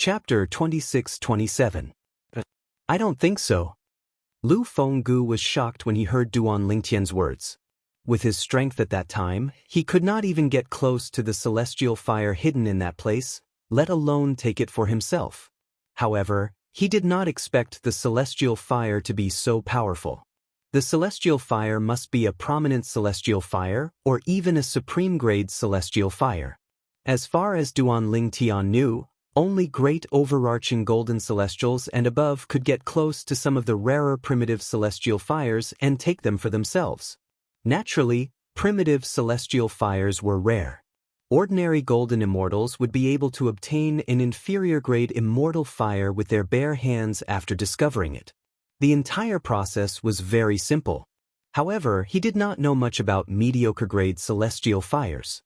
Chapter 26-27. I don't think so. Lu Fenggu was shocked when he heard Duan Lingtian's words. With his strength at that time, he could not even get close to the celestial fire hidden in that place, let alone take it for himself. However, he did not expect the celestial fire to be so powerful. The celestial fire must be a prominent celestial fire or even a supreme-grade celestial fire. As far as Duan Lingtian knew, only great overarching golden celestials and above could get close to some of the rarer primitive celestial fires and take them for themselves. Naturally, primitive celestial fires were rare. Ordinary golden immortals would be able to obtain an inferior-grade immortal fire with their bare hands after discovering it. The entire process was very simple. However, he did not know much about mediocre-grade celestial fires.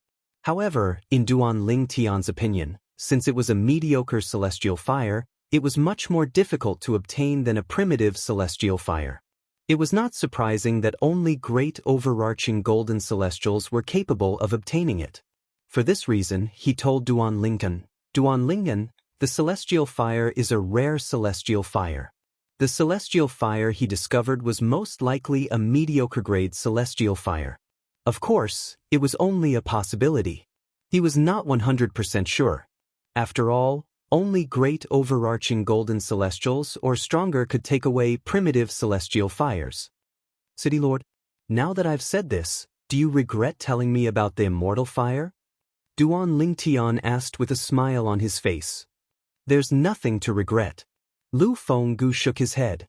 However, in Duan Lingtian's opinion, since it was a mediocre celestial fire, it was much more difficult to obtain than a primitive celestial fire. It was not surprising that only great overarching golden celestials were capable of obtaining it. For this reason, he told Duan Lingtian, the celestial fire is a rare celestial fire. The celestial fire he discovered was most likely a mediocre-grade celestial fire. Of course, it was only a possibility. He was not 100% sure. After all, only great overarching golden celestials or stronger could take away primitive celestial fires. City Lord, now that I've said this, do you regret telling me about the immortal fire? Duan Lingtian asked with a smile on his face. There's nothing to regret. Lu Fenggu shook his head.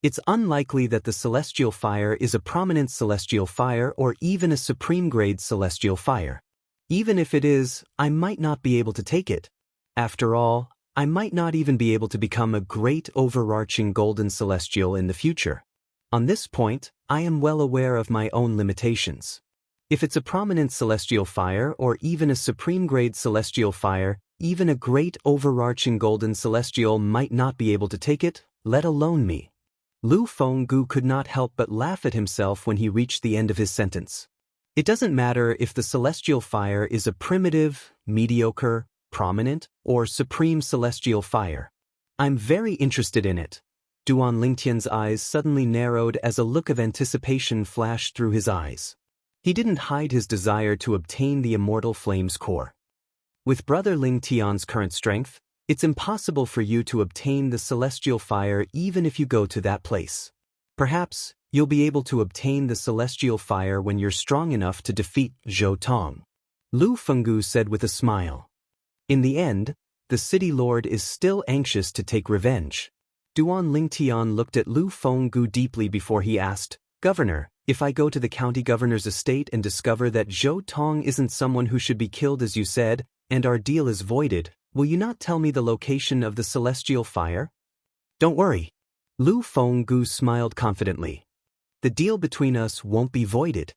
It's unlikely that the celestial fire is a prominent celestial fire or even a supreme-grade celestial fire. Even if it is, I might not be able to take it. After all, I might not even be able to become a great overarching golden celestial in the future. On this point, I am well aware of my own limitations. If it's a prominent celestial fire or even a supreme-grade celestial fire, even a great overarching golden celestial might not be able to take it, let alone me. Lu Fenggu could not help but laugh at himself when he reached the end of his sentence. It doesn't matter if the celestial fire is a primitive, mediocre, prominent, or supreme celestial fire. I'm very interested in it. Duan Lingtian's eyes suddenly narrowed as a look of anticipation flashed through his eyes. He didn't hide his desire to obtain the immortal flame's core. With Brother Lingtian's current strength, it's impossible for you to obtain the celestial fire even if you go to that place. Perhaps, you'll be able to obtain the celestial fire when you're strong enough to defeat Zhou Tong. Lu Fenggu said with a smile. In the end, the city lord is still anxious to take revenge. Duan Lingtian looked at Lu Fenggu deeply before he asked, Governor, if I go to the county governor's estate and discover that Zhou Tong isn't someone who should be killed as you said, and our deal is voided, will you not tell me the location of the celestial fire? Don't worry. Lu Fenggu smiled confidently. The deal between us won't be voided.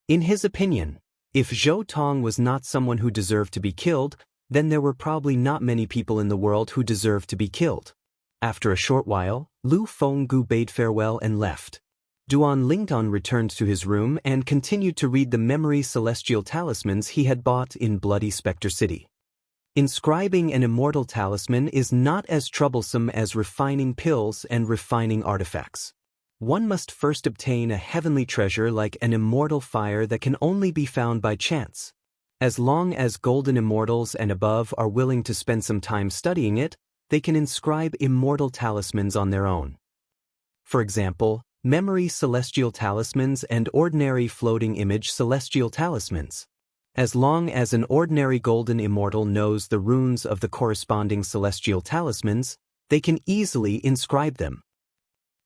In his opinion, if Zhou Tong was not someone who deserved to be killed, then there were probably not many people in the world who deserved to be killed. After a short while, Lu Fenggu bade farewell and left. Duan Lingtian returned to his room and continued to read the memory celestial talismans he had bought in Bloody Spectre City. Inscribing an immortal talisman is not as troublesome as refining pills and refining artifacts. One must first obtain a heavenly treasure like an immortal fire that can only be found by chance. As long as golden immortals and above are willing to spend some time studying it, they can inscribe immortal talismans on their own. For example, memory celestial talismans and ordinary floating image celestial talismans. As long as an ordinary golden immortal knows the runes of the corresponding celestial talismans, they can easily inscribe them.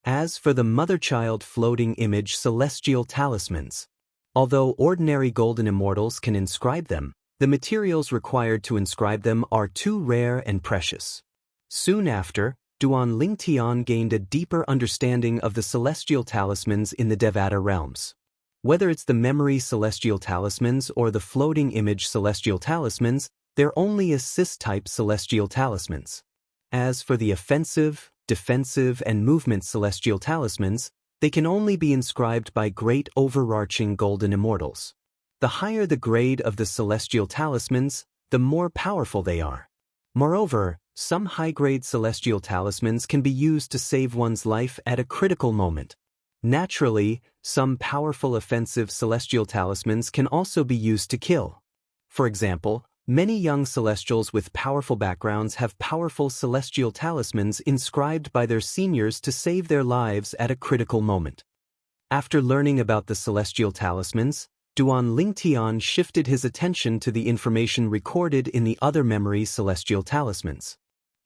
As for the mother-child floating image celestial talismans, although ordinary golden immortals can inscribe them, the materials required to inscribe them are too rare and precious. Soon after, Duan Lingtian gained a deeper understanding of the celestial talismans in the Devata realms. Whether it's the memory celestial talismans or the floating image celestial talismans, they're only assist-type celestial talismans. As for the offensive, defensive, and movement celestial talismans, they can only be inscribed by great overarching golden immortals. The higher the grade of the celestial talismans, the more powerful they are. Moreover, some high-grade celestial talismans can be used to save one's life at a critical moment. Naturally, some powerful offensive celestial talismans can also be used to kill. For example, many young celestials with powerful backgrounds have powerful celestial talismans inscribed by their seniors to save their lives at a critical moment. After learning about the celestial talismans, Duan Lingtian shifted his attention to the information recorded in the other memory celestial talismans.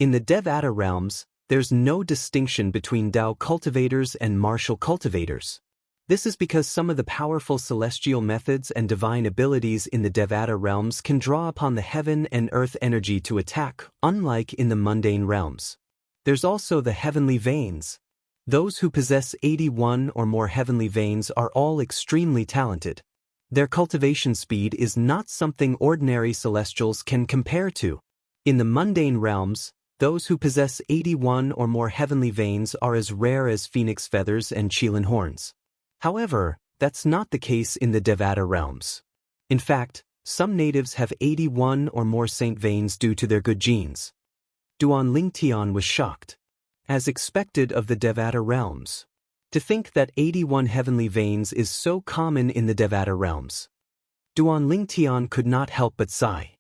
In the Devata realms, there's no distinction between Dao cultivators and martial cultivators. This is because some of the powerful celestial methods and divine abilities in the Devata realms can draw upon the heaven and earth energy to attack, unlike in the mundane realms. There's also the heavenly veins. Those who possess 81 or more heavenly veins are all extremely talented. Their cultivation speed is not something ordinary celestials can compare to. In the mundane realms, those who possess 81 or more heavenly veins are as rare as phoenix feathers and qilin horns. However, that's not the case in the Devata realms. In fact, some natives have 81 or more saint veins due to their good genes. Duan Lingtian was shocked. As expected of the Devata realms. To think that 81 heavenly veins is so common in the Devata realms. Duan Lingtian could not help but sigh.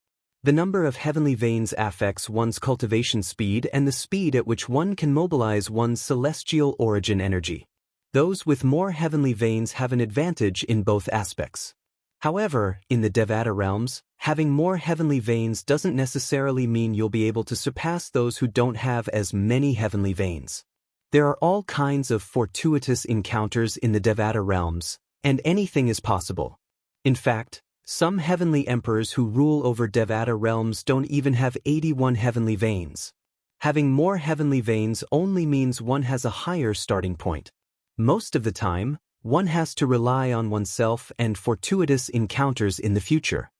The number of heavenly veins affects one's cultivation speed and the speed at which one can mobilize one's celestial origin energy. Those with more heavenly veins have an advantage in both aspects. However, in the Devata realms, having more heavenly veins doesn't necessarily mean you'll be able to surpass those who don't have as many heavenly veins. There are all kinds of fortuitous encounters in the Devata realms, and anything is possible. In fact, some heavenly emperors who rule over Devata realms don't even have 81 heavenly veins. Having more heavenly veins only means one has a higher starting point. Most of the time, one has to rely on oneself and fortuitous encounters in the future.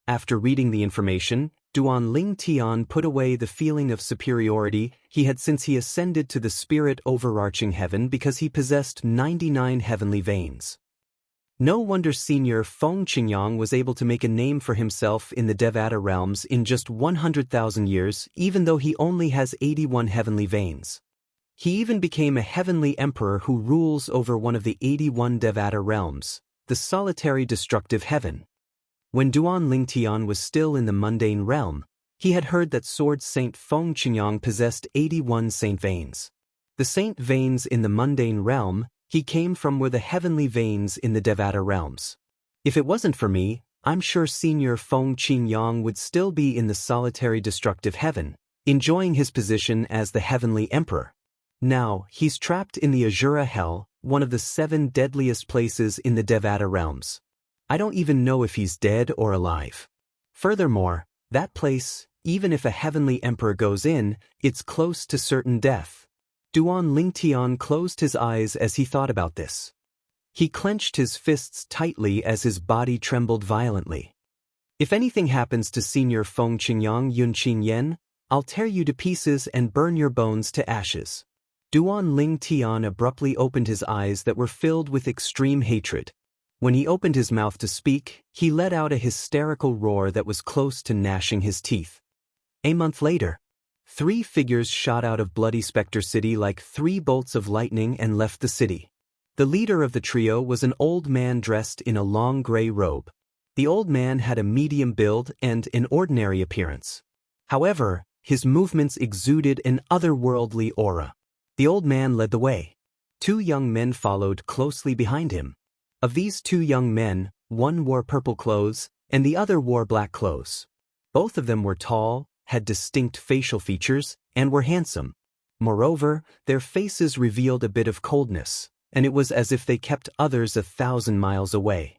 After reading the information, Duan Lingtian put away the feeling of superiority he had since he ascended to the spirit overarching heaven because he possessed 99 heavenly veins. No wonder Senior Feng Qingyang was able to make a name for himself in the Devata realms in just 100,000 years, even though he only has 81 heavenly veins. He even became a heavenly emperor who rules over one of the 81 Devata realms, the solitary destructive heaven. When Duan Lingtian was still in the mundane realm, he had heard that Sword Saint Feng Qingyang possessed 81 saint veins. The saint veins in the mundane realm he came from were the heavenly veins in the Devata realms. If it wasn't for me, I'm sure Senior Feng Qingyang would still be in the solitary destructive heaven, enjoying his position as the heavenly emperor. Now, he's trapped in the Azura Hell, one of the 7 deadliest places in the Devata realms. I don't even know if he's dead or alive. Furthermore, that place, even if a heavenly emperor goes in, it's close to certain death. Duan Lingtian closed his eyes as he thought about this. He clenched his fists tightly as his body trembled violently. If anything happens to Senior Feng Qingyang Yunqin Yen, I'll tear you to pieces and burn your bones to ashes. Duan Lingtian abruptly opened his eyes that were filled with extreme hatred. When he opened his mouth to speak, he let out a hysterical roar that was close to gnashing his teeth. A month later, 3 figures shot out of Bloody Spectre City like 3 bolts of lightning and left the city. The leader of the trio was an old man dressed in a long gray robe. The old man had a medium build and an ordinary appearance. However, his movements exuded an otherworldly aura. The old man led the way. 2 young men followed closely behind him. Of these 2 young men, one wore purple clothes and the other wore black clothes. Both of them were tall, had distinct facial features, and were handsome. Moreover, their faces revealed a bit of coldness, and it was as if they kept others 1,000 miles away.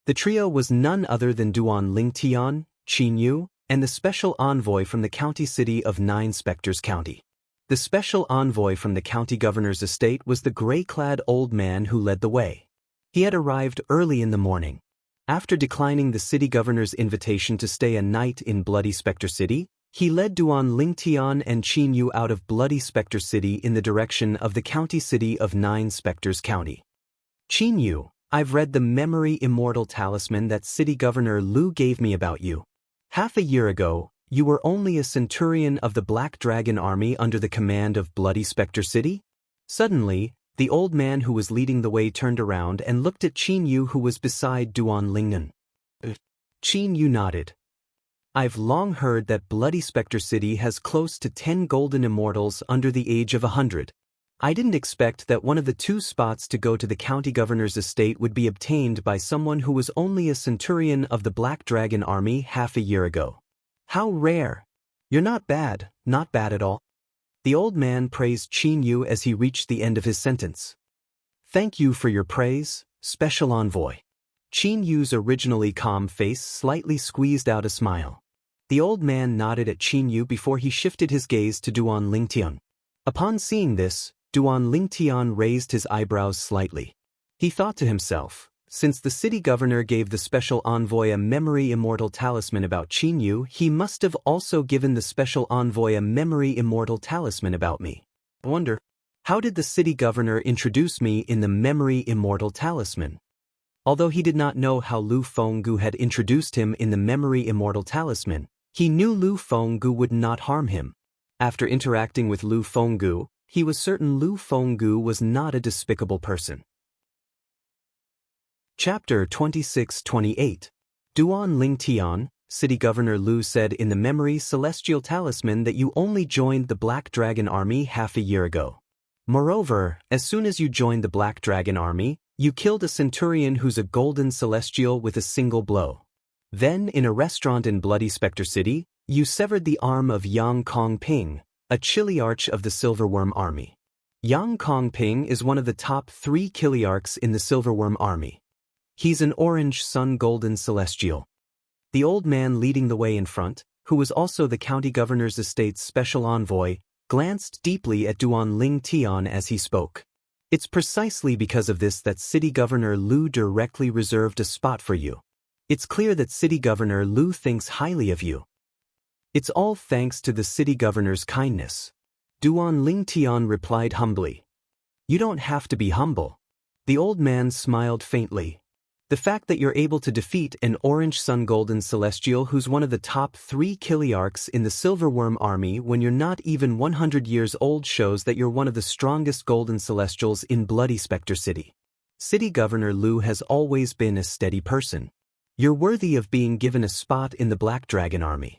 The trio was none other than Duan Lingtian, Qin Yu, and the special envoy from the county city of 9 Spectres County. The special envoy from the county governor's estate was the gray-clad old man who led the way. He had arrived early in the morning. After declining the city governor's invitation to stay a night in Bloody Spectre City, he led Duan Lingtian and Qin Yu out of Bloody Spectre City in the direction of the county city of 9 Spectres County. Qin Yu, I've read the memory immortal talisman that city governor Lu gave me about you. Half a year ago, You were only a centurion of the Black Dragon army under the command of Bloody Spectre City? Suddenly, the old man who was leading the way turned around and looked at Qin Yu, who was beside Duan Lingnan. Qin Yu nodded. I've long heard that Bloody Spectre City has close to 10 golden immortals under the age of 100. I didn't expect that one of the 2 spots to go to the county governor's estate would be obtained by someone who was only a centurion of the Black Dragon army half a year ago. How rare! You're not bad at all. The old man praised Qin Yu as he reached the end of his sentence. Thank you for your praise, Special Envoy. Qin Yu's originally calm face slightly squeezed out a smile. The old man nodded at Qin Yu before he shifted his gaze to Duan Lingtian. Upon seeing this, Duan Lingtian raised his eyebrows slightly. He thought to himself, since the city governor gave the special envoy a memory immortal talisman about Qin Yu, he must have also given the special envoy a memory immortal talisman about me. I wonder, how did the city governor introduce me in the memory immortal talisman? Although he did not know how Lu Fenggu had introduced him in the memory immortal talisman, he knew Lu Fenggu would not harm him. After interacting with Lu Fenggu, he was certain Lu Fenggu was not a despicable person. Chapter 26-28. Duan Lingtian, City Governor Lu said in the memory celestial talisman that you only joined the Black Dragon army half a year ago. Moreover, as soon as you joined the Black Dragon army, you killed a centurion who's a golden celestial with a single blow. Then, in a restaurant in Bloody Spectre City, you severed the arm of Yang Kongping, a chiliarch of the Silverworm army. Yang Kongping is one of the top 3 chiliarchs in the Silverworm army. He's an orange sun golden celestial. The old man leading the way in front, who was also the county governor's estate's special envoy, glanced deeply at Duan Lingtian as he spoke. It's precisely because of this that City Governor Lu directly reserved a spot for you. It's clear that City Governor Lu thinks highly of you. It's all thanks to the city governor's kindness. Duan Lingtian replied humbly. You don't have to be humble. The old man smiled faintly. The fact that you're able to defeat an orange sun golden celestial who's one of the top 3 chiliarchs in the Silverworm army when you're not even 100 years old shows that you're one of the strongest golden celestials in Bloody Spectre City. City Governor Lu has always been a steady person. You're worthy of being given a spot in the Black Dragon army.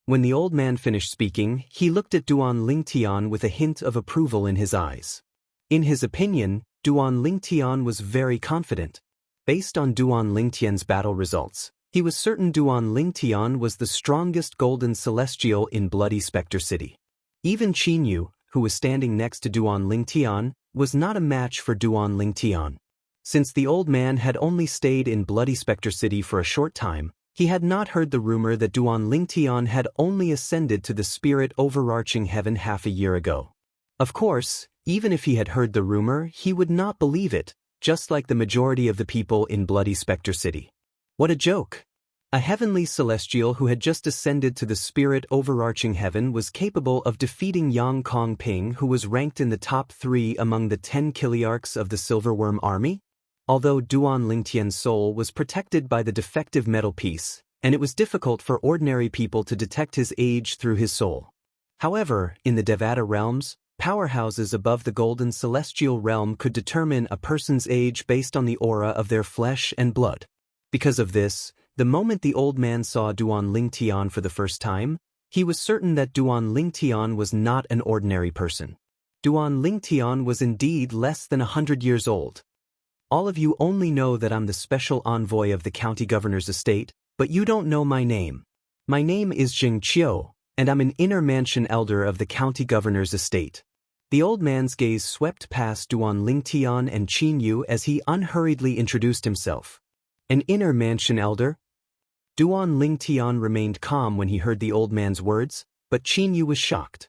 When the old man finished speaking, he looked at Duan Lingtian with a hint of approval in his eyes. In his opinion, Duan Lingtian was very confident. Based on Duan Lingtian's battle results, he was certain Duan Lingtian was the strongest golden celestial in Bloody Spectre City. Even Qin Yu, who was standing next to Duan Lingtian, was not a match for Duan Lingtian. Since the old man had only stayed in Bloody Spectre City for a short time, he had not heard the rumor that Duan Lingtian had only ascended to the spirit overarching heaven half a year ago. Of course, even if he had heard the rumor, he would not believe it, just like the majority of the people in Bloody Spectre City. What a joke! A heavenly celestial who had just ascended to the spirit overarching heaven was capable of defeating Yang Kongping, who was ranked in the top 3 among the 10 chiliarchs of the Silverworm army? Although Duan Lingtian's soul was protected by the defective metal piece, and it was difficult for ordinary people to detect his age through his soul. However, in the Devata realms, powerhouses above the golden celestial realm could determine a person's age based on the aura of their flesh and blood. Because of this, the moment the old man saw Duan Lingtian for the first time, he was certain that Duan Lingtian was not an ordinary person. Duan Lingtian was indeed less than 100 years old. All of you only know that I'm the special envoy of the county governor's estate, but you don't know my name. My name is Jing Qiu, and I'm an inner mansion elder of the county governor's estate. The old man's gaze swept past Duan Lingtian and Qin Yu as he unhurriedly introduced himself. An inner mansion elder? Duan Lingtian remained calm when he heard the old man's words, but Qin Yu was shocked.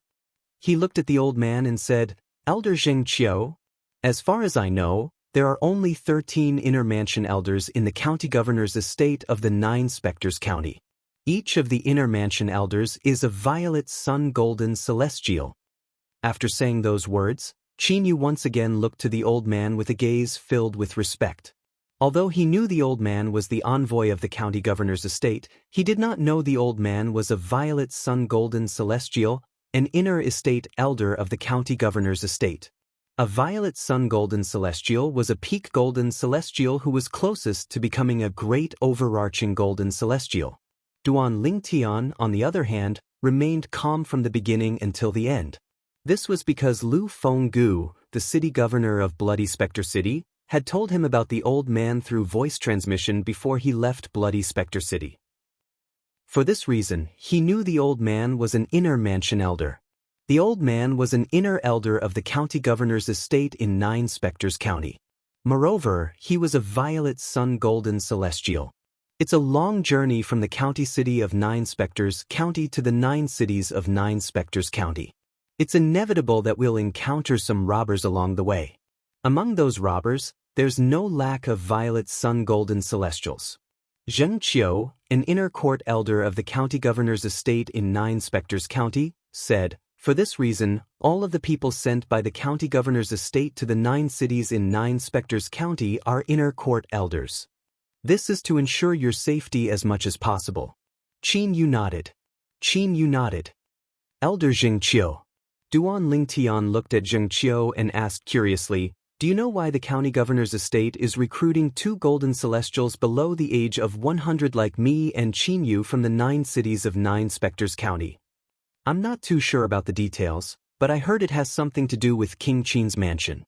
He looked at the old man and said, Elder Zheng Qiu? As far as I know, there are only 13 inner mansion elders in the county governor's estate of the 9 Spectres County. Each of the inner mansion elders is a violet sun golden celestial. After saying those words, Qin Yu once again looked to the old man with a gaze filled with respect. Although he knew the old man was the envoy of the county governor's estate, he did not know the old man was a violet sun golden celestial, an inner estate elder of the county governor's estate. A violet sun golden celestial was a peak golden celestial who was closest to becoming a great overarching golden celestial. Duan Lingtian, on the other hand, remained calm from the beginning until the end. This was because Lu Fenggu, the city governor of Bloody Spectre City, had told him about the old man through voice transmission before he left Bloody Spectre City. For this reason, he knew the old man was an inner mansion elder. The old man was an inner elder of the county governor's estate in Nine Spectres County. Moreover, he was a violet sun golden celestial. It's a long journey from the county city of Nine Spectres County to the 9 cities of Nine Spectres County. It's inevitable that we'll encounter some robbers along the way. Among those robbers, there's no lack of violet sun golden celestials. Zheng Qiu, an inner court elder of the county governor's estate in Nine Spectres County, said, "For this reason, all of the people sent by the county governor's estate to the 9 cities in Nine Spectres County are inner court elders. This is to ensure your safety as much as possible." Qin Yu nodded. Elder Zheng Qiu. Duan Lingtian looked at Zheng Qiu and asked curiously, "Do you know why the county governor's estate is recruiting 2 golden celestials below the age of 100 like me and Qin Yu from the 9 cities of Nine Spectres County?" "I'm not too sure about the details, but I heard it has something to do with King Qin's mansion,"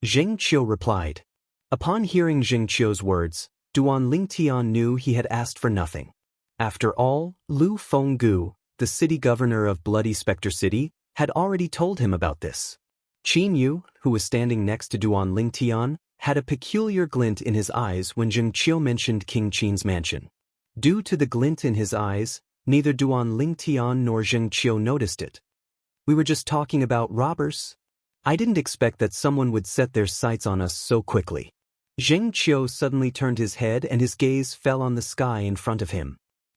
Zheng Qiu replied. Upon hearing Zheng Qiu's words, Duan Lingtian knew he had asked for nothing. After all, Lu Fenggu, the city governor of Bloody Spectre City, had already told him about this. Qin Yu, who was standing next to Duan Lingtian, had a peculiar glint in his eyes when Zheng Qiu mentioned King Qin's mansion. Due to the glint in his eyes, neither Duan Lingtian nor Zheng Qiu noticed it. "We were just talking about robbers. I didn't expect that someone would set their sights on us so quickly." Zheng Qiu suddenly turned his head and his gaze fell on the sky in front of him.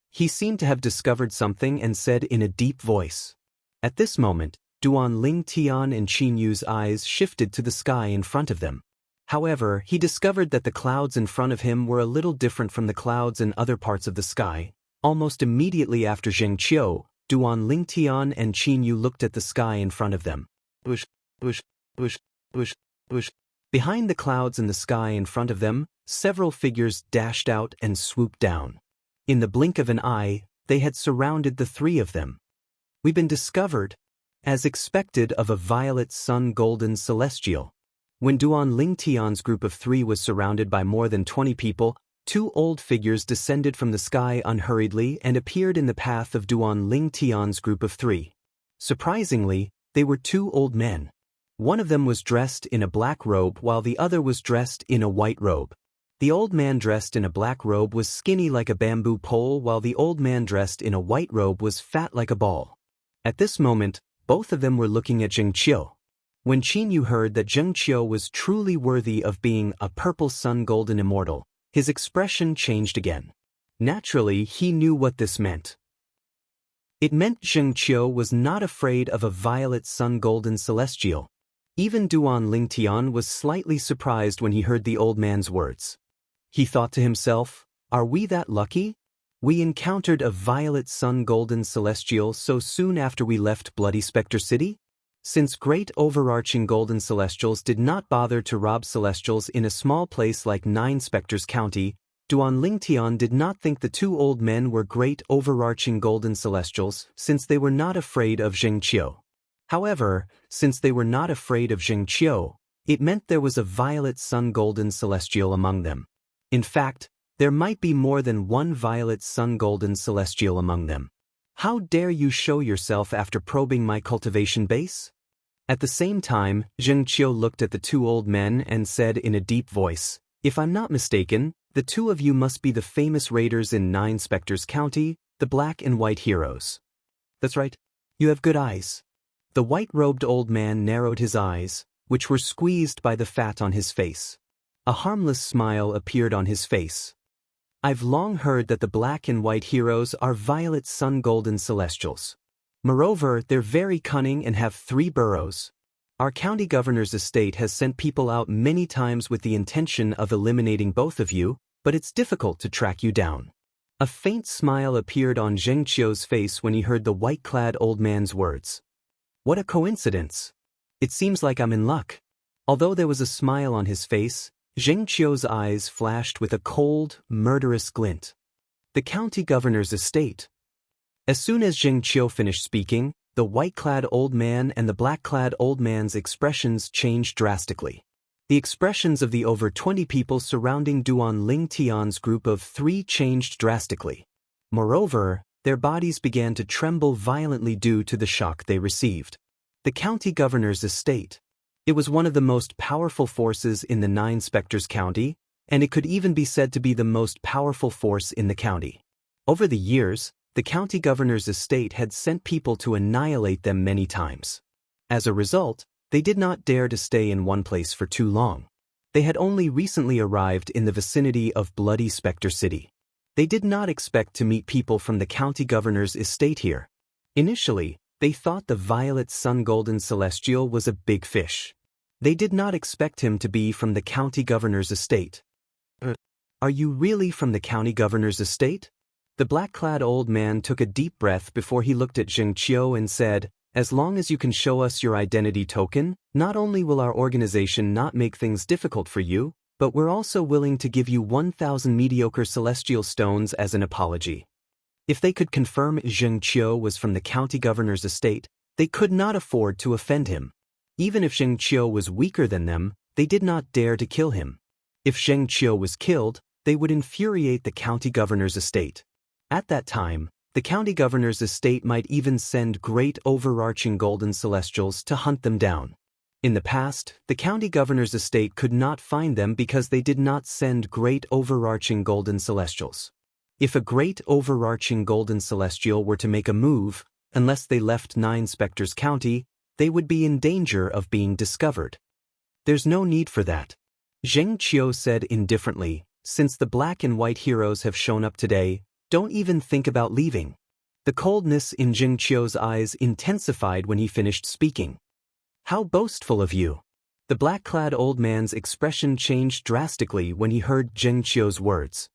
He seemed to have discovered something and said in a deep voice. At this moment, Duan Lingtian and Qin Yu's eyes shifted to the sky in front of them. However, he discovered that the clouds in front of him were a little different from the clouds in other parts of the sky. Almost immediately after Zheng Qiu, Duan Lingtian and Qin Yu looked at the sky in front of them. Bush, bush, bush, bush, bush. Behind the clouds in the sky in front of them, several figures dashed out and swooped down. In the blink of an eye, they had surrounded the 3 of them. "We've been discovered," as expected of a violet sun golden celestial. When Duan Lingtian's group of 3 was surrounded by more than 20 people, 2 old figures descended from the sky unhurriedly and appeared in the path of Duan Lingtian's group of 3. Surprisingly, they were 2 old men. One of them was dressed in a black robe while the other was dressed in a white robe. The old man dressed in a black robe was skinny like a bamboo pole while the old man dressed in a white robe was fat like a ball. At this moment, both of them were looking at Zheng Qiu. When Qin Yu heard that Zheng Qiu was truly worthy of being a purple sun golden immortal, his expression changed again. Naturally, he knew what this meant. It meant Zheng Qiu was not afraid of a violet sun golden celestial. Even Duan Lingtian was slightly surprised when he heard the old man's words. He thought to himself, "Are we that lucky? We encountered a violet sun golden celestial so soon after we left Bloody Spectre City?" Since great overarching golden celestials did not bother to rob celestials in a small place like Nine Spectres County, Duan Lingtian did not think the 2 old men were great overarching golden celestials since they were not afraid of Zheng Qiu. However, since they were not afraid of Zheng Qiu, it meant there was a violet sun golden celestial among them. In fact, there might be more than one violet sun golden celestial among them. "How dare you show yourself after probing my cultivation base?" At the same time, Zheng Qiu looked at the 2 old men and said in a deep voice, "If I'm not mistaken, the 2 of you must be the famous raiders in Nine Spectres County, the black and white heroes." "That's right. You have good eyes." The white-robed old man narrowed his eyes, which were squeezed by the fat on his face. A harmless smile appeared on his face. "I've long heard that the black and white heroes are violet sun golden celestials. Moreover, they're very cunning and have 3 burrows. Our county governor's estate has sent people out many times with the intention of eliminating both of you, but it's difficult to track you down. A faint smile appeared on Zheng Qiu's face when he heard the white-clad old man's words. What a coincidence! It seems like I'm in luck. Although there was a smile on his face, Zheng Qiu's eyes flashed with a cold, murderous glint. The county governor's estate. As soon as Zheng Qiu finished speaking, the white-clad old man and the black-clad old man's expressions changed drastically. The expressions of the over 20 people surrounding Duan Lingtian's group of 3 changed drastically. Moreover, their bodies began to tremble violently due to the shock they received. The county governor's estate. It was one of the most powerful forces in the 9 Spectres County, and it could even be said to be the most powerful force in the county. Over the years, the county governor's estate had sent people to annihilate them many times. As a result, they did not dare to stay in one place for too long. They had only recently arrived in the vicinity of Bloody Spectre City. They did not expect to meet people from the county governor's estate here. Initially, they thought the Violet Sun Golden Celestial was a big fish. They did not expect him to be from the county governor's estate. Are you really from the county governor's estate? The black-clad old man took a deep breath before he looked at Zheng Qiu and said, as long as you can show us your identity token, not only will our organization not make things difficult for you, but we're also willing to give you 1,000 mediocre celestial stones as an apology. If they could confirm Zheng Qiu was from the county governor's estate, they could not afford to offend him. Even if Zheng Qiu was weaker than them, they did not dare to kill him. If Zheng Qiu was killed, they would infuriate the county governor's estate. At that time, the county governor's estate might even send great overarching golden celestials to hunt them down. In the past, the county governor's estate could not find them because they did not send great overarching golden celestials. If a great overarching golden celestial were to make a move, unless they left 9 Spectres County, they would be in danger of being discovered. There's no need for that. Zheng Qiu said indifferently, since the black and white heroes have shown up today, don't even think about leaving. The coldness in Zheng Qiu's eyes intensified when he finished speaking. How boastful of you! The black-clad old man's expression changed drastically when he heard Zheng Qiu's words.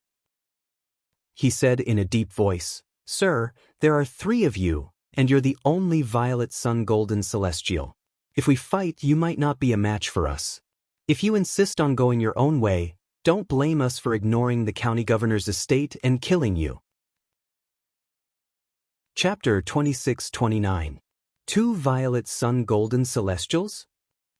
He said in a deep voice, Sir, there are 3 of you, and you're the only Violet Sun Golden Celestial. If we fight, you might not be a match for us. If you insist on going your own way, don't blame us for ignoring the county governor's estate and killing you. Chapter 26-29. 2 Violet Sun Golden Celestials?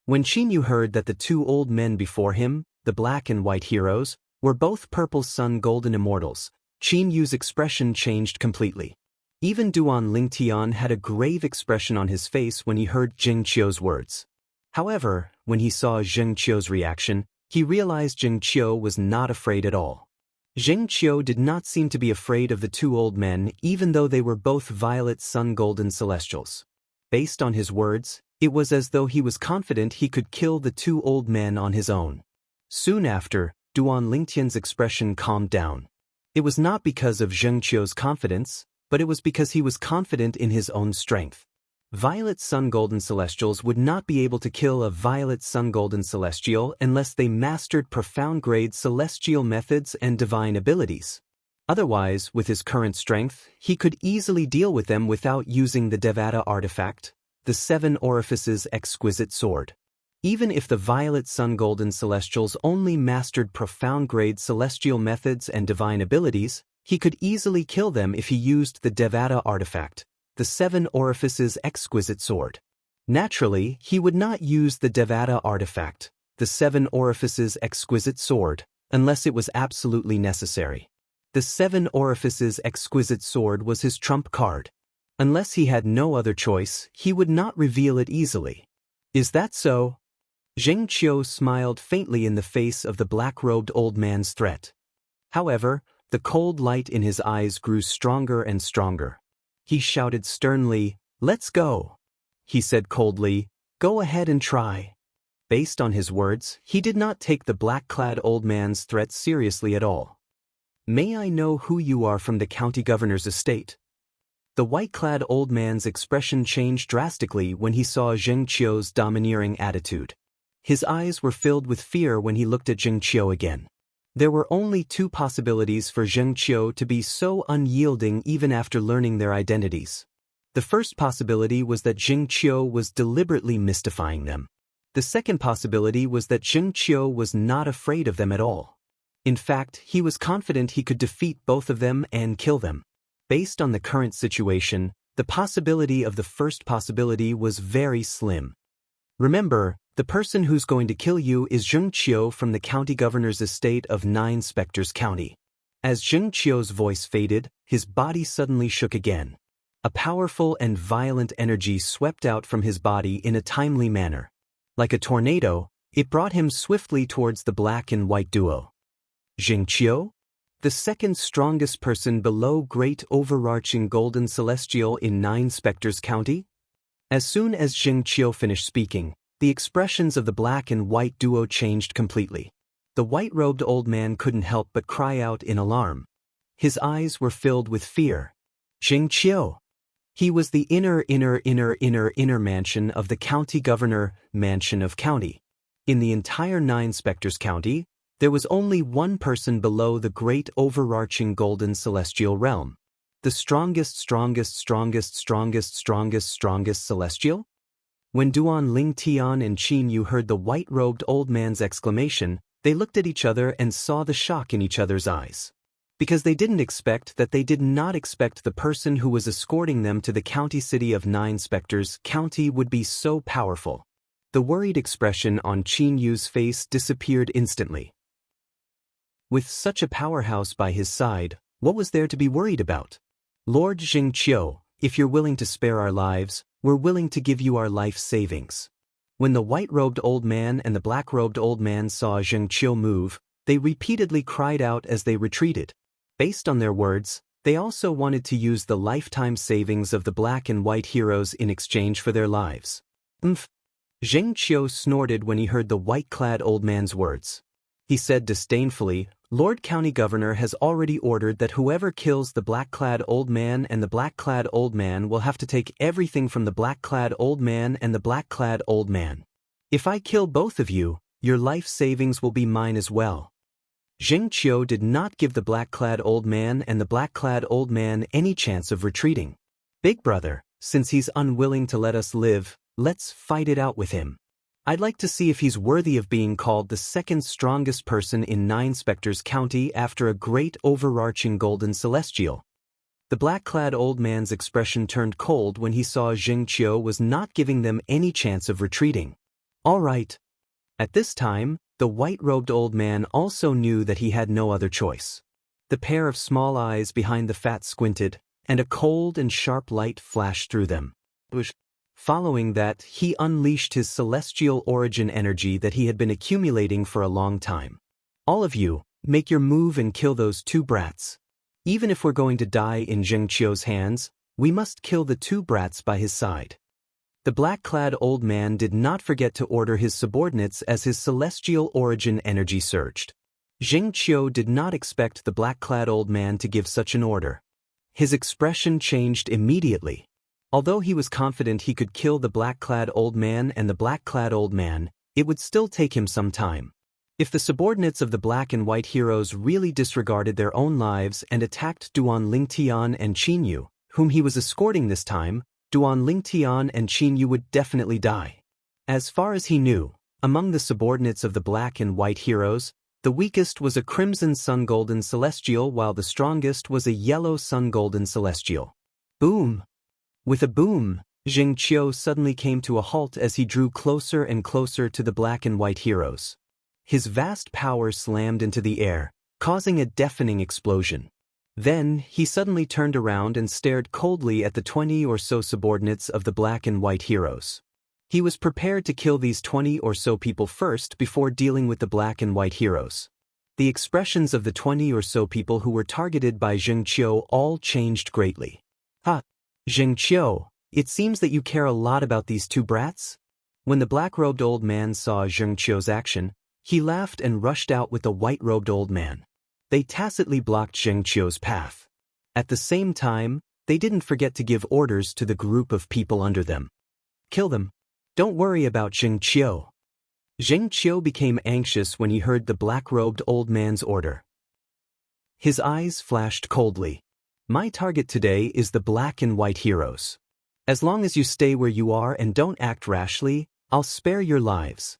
When Qin Yu heard that the 2 old men before him, the black and white heroes, were both Purple Sun Golden Immortals, Qin Yu's expression changed completely. Even Duan Lingtian had a grave expression on his face when he heard Zheng Qiu's words. However, when he saw Zheng Qiu's reaction, he realized Zheng Qiu was not afraid at all. Zheng Qiu did not seem to be afraid of the 2 old men even though they were both Violet Sun Golden Celestials. Based on his words, it was as though he was confident he could kill the 2 old men on his own. Soon after, Duan Lingtian's expression calmed down. It was not because of Zheng Qiu's confidence, but it was because he was confident in his own strength. Violet Sun Golden Celestials would not be able to kill a Violet Sun Golden Celestial unless they mastered profound-grade celestial methods and divine abilities. Otherwise, with his current strength, he could easily deal with them without using the Devata artifact, the 7 Orifices Exquisite Sword. Even if the Violet Sun Golden Celestials only mastered profound-grade celestial methods and divine abilities, he could easily kill them if he used the Devata artifact, the 7 Orifices Exquisite Sword. Naturally, he would not use the Devata artifact, the 7 Orifices Exquisite Sword, unless it was absolutely necessary. The 7 Orifices Exquisite Sword was his trump card. Unless he had no other choice, he would not reveal it easily. Is that so? Zheng Qiu smiled faintly in the face of the black-robed old man's threat. However, the cold light in his eyes grew stronger and stronger. He shouted sternly, "Let's go." He said coldly, "Go ahead and try." Based on his words, he did not take the black-clad old man's threat seriously at all. "May I know who you are from the county governor's estate?" The white-clad old man's expression changed drastically when he saw Zheng Qiu's domineering attitude. His eyes were filled with fear when he looked at Zheng Qiu again. There were only two possibilities for Zheng Qiu to be so unyielding even after learning their identities. The first possibility was that Zheng Qiu was deliberately mystifying them. The second possibility was that Zheng Qiu was not afraid of them at all. In fact, he was confident he could defeat both of them and kill them. Based on the current situation, the possibility of the first possibility was very slim. Remember, the person who's going to kill you is Zheng Qiu from the county governor's estate of 9 Spectres County. As Zheng Qiu's voice faded, his body suddenly shook again. A powerful and violent energy swept out from his body in a timely manner. Like a tornado, it brought him swiftly towards the black and white duo. Zheng Qiu? The second strongest person below Great Overarching Golden Celestial in 9 Spectres County? As soon as Zheng Qiu finished speaking, the expressions of the black and white duo changed completely. The white-robed old man couldn't help but cry out in alarm. His eyes were filled with fear. Zheng Qiu! He was the inner mansion of the county governor, mansion of county. In the entire 9 Spectres County, there was only one person below the great overarching golden celestial realm. The strongest celestial? When Duan Ling Tian and Qin Yu heard the white-robed old man's exclamation, they looked at each other and saw the shock in each other's eyes. Because they did not expect the person who was escorting them to the county city of 9 Spectres County would be so powerful. The worried expression on Qin Yu's face disappeared instantly. With such a powerhouse by his side, what was there to be worried about? Lord Zheng Qiu, if you're willing to spare our lives, we're willing to give you our life savings. When the white-robed old man and the black-robed old man saw Zheng Qiu move, they repeatedly cried out as they retreated. Based on their words, they also wanted to use the lifetime savings of the black and white heroes in exchange for their lives. Zheng Qiu snorted when he heard the white-clad old man's words. He said disdainfully, Lord County Governor has already ordered that whoever kills the black-clad old man and the black-clad old man will have to take everything from the black-clad old man and the black-clad old man. If I kill both of you, your life savings will be mine as well. Zheng Qiu did not give the black-clad old man and the black-clad old man any chance of retreating. Big brother, since he's unwilling to let us live, let's fight it out with him. I'd like to see if he's worthy of being called the second strongest person in 9 Spectres County after a great overarching golden celestial. The black-clad old man's expression turned cold when he saw Zheng Qiu was not giving them any chance of retreating. All right. At this time, the white-robed old man also knew that he had no other choice. The pair of small eyes behind the fat squinted, and a cold and sharp light flashed through them. Following that, he unleashed his celestial origin energy that he had been accumulating for a long time. All of you, make your move and kill those 2 brats. Even if we're going to die in Zheng Qiu's hands, we must kill the 2 brats by his side. The black-clad old man did not forget to order his subordinates as his celestial origin energy surged. Zheng Qiu did not expect the black-clad old man to give such an order. His expression changed immediately. Although he was confident he could kill the black-clad old man and the black-clad old man, it would still take him some time. If the subordinates of the black and white heroes really disregarded their own lives and attacked Duan Ling Tian and Qin Yu, whom he was escorting this time, Duan Ling Tian and Qin Yu would definitely die. As far as he knew, among the subordinates of the black and white heroes, the weakest was a crimson sun golden celestial while the strongest was a yellow sun golden celestial. Boom! With a boom, Zheng Qiu suddenly came to a halt as he drew closer and closer to the black and white heroes. His vast power slammed into the air, causing a deafening explosion. Then, he suddenly turned around and stared coldly at the 20 or so subordinates of the black and white heroes. He was prepared to kill these 20 or so people first before dealing with the black and white heroes. The expressions of the 20 or so people who were targeted by Zheng Qiu all changed greatly. Ha! Zheng Qiu, it seems that you care a lot about these 2 brats? When the black-robed old man saw Zheng Qiu's action, he laughed and rushed out with the white-robed old man. They tacitly blocked Zheng Qiu's path. At the same time, they didn't forget to give orders to the group of people under them. Kill them. Don't worry about Zheng Qiu. Zheng Qiu became anxious when he heard the black-robed old man's order. His eyes flashed coldly. My target today is the black and white heroes. As long as you stay where you are and don't act rashly, I'll spare your lives.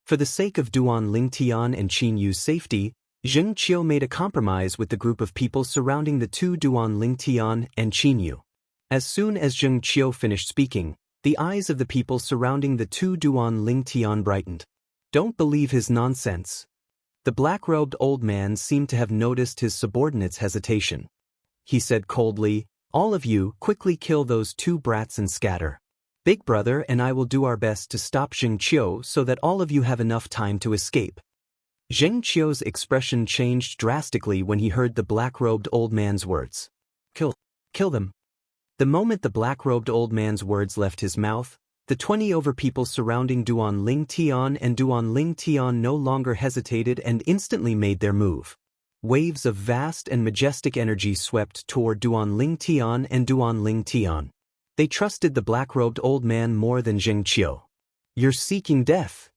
For the sake of Duan Lingtian and Qin Yu's safety, Zheng Qiu made a compromise with the group of people surrounding the two Duan Lingtian and Qin Yu. As soon as Zheng Qiu finished speaking, the eyes of the people surrounding the two Duan Lingtian brightened. Don't believe his nonsense. The black-robed old man seemed to have noticed his subordinate's hesitation. He said coldly, all of you, quickly kill those two brats and scatter. Big Brother and I will do our best to stop Zheng Qiu so that all of you have enough time to escape. Zheng Qiu's expression changed drastically when he heard the black-robed old man's words. Kill them. The moment the black-robed old man's words left his mouth, the 20 over people surrounding Duan Lingtian and Duan Lingtian no longer hesitated and instantly made their move. Waves of vast and majestic energy swept toward Duan Lingtian and Duan Lingtian. They trusted the black-robed old man more than Zheng Qiu. You're seeking death.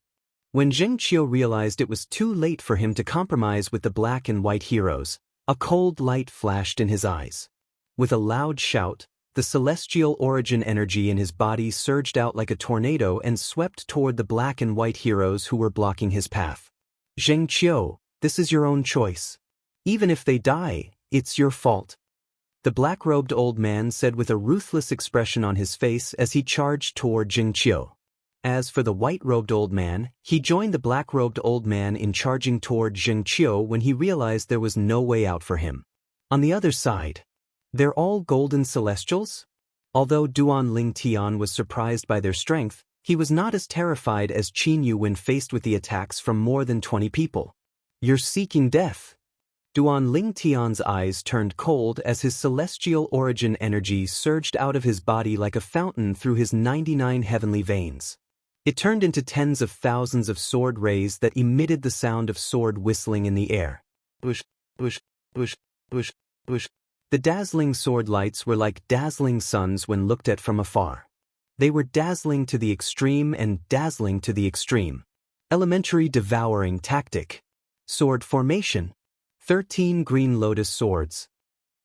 When Zheng Qiu realized it was too late for him to compromise with the black and white heroes, a cold light flashed in his eyes. With a loud shout, the celestial origin energy in his body surged out like a tornado and swept toward the black and white heroes who were blocking his path. Zheng Qiu, this is your own choice. Even if they die, it's your fault. The black-robed old man said with a ruthless expression on his face as he charged toward Zheng Qiu. As for the white-robed old man, he joined the black-robed old man in charging toward Zheng Qiu when he realized there was no way out for him. On the other side, they're all golden celestials? Although Duan Lingtian was surprised by their strength, he was not as terrified as Qin Yu when faced with the attacks from more than 20 people. You're seeking death. Duan Lingtian's eyes turned cold as his celestial origin energy surged out of his body like a fountain through his 99 heavenly veins. It turned into tens of thousands of sword rays that emitted the sound of sword whistling in the air. Bush, bush, bush, bush, bush. The dazzling sword lights were like dazzling suns when looked at from afar. They were dazzling to the extreme and dazzling to the extreme. Elementary devouring tactic. Sword formation. 13 green lotus swords.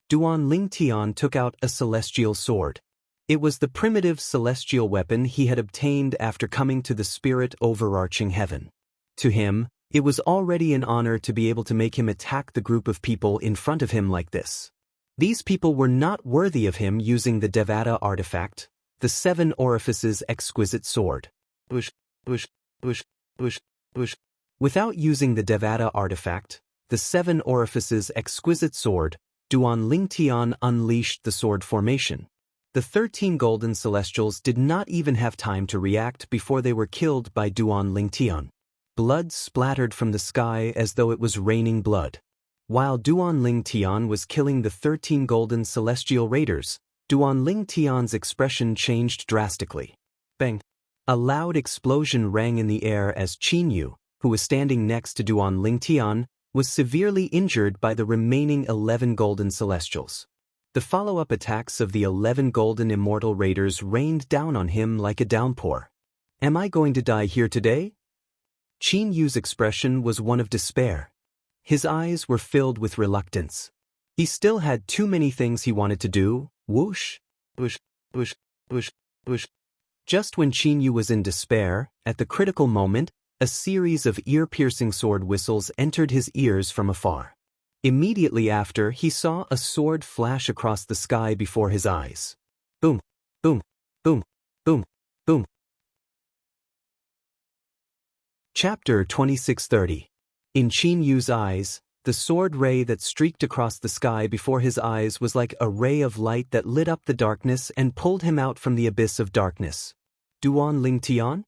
Duan Lingtian took out a celestial sword. It was the primitive celestial weapon he had obtained after coming to the spirit overarching heaven. To him, it was already an honor to be able to make him attack the group of people in front of him like this. These people were not worthy of him using the Devata artifact, the 7 orifices exquisite sword. Bush, bush, bush, bush, bush. Without using the Devata artifact, the 7 orifices exquisite sword, Duan Lingtian unleashed the sword formation. The 13 golden celestials did not even have time to react before they were killed by Duan Lingtian. Blood splattered from the sky as though it was raining blood. While Duan Lingtian was killing the 13 golden celestial raiders, Duan Lingtian's expression changed drastically. Bang! A loud explosion rang in the air as Qin Yu, who was standing next to Duan Lingtian, was severely injured by the remaining 11 golden celestials. The follow-up attacks of the 11 golden immortal raiders rained down on him like a downpour. Am I going to die here today? Qin Yu's expression was one of despair. His eyes were filled with reluctance. He still had too many things he wanted to do. Whoosh, whoosh, whoosh, whoosh, whoosh. Just when Qin Yu was in despair, at the critical moment, a series of ear-piercing sword whistles entered his ears from afar. Immediately after, he saw a sword flash across the sky before his eyes. Boom, boom, boom, boom, boom. Chapter 2630. In Qin Yu's eyes, the sword ray that streaked across the sky before his eyes was like a ray of light that lit up the darkness and pulled him out from the abyss of darkness. Duan Lingtian?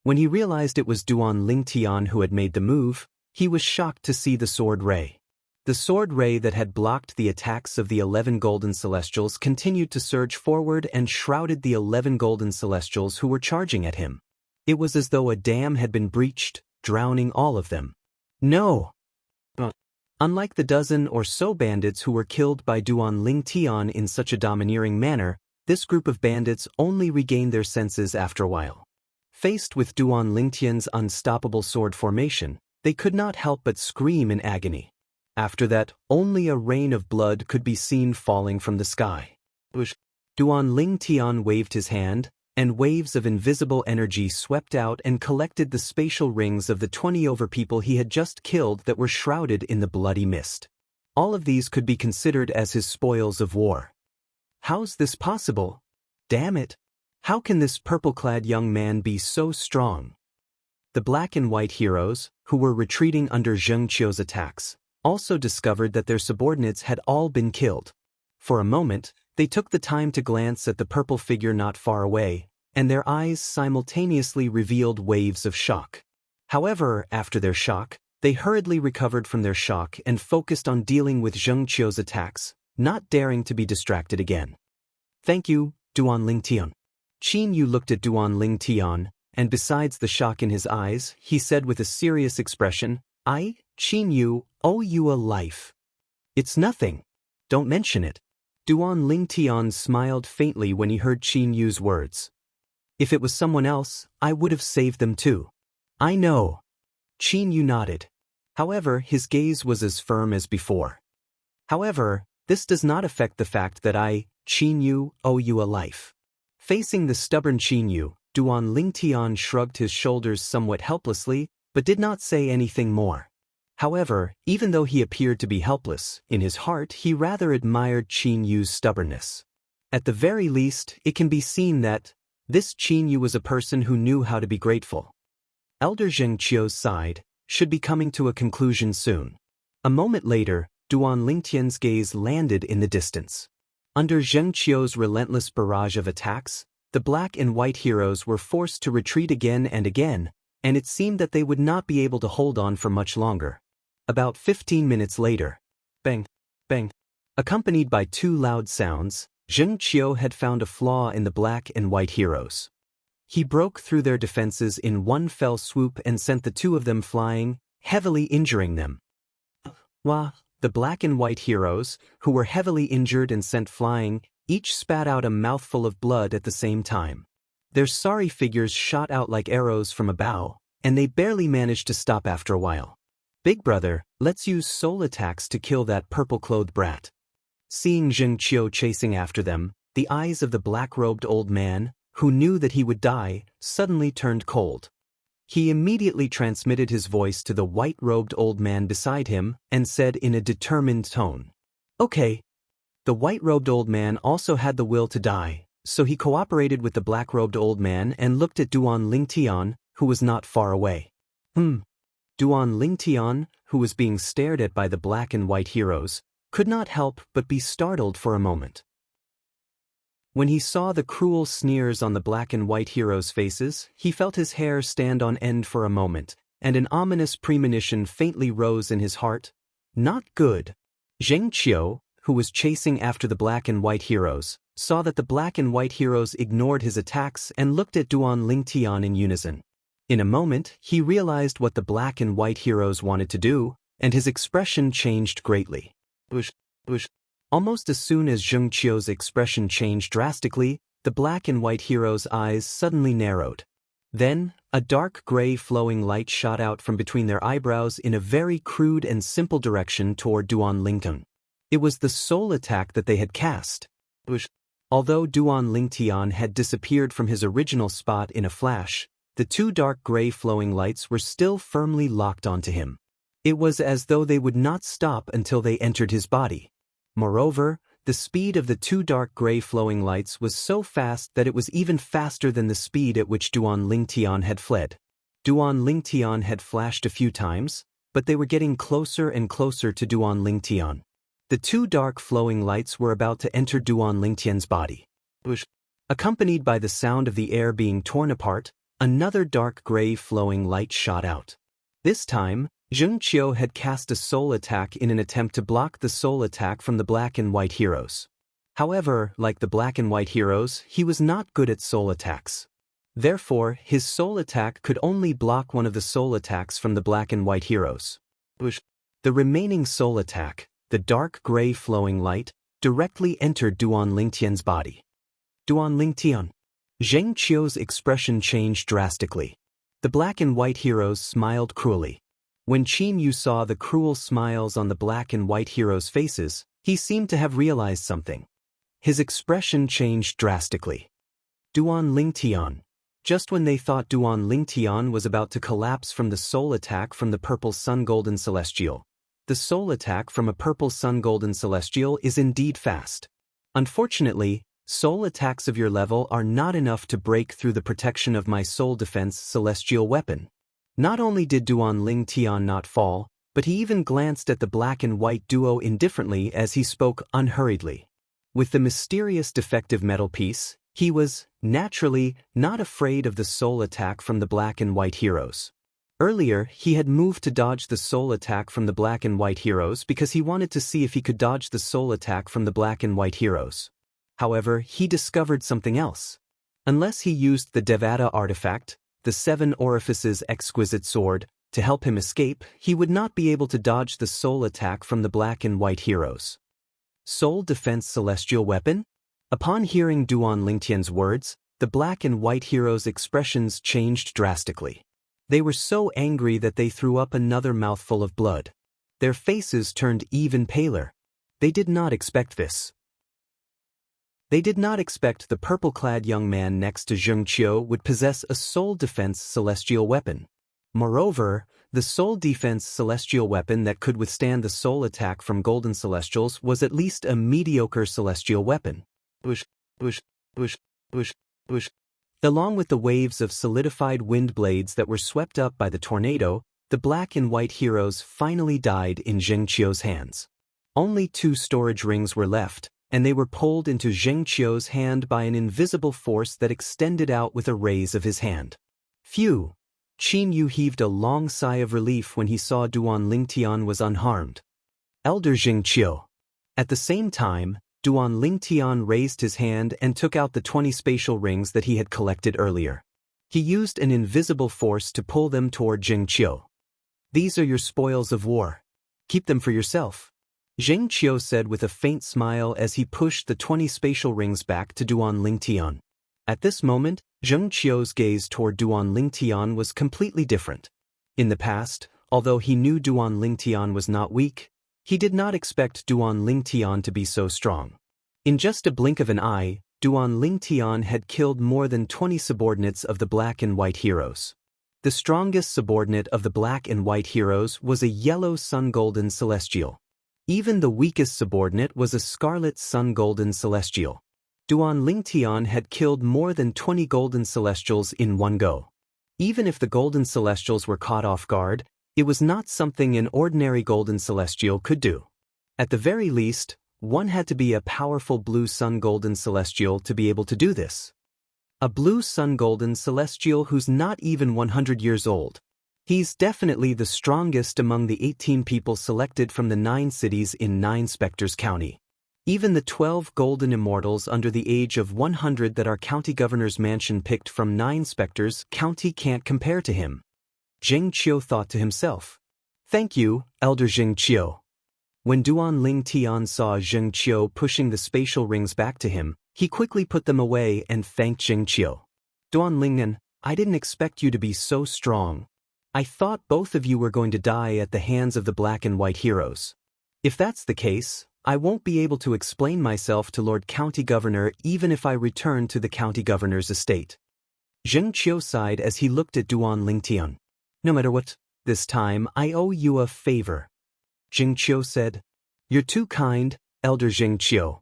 When he realized it was Duan Lingtian who had made the move, he was shocked to see the sword ray. The sword ray that had blocked the attacks of the 11 golden celestials continued to surge forward and shrouded the 11 golden celestials who were charging at him. It was as though a dam had been breached, drowning all of them. No! Unlike the dozen or so bandits who were killed by Duan Lingtian in such a domineering manner, this group of bandits only regained their senses after a while. Faced with Duan Lingtian's unstoppable sword formation, they could not help but scream in agony. After that, only a rain of blood could be seen falling from the sky. Duan Lingtian waved his hand, and waves of invisible energy swept out and collected the spatial rings of the 20 over people he had just killed that were shrouded in the bloody mist. All of these could be considered as his spoils of war. How's this possible? Damn it! How can this purple-clad young man be so strong? The black and white heroes, who were retreating under Zheng Qiu's attacks, also discovered that their subordinates had all been killed. For a moment, they took the time to glance at the purple figure not far away, and their eyes simultaneously revealed waves of shock. However, after their shock, they hurriedly recovered from their shock and focused on dealing with Zheng Qiu's attacks, not daring to be distracted again. Thank you, Duan Lingtian. Qin Yu looked at Duan Lingtian, and besides the shock in his eyes, he said with a serious expression, I, Qin Yu, owe you a life. It's nothing. Don't mention it. Duan Lingtian smiled faintly when he heard Qin Yu's words. If it was someone else, I would have saved them too. I know. Qin Yu nodded. However, his gaze was as firm as before. However, this does not affect the fact that I, Qin Yu, owe you a life. Facing the stubborn Qin Yu, Duan Lingtian shrugged his shoulders somewhat helplessly, but did not say anything more. However, even though he appeared to be helpless, in his heart he rather admired Qin Yu's stubbornness. At the very least, it can be seen that this Qin Yu was a person who knew how to be grateful. Elder Zheng Qiu's side should be coming to a conclusion soon. A moment later, Duan Lingtian's gaze landed in the distance. Under Zheng Qiu's relentless barrage of attacks, the black and white heroes were forced to retreat again, and it seemed that they would not be able to hold on for much longer. About 15 minutes later, bang, bang, accompanied by two loud sounds, Zheng Qiu had found a flaw in the black and white heroes. He broke through their defenses in one fell swoop and sent the two of them flying, heavily injuring them. Wah! The black and white heroes, who were heavily injured and sent flying, each spat out a mouthful of blood at the same time. Their sorry figures shot out like arrows from a bow, and they barely managed to stop after a while. Big brother, let's use soul attacks to kill that purple-clothed brat. Seeing Zheng Qiu chasing after them, the eyes of the black-robed old man, who knew that he would die, suddenly turned cold. He immediately transmitted his voice to the white-robed old man beside him and said in a determined tone, "Okay." The white-robed old man also had the will to die, so he cooperated with the black-robed old man and looked at Duan Lingtian, who was not far away. Duan Lingtian, who was being stared at by the black and white heroes, could not help but be startled for a moment. When he saw the cruel sneers on the black and white heroes' faces, he felt his hair stand on end for a moment, and an ominous premonition faintly rose in his heart. Not good. Zheng Qiu, who was chasing after the black and white heroes, saw that the black and white heroes ignored his attacks and looked at Duan Lingtian in unison. In a moment, he realized what the black and white heroes wanted to do, and his expression changed greatly. Almost as soon as Zheng Qiu's expression changed drastically, the black and white hero's eyes suddenly narrowed. Then, a dark gray flowing light shot out from between their eyebrows in a very crude and simple direction toward Duan Lingtian. It was the soul attack that they had cast. Although Duan Lingtian had disappeared from his original spot in a flash, the two dark gray flowing lights were still firmly locked onto him. It was as though they would not stop until they entered his body. Moreover, the speed of the two dark gray flowing lights was so fast that it was even faster than the speed at which Duan Lingtian had fled. Duan Lingtian had flashed a few times, but they were getting closer and closer to Duan Lingtian. The two dark flowing lights were about to enter Duan Lingtian's body. Accompanied by the sound of the air being torn apart, another dark gray flowing light shot out. This time, Zheng Qiu had cast a soul attack in an attempt to block the soul attack from the black and white heroes. However, like the black and white heroes, he was not good at soul attacks. Therefore, his soul attack could only block one of the soul attacks from the black and white heroes. The remaining soul attack, the dark gray flowing light, directly entered Duan Lingtian's body. Duan Lingtian. Zheng Qiu's expression changed drastically. The black and white heroes smiled cruelly. When Qin Yu saw the cruel smiles on the black and white heroes' faces, he seemed to have realized something. His expression changed drastically. Duan Lingtian. Just when they thought Duan Lingtian was about to collapse from the soul attack from the purple sun golden celestial. The soul attack from a purple sun golden celestial is indeed fast. Unfortunately, soul attacks of your level are not enough to break through the protection of my soul defense celestial weapon. Not only did Duan Lingtian not fall, but he even glanced at the black and white duo indifferently as he spoke unhurriedly. With the mysterious defective metal piece, he was, naturally, not afraid of the soul attack from the black and white heroes. Earlier, he had moved to dodge the soul attack from the black and white heroes because he wanted to see if he could dodge the soul attack from the black and white heroes. However, he discovered something else. Unless he used the Devata artifact, the Seven Orifices exquisite sword, to help him escape, he would not be able to dodge the soul attack from the black and white heroes. Soul defense celestial weapon? Upon hearing Duan Lingtian's words, the black and white heroes' expressions changed drastically. They were so angry that they threw up another mouthful of blood. Their faces turned even paler. They did not expect this. They did not expect the purple-clad young man next to Zheng Qiu would possess a soul defense celestial weapon. Moreover, the soul defense celestial weapon that could withstand the soul attack from golden celestials was at least a mediocre celestial weapon. Along with the waves of solidified wind blades that were swept up by the tornado, the black and white heroes finally died in Zheng Qiu's hands. Only 2 storage rings were left, and they were pulled into Zheng Qiu's hand by an invisible force that extended out with a raise of his hand. Phew! Qin Yu heaved a long sigh of relief when he saw Duan Lingtian was unharmed. Elder Zheng Qiu. At the same time, Duan Lingtian raised his hand and took out the 20 spatial rings that he had collected earlier. He used an invisible force to pull them toward Zheng Qiu. These are your spoils of war. Keep them for yourself. Zheng Qiu said with a faint smile as he pushed the 20 spatial rings back to Duan Lingtian. At this moment, Zheng Qiu's gaze toward Duan Lingtian was completely different. In the past, although he knew Duan Lingtian was not weak, he did not expect Duan Lingtian to be so strong. In just a blink of an eye, Duan Lingtian had killed more than 20 subordinates of the black and white heroes. The strongest subordinate of the black and white heroes was a yellow sun golden celestial. Even the weakest subordinate was a scarlet sun golden celestial. Duan Lingtian had killed more than 20 golden celestials in one go. Even if the golden celestials were caught off guard, it was not something an ordinary golden celestial could do. At the very least, one had to be a powerful blue sun golden celestial to be able to do this. A blue sun golden celestial who's not even 100 years old. He's definitely the strongest among the 18 people selected from the 9 cities in 9 Spectres County. Even the 12 golden immortals under the age of 100 that our county governor's mansion picked from 9 Spectres County can't compare to him. Zheng Qiu thought to himself. Thank you, Elder Zheng Qiu. When Duan Lingtian saw Zheng Qiu pushing the spatial rings back to him, he quickly put them away and thanked Zheng Qiu. Duan Lingnan, I didn't expect you to be so strong. I thought both of you were going to die at the hands of the black and white heroes. If that's the case, I won't be able to explain myself to Lord County Governor even if I return to the County Governor's estate. Zheng Qiu sighed as he looked at Duan Lingtian. No matter what, this time I owe you a favor. Zheng Qiu said. You're too kind, Elder Zheng Qiu.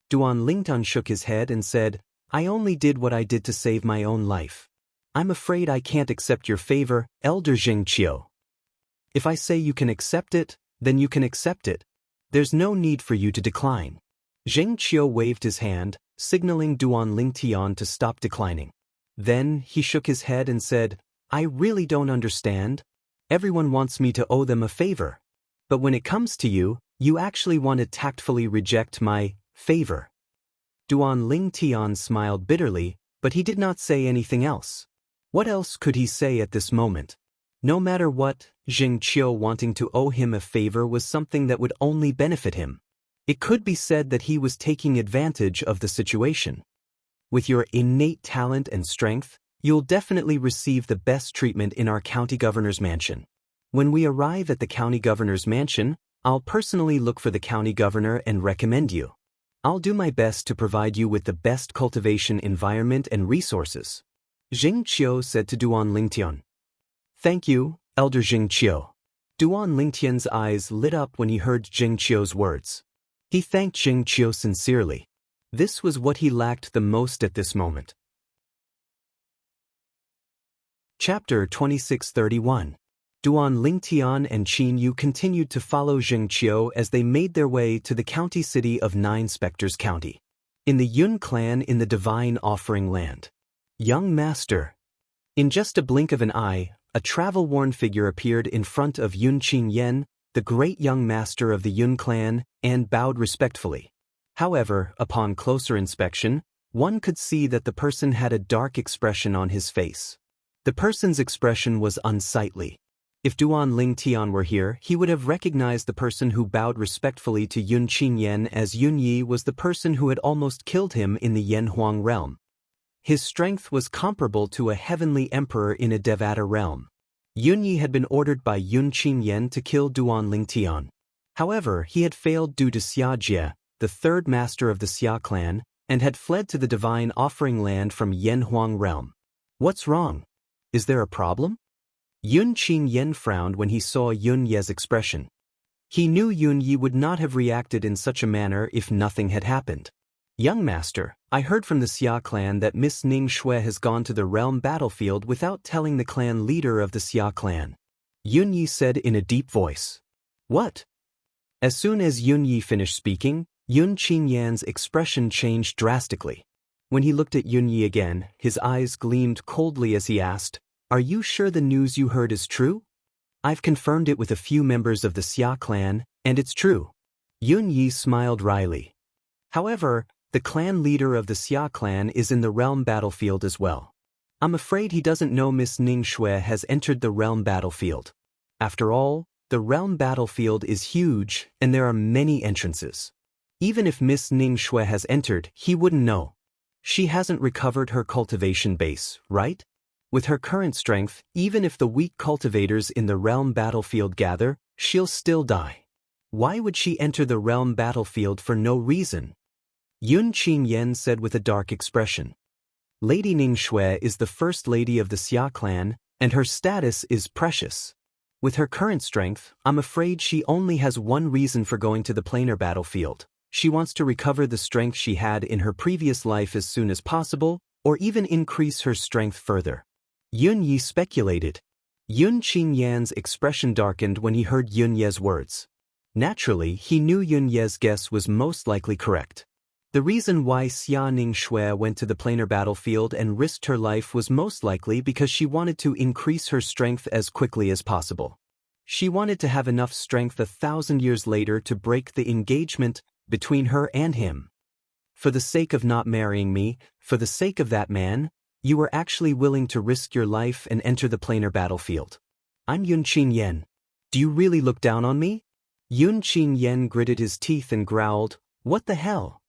Duan Lingtian shook his head and said, I only did what I did to save my own life. I'm afraid I can't accept your favor, Elder Zheng Qiu. If I say you can accept it, then you can accept it. There's no need for you to decline. Zheng Qiu waved his hand, signaling Duan Lingtian to stop declining. Then he shook his head and said, I really don't understand. Everyone wants me to owe them a favor. But when it comes to you, you actually want to tactfully reject my favor. Duan Lingtian smiled bitterly, but he did not say anything else. What else could he say at this moment? No matter what, Jing Qiu wanting to owe him a favor was something that would only benefit him. It could be said that he was taking advantage of the situation. With your innate talent and strength, you'll definitely receive the best treatment in our county governor's mansion. When we arrive at the county governor's mansion, I'll personally look for the county governor and recommend you. I'll do my best to provide you with the best cultivation environment and resources. Jing Qiu said to Duan Lingtian. Thank you, Elder Jing Qiu. Duan Lingtian's eyes lit up when he heard Jing Qiu's words. He thanked Jing Qiu sincerely. This was what he lacked the most at this moment. Chapter 2631. Duan Lingtian and Qin Yu continued to follow Jing Qiu as they made their way to the county city of Nine Spectres County. In the Yun clan in the Divine Offering Land. Young Master. In just a blink of an eye, a travel-worn figure appeared in front of Yun Qin Yen, the great young master of the Yun clan, and bowed respectfully. However, upon closer inspection, one could see that the person had a dark expression on his face. The person's expression was unsightly. If Duan Lingtian were here, he would have recognized the person who bowed respectfully to Yun Qin Yen as Yun Yi was the person who had almost killed him in the Yen Huang realm. His strength was comparable to a heavenly emperor in a Devata realm. Yun Yi had been ordered by Yun Qin Yen to kill Duan Lingtian. However, he had failed due to Xia Jie, the third master of the Xia clan, and had fled to the Divine Offering Land from Yen Huang realm. What's wrong? Is there a problem? Yun Qin Yen frowned when he saw Yun Ye's expression. He knew Yun Yi would not have reacted in such a manner if nothing had happened. Young master, I heard from the Xia clan that Miss Ning Shui has gone to the realm battlefield without telling the clan leader of the Xia clan. Yun Yi said in a deep voice. What? As soon as Yun Yi finished speaking, Yun Qin Yan's expression changed drastically. When he looked at Yun Yi again, his eyes gleamed coldly as he asked, Are you sure the news you heard is true? I've confirmed it with a few members of the Xia clan, and it's true. Yun Yi smiled wryly. However, the clan leader of the Xia clan is in the realm battlefield as well. I'm afraid he doesn't know Miss Ning Shui has entered the realm battlefield. After all, the realm battlefield is huge, and there are many entrances. Even if Miss Ning Shui has entered, he wouldn't know. She hasn't recovered her cultivation base, right? With her current strength, even if the weak cultivators in the realm battlefield gather, she'll still die. Why would she enter the realm battlefield for no reason? Yun Qin Yen said with a dark expression. Lady Ning Shui is the first lady of the Xia clan, and her status is precious. With her current strength, I'm afraid she only has one reason for going to the planar battlefield. She wants to recover the strength she had in her previous life as soon as possible, or even increase her strength further. Yun Yi speculated. Yun Qin Yan's expression darkened when he heard Yun Ye's words. Naturally, he knew Yun Ye's guess was most likely correct. The reason why Xia Ning Shui went to the planar battlefield and risked her life was most likely because she wanted to increase her strength as quickly as possible. She wanted to have enough strength 1,000 years later to break the engagement between her and him. For the sake of not marrying me, for the sake of that man, you were actually willing to risk your life and enter the planar battlefield. I'm Yun Qin Yen. Do you really look down on me? Yun Qin Yen gritted his teeth and growled, What the hell?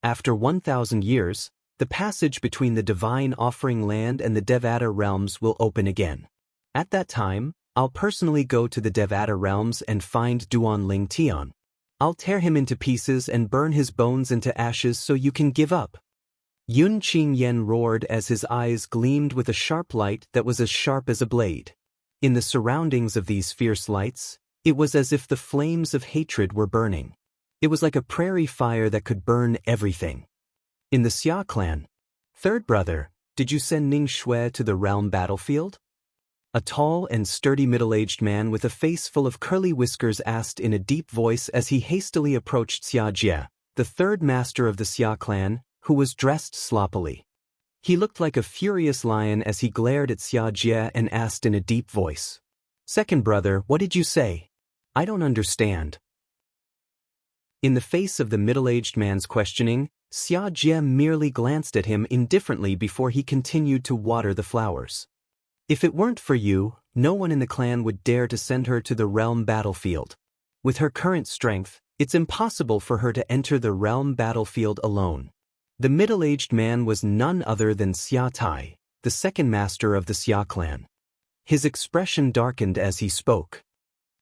After 1,000 years, the passage between the Divine Offering Land and the Devata realms will open again. At that time, I'll personally go to the Devata realms and find Duan Lingtian. I'll tear him into pieces and burn his bones into ashes so you can give up. Yun Qin Yen roared as his eyes gleamed with a sharp light that was as sharp as a blade. In the surroundings of these fierce lights, it was as if the flames of hatred were burning. It was like a prairie fire that could burn everything. In the Xia clan, third brother, did you send Ning Shui to the realm battlefield? A tall and sturdy middle-aged man with a face full of curly whiskers asked in a deep voice as he hastily approached Xia Jie, the third master of the Xia clan, who was dressed sloppily. He looked like a furious lion as he glared at Xia Jie and asked in a deep voice. Second brother, what did you say? I don't understand. In the face of the middle-aged man's questioning, Xia Jie merely glanced at him indifferently before he continued to water the flowers. If it weren't for you, no one in the clan would dare to send her to the realm battlefield. With her current strength, it's impossible for her to enter the realm battlefield alone. The middle-aged man was none other than Xia Tai, the second master of the Xia clan. His expression darkened as he spoke.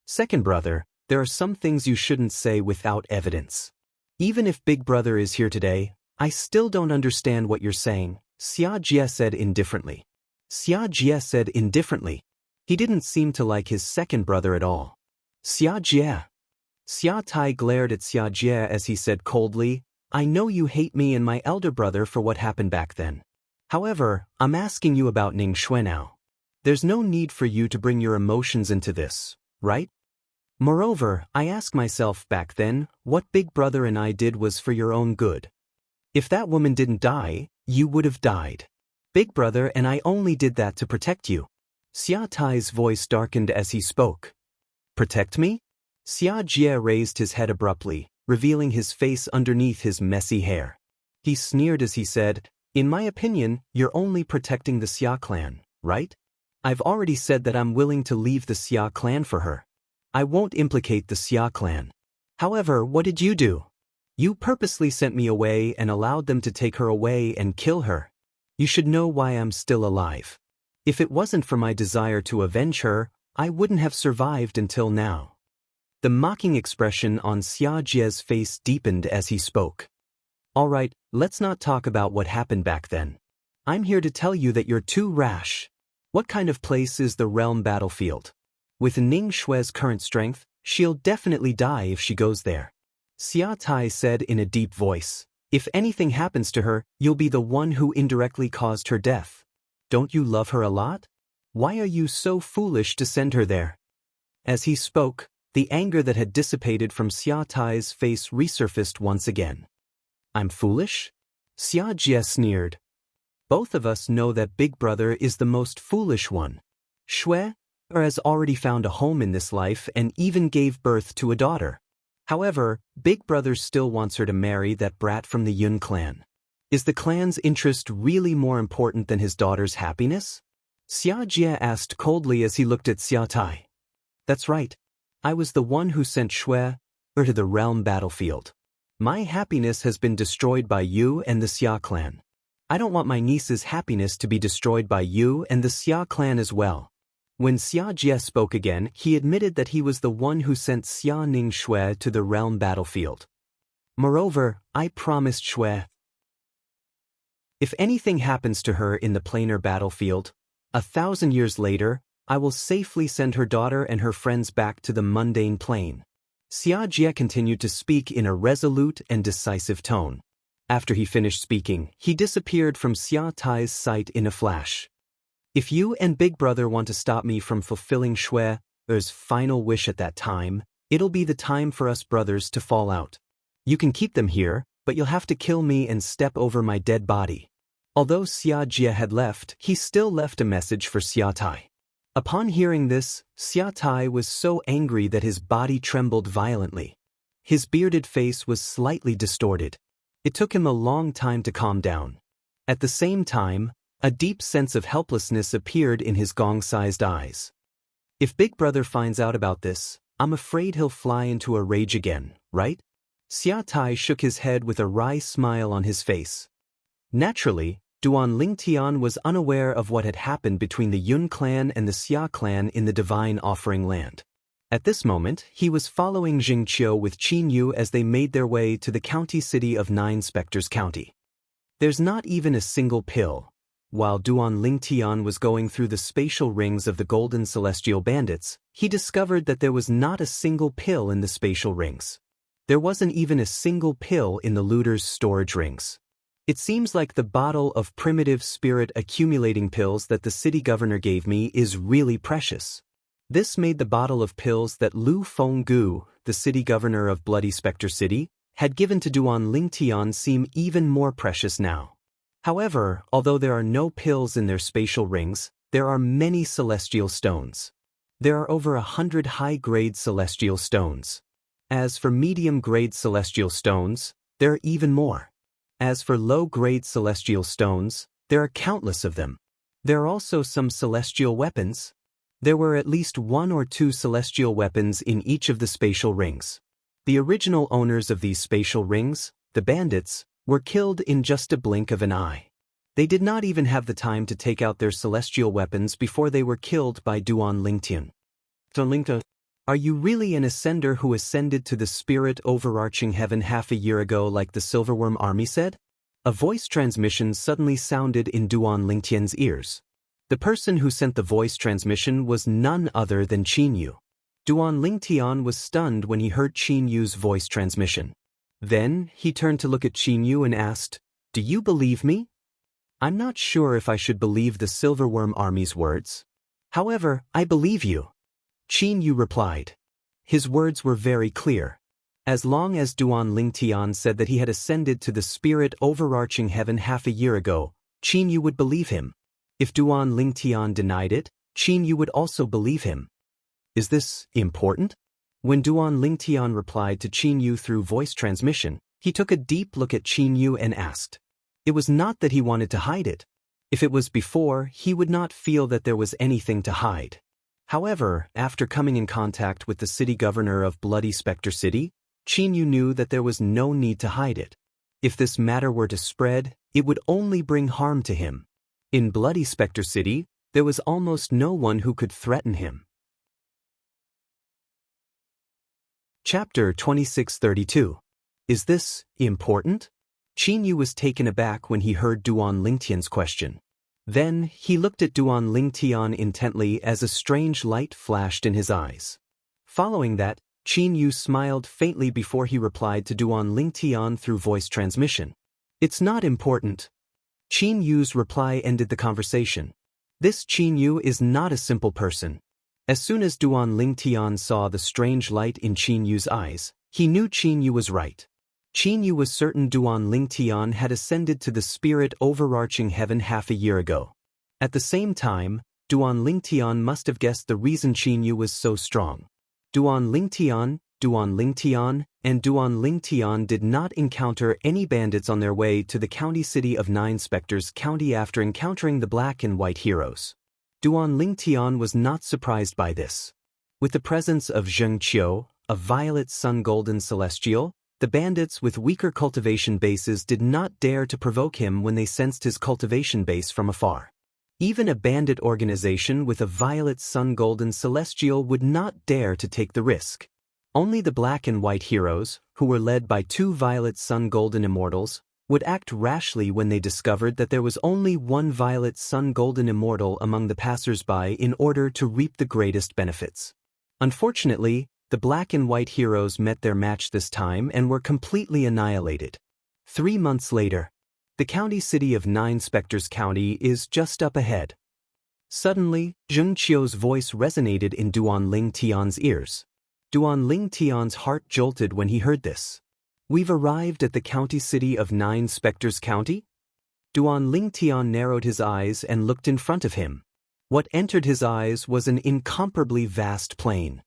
Second brother, there are some things you shouldn't say without evidence. Even if Big Brother is here today, I still don't understand what you're saying, Xia Jie said indifferently. Xia Jie said indifferently. He didn't seem to like his second brother at all. Xia Jie. Xia Tai glared at Xia Jie as he said coldly, I know you hate me and my elder brother for what happened back then. However, I'm asking you about Ning Shui now. There's no need for you to bring your emotions into this, right? Moreover, I ask myself back then, what Big Brother and I did was for your own good. If that woman didn't die, you would have died. Big Brother and I only did that to protect you. Xia Tai's voice darkened as he spoke. Protect me? Xia Jie raised his head abruptly, revealing his face underneath his messy hair. He sneered as he said, in my opinion, you're only protecting the Xia clan, right? I've already said that I'm willing to leave the Xia clan for her. I won't implicate the Xia clan. However, what did you do? You purposely sent me away and allowed them to take her away and kill her. You should know why I'm still alive. If it wasn't for my desire to avenge her, I wouldn't have survived until now. The mocking expression on Xia Jie's face deepened as he spoke. All right, let's not talk about what happened back then. I'm here to tell you that you're too rash. What kind of place is the realm battlefield? With Ning Shui's current strength, she'll definitely die if she goes there. Xia Tai said in a deep voice, if anything happens to her, you'll be the one who indirectly caused her death. Don't you love her a lot? Why are you so foolish to send her there? As he spoke, the anger that had dissipated from Xia Tai's face resurfaced once again. I'm foolish? Xia Jie sneered. Both of us know that Big Brother is the most foolish one. Shui has already found a home in this life and even gave birth to a daughter. However, Big Brother still wants her to marry that brat from the Yun clan. Is the clan's interest really more important than his daughter's happiness? Xia Jie asked coldly as he looked at Xia Tai. That's right. I was the one who sent Shui to the realm battlefield. My happiness has been destroyed by you and the Xia clan. I don't want my niece's happiness to be destroyed by you and the Xia clan as well. When Xia Jie spoke again, he admitted that he was the one who sent Xia Ning Shui to the realm battlefield. Moreover, I promised Shui, if anything happens to her in the planar battlefield, 1,000 years later, I will safely send her daughter and her friends back to the mundane plane. Xia Jie continued to speak in a resolute and decisive tone. After he finished speaking, he disappeared from Xia Tai's sight in a flash. If you and Big Brother want to stop me from fulfilling Shui's final wish at that time, it'll be the time for us brothers to fall out. You can keep them here, but you'll have to kill me and step over my dead body. Although Xia Jie had left, he still left a message for Xia Tai. Upon hearing this, Xia Tai was so angry that his body trembled violently. His bearded face was slightly distorted. It took him a long time to calm down. At the same time, a deep sense of helplessness appeared in his gong-sized eyes. If Big Brother finds out about this, I'm afraid he'll fly into a rage again, right? Xia Tai shook his head with a wry smile on his face. Naturally, Duan Lingtian was unaware of what had happened between the Yun clan and the Xia clan in the Divine Offering Land. At this moment, he was following Jingqiu with Qin Yu as they made their way to the county city of Nine Spectres County. There's not even a single pill. While Duan Lingtian was going through the spatial rings of the Golden Celestial Bandits, he discovered that there was not a single pill in the spatial rings. There wasn't even a single pill in the looters' storage rings. It seems like the bottle of primitive spirit accumulating pills that the city governor gave me is really precious. This made the bottle of pills that Lu Fenggu, the city governor of Bloody Spectre City, had given to Duan Lingtian seem even more precious now. However, although there are no pills in their spatial rings, there are many celestial stones. There are over 100 high-grade celestial stones. As for medium-grade celestial stones, there are even more. As for low-grade celestial stones, there are countless of them. There are also some celestial weapons. There were at least 1 or 2 celestial weapons in each of the spatial rings. The original owners of these spatial rings, the bandits, were killed in just a blink of an eye. They did not even have the time to take out their celestial weapons before they were killed by Duan Lingtian. Are you really an ascender who ascended to the spirit overarching heaven half a year ago like the Silverworm army said? A voice transmission suddenly sounded in Duan Lingtian's ears. The person who sent the voice transmission was none other than Qin Yu. Duan Lingtian was stunned when he heard Qin Yu's voice transmission. Then, he turned to look at Qin Yu and asked, "Do you believe me?" "I'm not sure if I should believe the Silverworm army's words. However, I believe you," Qin Yu replied. His words were very clear. As long as Duan Lingtian said that he had ascended to the spirit overarching heaven half a year ago, Qin Yu would believe him. If Duan Lingtian denied it, Qin Yu would also believe him. Is this important? When Duan Lingtian replied to Qin Yu through voice transmission, he took a deep look at Qin Yu and asked. It was not that he wanted to hide it. If it was before, he would not feel that there was anything to hide. However, after coming in contact with the city governor of Bloody Spectre City, Qin Yu knew that there was no need to hide it. If this matter were to spread, it would only bring harm to him. In Bloody Spectre City, there was almost no one who could threaten him. Chapter 2632. Is this important? Qin Yu was taken aback when he heard Duan Lingtian's question. Then, he looked at Duan Lingtian intently as a strange light flashed in his eyes. Following that, Qin Yu smiled faintly before he replied to Duan Lingtian through voice transmission. It's not important. Qin Yu's reply ended the conversation. This Qin Yu is not a simple person. As soon as Duan Lingtian saw the strange light in Qin Yu's eyes, he knew Qin Yu was right. Qin Yu was certain Duan Lingtian had ascended to the spirit overarching heaven half a year ago. At the same time, Duan Lingtian must have guessed the reason Qin Yu was so strong. Duan Lingtian, and Duan Lingtian did not encounter any bandits on their way to the county city of Nine Spectres County after encountering the black and white heroes. Duan Lingtian was not surprised by this. With the presence of Zheng Qiu, a violet sun-golden celestial, the bandits with weaker cultivation bases did not dare to provoke him when they sensed his cultivation base from afar. Even a bandit organization with a violet sun-golden celestial would not dare to take the risk. Only the black and white heroes, who were led by 2 violet sun-golden immortals, would act rashly when they discovered that there was only 1 violet sun-golden immortal among the passers-by in order to reap the greatest benefits. Unfortunately, the black and white heroes met their match this time and were completely annihilated. 3 months later, the county city of Nine Spectres County is just up ahead. Suddenly, Zheng Qiu's voice resonated in Duan Lingtian's ears. Duan Lingtian's heart jolted when he heard this. We've arrived at the county city of Nine Spectres County? Duan Lingtian narrowed his eyes and looked in front of him. What entered his eyes was an incomparably vast plain.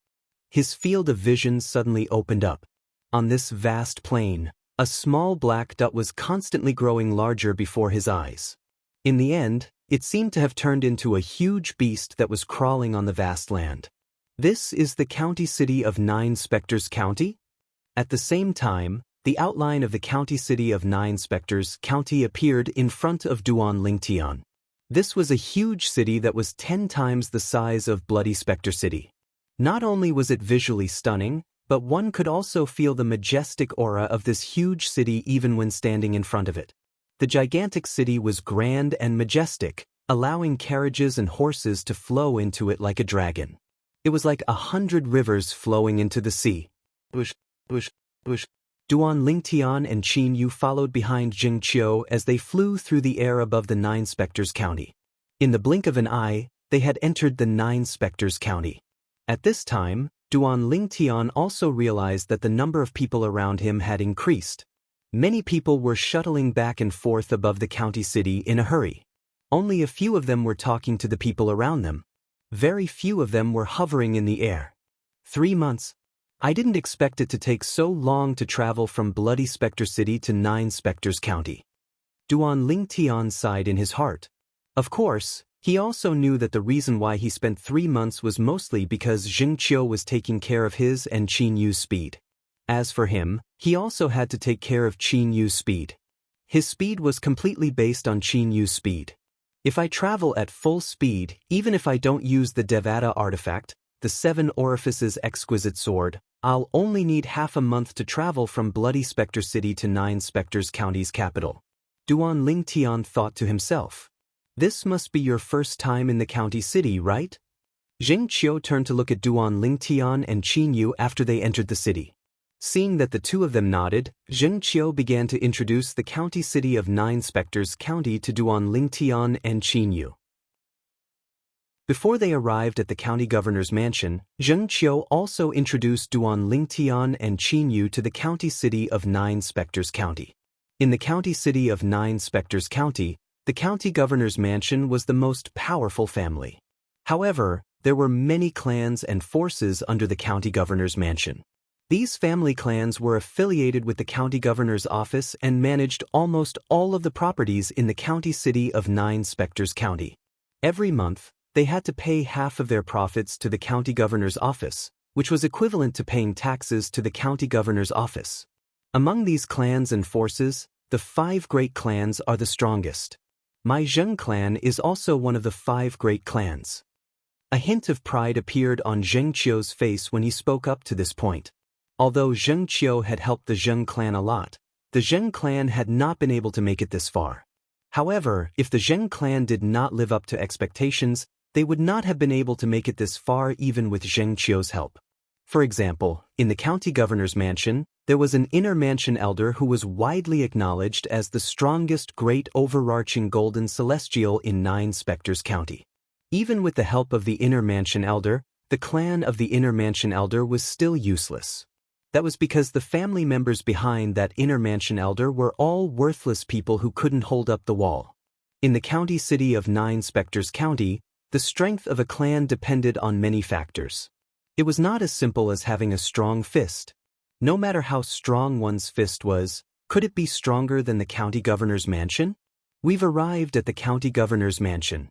His field of vision suddenly opened up. On this vast plain, a small black dot was constantly growing larger before his eyes. In the end, it seemed to have turned into a huge beast that was crawling on the vast land. This is the county city of Nine Spectres County? At the same time, the outline of the county city of Nine Spectres County appeared in front of Duan Lingtian. This was a huge city that was 10 times the size of Bloody Spectre City. Not only was it visually stunning, but one could also feel the majestic aura of this huge city even when standing in front of it. The gigantic city was grand and majestic, allowing carriages and horses to flow into it like a dragon. It was like 100 rivers flowing into the sea. Duan Lingtian and Qin Yu followed behind Zheng Qiu as they flew through the air above the Nine Spectres County. In the blink of an eye, they had entered the Nine Spectres County. At this time, Duan Lingtian also realized that the number of people around him had increased. Many people were shuttling back and forth above the county city in a hurry. Only a few of them were talking to the people around them. Very few of them were hovering in the air. 3 months. I didn't expect it to take so long to travel from Bloody Spectre City to Nine Spectres County. Duan Lingtian sighed in his heart. Of course, He also knew that the reason why he spent 3 months was mostly because Jing Qiu was taking care of his and Qin Yu's speed. As for him, he also had to take care of Qin Yu's speed. His speed was completely based on Qin Yu's speed. If I travel at full speed, even if I don't use the Devata artifact, the 7 Orifices exquisite sword, I'll only need half a month to travel from Bloody Spectre City to 9 Spectres County's capital. Duan Lingtian thought to himself. This must be your first time in the county city, right? Jing Qiu turned to look at Duan Lingtian and Qin Yu after they entered the city. Seeing that the two of them nodded, Jing Qiu began to introduce the county city of 9 Spectres County to Duan Lingtian and Qin Yu. Before they arrived at the county governor's mansion, Jing Qiu also introduced Duan Lingtian and Qin Yu to the county city of 9 Spectres County. In the county city of 9 Spectres County, the county governor's mansion was the most powerful family. However, there were many clans and forces under the county governor's mansion. These family clans were affiliated with the county governor's office and managed almost all of the properties in the county city of 9 Spectres County. Every month, they had to pay half of their profits to the county governor's office, which was equivalent to paying taxes to the county governor's office. Among these clans and forces, the 5 great clans are the strongest. My Zheng clan is also one of the 5 great clans. A hint of pride appeared on Zheng Qiu's face when he spoke up to this point. Although Zheng Qiu had helped the Zheng clan a lot, the Zheng clan had not been able to make it this far. However, if the Zheng clan did not live up to expectations, they would not have been able to make it this far even with Zheng Qiu's help. For example, in the county governor's mansion, there was an inner mansion elder who was widely acknowledged as the strongest great overarching golden celestial in 9 Spectres County. Even with the help of the inner mansion elder, the clan of the inner mansion elder was still useless. That was because the family members behind that inner mansion elder were all worthless people who couldn't hold up the wall. In the county city of 9 Spectres County, the strength of a clan depended on many factors. It was not as simple as having a strong fist. No matter how strong one's fist was, could it be stronger than the county governor's mansion? We've arrived at the county governor's mansion.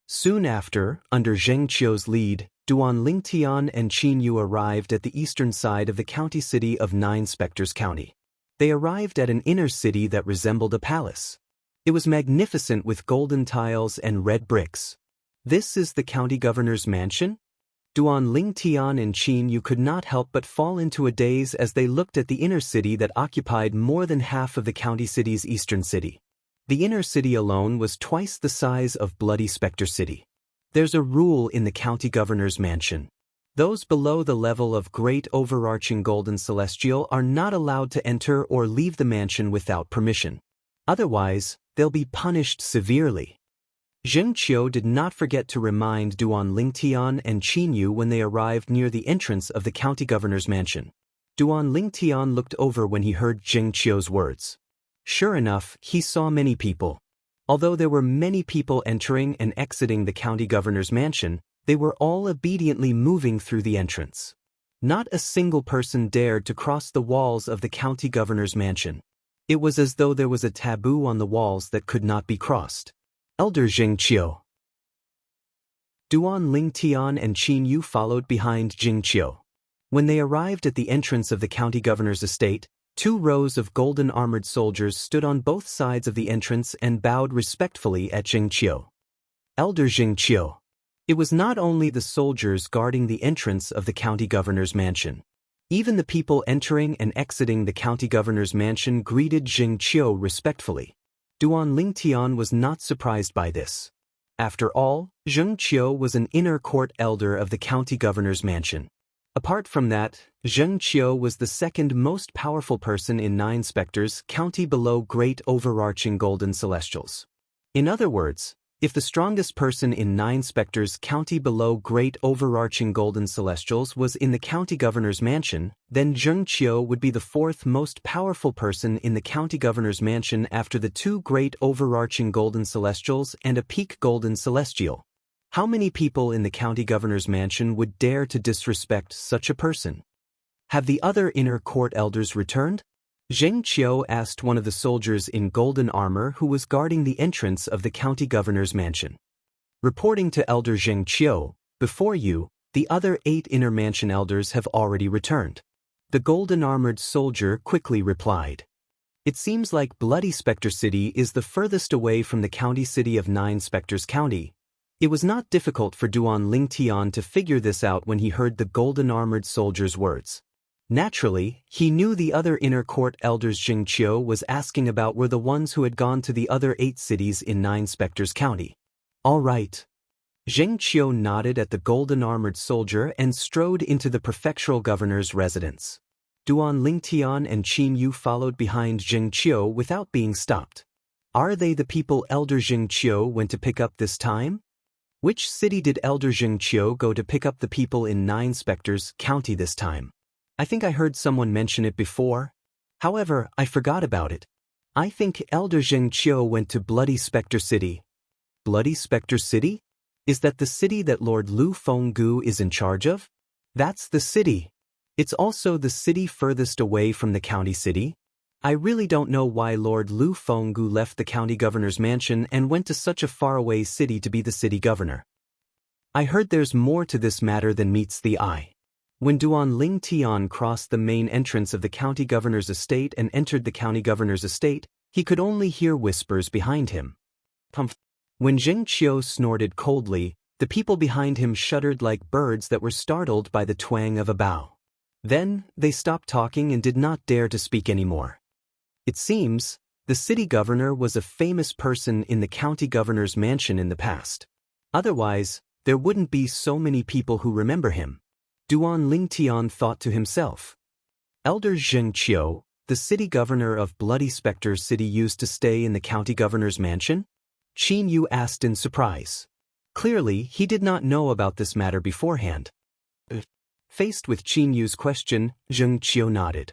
Soon after, under Zheng Qiu's lead, Duan Lingtian and Qin Yu arrived at the eastern side of the county city of 9 Spectres County. They arrived at an inner city that resembled a palace. It was magnificent with golden tiles and red bricks. This is the county governor's mansion? Duan Lingtian and Qin Yu could not help but fall into a daze as they looked at the inner city that occupied more than half of the county city's eastern city. The inner city alone was twice the size of Bloody Spectre City. There's a rule in the county governor's mansion. Those below the level of great overarching golden celestial are not allowed to enter or leave the mansion without permission. Otherwise, they'll be punished severely. Zheng Qiu did not forget to remind Duan Lingtian and Qin Yu when they arrived near the entrance of the county governor's mansion. Duan Lingtian looked over when he heard Zheng Qiu's words. Sure enough, he saw many people. Although there were many people entering and exiting the county governor's mansion, they were all obediently moving through the entrance. Not a single person dared to cross the walls of the county governor's mansion. It was as though there was a taboo on the walls that could not be crossed. Elder Zheng Qiu. Duan Lingtian and Qin Yu followed behind Jing Qiu. When they arrived at the entrance of the county governor's estate, 2 rows of golden armored soldiers stood on both sides of the entrance and bowed respectfully at Jing Qiu. Elder Jing Qiu. It was not only the soldiers guarding the entrance of the county governor's mansion. Even the people entering and exiting the county governor's mansion greeted Jing Qiu respectfully. Duan Lingtian was not surprised by this. After all, Zheng Qiu was an inner court elder of the county governor's mansion. Apart from that, Zheng Qiu was the second most powerful person in 9 Spectres County below great overarching golden celestials. In other words, if the strongest person in 9 Spectres County below great overarching golden celestials was in the county governor's mansion, then Zheng Qiu would be the 4th most powerful person in the county governor's mansion after the 2 great overarching golden celestials and a peak golden celestial. How many people in the county governor's mansion would dare to disrespect such a person? Have the other inner court elders returned? Zheng Qiu asked one of the soldiers in golden armor who was guarding the entrance of the county governor's mansion. Reporting to Elder Zheng Qiu, before you, the other 8 inner mansion elders have already returned. The golden-armored soldier quickly replied. It seems like Bloody Spectre City is the furthest away from the county city of 9 Spectres County. It was not difficult for Duan Lingtian to figure this out when he heard the golden-armored soldier's words. Naturally, he knew the other inner court elders Zheng Qiu was asking about were the ones who had gone to the other 8 cities in 9 Spectres County. All right. Zheng Qiu nodded at the golden-armored soldier and strode into the prefectural governor's residence. Duan Lingtian and Qin Yu followed behind Zheng Qiu without being stopped. Are they the people Elder Zheng Qiu went to pick up this time? Which city did Elder Zheng Qiu go to pick up the people in 9 Spectres County this time? I think I heard someone mention it before. However, I forgot about it. I think Elder Zheng Qiu went to Bloody Spectre City. Bloody Spectre City? Is that the city that Lord Lu Fenggu is in charge of? That's the city. It's also the city furthest away from the county city. I really don't know why Lord Lu Fenggu left the county governor's mansion and went to such a faraway city to be the city governor. I heard there's more to this matter than meets the eye. When Duan Lingtian crossed the main entrance of the county governor's estate and entered the county governor's estate, he could only hear whispers behind him. When Zheng Qiu snorted coldly, the people behind him shuddered like birds that were startled by the twang of a bow. Then, they stopped talking and did not dare to speak anymore. It seems, the city governor was a famous person in the county governor's mansion in the past. Otherwise, there wouldn't be so many people who remember him. Duan Lingtian thought to himself. Elder Zheng Qiu, the city governor of Bloody Spectre City, used to stay in the county governor's mansion? Qin Yu asked in surprise. Clearly, he did not know about this matter beforehand. Faced with Qin Yu's question, Zheng Qiu nodded.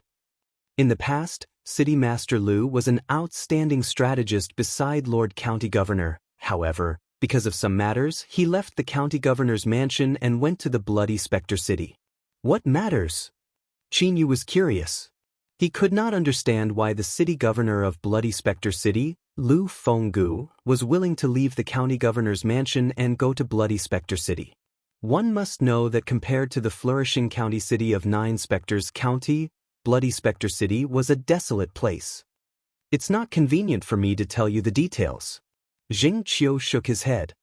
In the past, City Master Lu was an outstanding strategist beside Lord County Governor. However, because of some matters, he left the county governor's mansion and went to the Bloody Spectre City. What matters? Qin Yu was curious. He could not understand why the city governor of Bloody Spectre City, Lu Fenggu, was willing to leave the county governor's mansion and go to Bloody Spectre City. One must know that compared to the flourishing county city of 9 Spectres County, Bloody Spectre City was a desolate place. It's not convenient for me to tell you the details. Zheng Qiu shook his head.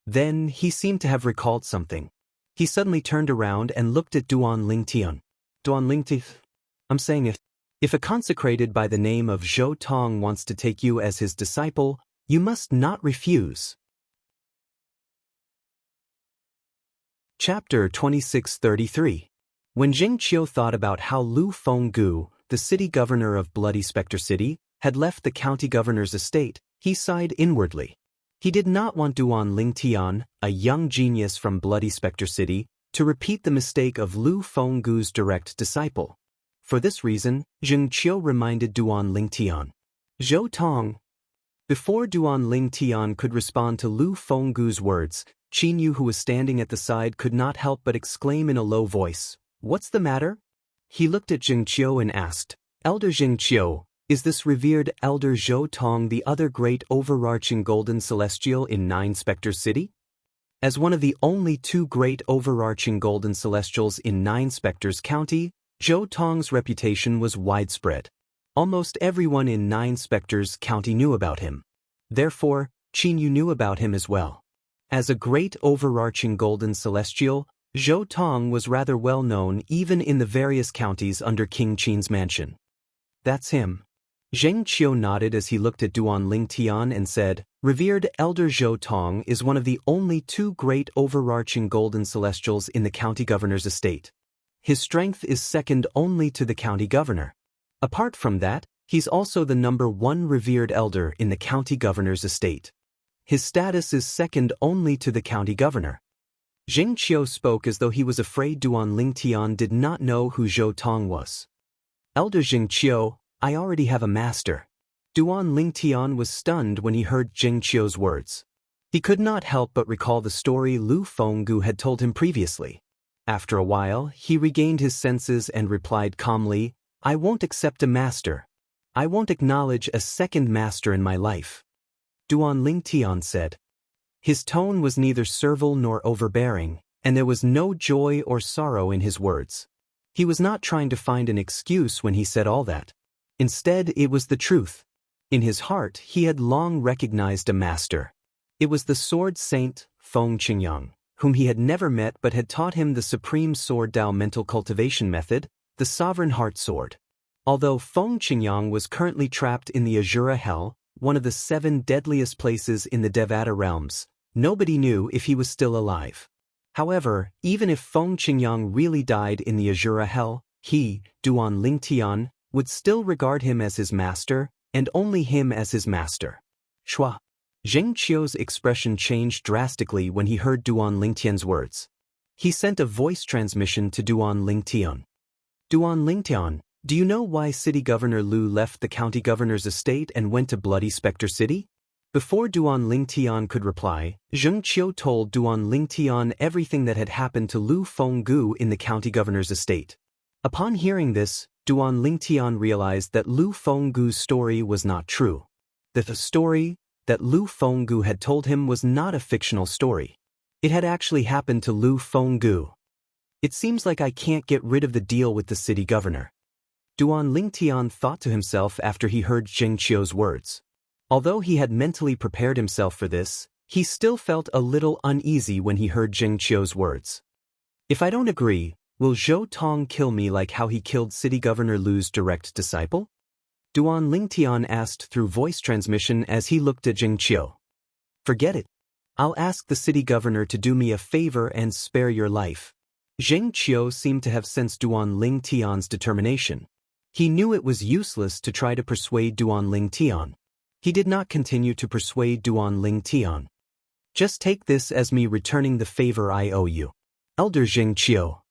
Then, he seemed to have recalled something. He suddenly turned around and looked at Duan Lingtian. Duan Lingtian, I'm saying if a consecrated by the name of Zhou Tong wants to take you as his disciple, you must not refuse. Chapter 2633. When Zheng Qiu thought about how Lu Fenggu, the city governor of Bloody Spectre City, had left the county governor's estate, he sighed inwardly. He did not want Duan Lingtian, a young genius from Bloody Spectre City, to repeat the mistake of Lu Fenggu's direct disciple. For this reason, Zheng Qiu reminded Duan Lingtian. Zhou Tong. Before Duan Lingtian could respond to Lu Fenggu's words, Qin Yu, who was standing at the side, could not help but exclaim in a low voice, "What's the matter?" He looked at Zheng Qiu and asked, "Elder Zheng Qiu, is this revered Elder Zhou Tong the other great overarching golden celestial in 9 Spectres City?" As one of the only 2 great overarching golden celestials in 9 Spectres County, Zhou Tong's reputation was widespread. Almost everyone in 9 Spectres County knew about him. Therefore, Qin Yu knew about him as well. As a great overarching golden celestial, Zhou Tong was rather well known even in the various counties under King Qin's mansion. That's him. Zheng Qiu nodded as he looked at Duan Lingtian and said, "Revered Elder Zhou Tong is one of the only 2 great overarching golden celestials in the county governor's estate. His strength is second only to the county governor. Apart from that, he's also the number 1 revered elder in the county governor's estate. His status is second only to the county governor." Zheng Qiu spoke as though he was afraid Duan Lingtian did not know who Zhou Tong was. "Elder Zheng Qiu, I already have a master." Duan Lingtian was stunned when he heard Zheng Qiu's words. He could not help but recall the story Lu Fenggu had told him previously. After a while, he regained his senses and replied calmly, "I won't accept a master. I won't acknowledge a second master in my life." Duan Lingtian said, His tone was neither servile nor overbearing, and there was no joy or sorrow in his words. He was not trying to find an excuse when he said all that. Instead, it was the truth. In his heart, he had long recognized a master. It was the sword saint, Feng Qingyang, whom he had never met but had taught him the supreme sword Dao mental cultivation method, the sovereign heart sword. Although Feng Qingyang was currently trapped in the Azura Hell, one of the 7 deadliest places in the Devata realms, nobody knew if he was still alive. However, even if Feng Qingyang really died in the Azura Hell, he, Duan Lingtian, would still regard him as his master, and only him as his master. Shua. Zheng Qiu's expression changed drastically when he heard Duan Lingtian's words. He sent a voice transmission to Duan Lingtian. Duan Lingtian, do you know why City Governor Lu left the county governor's estate and went to Bloody Spectre City? Before Duan Lingtian could reply, Zheng Qiu told Duan Lingtian everything that had happened to Lu Fenggu in the county governor's estate. Upon hearing this, Duan Lingtian realized that Lu Fenggu's story was not true. That the story that Lu Fenggu had told him was not a fictional story. It had actually happened to Lu Fenggu. It seems like I can't get rid of the deal with the city governor. Duan Lingtian thought to himself after he heard Zheng Qiu's words. Although he had mentally prepared himself for this, he still felt a little uneasy when he heard Zheng Qiu's words. If I don't agree, will Zhou Tong kill me like how he killed City Governor Lu's direct disciple? Duan Lingtian asked through voice transmission as he looked at Zheng Qiu. Forget it. I'll ask the city governor to do me a favor and spare your life. Zheng Qiu seemed to have sensed Duan Lingtian's determination. He knew it was useless to try to persuade Duan Lingtian. He did not continue to persuade Duan Lingtian. Just take this as me returning the favor I owe you. Elder Zheng Qiu.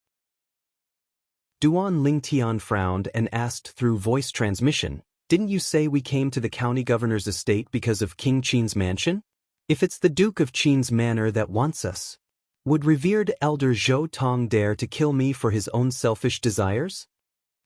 Duan Lingtian frowned and asked through voice transmission, didn't you say we came to the county governor's estate because of King Qin's mansion? If it's the Duke of Qin's manor that wants us, would revered Elder Zhou Tong dare to kill me for his own selfish desires?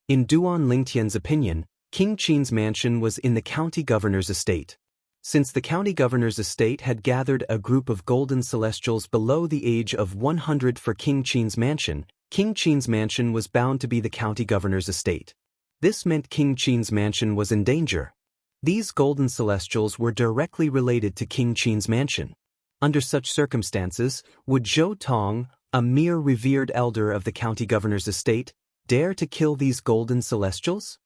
In Duan Lingtian's opinion, King Qin's mansion was in the county governor's estate. Since the county governor's estate had gathered a group of golden celestials below the age of 100 for King Qin's mansion was bound to be the county governor's estate. This meant King Qin's mansion was in danger. These golden celestials were directly related to King Qin's mansion. Under such circumstances, would Zhou Tong, a mere revered elder of the county governor's estate, dare to kill these golden celestials?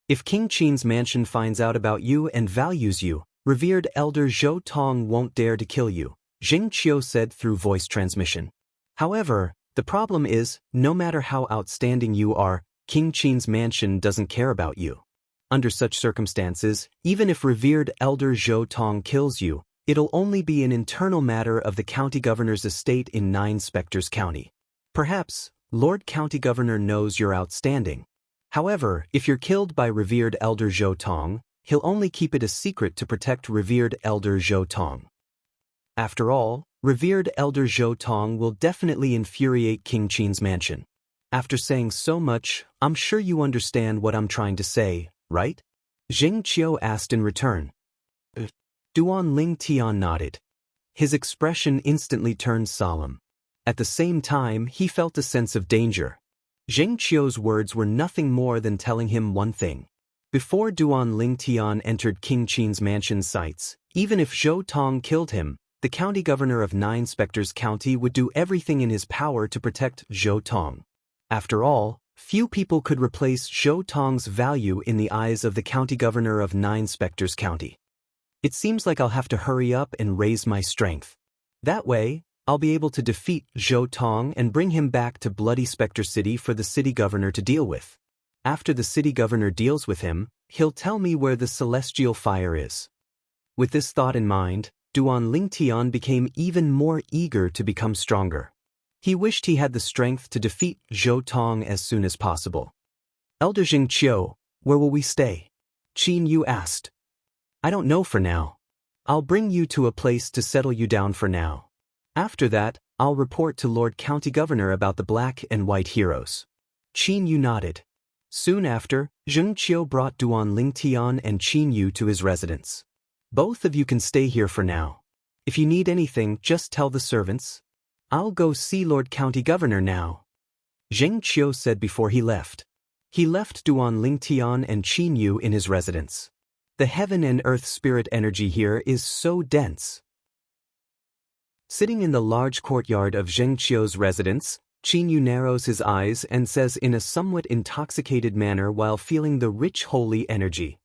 If King Qin's mansion finds out about you and values you, revered elder Zhou Tong won't dare to kill you, Zheng Qiu said through voice transmission. However, the problem is, no matter how outstanding you are, King Qin's mansion doesn't care about you. Under such circumstances, even if revered elder Zhou Tong kills you, it'll only be an internal matter of the county governor's estate in 9 Spectres County. Perhaps, Lord County Governor knows you're outstanding. However, if you're killed by revered elder Zhou Tong, he'll only keep it a secret to protect revered elder Zhou Tong. After all, revered elder Zhou Tong will definitely infuriate King Qin's mansion. After saying so much, I'm sure you understand what I'm trying to say, right? Zheng Qiu asked in return. Duan Lingtian nodded. His expression instantly turned solemn. At the same time, he felt a sense of danger. Zheng Qiu's words were nothing more than telling him one thing. Before Duan Lingtian entered King Qin's mansion sites, even if Zhou Tong killed him, the county governor of 9 Spectres County would do everything in his power to protect Zhou Tong. After all, few people could replace Zhou Tong's value in the eyes of the county governor of 9 Spectres County. It seems like I'll have to hurry up and raise my strength. That way, I'll be able to defeat Zhou Tong and bring him back to Bloody Spectre City for the city governor to deal with. After the city governor deals with him, he'll tell me where the celestial fire is. With this thought in mind, Duan Lingtian became even more eager to become stronger. He wished he had the strength to defeat Zhou Tong as soon as possible. Elder Zheng Qiu, where will we stay? Qin Yu asked. I don't know for now. I'll bring you to a place to settle you down for now. After that, I'll report to Lord County Governor about the black and white heroes. Qin Yu nodded. Soon after, Zheng Qiu brought Duan Lingtian and Qin Yu to his residence. Both of you can stay here for now. If you need anything, just tell the servants. I'll go see Lord County Governor now, Zheng Qiu said before he left. He left Duan Lingtian and Qin Yu in his residence. The heaven and earth spirit energy here is so dense. Sitting in the large courtyard of Zheng Qiu's residence, Qin Yu narrows his eyes and says in a somewhat intoxicated manner while feeling the rich holy energy.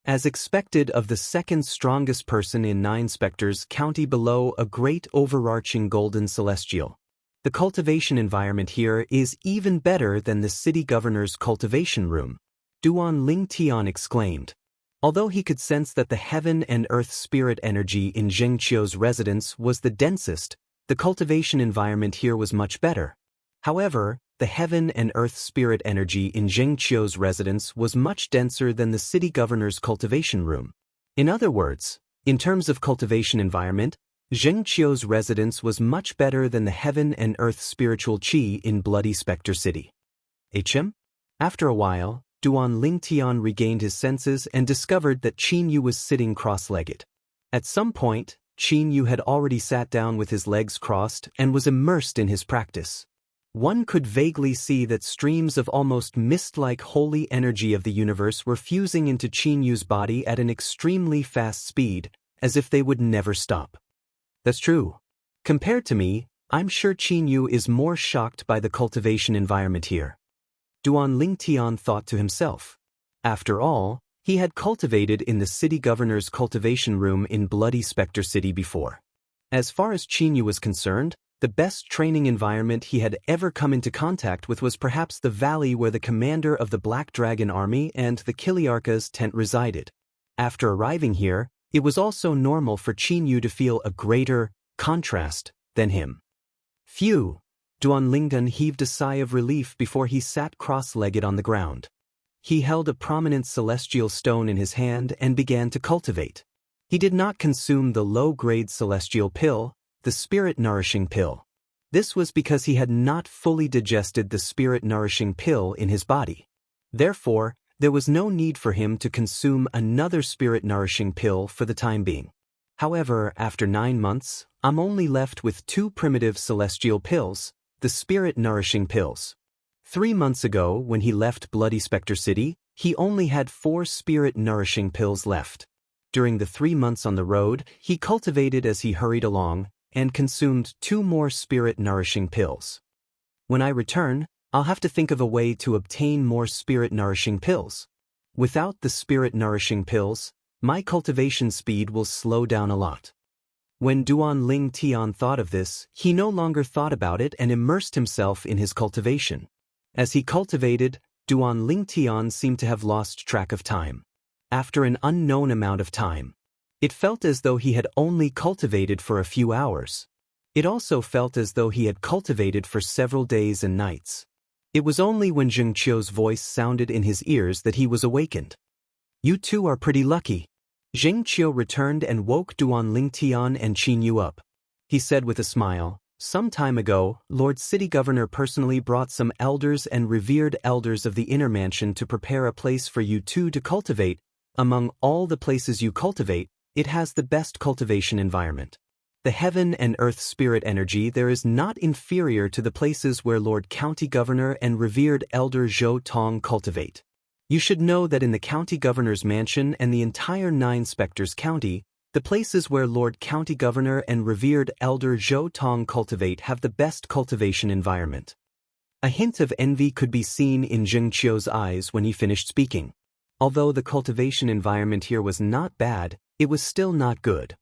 As expected of the second strongest person in Nine Spectres County below a great overarching golden celestial. The cultivation environment here is even better than the city governor's cultivation room, Duan Lingtian exclaimed. Although he could sense that the heaven and earth spirit energy in Zheng Qiu's residence was the densest, the cultivation environment here was much better. However, the heaven and earth spirit energy in Zheng Qiu's residence was much denser than the city governor's cultivation room. In other words, in terms of cultivation environment, Zheng Qiu's residence was much better than the heaven and earth spiritual qi in Bloody Spectre City. After a while, Duan Lingtian regained his senses and discovered that Qin Yu was sitting cross-legged. At some point, Qin Yu had already sat down with his legs crossed and was immersed in his practice. One could vaguely see that streams of almost mist-like holy energy of the universe were fusing into Qin Yu's body at an extremely fast speed, as if they would never stop. That's true. Compared to me, I'm sure Qin Yu is more shocked by the cultivation environment here, Duan Lingtian thought to himself. After all, he had cultivated in the city governor's cultivation room in Bloody Spectre City before. As far as Qin Yu was concerned, the best training environment he had ever come into contact with was perhaps the valley where the commander of the Black Dragon Army and the Kiliarka's tent resided. After arriving here, it was also normal for Qin Yu to feel a greater contrast than him. Phew! Duan Lingtian heaved a sigh of relief before he sat cross-legged on the ground. He held a prominent celestial stone in his hand and began to cultivate. He did not consume the low-grade celestial pill, the spirit-nourishing pill. This was because he had not fully digested the spirit-nourishing pill in his body. Therefore, there was no need for him to consume another spirit-nourishing pill for the time being. However, after 9 months, I'm only left with 2 primitive celestial pills, the spirit-nourishing pills. 3 months ago, when he left Bloody Spectre City, he only had 4 spirit-nourishing pills left. During the 3 months on the road, he cultivated as he hurried along, and consumed 2 more spirit-nourishing pills. When I return, I'll have to think of a way to obtain more spirit-nourishing pills. Without the spirit-nourishing pills, my cultivation speed will slow down a lot. When Duan Lingtian thought of this, he no longer thought about it and immersed himself in his cultivation. As he cultivated, Duan Lingtian seemed to have lost track of time. After an unknown amount of time, it felt as though he had only cultivated for a few hours. It also felt as though he had cultivated for several days and nights. It was only when Zheng Qiu's voice sounded in his ears that he was awakened. You two are pretty lucky. Zheng Qiu returned and woke Duan Lingtian and Qin Yu up. He said with a smile, some time ago, Lord City Governor personally brought some elders and revered elders of the inner mansion to prepare a place for you two to cultivate. Among all the places you cultivate, it has the best cultivation environment. The heaven and earth spirit energy there is not inferior to the places where Lord County Governor and revered Elder Zhou Tong cultivate. You should know that in the County Governor's mansion and the entire Nine Spectres County, the places where Lord County Governor and revered Elder Zhou Tong cultivate have the best cultivation environment. A hint of envy could be seen in Zheng Qiu's eyes when he finished speaking. Although the cultivation environment here was not bad, it was still not good.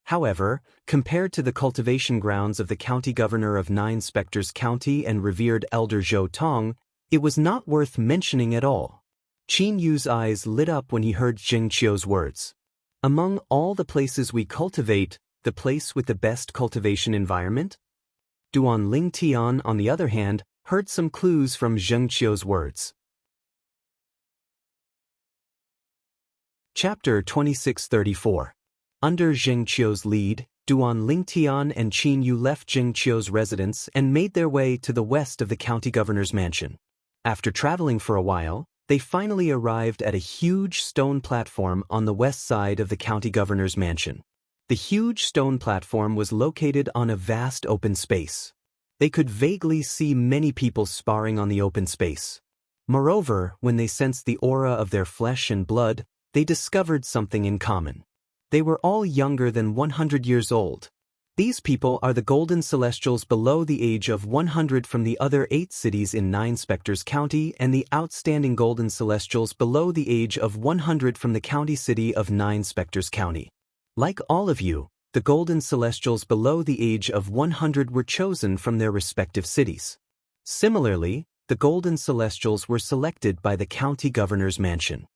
However, compared to the cultivation grounds of the County Governor of Nine Spectres County and revered Elder Zhou Tong, it was not worth mentioning at all. Qin Yu's eyes lit up when he heard Zheng Qiu's words. Among all the places we cultivate, the place with the best cultivation environment? Duan Lingtian, on the other hand, heard some clues from Zheng Qiu's words. Chapter 2634. Under Zheng Qiu's lead, Duan Lingtian and Qin Yu left Zheng Qiu's residence and made their way to the west of the county governor's mansion. After traveling for a while, they finally arrived at a huge stone platform on the west side of the county governor's mansion. The huge stone platform was located on a vast open space. They could vaguely see many people sparring on the open space. Moreover, when they sensed the aura of their flesh and blood, they discovered something in common. They were all younger than 100 years old. These people are the golden celestials below the age of 100 from the other 8 cities in 9 Spectres County and the outstanding golden celestials below the age of 100 from the county city of 9 Spectres County. Like all of you, the golden celestials below the age of 100 were chosen from their respective cities. Similarly, the golden celestials were selected by the county governor's mansion.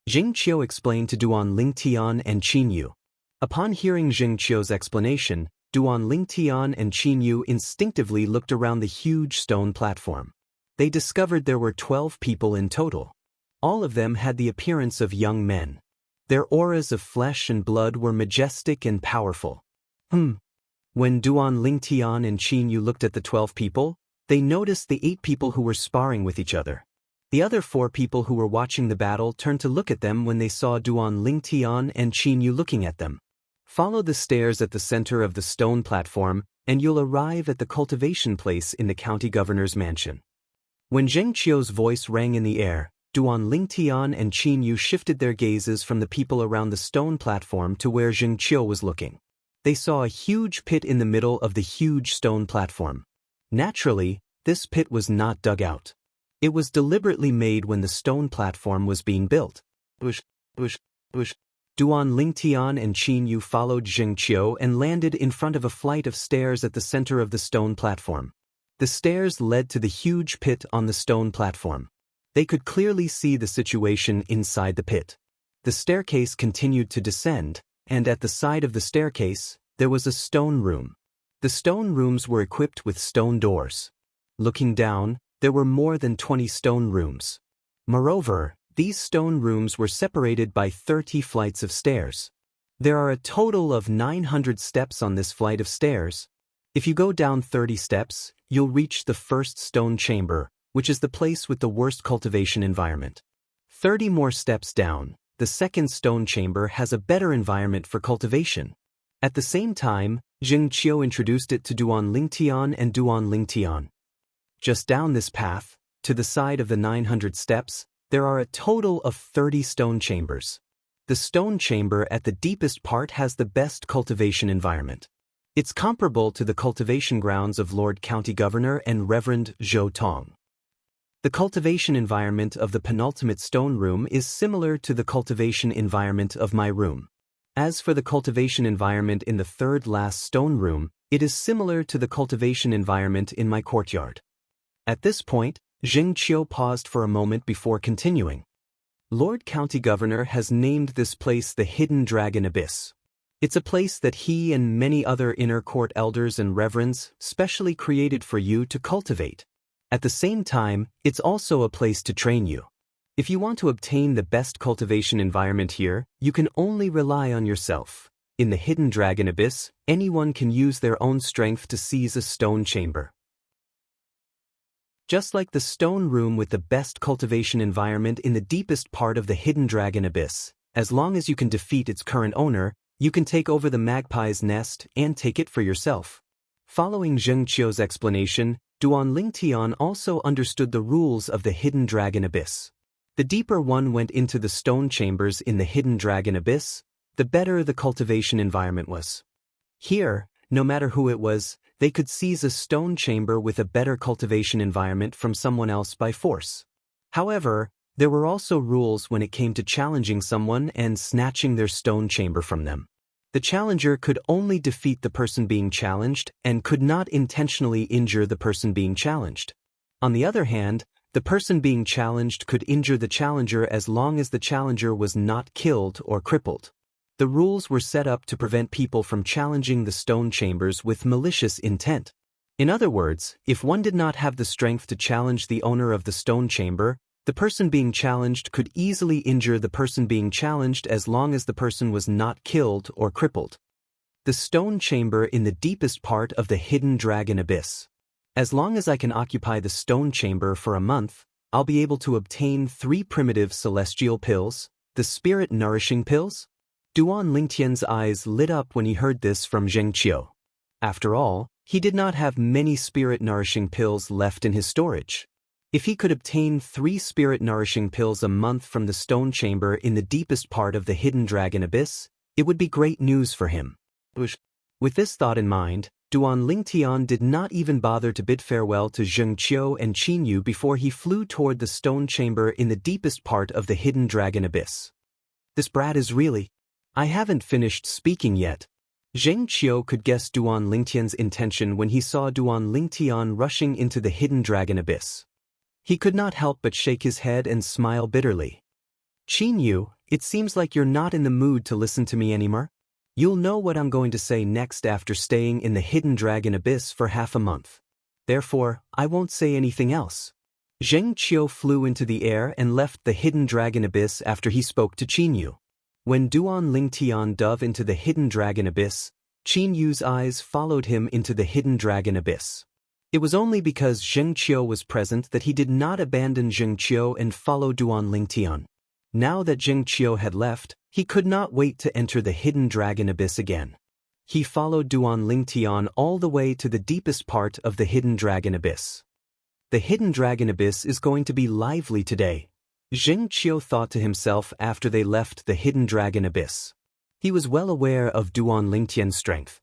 Jing Qiu explained to Duan Lingtian and Qin Yu. Upon hearing Jing Qiu's explanation, Duan Lingtian and Qin Yu instinctively looked around the huge stone platform. They discovered there were 12 people in total. All of them had the appearance of young men. Their auras of flesh and blood were majestic and powerful. When Duan Lingtian and Qin Yu looked at the 12 people, they noticed the 8 people who were sparring with each other. The other 4 people who were watching the battle turned to look at them when they saw Duan Lingtian and Qin Yu looking at them. Follow the stairs at the center of the stone platform, and you'll arrive at the cultivation place in the county governor's mansion. When Zheng Qiu's voice rang in the air, Duan Lingtian and Qin Yu shifted their gazes from the people around the stone platform to where Zheng Qiu was looking. They saw a huge pit in the middle of the huge stone platform. Naturally, this pit was not dug out. It was deliberately made when the stone platform was being built. Duan Lingtian and Qin Yu followed Zheng Qiu and landed in front of a flight of stairs at the center of the stone platform. The stairs led to the huge pit on the stone platform. They could clearly see the situation inside the pit. The staircase continued to descend, and at the side of the staircase, there was a stone room. The stone rooms were equipped with stone doors. Looking down, there were more than 20 stone rooms. Moreover, these stone rooms were separated by 30 flights of stairs. There are a total of 900 steps on this flight of stairs. If you go down 30 steps, you'll reach the first stone chamber, which is the place with the worst cultivation environment. 30 more steps down, the second stone chamber has a better environment for cultivation. At the same time, Zheng Qiu introduced it to Duan Lingtian and Duan Lingtian. Just down this path, to the side of the 900 steps, there are a total of 30 stone chambers. The stone chamber at the deepest part has the best cultivation environment. It's comparable to the cultivation grounds of Lord County Governor and Reverend Zhou Tong. The cultivation environment of the penultimate stone room is similar to the cultivation environment of my room. As for the cultivation environment in the third last stone room, it is similar to the cultivation environment in my courtyard. At this point, Zheng Qiu paused for a moment before continuing. Lord County Governor has named this place the Hidden Dragon Abyss. It's a place that he and many other inner court elders and reverends specially created for you to cultivate. At the same time, it's also a place to train you. If you want to obtain the best cultivation environment here, you can only rely on yourself. In the Hidden Dragon Abyss, anyone can use their own strength to seize a stone chamber. Just like the stone room with the best cultivation environment in the deepest part of the Hidden Dragon Abyss, as long as you can defeat its current owner, you can take over the magpie's nest and take it for yourself. Following Zheng Qiu's explanation, Duan Lingtian also understood the rules of the Hidden Dragon Abyss. The deeper one went into the stone chambers in the Hidden Dragon Abyss, the better the cultivation environment was. Here, no matter who it was, they could seize a stone chamber with a better cultivation environment from someone else by force. However, there were also rules when it came to challenging someone and snatching their stone chamber from them. The challenger could only defeat the person being challenged and could not intentionally injure the person being challenged. On the other hand, the person being challenged could injure the challenger as long as the challenger was not killed or crippled. The rules were set up to prevent people from challenging the stone chambers with malicious intent. In other words, if one did not have the strength to challenge the owner of the stone chamber, the person being challenged could easily injure the person being challenged as long as the person was not killed or crippled. The stone chamber in the deepest part of the Hidden Dragon Abyss. As long as I can occupy the stone chamber for a month, I'll be able to obtain 3 primitive celestial pills, the spirit nourishing pills. Duan Lingtian's eyes lit up when he heard this from Zheng Qiu. After all, he did not have many spirit-nourishing pills left in his storage. If he could obtain 3 spirit-nourishing pills a month from the stone chamber in the deepest part of the hidden dragon abyss, it would be great news for him. With this thought in mind, Duan Lingtian did not even bother to bid farewell to Zheng Qiu and Qin Yu before he flew toward the stone chamber in the deepest part of the hidden dragon abyss. This brat is really... I haven't finished speaking yet. Zheng Qiu could guess Duan Lingtian's intention when he saw Duan Lingtian rushing into the hidden dragon abyss. He could not help but shake his head and smile bitterly. Qin Yu, it seems like you're not in the mood to listen to me anymore. You'll know what I'm going to say next after staying in the hidden dragon abyss for half a month. Therefore, I won't say anything else. Zheng Qiu flew into the air and left the hidden dragon abyss after he spoke to Qin Yu. When Duan Lingtian dove into the hidden dragon abyss, Qin Yu's eyes followed him into the hidden dragon abyss. It was only because Zheng Qiu was present that he did not abandon Zheng Qiu and follow Duan Lingtian. Now that Zheng Qiu had left, he could not wait to enter the hidden dragon abyss again. He followed Duan Lingtian all the way to the deepest part of the hidden dragon abyss. The hidden dragon abyss is going to be lively today, Zheng Qiu thought to himself after they left the hidden dragon abyss. He was well aware of Duan Lingtian's strength.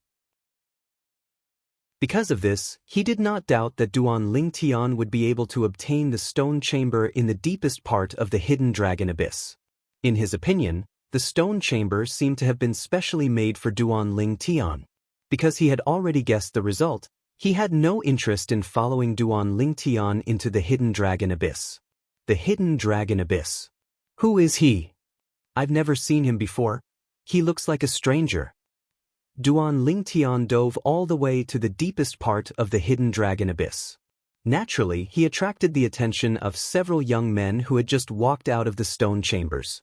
Because of this, he did not doubt that Duan Lingtian would be able to obtain the stone chamber in the deepest part of the hidden dragon abyss. In his opinion, the stone chamber seemed to have been specially made for Duan Lingtian. Because he had already guessed the result, he had no interest in following Duan Lingtian into the hidden dragon abyss. The hidden dragon abyss. Who is he? I've never seen him before. He looks like a stranger. Duan Lingtian dove all the way to the deepest part of the hidden dragon abyss. Naturally, he attracted the attention of several young men who had just walked out of the stone chambers.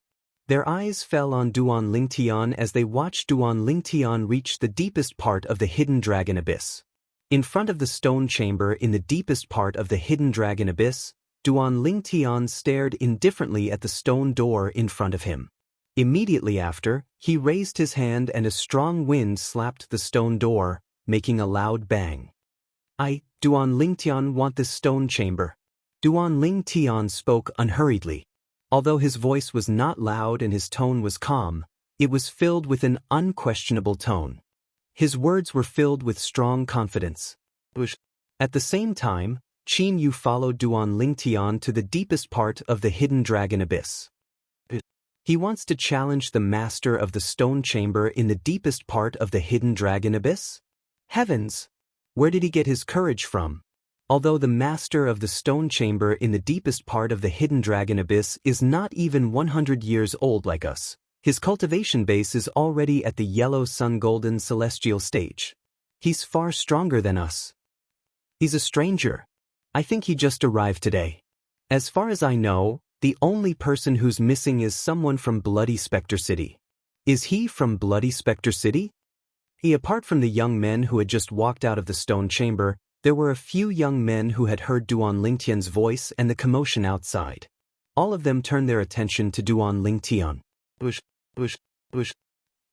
Their eyes fell on Duan Lingtian as they watched Duan Lingtian reach the deepest part of the hidden dragon abyss. In front of the stone chamber in the deepest part of the hidden dragon abyss, Duan Lingtian stared indifferently at the stone door in front of him. Immediately after, he raised his hand and a strong wind slapped the stone door, making a loud bang. Duan Lingtian want this stone chamber. Duan Lingtian spoke unhurriedly. Although his voice was not loud and his tone was calm, it was filled with an unquestionable tone. His words were filled with strong confidence. At the same time, Qin Yu followed Duan Lingtian to the deepest part of the hidden dragon abyss. He wants to challenge the master of the stone chamber in the deepest part of the hidden dragon abyss? Heavens! Where did he get his courage from? Although the master of the stone chamber in the deepest part of the hidden dragon abyss is not even 100 years old like us, his cultivation base is already at the yellow sun golden celestial stage. He's far stronger than us. He's a stranger. I think he just arrived today. As far as I know, the only person who's missing is someone from Bloody Spectre City. Is he from Bloody Spectre City? Apart from the young men who had just walked out of the stone chamber, there were a few young men who had heard Duan Lingtian's voice and the commotion outside. All of them turned their attention to Duan Lingtian.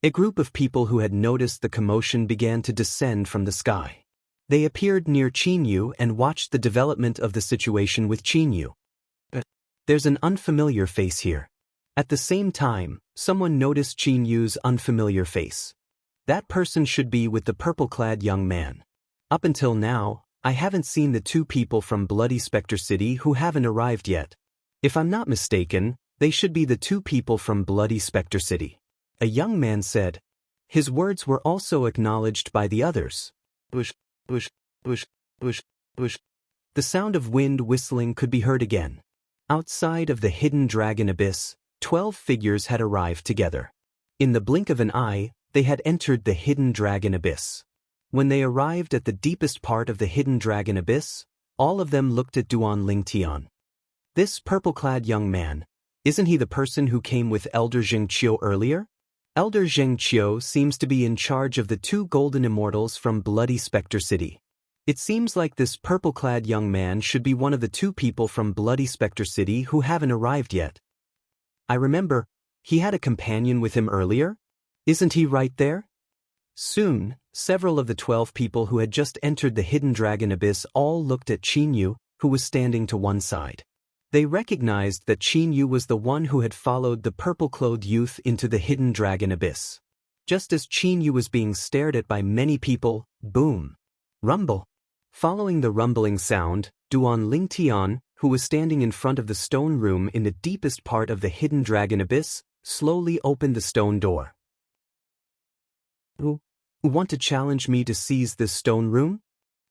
A group of people who had noticed the commotion began to descend from the sky. They appeared near Qin Yu and watched the development of the situation with Qin Yu. There's an unfamiliar face here. At the same time, someone noticed Qin Yu's unfamiliar face. That person should be with the purple-clad young man. Up until now, I haven't seen the 2 people from Bloody Spectre City who haven't arrived yet. If I'm not mistaken, they should be the 2 people from Bloody Spectre City. A young man said. His words were also acknowledged by the others. The sound of wind whistling could be heard again. Outside of the hidden dragon abyss, 12 figures had arrived together. In the blink of an eye, they had entered the hidden dragon abyss. When they arrived at the deepest part of the hidden dragon abyss, all of them looked at Duan Lingtian. This purple-clad young man, isn't he the person who came with Elder Zheng Qiu earlier? Elder Zheng Qiu seems to be in charge of the 2 golden immortals from Bloody Spectre City. It seems like this purple-clad young man should be one of the 2 people from Bloody Spectre City who haven't arrived yet. I remember, he had a companion with him earlier? Isn't he right there? Soon, several of the 12 people who had just entered the hidden dragon abyss all looked at Qin Yu, who was standing to one side. They recognized that Qin Yu was the one who had followed the purple-clothed youth into the hidden dragon abyss. Just as Qin Yu was being stared at by many people, boom! Rumble! Following the rumbling sound, Duan Lingtian, who was standing in front of the stone room in the deepest part of the hidden dragon abyss, slowly opened the stone door. Who want to challenge me to seize this stone room?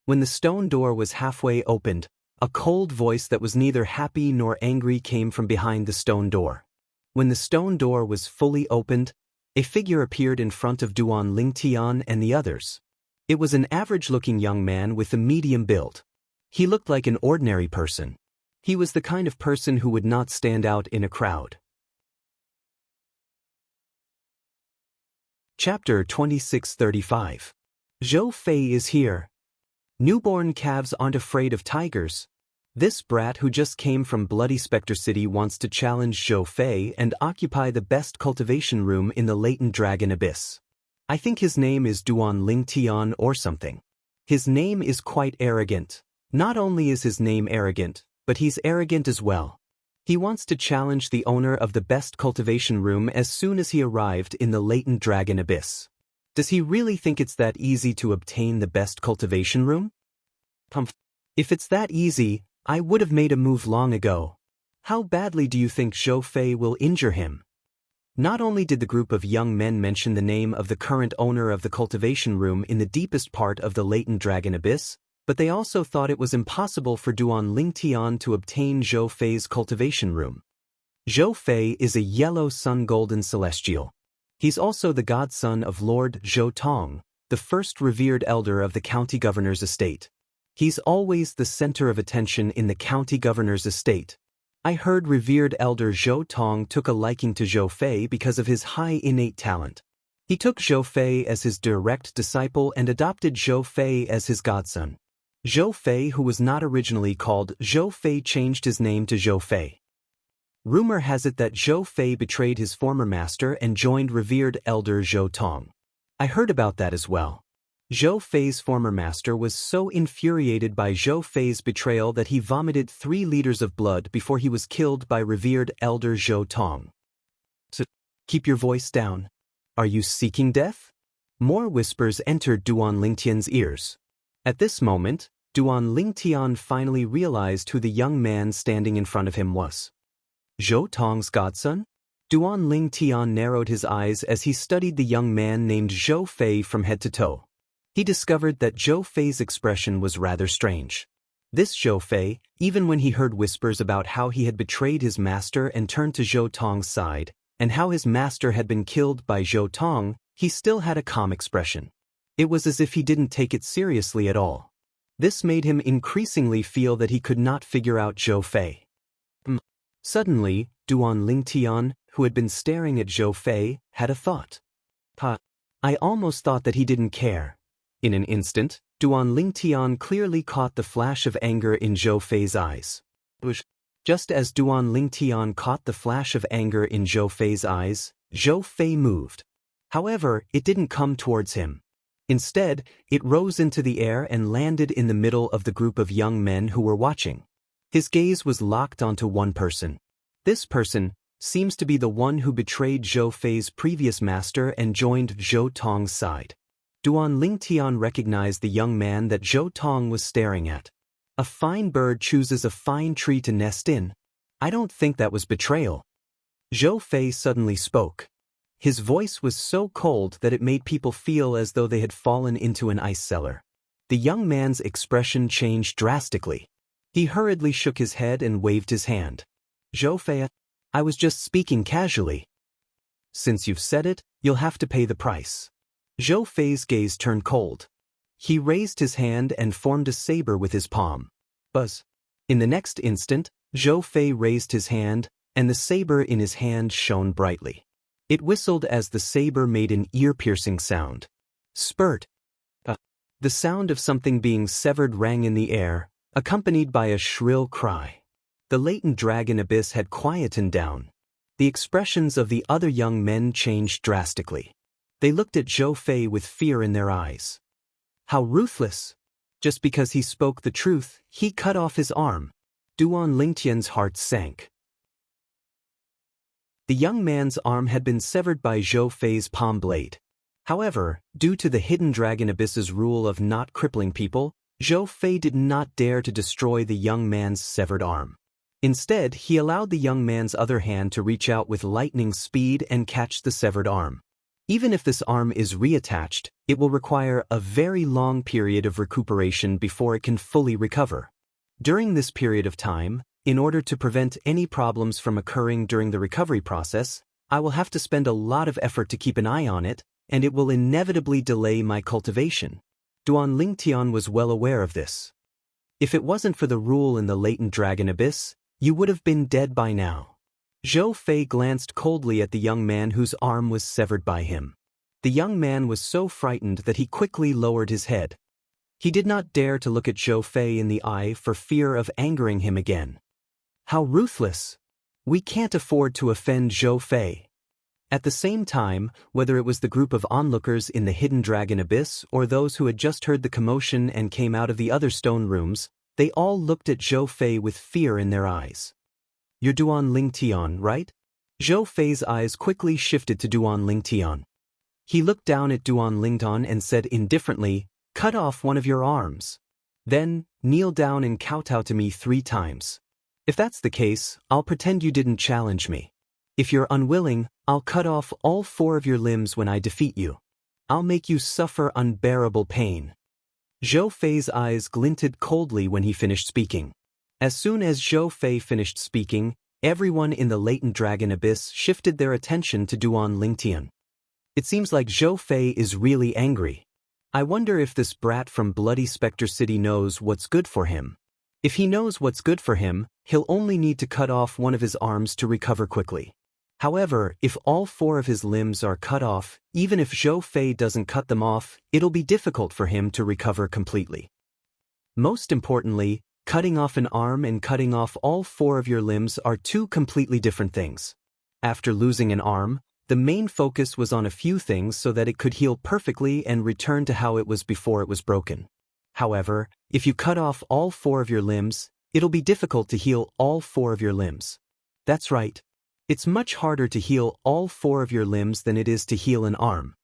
When the stone door was halfway opened, a cold voice that was neither happy nor angry came from behind the stone door. When the stone door was fully opened, a figure appeared in front of Duan Lingtian and the others. It was an average-looking young man with a medium build. He looked like an ordinary person. He was the kind of person who would not stand out in a crowd. Chapter 2635. Zhou Fei is here. Newborn calves aren't afraid of tigers. This brat who just came from Bloody Spectre City wants to challenge Zhou Fei and occupy the best cultivation room in the latent dragon abyss. I think his name is Duan Lingtian or something. His name is quite arrogant. Not only is his name arrogant, but he's arrogant as well. He wants to challenge the owner of the best cultivation room as soon as he arrived in the latent dragon abyss. Does he really think it's that easy to obtain the best cultivation room? If it's that easy, I would have made a move long ago. How badly do you think Zhou Fei will injure him? Not only did the group of young men mention the name of the current owner of the cultivation room in the deepest part of the latent dragon abyss, but they also thought it was impossible for Duan Lingtian to obtain Zhou Fei's cultivation room. Zhou Fei is a yellow sun-golden celestial. He's also the godson of Lord Zhou Tong, the first revered elder of the county governor's estate. He's always the center of attention in the county governor's estate. I heard revered elder Zhou Tong took a liking to Zhou Fei because of his high innate talent. He took Zhou Fei as his direct disciple and adopted Zhou Fei as his godson. Zhou Fei, who was not originally called Zhou Fei, changed his name to Zhou Fei. Rumor has it that Zhou Fei betrayed his former master and joined revered elder Zhou Tong. I heard about that as well. Zhou Fei's former master was so infuriated by Zhou Fei's betrayal that he vomited 3 liters of blood before he was killed by revered elder Zhou Tong. So, keep your voice down. Are you seeking death? More whispers entered Duan Lingtian's ears. At this moment, Duan Lingtian finally realized who the young man standing in front of him was. Zhou Tong's godson? Duan Lingtian narrowed his eyes as he studied the young man named Zhou Fei from head to toe. He discovered that Zhou Fei's expression was rather strange. This Zhou Fei, even when he heard whispers about how he had betrayed his master and turned to Zhou Tong's side, and how his master had been killed by Zhou Tong, he still had a calm expression. It was as if he didn't take it seriously at all. This made him increasingly feel that he could not figure out Zhou Fei. Suddenly, Duan Lingtian, who had been staring at Zhou Fei, had a thought. I almost thought that he didn't care. In an instant, Duan Lingtian clearly caught the flash of anger in Zhou Fei's eyes. Just as Duan Lingtian caught the flash of anger in Zhou Fei's eyes, Zhou Fei moved. However, it didn't come towards him. Instead, it rose into the air and landed in the middle of the group of young men who were watching. His gaze was locked onto one person. This person seems to be the one who betrayed Zhou Fei's previous master and joined Zhou Tong's side. Duan Lingtian recognized the young man that Zhou Tong was staring at. A fine bird chooses a fine tree to nest in. I don't think that was betrayal. Zhou Fei suddenly spoke. His voice was so cold that it made people feel as though they had fallen into an ice cellar. The young man's expression changed drastically. He hurriedly shook his head and waved his hand. Zhou Fei, I was just speaking casually. Since you've said it, you'll have to pay the price. Zhou Fei's gaze turned cold. He raised his hand and formed a saber with his palm. Buzz. In the next instant, Zhou Fei raised his hand, and the saber in his hand shone brightly. It whistled as the saber made an ear-piercing sound. Spurt. The sound of something being severed rang in the air, accompanied by a shrill cry. The latent dragon abyss had quietened down. The expressions of the other young men changed drastically. They looked at Zhou Fei with fear in their eyes. How ruthless! Just because he spoke the truth, he cut off his arm. Duan Lingtian's heart sank. The young man's arm had been severed by Zhou Fei's palm blade. However, due to the Hidden Dragon Abyss's rule of not crippling people, Zhou Fei did not dare to destroy the young man's severed arm. Instead, he allowed the young man's other hand to reach out with lightning speed and catch the severed arm. Even if this arm is reattached, it will require a very long period of recuperation before it can fully recover. During this period of time, in order to prevent any problems from occurring during the recovery process, I will have to spend a lot of effort to keep an eye on it, and it will inevitably delay my cultivation. Duan Lingtian was well aware of this. If it wasn't for the rule in the latent dragon abyss, you would have been dead by now. Zhou Fei glanced coldly at the young man whose arm was severed by him. The young man was so frightened that he quickly lowered his head. He did not dare to look at Zhou Fei in the eye for fear of angering him again. How ruthless! We can't afford to offend Zhou Fei. At the same time, whether it was the group of onlookers in the Hidden Dragon Abyss or those who had just heard the commotion and came out of the other stone rooms, they all looked at Zhou Fei with fear in their eyes. You're Duan Lingtian, right? Zhou Fei's eyes quickly shifted to Duan Lingtian. He looked down at Duan Lingtian and said indifferently, "Cut off one of your arms. Then, kneel down and kowtow to me 3 times. If that's the case, I'll pretend you didn't challenge me. If you're unwilling, I'll cut off all 4 of your limbs when I defeat you. I'll make you suffer unbearable pain." Zhou Fei's eyes glinted coldly when he finished speaking. As soon as Zhou Fei finished speaking, everyone in the latent dragon abyss shifted their attention to Duan Lingtian. It seems like Zhou Fei is really angry. I wonder if this brat from Bloody Spectre City knows what's good for him. If he knows what's good for him, he'll only need to cut off one of his arms to recover quickly. However, if all 4 of his limbs are cut off, even if Zhou Fei doesn't cut them off, it'll be difficult for him to recover completely. Most importantly, cutting off an arm and cutting off all 4 of your limbs are 2 completely different things. After losing an arm, the main focus was on a few things so that it could heal perfectly and return to how it was before it was broken. However, if you cut off all 4 of your limbs, it'll be difficult to heal all 4 of your limbs. That's right. It's much harder to heal all 4 of your limbs than it is to heal an arm.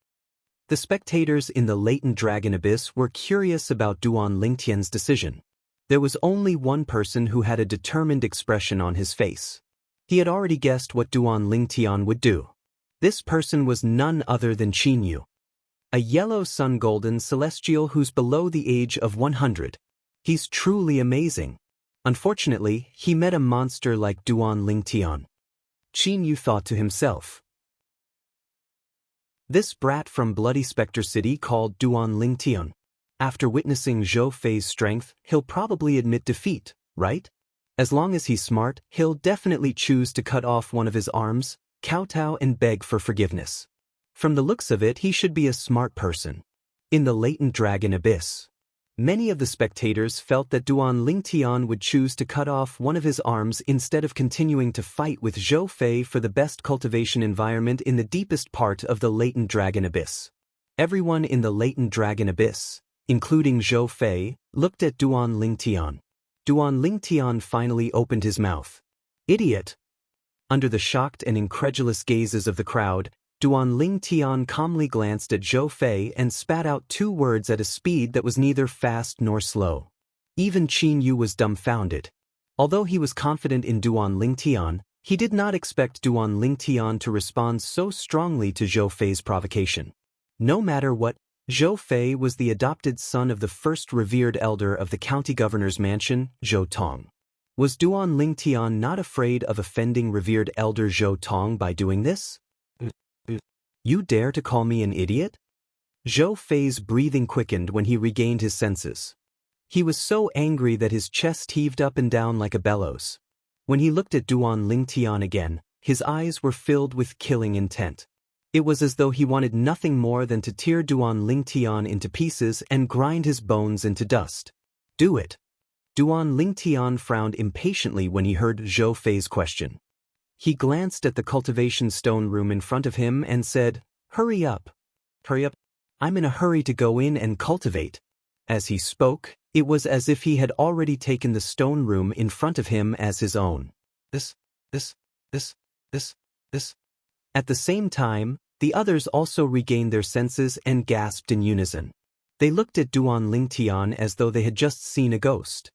The spectators in the latent dragon abyss were curious about Duan Lingtian's decision. There was only one person who had a determined expression on his face. He had already guessed what Duan Lingtian would do. This person was none other than Qin Yu, a yellow sun-golden celestial who's below the age of 100. He's truly amazing. Unfortunately, he met a monster like Duan Lingtian. Qin Yu thought to himself. This brat from Bloody Spectre City called Duan Lingtian. After witnessing Zhou Fei's strength, he'll probably admit defeat, right? As long as he's smart, he'll definitely choose to cut off one of his arms, kowtow and beg for forgiveness. From the looks of it, he should be a smart person. In the latent dragon abyss, many of the spectators felt that Duan Lingtian would choose to cut off one of his arms instead of continuing to fight with Zhou Fei for the best cultivation environment in the deepest part of the latent dragon abyss. Everyone in the latent dragon abyss, including Zhou Fei, looked at Duan Lingtian. Duan Lingtian finally opened his mouth. "Idiot!" Under the shocked and incredulous gazes of the crowd, Duan Lingtian calmly glanced at Zhou Fei and spat out 2 words at a speed that was neither fast nor slow. Even Qin Yu was dumbfounded. Although he was confident in Duan Lingtian, he did not expect Duan Lingtian to respond so strongly to Zhou Fei's provocation. No matter what, Zhou Fei was the adopted son of the first revered elder of the county governor's mansion, Zhou Tong. Was Duan Lingtian not afraid of offending revered elder Zhou Tong by doing this? You dare to call me an idiot? Zhou Fei's breathing quickened when he regained his senses. He was so angry that his chest heaved up and down like a bellows. When he looked at Duan Lingtian again, his eyes were filled with killing intent. It was as though he wanted nothing more than to tear Duan Lingtian into pieces and grind his bones into dust. Do it. Duan Lingtian frowned impatiently when he heard Zhou Fei's question. He glanced at the cultivation stone room in front of him and said, "Hurry up. Hurry up. I'm in a hurry to go in and cultivate. As he spoke, it was as if he had already taken the stone room in front of him as his own. This. At the same time, the others also regained their senses and gasped in unison. They looked at Duan Lingtian as though they had just seen a ghost.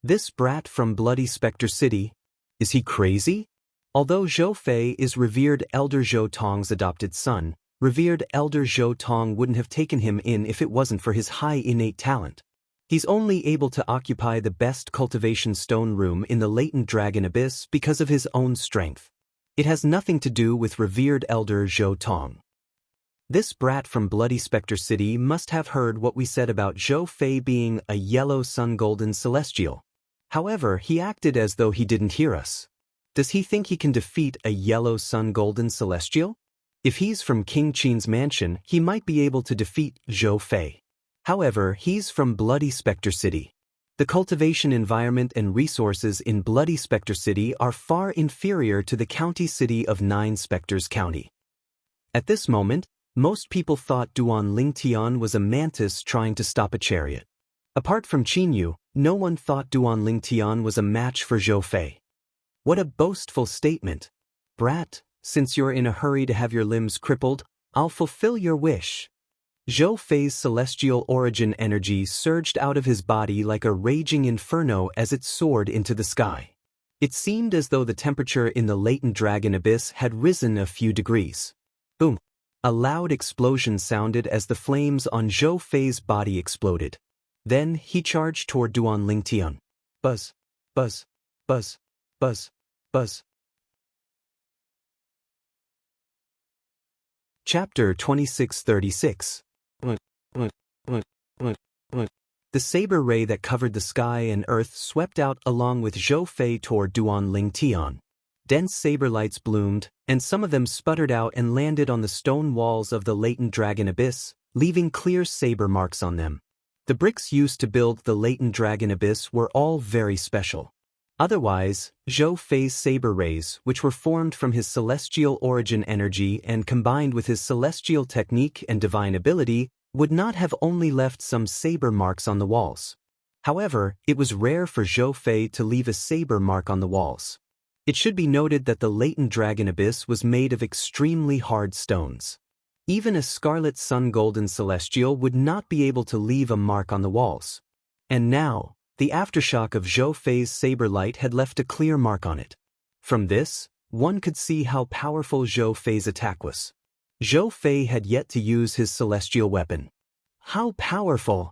This brat from Bloody Spectre City, is he crazy? Although Zhou Fei is revered Elder Zhou Tong's adopted son, revered Elder Zhou Tong wouldn't have taken him in if it wasn't for his high innate talent. He's only able to occupy the best cultivation stone room in the latent dragon abyss because of his own strength. It has nothing to do with revered Elder Zhou Tong. This brat from Bloody Spectre City must have heard what we said about Zhou Fei being a yellow sun golden celestial. However, he acted as though he didn't hear us. Does he think he can defeat a yellow sun golden celestial? If he's from King Qin's mansion, he might be able to defeat Zhou Fei. However, he's from Bloody Spectre City. The cultivation environment and resources in Bloody Spectre City are far inferior to the county city of Nine Spectres County. At this moment, most people thought Duan Lingtian was a mantis trying to stop a chariot. Apart from Qinyu, no one thought Duan Lingtian was a match for Zhou Fei. What a boastful statement. Brat, since you're in a hurry to have your limbs crippled, I'll fulfill your wish. Zhou Fei's celestial origin energy surged out of his body like a raging inferno as it soared into the sky. It seemed as though the temperature in the latent dragon abyss had risen a few degrees. Boom! A loud explosion sounded as the flames on Zhou Fei's body exploded. Then he charged toward Duan Lingtian. Buzz, buzz, buzz, buzz, buzz. Chapter 2636. The saber ray that covered the sky and earth swept out along with Zhou Fei toward Duan Lingtian. Dense saber lights bloomed, and some of them sputtered out and landed on the stone walls of the latent dragon abyss, leaving clear saber marks on them. The bricks used to build the latent dragon abyss were all very special. Otherwise, Zhou Fei's saber rays, which were formed from his celestial origin energy and combined with his celestial technique and divine ability, would not have only left some saber marks on the walls. However, it was rare for Zhou Fei to leave a saber mark on the walls. It should be noted that the latent dragon abyss was made of extremely hard stones. Even a scarlet sun golden celestial would not be able to leave a mark on the walls. And now, the aftershock of Zhou Fei's saber light had left a clear mark on it. From this, one could see how powerful Zhou Fei's attack was. Zhou Fei had yet to use his celestial weapon. How powerful!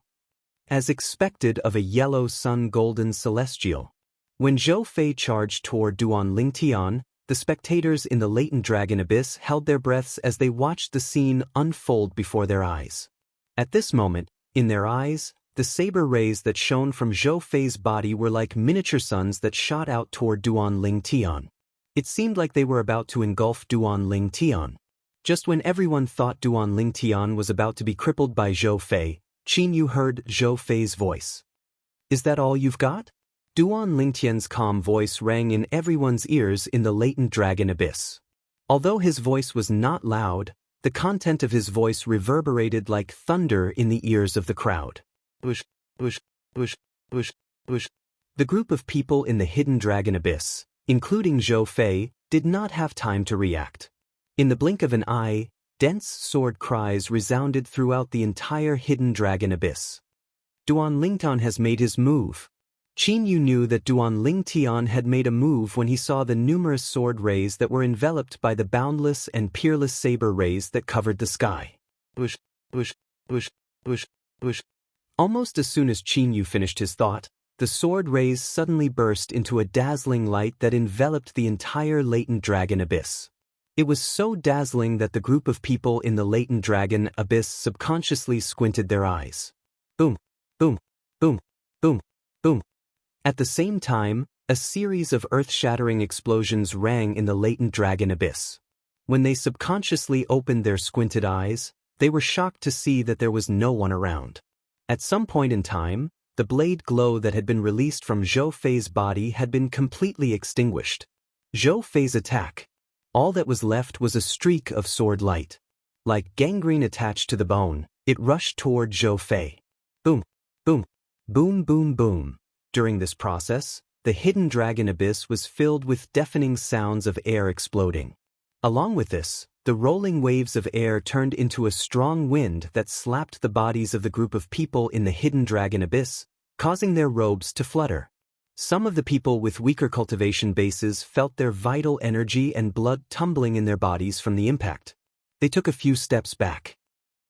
As expected of a yellow sun golden celestial. When Zhou Fei charged toward Duan Lingtian, the spectators in the latent dragon abyss held their breaths as they watched the scene unfold before their eyes. At this moment, in their eyes, the saber rays that shone from Zhou Fei's body were like miniature suns that shot out toward Duan Lingtian. It seemed like they were about to engulf Duan Lingtian. Just when everyone thought Duan Lingtian was about to be crippled by Zhou Fei, Qinyu heard Zhou Fei's voice. Is that all you've got? Duan Lingtian's calm voice rang in everyone's ears in the latent dragon abyss. Although his voice was not loud, the content of his voice reverberated like thunder in the ears of the crowd. Whoosh, whoosh, whoosh, whoosh, whoosh. The group of people in the hidden dragon abyss, including Zhou Fei, did not have time to react. In the blink of an eye, dense sword cries resounded throughout the entire hidden dragon abyss. Duan Lingtian has made his move. Qinyu knew that Duan Lingtian had made a move when he saw the numerous sword rays that were enveloped by the boundless and peerless saber rays that covered the sky. Whoosh, whoosh, whoosh, whoosh, whoosh. Almost as soon as Qinyu finished his thought, the sword rays suddenly burst into a dazzling light that enveloped the entire latent dragon abyss. It was so dazzling that the group of people in the latent dragon abyss subconsciously squinted their eyes. Boom, boom, boom, boom, boom. At the same time, a series of earth-shattering explosions rang in the latent dragon abyss. When they subconsciously opened their squinted eyes, they were shocked to see that there was no one around. At some point in time, the blade glow that had been released from Zhou Fei's body had been completely extinguished. Zhou Fei's attack. All that was left was a streak of sword light. Like gangrene attached to the bone, it rushed toward Zhou Fei. Boom, boom, boom, boom, boom. During this process, the hidden dragon abyss was filled with deafening sounds of air exploding. Along with this, the rolling waves of air turned into a strong wind that slapped the bodies of the group of people in the hidden dragon abyss, causing their robes to flutter. Some of the people with weaker cultivation bases felt their vital energy and blood tumbling in their bodies from the impact. They took a few steps back.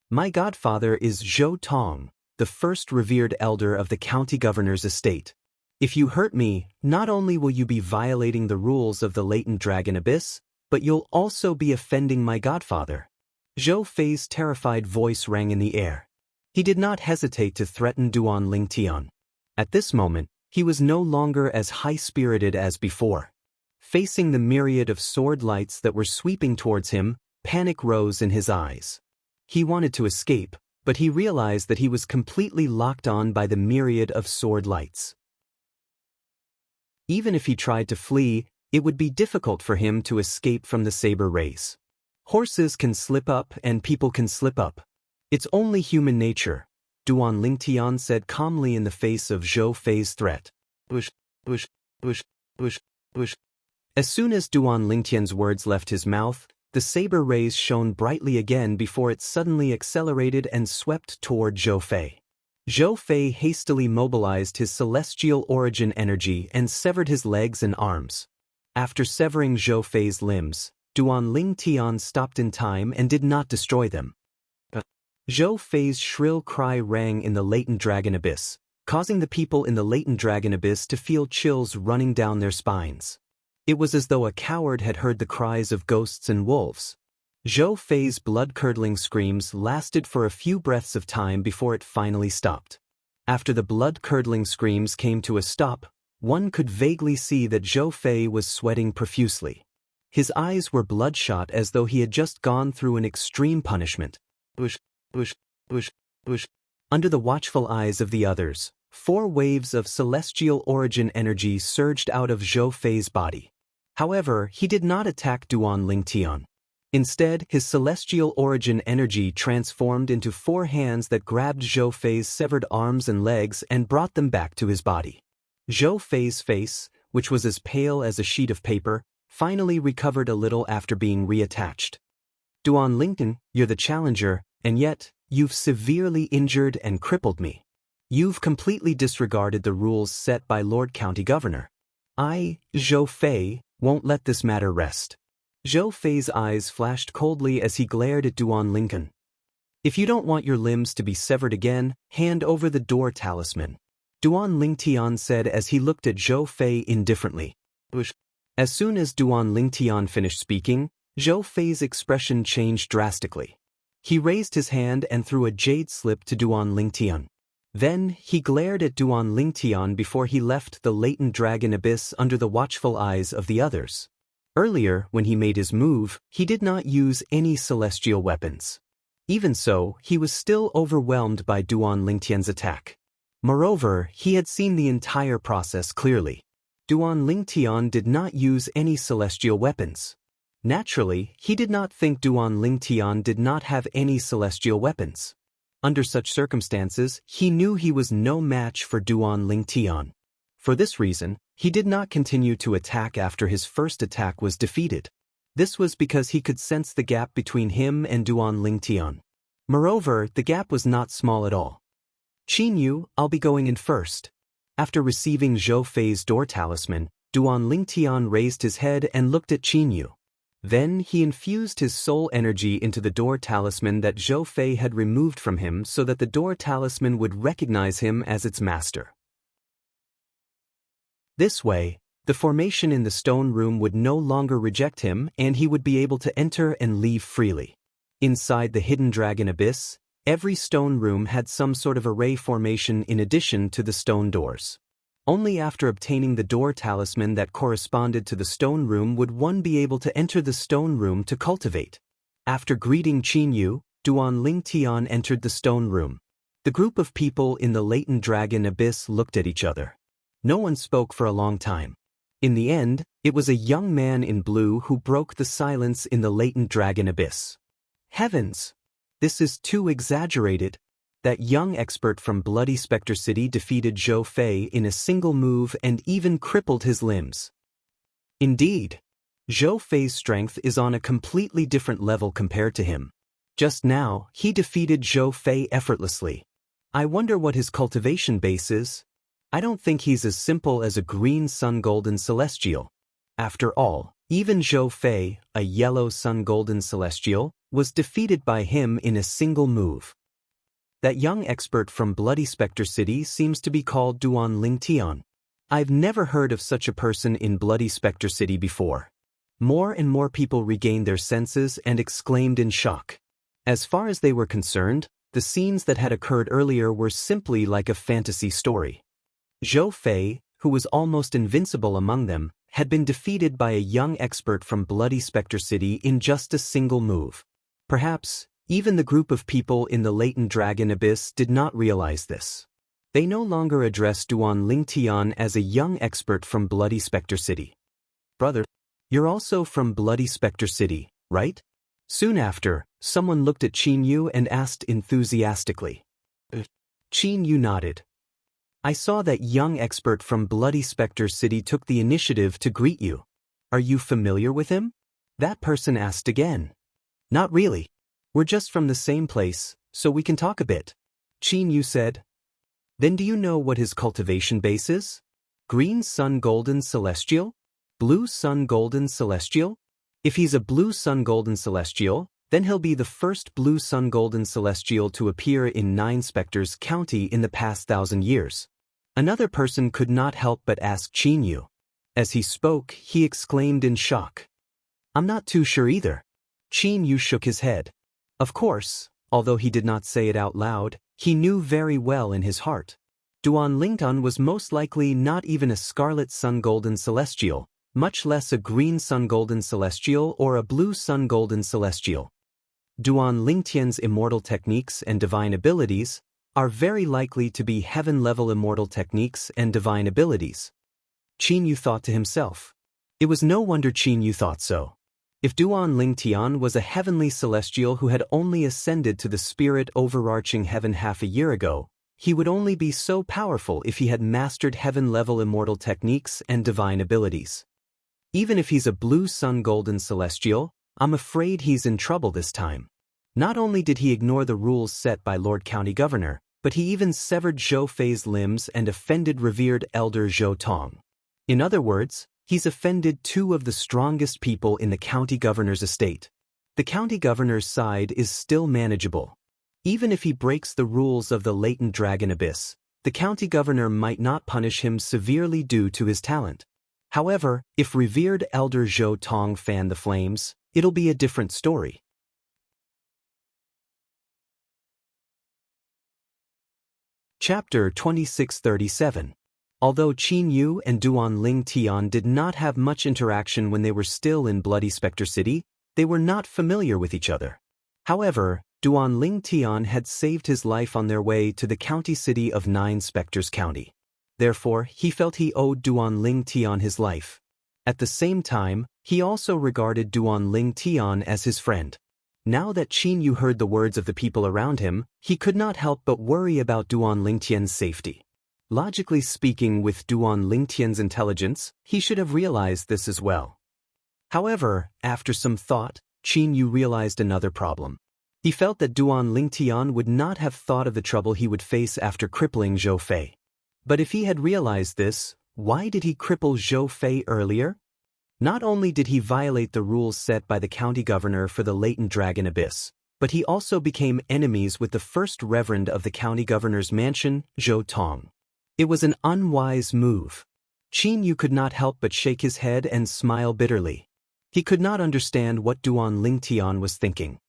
My godfather is Zhou Tong, the first revered elder of the county governor's estate. If you hurt me, not only will you be violating the rules of the latent dragon abyss, but you'll also be offending my godfather. Zhou Fei's terrified voice rang in the air. He did not hesitate to threaten Duan Lingtian. At this moment, he was no longer as high-spirited as before. Facing the myriad of sword lights that were sweeping towards him, panic rose in his eyes. He wanted to escape, but he realized that he was completely locked on by the myriad of sword lights. Even if he tried to flee, it would be difficult for him to escape from the saber rays. Horses can slip up and people can slip up. It's only human nature, Duan Lingtian said calmly in the face of Zhou Fei's threat. Bush, bush, bush, bush, bush. As soon as Duan Lingtian's words left his mouth, the saber rays shone brightly again before it suddenly accelerated and swept toward Zhou Fei. Zhou Fei hastily mobilized his celestial origin energy and severed his legs and arms. After severing Zhou Fei's limbs, Duan Lingtian stopped in time and did not destroy them. Zhou Fei's shrill cry rang in the latent dragon abyss, causing the people in the latent dragon abyss to feel chills running down their spines. It was as though a coward had heard the cries of ghosts and wolves. Zhou Fei's blood-curdling screams lasted for a few breaths of time before it finally stopped. After the blood-curdling screams came to a stop, one could vaguely see that Zhou Fei was sweating profusely. His eyes were bloodshot as though he had just gone through an extreme punishment. Bush, bush, bush, bush. Under the watchful eyes of the others, 4 waves of celestial origin energy surged out of Zhou Fei's body. However, he did not attack Duan Lingtian. Instead, his celestial origin energy transformed into 4 hands that grabbed Zhou Fei's severed arms and legs and brought them back to his body. Zhou Fei's face, which was as pale as a sheet of paper, finally recovered a little after being reattached. Duan Lingtian, you're the challenger, and yet, you've severely injured and crippled me. You've completely disregarded the rules set by Lord County Governor. I, Zhou Fei, won't let this matter rest. Zhou Fei's eyes flashed coldly as he glared at Duan Lingtian. If you don't want your limbs to be severed again, hand over the door talisman. Duan Lingtian said as he looked at Zhou Fei indifferently. As soon as Duan Lingtian finished speaking, Zhou Fei's expression changed drastically. He raised his hand and threw a jade slip to Duan Lingtian. Then, he glared at Duan Lingtian before he left the latent dragon abyss under the watchful eyes of the others. Earlier, when he made his move, he did not use any celestial weapons. Even so, he was still overwhelmed by Duan Lingtian's attack. Moreover, he had seen the entire process clearly. Duan Lingtian did not use any celestial weapons. Naturally, he did not think Duan Lingtian did not have any celestial weapons. Under such circumstances, he knew he was no match for Duan Lingtian. For this reason, he did not continue to attack after his first attack was defeated. This was because he could sense the gap between him and Duan Lingtian. Moreover, the gap was not small at all. Qin Yu, I'll be going in first. After receiving Zhou Fei's door talisman, Duan Lingtian raised his head and looked at Qin Yu. Then he infused his soul energy into the door talisman that Zhou Fei had removed from him so that the door talisman would recognize him as its master. This way, the formation in the stone room would no longer reject him and he would be able to enter and leave freely. Inside the hidden dragon abyss, every stone room had some sort of array formation in addition to the stone doors. Only after obtaining the door talisman that corresponded to the stone room would one be able to enter the stone room to cultivate. After greeting Qin Yu, Duan Lingtian entered the stone room. The group of people in the latent dragon abyss looked at each other. No one spoke for a long time. In the end, it was a young man in blue who broke the silence in the latent dragon abyss. Heavens! This is too exaggerated. That young expert from Bloody Spectre City defeated Zhou Fei in a single move and even crippled his limbs. Indeed. Zhou Fei's strength is on a completely different level compared to him. Just now, he defeated Zhou Fei effortlessly. I wonder what his cultivation base is. I don't think he's as simple as a green sun golden celestial. After all, even Zhou Fei, a yellow sun golden celestial, was defeated by him in a single move. That young expert from Bloody Spectre City seems to be called Duan Lingtian. I've never heard of such a person in Bloody Spectre City before. More and more people regained their senses and exclaimed in shock. As far as they were concerned, the scenes that had occurred earlier were simply like a fantasy story. Zhou Fei, who was almost invincible among them, had been defeated by a young expert from Bloody Spectre City in just a single move. Perhaps, even the group of people in the latent dragon abyss did not realize this. They no longer addressed Duan Lingtian as a young expert from Bloody Spectre City. Brother, you're also from Bloody Spectre City, right? Soon after, someone looked at Qin Yu and asked enthusiastically. Qin Yu nodded. I saw that young expert from Bloody Spectre City took the initiative to greet you. Are you familiar with him? That person asked again. Not really. We're just from the same place, so we can talk a bit. Qin Yu said. Then do you know what his cultivation base is? Green Sun Golden Celestial? Blue Sun Golden Celestial? If he's a Blue Sun Golden Celestial, then he'll be the first Blue Sun Golden Celestial to appear in Nine Spectres County in the past 1,000 years. Another person could not help but ask Qin Yu. As he spoke, he exclaimed in shock. I'm not too sure either. Qin Yu shook his head. Of course, although he did not say it out loud, he knew very well in his heart. Duan Lingtian was most likely not even a Scarlet Sun Golden Celestial, much less a Green Sun Golden Celestial or a Blue Sun Golden Celestial. Duan Lingtian's immortal techniques and divine abilities are very likely to be heaven-level immortal techniques and divine abilities. Qin Yu thought to himself. It was no wonder Qin Yu thought so. If Duan Lingtian was a heavenly celestial who had only ascended to the spirit overarching heaven half a year ago, he would only be so powerful if he had mastered heaven-level immortal techniques and divine abilities. Even if he's a Blue Sun Golden Celestial, I'm afraid he's in trouble this time. Not only did he ignore the rules set by Lord County Governor, but he even severed Zhou Fei's limbs and offended revered Elder Zhou Tong. In other words, he's offended two of the strongest people in the county governor's estate. The county governor's side is still manageable. Even if he breaks the rules of the latent dragon abyss, the county governor might not punish him severely due to his talent. However, if revered Elder Zhou Tong fanned the flames, it'll be a different story. Chapter 2637. Although Qin Yu and Duan Lingtian did not have much interaction when they were still in Bloody Spectre City, they were not familiar with each other. However, Duan Lingtian had saved his life on their way to the county city of Nine Spectres County. Therefore, he felt he owed Duan Lingtian his life. At the same time, he also regarded Duan Lingtian as his friend. Now that Qin Yu heard the words of the people around him, he could not help but worry about Duan Lingtian's safety. Logically speaking, with Duan Lingtian's intelligence, he should have realized this as well. However, after some thought, Qin Yu realized another problem. He felt that Duan Lingtian would not have thought of the trouble he would face after crippling Zhou Fei. But if he had realized this, why did he cripple Zhou Fei earlier? Not only did he violate the rules set by the county governor for the latent dragon abyss, but he also became enemies with the first reverend of the county governor's mansion, Zhou Tong. It was an unwise move. Qin Yu could not help but shake his head and smile bitterly. He could not understand what Duan Lingtian was thinking.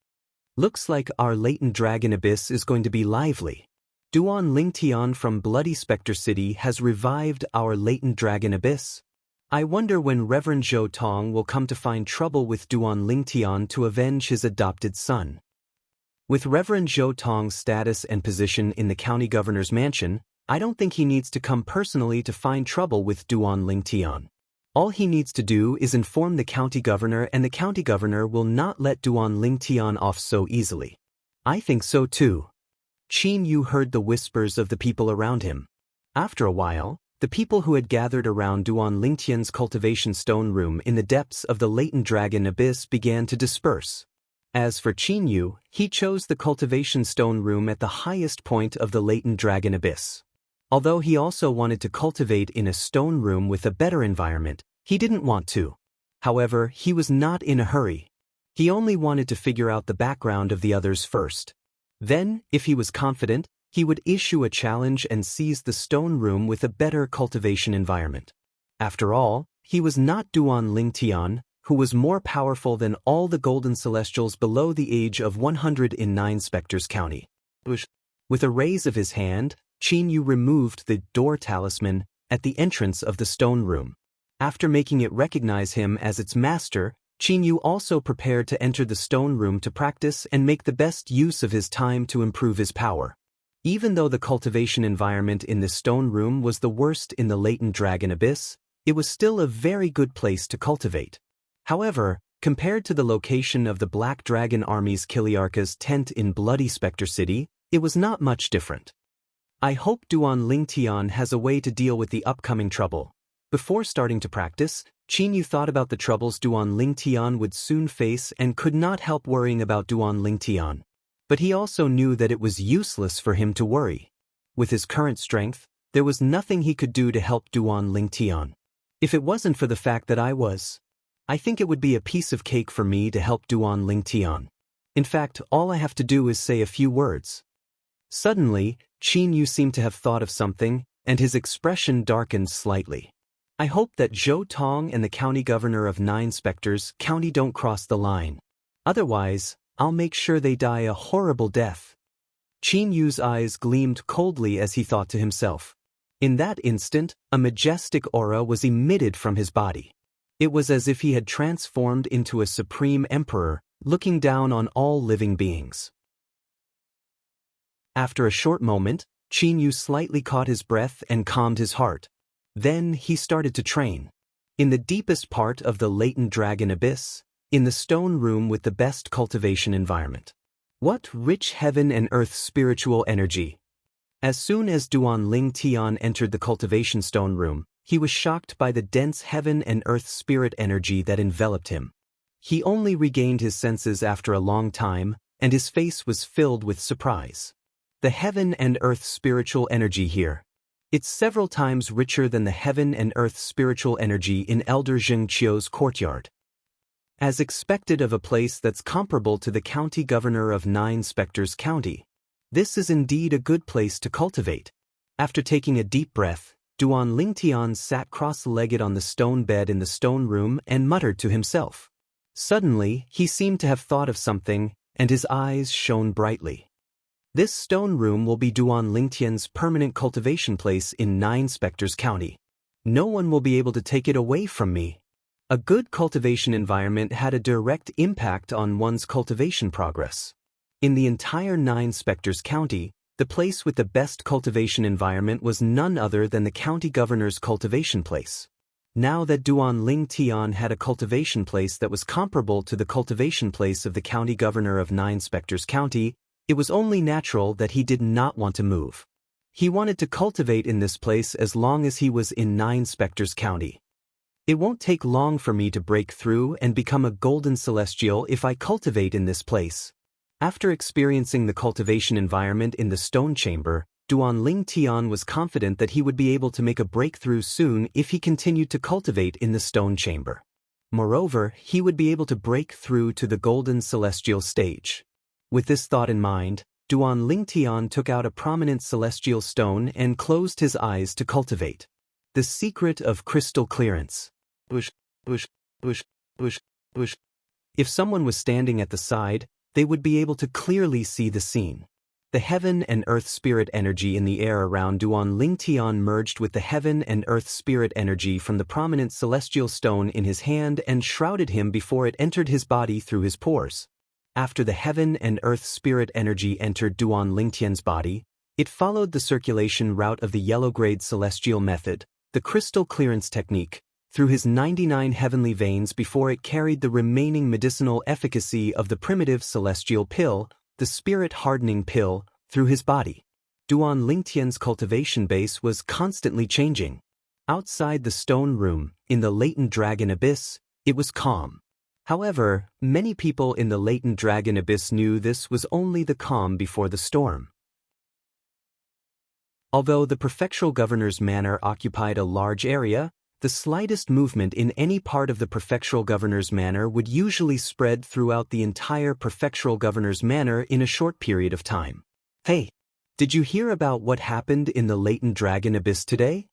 Looks like our latent dragon abyss is going to be lively. Duan Lingtian from Bloody Spectre City has revived our latent dragon abyss. I wonder when Reverend Zhou Tong will come to find trouble with Duan Lingtian to avenge his adopted son. With Reverend Zhou Tong's status and position in the county governor's mansion, I don't think he needs to come personally to find trouble with Duan Lingtian. All he needs to do is inform the county governor, and the county governor will not let Duan Lingtian off so easily. I think so too. Qin Yu heard the whispers of the people around him. After a while, the people who had gathered around Duan Lingtian's cultivation stone room in the depths of the latent dragon abyss began to disperse. As for Qin Yu, he chose the cultivation stone room at the highest point of the latent dragon abyss. Although he also wanted to cultivate in a stone room with a better environment, he didn't want to. However, he was not in a hurry. He only wanted to figure out the background of the others first. Then, if he was confident, he would issue a challenge and seize the stone room with a better cultivation environment. After all, he was not Duan Lingtian, who was more powerful than all the golden celestials below the age of 100 in Nine Spectres County. With a raise of his hand, Qin Yu removed the door talisman at the entrance of the stone room. After making it recognize him as its master, Qin Yu also prepared to enter the stone room to practice and make the best use of his time to improve his power. Even though the cultivation environment in the stone room was the worst in the latent dragon abyss, it was still a very good place to cultivate. However, compared to the location of the Black Dragon Army's Kiliarka's tent in Bloody Spectre City, it was not much different. I hope Duan Lingtian has a way to deal with the upcoming trouble. Before starting to practice, Qin Yu thought about the troubles Duan Lingtian would soon face and could not help worrying about Duan Lingtian. But he also knew that it was useless for him to worry. With his current strength, there was nothing he could do to help Duan Lingtian. If it wasn't for the fact that I think it would be a piece of cake for me to help Duan Lingtian. In fact, all I have to do is say a few words. Suddenly, Qin Yu seemed to have thought of something, and his expression darkened slightly. I hope that Zhou Tong and the county governor of Nine Spectres County don't cross the line. Otherwise, I'll make sure they die a horrible death. Qin Yu's eyes gleamed coldly as he thought to himself. In that instant, a majestic aura was emitted from his body. It was as if he had transformed into a supreme emperor, looking down on all living beings. After a short moment, Qin Yu slightly caught his breath and calmed his heart. Then he started to train. In the deepest part of the latent dragon abyss, in the stone room with the best cultivation environment. What rich heaven and earth spiritual energy! As soon as Duan Lingtian entered the cultivation stone room, he was shocked by the dense heaven and earth spirit energy that enveloped him. He only regained his senses after a long time, and his face was filled with surprise. The heaven and earth spiritual energy here. It's several times richer than the heaven and earth spiritual energy in Elder Zheng Qiu's courtyard. As expected of a place that's comparable to the county governor of Nine Spectres County. This is indeed a good place to cultivate. After taking a deep breath, Duan Lingtian sat cross-legged on the stone bed in the stone room and muttered to himself. Suddenly, he seemed to have thought of something, and his eyes shone brightly. This stone room will be Duan Lingtian's permanent cultivation place in Nine Spectres County. No one will be able to take it away from me. A good cultivation environment had a direct impact on one's cultivation progress. In the entire Nine Spectres County, the place with the best cultivation environment was none other than the county governor's cultivation place. Now that Duan Lingtian had a cultivation place that was comparable to the cultivation place of the county governor of Nine Spectres County, it was only natural that he did not want to move. He wanted to cultivate in this place as long as he was in Nine Spectres County. It won't take long for me to break through and become a golden celestial if I cultivate in this place. After experiencing the cultivation environment in the stone chamber, Duan Lingtian was confident that he would be able to make a breakthrough soon if he continued to cultivate in the stone chamber. Moreover, he would be able to break through to the golden celestial stage. With this thought in mind, Duan Lingtian took out a prominent celestial stone and closed his eyes to cultivate. The secret of crystal clearance. If someone was standing at the side, they would be able to clearly see the scene. The heaven and earth spirit energy in the air around Duan Lingtian merged with the heaven and earth spirit energy from the prominent celestial stone in his hand and shrouded him before it entered his body through his pores. After the heaven and earth spirit energy entered Duan Lingtian's body, it followed the circulation route of the yellow-grade celestial method, the crystal clearance technique, through his 99 heavenly veins before it carried the remaining medicinal efficacy of the primitive celestial pill, the spirit-hardening pill, through his body. Duan Lingtian's cultivation base was constantly changing. Outside the stone room, in the latent dragon abyss, it was calm. However, many people in the latent dragon abyss knew this was only the calm before the storm. Although the prefectural governor's manor occupied a large area, the slightest movement in any part of the prefectural governor's manor would usually spread throughout the entire prefectural governor's manor in a short period of time. Hey, did you hear about what happened in the latent dragon abyss today?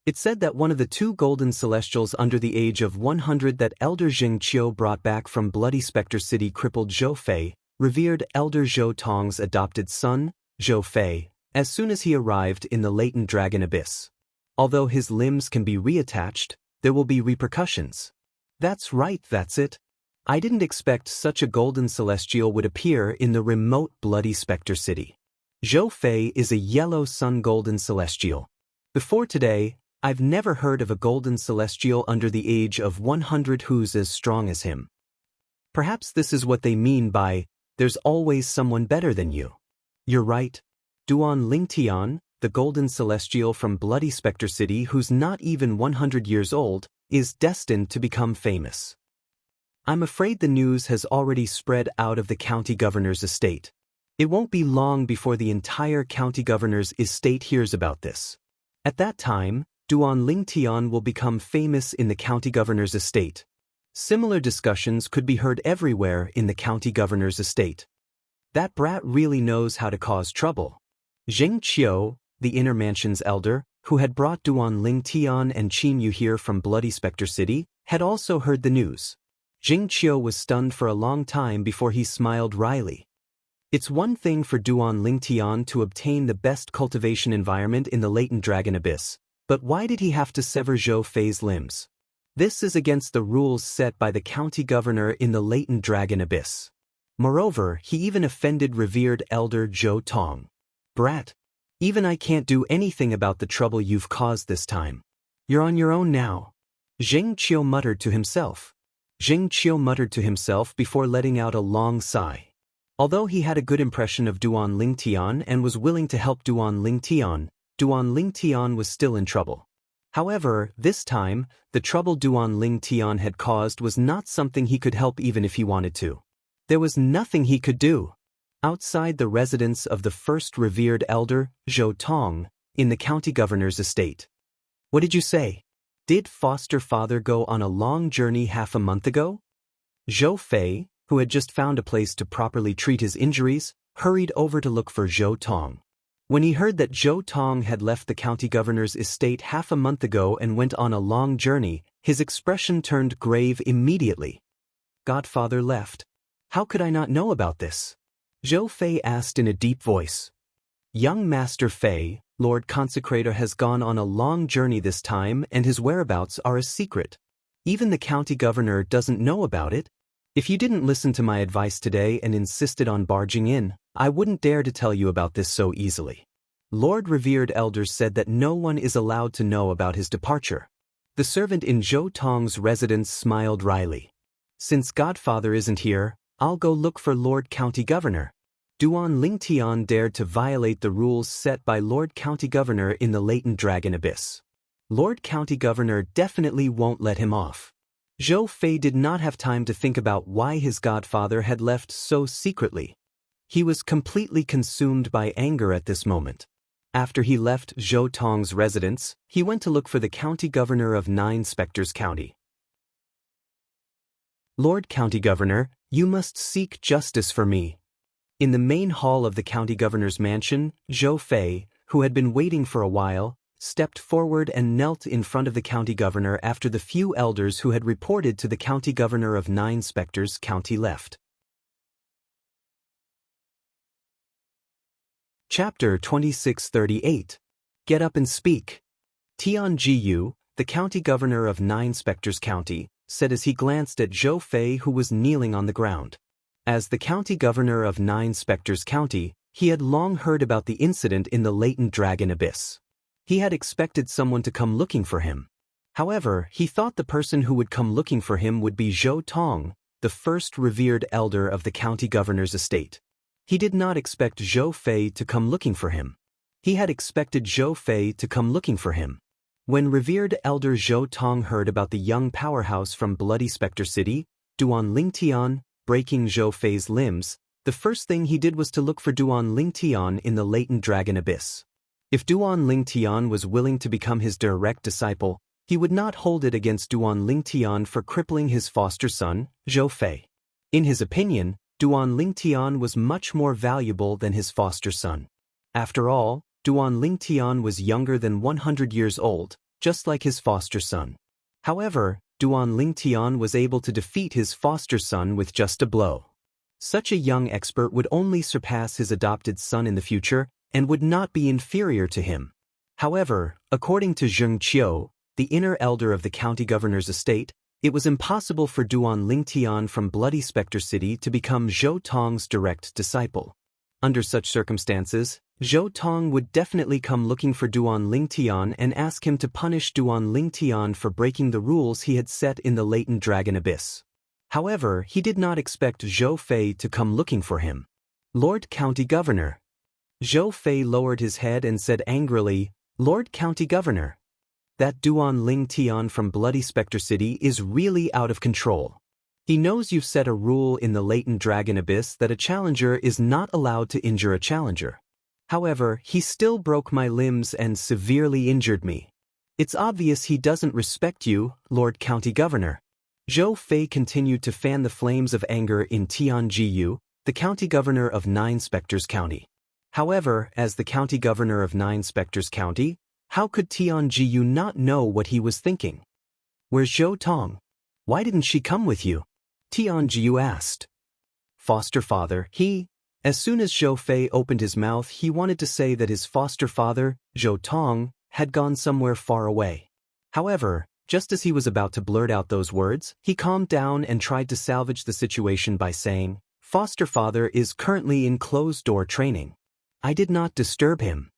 It said that one of the two golden celestials under the age of 100 that Elder Jing Qiu brought back from Bloody Spectre City crippled Zhou Fei, revered Elder Zhou Tong's adopted son, Zhou Fei, as soon as he arrived in the latent dragon abyss. Although his limbs can be reattached, there will be repercussions. That's right, that's it. I didn't expect such a golden celestial would appear in the remote Bloody Spectre City. Zhou Fei is a yellow sun golden celestial. Before today, I've never heard of a golden celestial under the age of 100 who's as strong as him. Perhaps this is what they mean by, there's always someone better than you. You're right. Duan Lingtian, the golden celestial from Bloody Spectre City who's not even 100 years old, is destined to become famous. I'm afraid the news has already spread out of the county governor's estate. It won't be long before the entire county governor's estate hears about this. At that time, Duan Lingtian will become famous in the county governor's estate. Similar discussions could be heard everywhere in the county governor's estate. That brat really knows how to cause trouble. Jing Qiu, the inner mansion's elder, who had brought Duan Lingtian and Qin Yu here from Bloody Spectre City, had also heard the news. Jing Qiu was stunned for a long time before he smiled wryly. It's one thing for Duan Lingtian to obtain the best cultivation environment in the latent dragon abyss, but why did he have to sever Zhou Fei's limbs? This is against the rules set by the county governor in the latent dragon abyss. Moreover, he even offended revered elder Zhou Tong. Brat, even I can't do anything about the trouble you've caused this time. You're on your own now. Jing Qiu muttered to himself. Jing Qiu muttered to himself before letting out a long sigh. Although he had a good impression of Duan Lingtian and was willing to help Duan Lingtian was still in trouble. However, this time, the trouble Duan Lingtian had caused was not something he could help even if he wanted to. There was nothing he could do. Outside the residence of the first revered elder, Zhou Tong, in the county governor's estate. What did you say? Did foster father go on a long journey half a month ago? Zhou Fei, who had just found a place to properly treat his injuries, hurried over to look for Zhou Tong. When he heard that Zhou Tong had left the county governor's estate half a month ago and went on a long journey, his expression turned grave immediately. Godfather left. How could I not know about this? Zhou Fei asked in a deep voice. Young Master Fei, Lord Consecrator has gone on a long journey this time and his whereabouts are a secret. Even the county governor doesn't know about it. If you didn't listen to my advice today and insisted on barging in, I wouldn't dare to tell you about this so easily. Lord Revered Elders said that no one is allowed to know about his departure. The servant in Zhou Tong's residence smiled wryly. Since Godfather isn't here, I'll go look for Lord County Governor. Duan Lingtian dared to violate the rules set by Lord County Governor in the latent dragon abyss. Lord County Governor definitely won't let him off. Zhou Fei did not have time to think about why his godfather had left so secretly. He was completely consumed by anger at this moment. After he left Zhou Tong's residence, he went to look for the county governor of 9 Spectres County. Lord County Governor, you must seek justice for me. In the main hall of the county governor's mansion, Zhou Fei, who had been waiting for a while, stepped forward and knelt in front of the county governor after the few elders who had reported to the county governor of 9 Spectres County left. Chapter 2638. Get Up and Speak. Tian Jiyu, the county governor of 9 Spectres County, said as he glanced at Zhou Fei who was kneeling on the ground. As the county governor of 9 Spectres County, he had long heard about the incident in the latent dragon abyss. He had expected someone to come looking for him. However, he thought the person who would come looking for him would be Zhou Tong, the first revered elder of the county governor's estate. He did not expect Zhou Fei to come looking for him. He had expected Zhou Fei to come looking for him. When revered elder Zhou Tong heard about the young powerhouse from Bloody Spectre City, Duan Lingtian, breaking Zhou Fei's limbs, the first thing he did was to look for Duan Lingtian in the latent dragon abyss. If Duan Lingtian was willing to become his direct disciple, he would not hold it against Duan Lingtian for crippling his foster son, Zhou Fei. In his opinion, Duan Lingtian was much more valuable than his foster son. After all, Duan Lingtian was younger than 100 years old, just like his foster son. However, Duan Lingtian was able to defeat his foster son with just a blow. Such a young expert would only surpass his adopted son in the future and would not be inferior to him. However, according to Zheng Qiu, the inner elder of the county governor's estate, it was impossible for Duan Lingtian from Bloody Spectre City to become Zhou Tong's direct disciple. Under such circumstances, Zhou Tong would definitely come looking for Duan Lingtian and ask him to punish Duan Lingtian for breaking the rules he had set in the latent dragon abyss. However, he did not expect Zhou Fei to come looking for him. Lord County Governor. Zhou Fei lowered his head and said angrily, "Lord County Governor, that Duan Lingtian from Bloody Spectre City is really out of control. He knows you've set a rule in the latent dragon abyss that a challenger is not allowed to injure a challenger. However, he still broke my limbs and severely injured me. It's obvious he doesn't respect you, Lord County Governor." Zhou Fei continued to fan the flames of anger in Tianjiyu, the county governor of Nine Spectres County. However, as the county governor of Nine Spectres County, how could Tianjiyu not know what he was thinking? "Where's Zhou Tong? Why didn't she come with you?" Tianjiyu asked. "Foster father, he..." As soon as Zhou Fei opened his mouth, he wanted to say that his foster father, Zhou Tong, had gone somewhere far away. However, just as he was about to blurt out those words, he calmed down and tried to salvage the situation by saying, "Foster father is currently in closed-door training. I did not disturb him."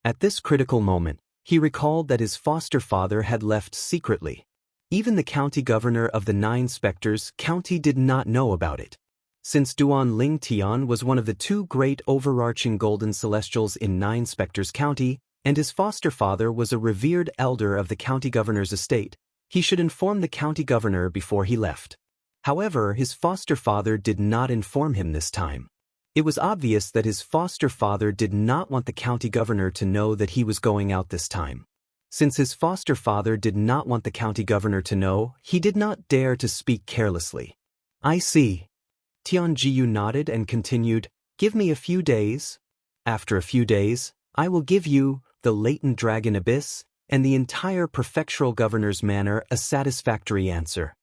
At this critical moment, he recalled that his foster father had left secretly. Even the county governor of the Nine Spectres County did not know about it. Since Duan Lingtian was one of the two great overarching golden celestials in Nine Spectres County, and his foster father was a revered elder of the county governor's estate, he should inform the county governor before he left. However, his foster father did not inform him this time. It was obvious that his foster father did not want the county governor to know that he was going out this time. Since his foster father did not want the county governor to know, he did not dare to speak carelessly. "I see." Tianjiyu nodded and continued, "Give me a few days. After a few days, I will give you the latent dragon abyss and the entire prefectural governor's manor a satisfactory answer."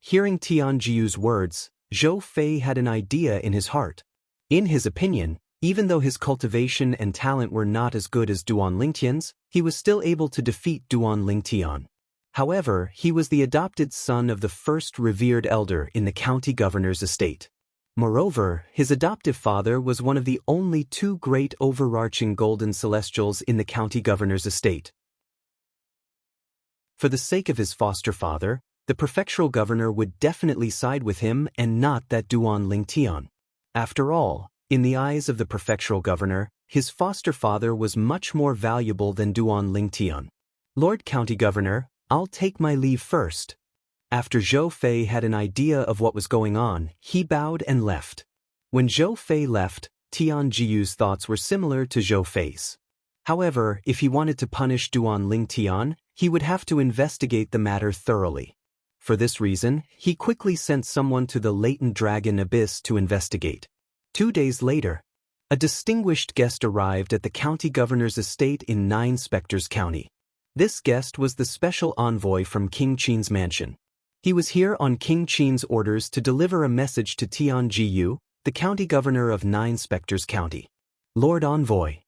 Hearing Tianjiyu's words, Zhou Fei had an idea in his heart. In his opinion, even though his cultivation and talent were not as good as Duan Lingtian's, he was still able to defeat Duan Lingtian. However, he was the adopted son of the first revered elder in the county governor's estate. Moreover, his adoptive father was one of the only two great overarching golden celestials in the county governor's estate. For the sake of his foster father, the prefectural governor would definitely side with him and not that Duan Lingtian. After all, in the eyes of the prefectural governor, his foster father was much more valuable than Duan Lingtian. "Lord County Governor, I'll take my leave first." After Zhou Fei had an idea of what was going on, he bowed and left. When Zhou Fei left, Tianjiyu's thoughts were similar to Zhou Fei's. However, if he wanted to punish Duan Lingtian, he would have to investigate the matter thoroughly. For this reason, he quickly sent someone to the latent dragon abyss to investigate. 2 days later, a distinguished guest arrived at the county governor's estate in Nine Spectres County. This guest was the special envoy from King Qin's mansion. He was here on King Qin's orders to deliver a message to Tianjiyu, the county governor of Nine Spectres County. "Lord Envoy."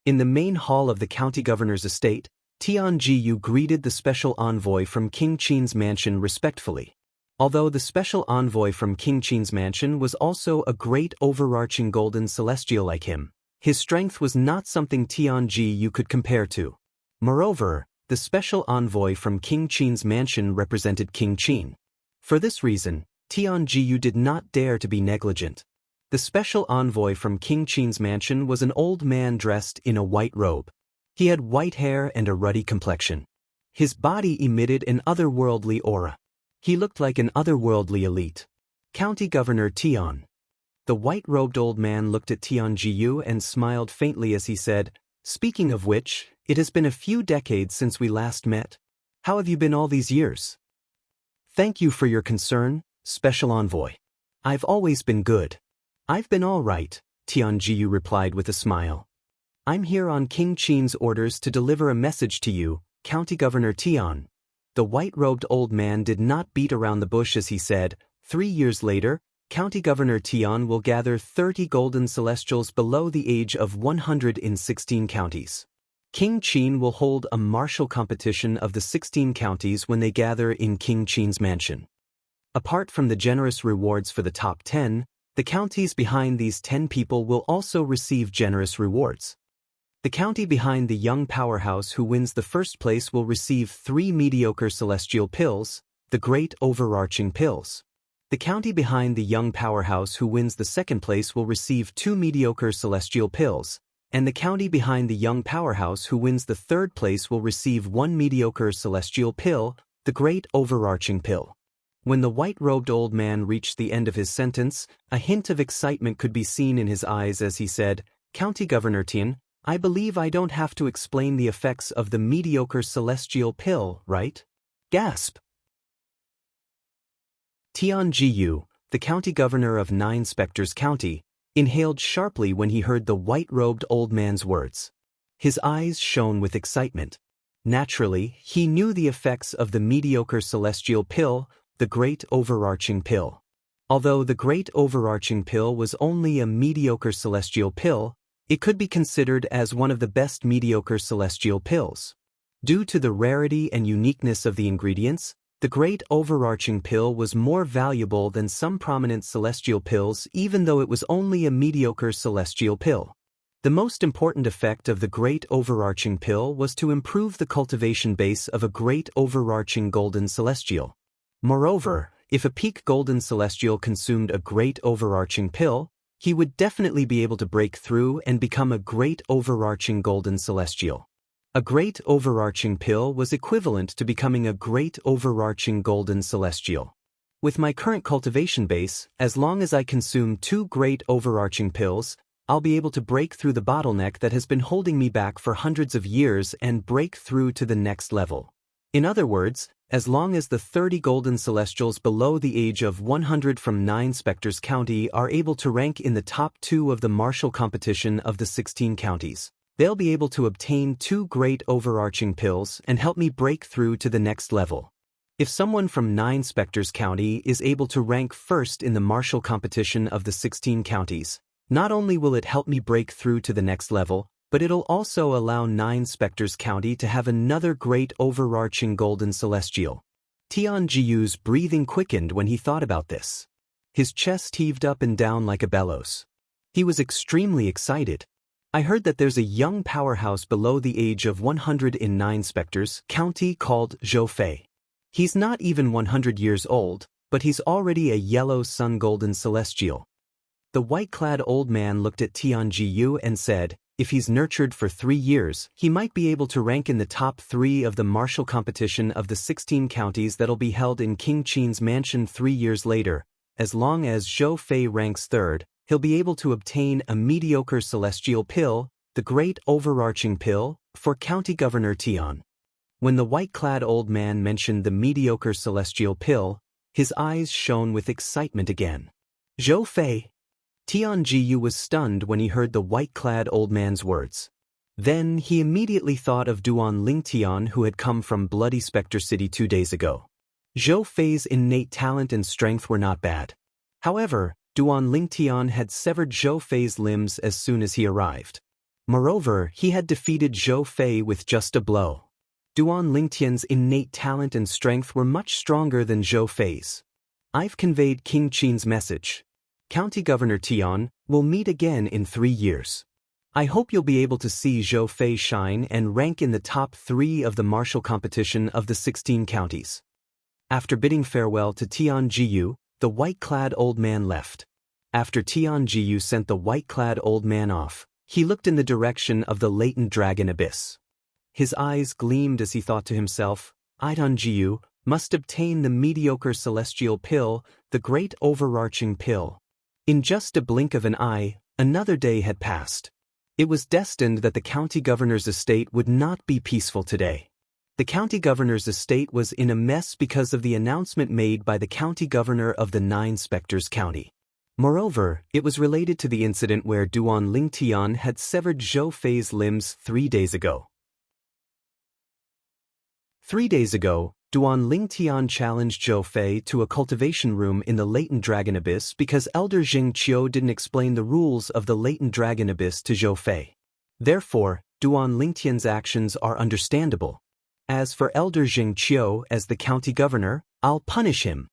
In the main hall of the county governor's estate, Tianjiyu greeted the special envoy from King Qin's mansion respectfully. Although the special envoy from King Qin's mansion was also a great overarching golden celestial like him, his strength was not something Tianjiyu could compare to. Moreover, the the special envoy from King Qin's mansion represented King Qin. For this reason, Tian Jiyu did not dare to be negligent. The special envoy from King Qin's mansion was an old man dressed in a white robe. He had white hair and a ruddy complexion. His body emitted an otherworldly aura. He looked like an otherworldly elite. County Governor Tian. The white-robed old man looked at Tian Jiyu and smiled faintly as he said, "Speaking of which, it has been a few decades since we last met. How have you been all these years?" "Thank you for your concern, Special Envoy. I've always been good." "I've been all right," Tian Jiyu replied with a smile. "I'm here on King Qin's orders to deliver a message to you, County Governor Tian." The white-robed old man did not beat around the bush as he said, 3 years later, County Governor Tian will gather 30 golden celestials below the age of 100 in 16 counties. King Qin will hold a martial competition of the 16 counties when they gather in King Qin's mansion. Apart from the generous rewards for the top 10, the counties behind these 10 people will also receive generous rewards. The county behind the young powerhouse who wins the first place will receive 3 mediocre celestial pills, the great overarching pills. The county behind the young powerhouse who wins the second place will receive 2 mediocre celestial pills, and the county behind the young powerhouse who wins the third place will receive 1 mediocre celestial pill, the great overarching pill. When the white-robed old man reached the end of his sentence, a hint of excitement could be seen in his eyes as he said, "County Governor Tian, I believe I don't have to explain the effects of the mediocre celestial pill, right?" Gasp! Tian Jiyu, the county governor of 9 Spectres County, inhaled sharply when he heard the white-robed old man's words. His eyes shone with excitement. Naturally, he knew the effects of the mediocre celestial pill, the great overarching pill. Although the great overarching pill was only a mediocre celestial pill, it could be considered as one of the best mediocre celestial pills. Due to the rarity and uniqueness of the ingredients, the great overarching pill was more valuable than some prominent celestial pills even though it was only a mediocre celestial pill. The most important effect of the great overarching pill was to improve the cultivation base of a great overarching golden celestial. Moreover, if a peak golden celestial consumed a great overarching pill, he would definitely be able to break through and become a great overarching golden celestial. A great overarching pill was equivalent to becoming a great overarching golden celestial. With my current cultivation base, as long as I consume 2 great overarching pills, I'll be able to break through the bottleneck that has been holding me back for hundreds of years and break through to the next level. In other words, as long as the 30 golden celestials below the age of 100 from 9 Spectres County are able to rank in the top 2 of the martial competition of the 16 counties, they'll be able to obtain 2 great overarching pills and help me break through to the next level. If someone from 9 Spectres County is able to rank first in the martial competition of the 16 counties, not only will it help me break through to the next level, but it'll also allow 9 Spectres County to have another great overarching golden celestial. Tian Jiyu's breathing quickened when he thought about this. His chest heaved up and down like a bellows. He was extremely excited. I heard that there's a young powerhouse below the age of 100 in 9 Spectres County called Zhou Fei. He's not even 100 years old, but he's already a yellow sun golden celestial. The white-clad old man looked at Tian Jiyu and said, if he's nurtured for 3 years, he might be able to rank in the top 3 of the martial competition of the 16 counties that'll be held in King Qin's mansion 3 years later. As long as Zhou Fei ranks 3rd, he'll be able to obtain a mediocre celestial pill, the great overarching pill, for County Governor Tian. When the white-clad old man mentioned the mediocre celestial pill, his eyes shone with excitement again. Zhou Fei. Tian Jiyu was stunned when he heard the white-clad old man's words. Then he immediately thought of Duan Lingtian who had come from Bloody Spectre City 2 days ago. Zhou Fei's innate talent and strength were not bad. However, Duan Lingtian had severed Zhou Fei's limbs as soon as he arrived. Moreover, he had defeated Zhou Fei with just a blow. Duan Lingtian's innate talent and strength were much stronger than Zhou Fei's. I've conveyed King Qin's message. County Governor Tian will meet again in 3 years. I hope you'll be able to see Zhou Fei shine and rank in the top 3 of the martial competition of the 16 counties. After bidding farewell to Tian Jiyu, the white-clad old man left. After Tian Jiyu sent the white-clad old man off, he looked in the direction of the latent dragon abyss. His eyes gleamed as he thought to himself, Tian Jiyu must obtain the mediocre celestial pill, the great overarching pill. In just a blink of an eye, another day had passed. It was destined that the county governor's estate would not be peaceful today. The county governor's estate was in a mess because of the announcement made by the county governor of the 9 Spectres County. Moreover, it was related to the incident where Duan Lingtian had severed Zhou Fei's limbs 3 days ago. 3 days ago, Duan Lingtian challenged Zhou Fei to a cultivation room in the latent dragon abyss because Elder Jing Qiu didn't explain the rules of the latent dragon abyss to Zhou Fei. Therefore, Duan Lingtian's actions are understandable. As for Elder Jing Qiu as the county governor, I'll punish him.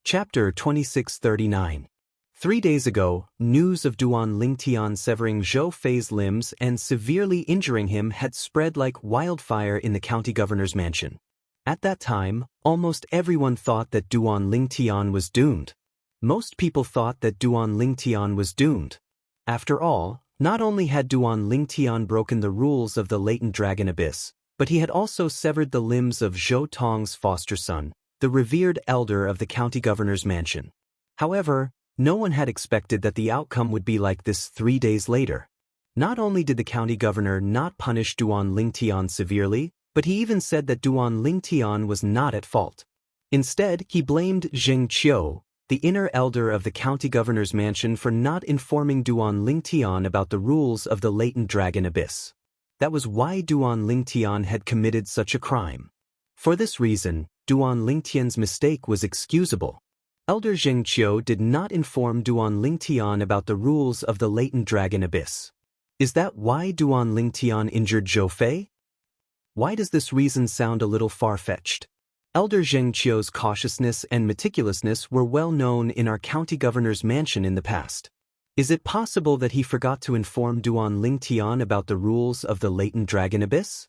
Chapter 2639. 3 days ago, news of Duan Lingtian severing Zhou Fei's limbs and severely injuring him had spread like wildfire in the county governor's mansion. At that time, almost everyone thought that Duan Lingtian was doomed. Most people thought that Duan Lingtian was doomed. After all, not only had Duan Lingtian broken the rules of the latent dragon abyss, but he had also severed the limbs of Zhou Tong's foster son, the revered elder of the county governor's mansion. However, no one had expected that the outcome would be like this 3 days later. Not only did the county governor not punish Duan Lingtian severely, but he even said that Duan Lingtian was not at fault. Instead, he blamed Jing Qiu, the inner elder of the county governor's mansion, for not informing Duan Lingtian about the rules of the latent dragon abyss. That was why Duan Lingtian had committed such a crime. For this reason, Duan Lingtian's mistake was excusable. Elder Jing Qiu did not inform Duan Lingtian about the rules of the latent dragon abyss. Is that why Duan Lingtian injured Zhou Fei? Why does this reason sound a little far-fetched? Elder Jing Qiu's cautiousness and meticulousness were well known in our county governor's mansion in the past. Is it possible that he forgot to inform Duan Lingtian about the rules of the latent dragon abyss?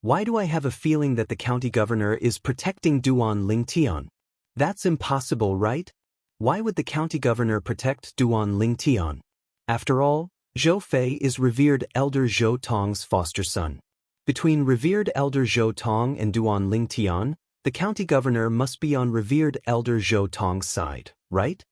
Why do I have a feeling that the county governor is protecting Duan Lingtian? That's impossible, right? Why would the county governor protect Duan Lingtian? After all, Zhou Fei is revered Elder Zhou Tong's foster son. Between revered Elder Zhou Tong and Duan Lingtian, the county governor must be on revered Elder Zhou Tong's side, right?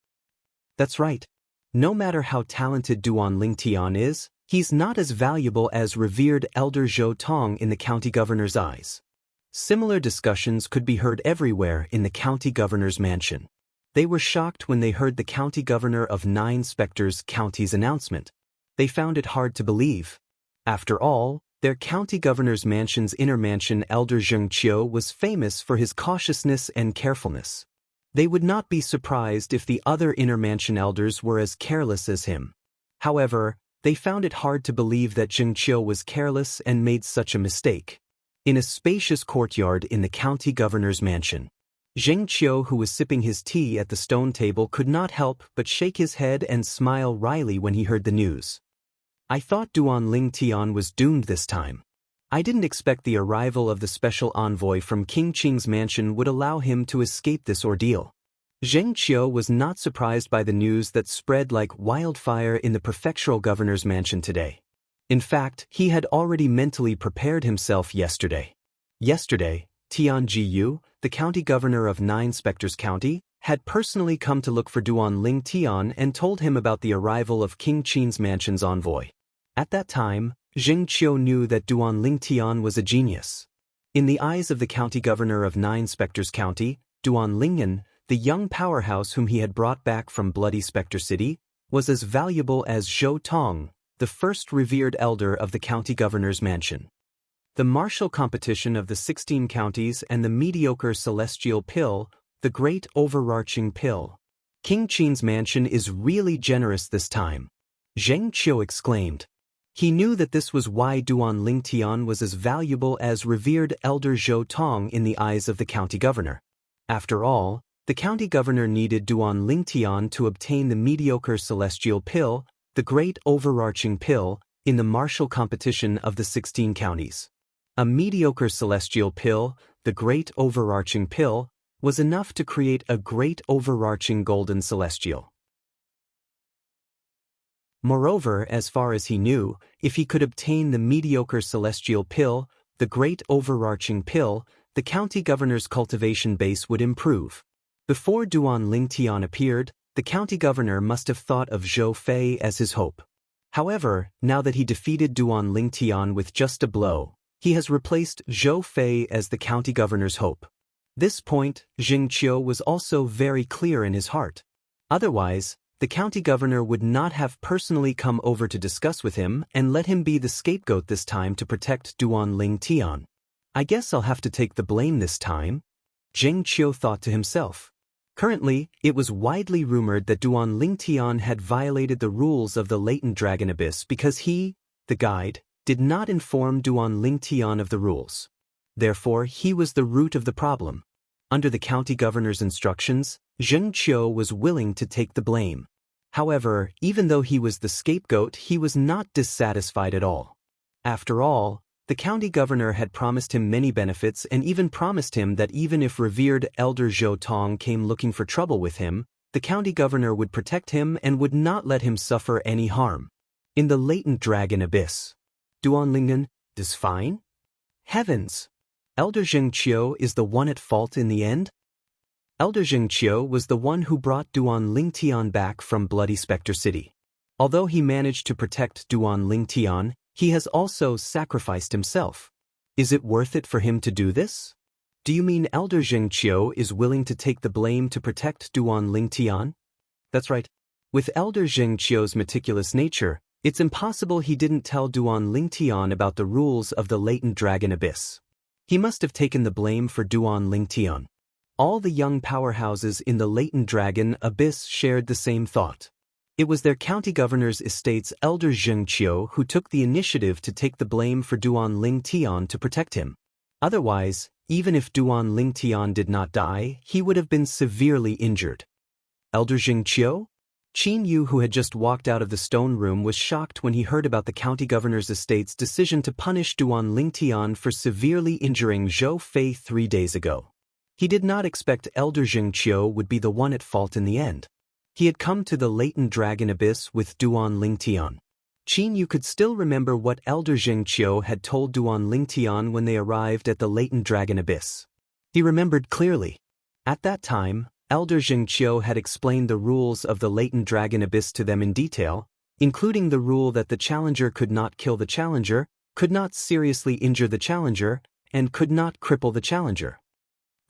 That's right. No matter how talented Duan Lingtian is, he's not as valuable as revered Elder Zhou Tong in the county governor's eyes. Similar discussions could be heard everywhere in the county governor's mansion. They were shocked when they heard the county governor of 9 Spectres County's announcement. They found it hard to believe. After all, their county governor's mansion's inner mansion elder Jing Qiu was famous for his cautiousness and carefulness. They would not be surprised if the other inner mansion elders were as careless as him. However, they found it hard to believe that Jing Qiu was careless and made such a mistake. In a spacious courtyard in the county governor's mansion, Jing Qiu, who was sipping his tea at the stone table, could not help but shake his head and smile wryly when he heard the news. I thought Duan Lingtian was doomed this time. I didn't expect the arrival of the special envoy from King Qing's mansion would allow him to escape this ordeal. Jing Qiu was not surprised by the news that spread like wildfire in the prefectural governor's mansion today. In fact, he had already mentally prepared himself yesterday. Yesterday, Tian Jiyu, the county governor of 9 Spectres County, had personally come to look for Duan Lingtian and told him about the arrival of King Qing's mansion's envoy. At that time, Jing Qiu knew that Duan Lingtian was a genius. In the eyes of the county governor of 9 Spectres County, Duan Lingyan, the young powerhouse whom he had brought back from Bloody Spectre City, was as valuable as Zhou Tong, the first revered elder of the county governor's mansion. The martial competition of the 16 counties and the mediocre celestial pill, the great overarching pill. King Qing's mansion is really generous this time, Jing Qiu exclaimed. He knew that this was why Duan Lingtian was as valuable as revered elder Zhou Tong in the eyes of the county governor. After all, the county governor needed Duan Lingtian to obtain the mediocre celestial pill, the great overarching pill, in the martial competition of the 16 counties. A mediocre celestial pill, the great overarching pill, was enough to create a great overarching golden celestial. Moreover, as far as he knew, if he could obtain the mediocre celestial pill, the great overarching pill, the county governor's cultivation base would improve. Before Duan Lingtian appeared, the county governor must have thought of Zhou Fei as his hope. However, now that he defeated Duan Lingtian with just a blow, he has replaced Zhou Fei as the county governor's hope. This point, Jing Qiu was also very clear in his heart. Otherwise, the county governor would not have personally come over to discuss with him and let him be the scapegoat this time to protect Duan Lingtian. I guess I'll have to take the blame this time, Jing Qiu thought to himself. Currently, it was widely rumored that Duan Lingtian had violated the rules of the latent dragon abyss because he, the guide, did not inform Duan Lingtian of the rules. Therefore, he was the root of the problem. Under the county governor's instructions, Zheng Qiu was willing to take the blame. However, even though he was the scapegoat, he was not dissatisfied at all. After all, the county governor had promised him many benefits and even promised him that even if revered elder Zhou Tong came looking for trouble with him, the county governor would protect him and would not let him suffer any harm. In the latent dragon abyss, Duan Lingtian is fine? Heavens! Elder Zheng Qiu is the one at fault in the end? Elder Zheng Qiu was the one who brought Duan Lingtian back from Bloody Spectre City. Although he managed to protect Duan Lingtian, he has also sacrificed himself. Is it worth it for him to do this? Do you mean Elder Zheng Qiu is willing to take the blame to protect Duan Lingtian? That's right. With Elder Zheng Qiu's meticulous nature, it's impossible he didn't tell Duan Lingtian about the rules of the latent dragon abyss. He must have taken the blame for Duan Lingtian. All the young powerhouses in the latent dragon abyss shared the same thought. It was their county governor's estate's elder Zheng Qiu who took the initiative to take the blame for Duan Lingtian to protect him. Otherwise, even if Duan Lingtian did not die, he would have been severely injured. Elder Zheng Qiu? Qin Yu, who had just walked out of the stone room, was shocked when he heard about the county governor's estate's decision to punish Duan Lingtian for severely injuring Zhou Fei 3 days ago. He did not expect Elder Zheng Qiu would be the one at fault in the end. He had come to the latent dragon abyss with Duan Lingtian. Qin Yu could still remember what Elder Zheng Qiu had told Duan Lingtian when they arrived at the latent dragon abyss. He remembered clearly. At that time, Elder Zheng Qiu had explained the rules of the latent dragon abyss to them in detail, including the rule that the challenger could not kill the challenger, could not seriously injure the challenger, and could not cripple the challenger.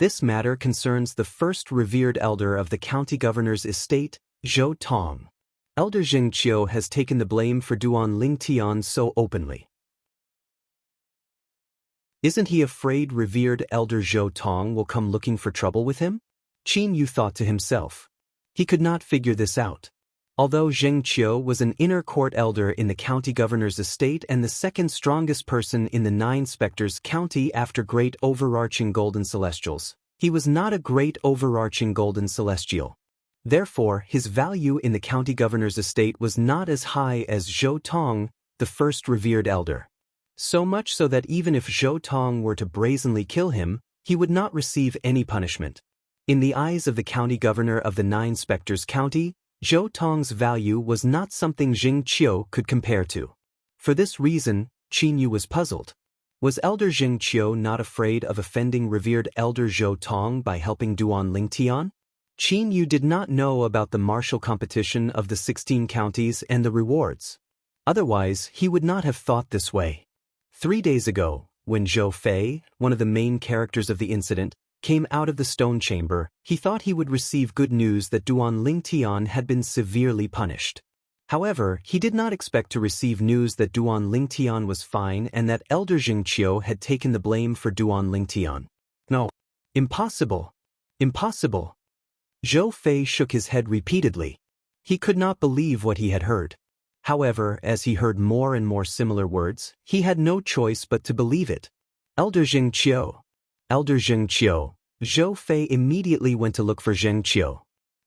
This matter concerns the first revered elder of the county governor's estate, Zhou Tong. Elder Zheng Qiu has taken the blame for Duan Lingtian so openly. Isn't he afraid revered elder Zhou Tong will come looking for trouble with him? Qin Yu thought to himself. He could not figure this out. Although Zheng Qiu was an inner court elder in the county governor's estate and the second strongest person in the 9 Spectres county after great overarching golden celestials, he was not a great overarching golden celestial. Therefore, his value in the county governor's estate was not as high as Zhou Tong, the first revered elder. So much so that even if Zhou Tong were to brazenly kill him, he would not receive any punishment. In the eyes of the county governor of the 9 Spectres county, Zhou Tong's value was not something Jing Qiu could compare to. For this reason, Qin Yu was puzzled. Was Elder Zheng Qiu not afraid of offending revered Elder Zhou Tong by helping Duan Lingtian? Qin Yu did not know about the martial competition of the 16 counties and the rewards. Otherwise, he would not have thought this way. 3 days ago, when Zhou Fei, one of the main characters of the incident, came out of the stone chamber, he thought he would receive good news that Duan Lingtian had been severely punished. However, he did not expect to receive news that Duan Lingtian was fine and that Elder Zheng Qiu had taken the blame for Duan Lingtian. No. Impossible. Impossible. Zhou Fei shook his head repeatedly. He could not believe what he had heard. However, as he heard more and more similar words, he had no choice but to believe it. Elder Zheng Qiu. Elder Zheng Qiu. Zhou Fei immediately went to look for Zheng Qiu.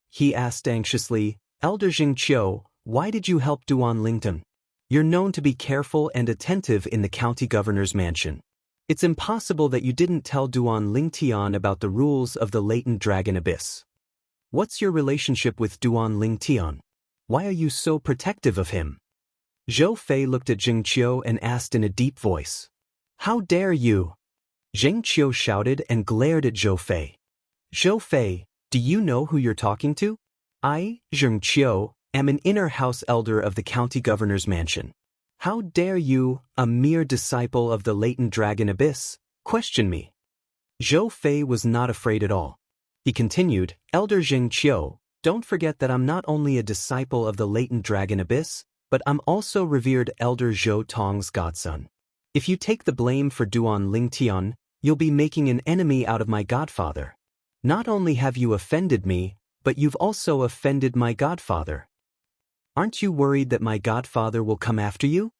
He asked anxiously, "Elder Zheng Qiu, why did you help Duan Lington? You're known to be careful and attentive in the county governor's mansion. It's impossible that you didn't tell Duan Lingtian about the rules of the latent dragon abyss. What's your relationship with Duan Lingtian? Why are you so protective of him?" Zhou Fei looked at Zheng Qiu and asked in a deep voice. "How dare you?" Zheng Qiu shouted and glared at Zhou Fei. "Zhou Fei, do you know who you're talking to? I, Zheng Qiu, am an inner house elder of the county governor's mansion. How dare you, a mere disciple of the latent dragon abyss, question me?" Zhou Fei was not afraid at all. He continued, "Elder Zheng Qiu, don't forget that I'm not only a disciple of the latent dragon abyss, but I'm also revered Elder Zhou Tong's godson. If you take the blame for Duan Lingtian, you'll be making an enemy out of my godfather. Not only have you offended me, but you've also offended my godfather. Aren't you worried that my godfather will come after you?"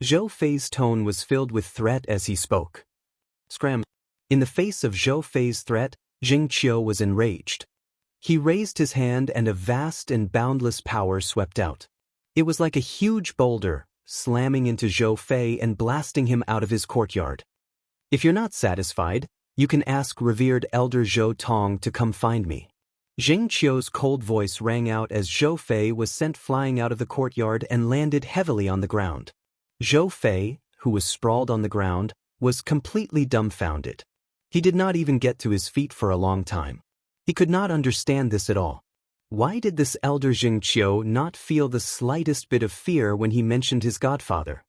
Zhou Fei's tone was filled with threat as he spoke. Scram. In the face of Zhou Fei's threat, Zheng Qiu was enraged. He raised his hand and a vast and boundless power swept out. It was like a huge boulder, slamming into Zhou Fei and blasting him out of his courtyard. "If you're not satisfied, you can ask revered Elder Zhou Tong to come find me." Zheng Qiu's cold voice rang out as Zhou Fei was sent flying out of the courtyard and landed heavily on the ground. Zhou Fei, who was sprawled on the ground, was completely dumbfounded. He did not even get to his feet for a long time. He could not understand this at all. Why did this elder Zheng Qiu not feel the slightest bit of fear when he mentioned his godfather?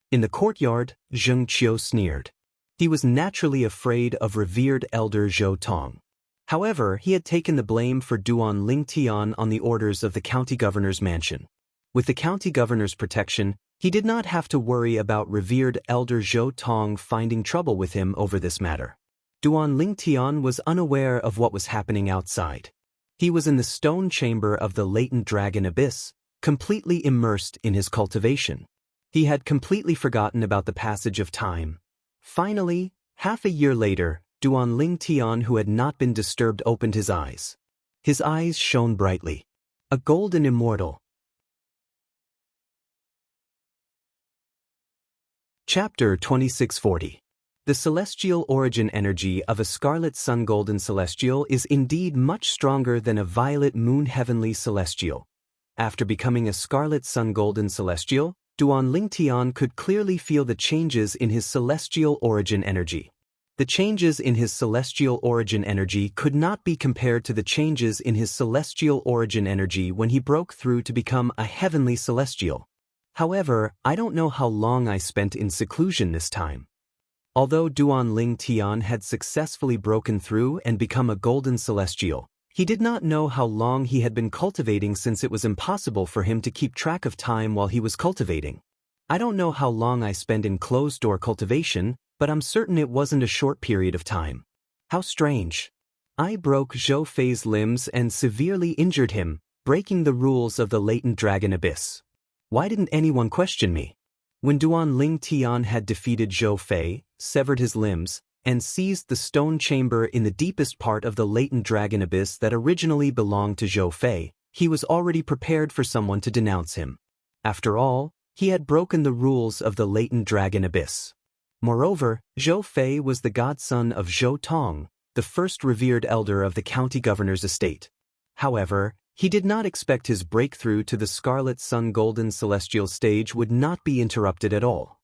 In the courtyard, Zheng Qiu sneered. He was naturally afraid of revered elder Zhou Tong. However, he had taken the blame for Duan Lingtian on the orders of the county governor's mansion. With the county governor's protection, he did not have to worry about revered elder Zhou Tong finding trouble with him over this matter. Duan Lingtian was unaware of what was happening outside. He was in the stone chamber of the latent dragon abyss, completely immersed in his cultivation. He had completely forgotten about the passage of time. Finally, half a year later, Duan Lingtian, who had not been disturbed, opened his eyes. His eyes shone brightly. A golden immortal. Chapter 2640. The celestial origin energy of a scarlet sun golden celestial is indeed much stronger than a violet moon heavenly celestial. After becoming a scarlet sun golden celestial, Duan Lingtian could clearly feel the changes in his celestial origin energy. The changes in his celestial origin energy could not be compared to the changes in his celestial origin energy when he broke through to become a heavenly celestial. However, I don't know how long I spent in seclusion this time. Although Duan Lingtian had successfully broken through and become a golden celestial, he did not know how long he had been cultivating, since it was impossible for him to keep track of time while he was cultivating. I don't know how long I spent in closed-door cultivation, but I'm certain it wasn't a short period of time. How strange. I broke Zhou Fei's limbs and severely injured him, breaking the rules of the latent dragon abyss. Why didn't anyone question me? When Duan Lingtian had defeated Zhou Fei, severed his limbs, and seized the stone chamber in the deepest part of the latent dragon abyss that originally belonged to Zhou Fei, he was already prepared for someone to denounce him. After all, he had broken the rules of the latent dragon abyss. Moreover, Zhou Fei was the godson of Zhou Tong, the first revered elder of the county governor's estate. However, he did not expect his breakthrough to the Scarlet Sun Golden Celestial stage would not be interrupted at all.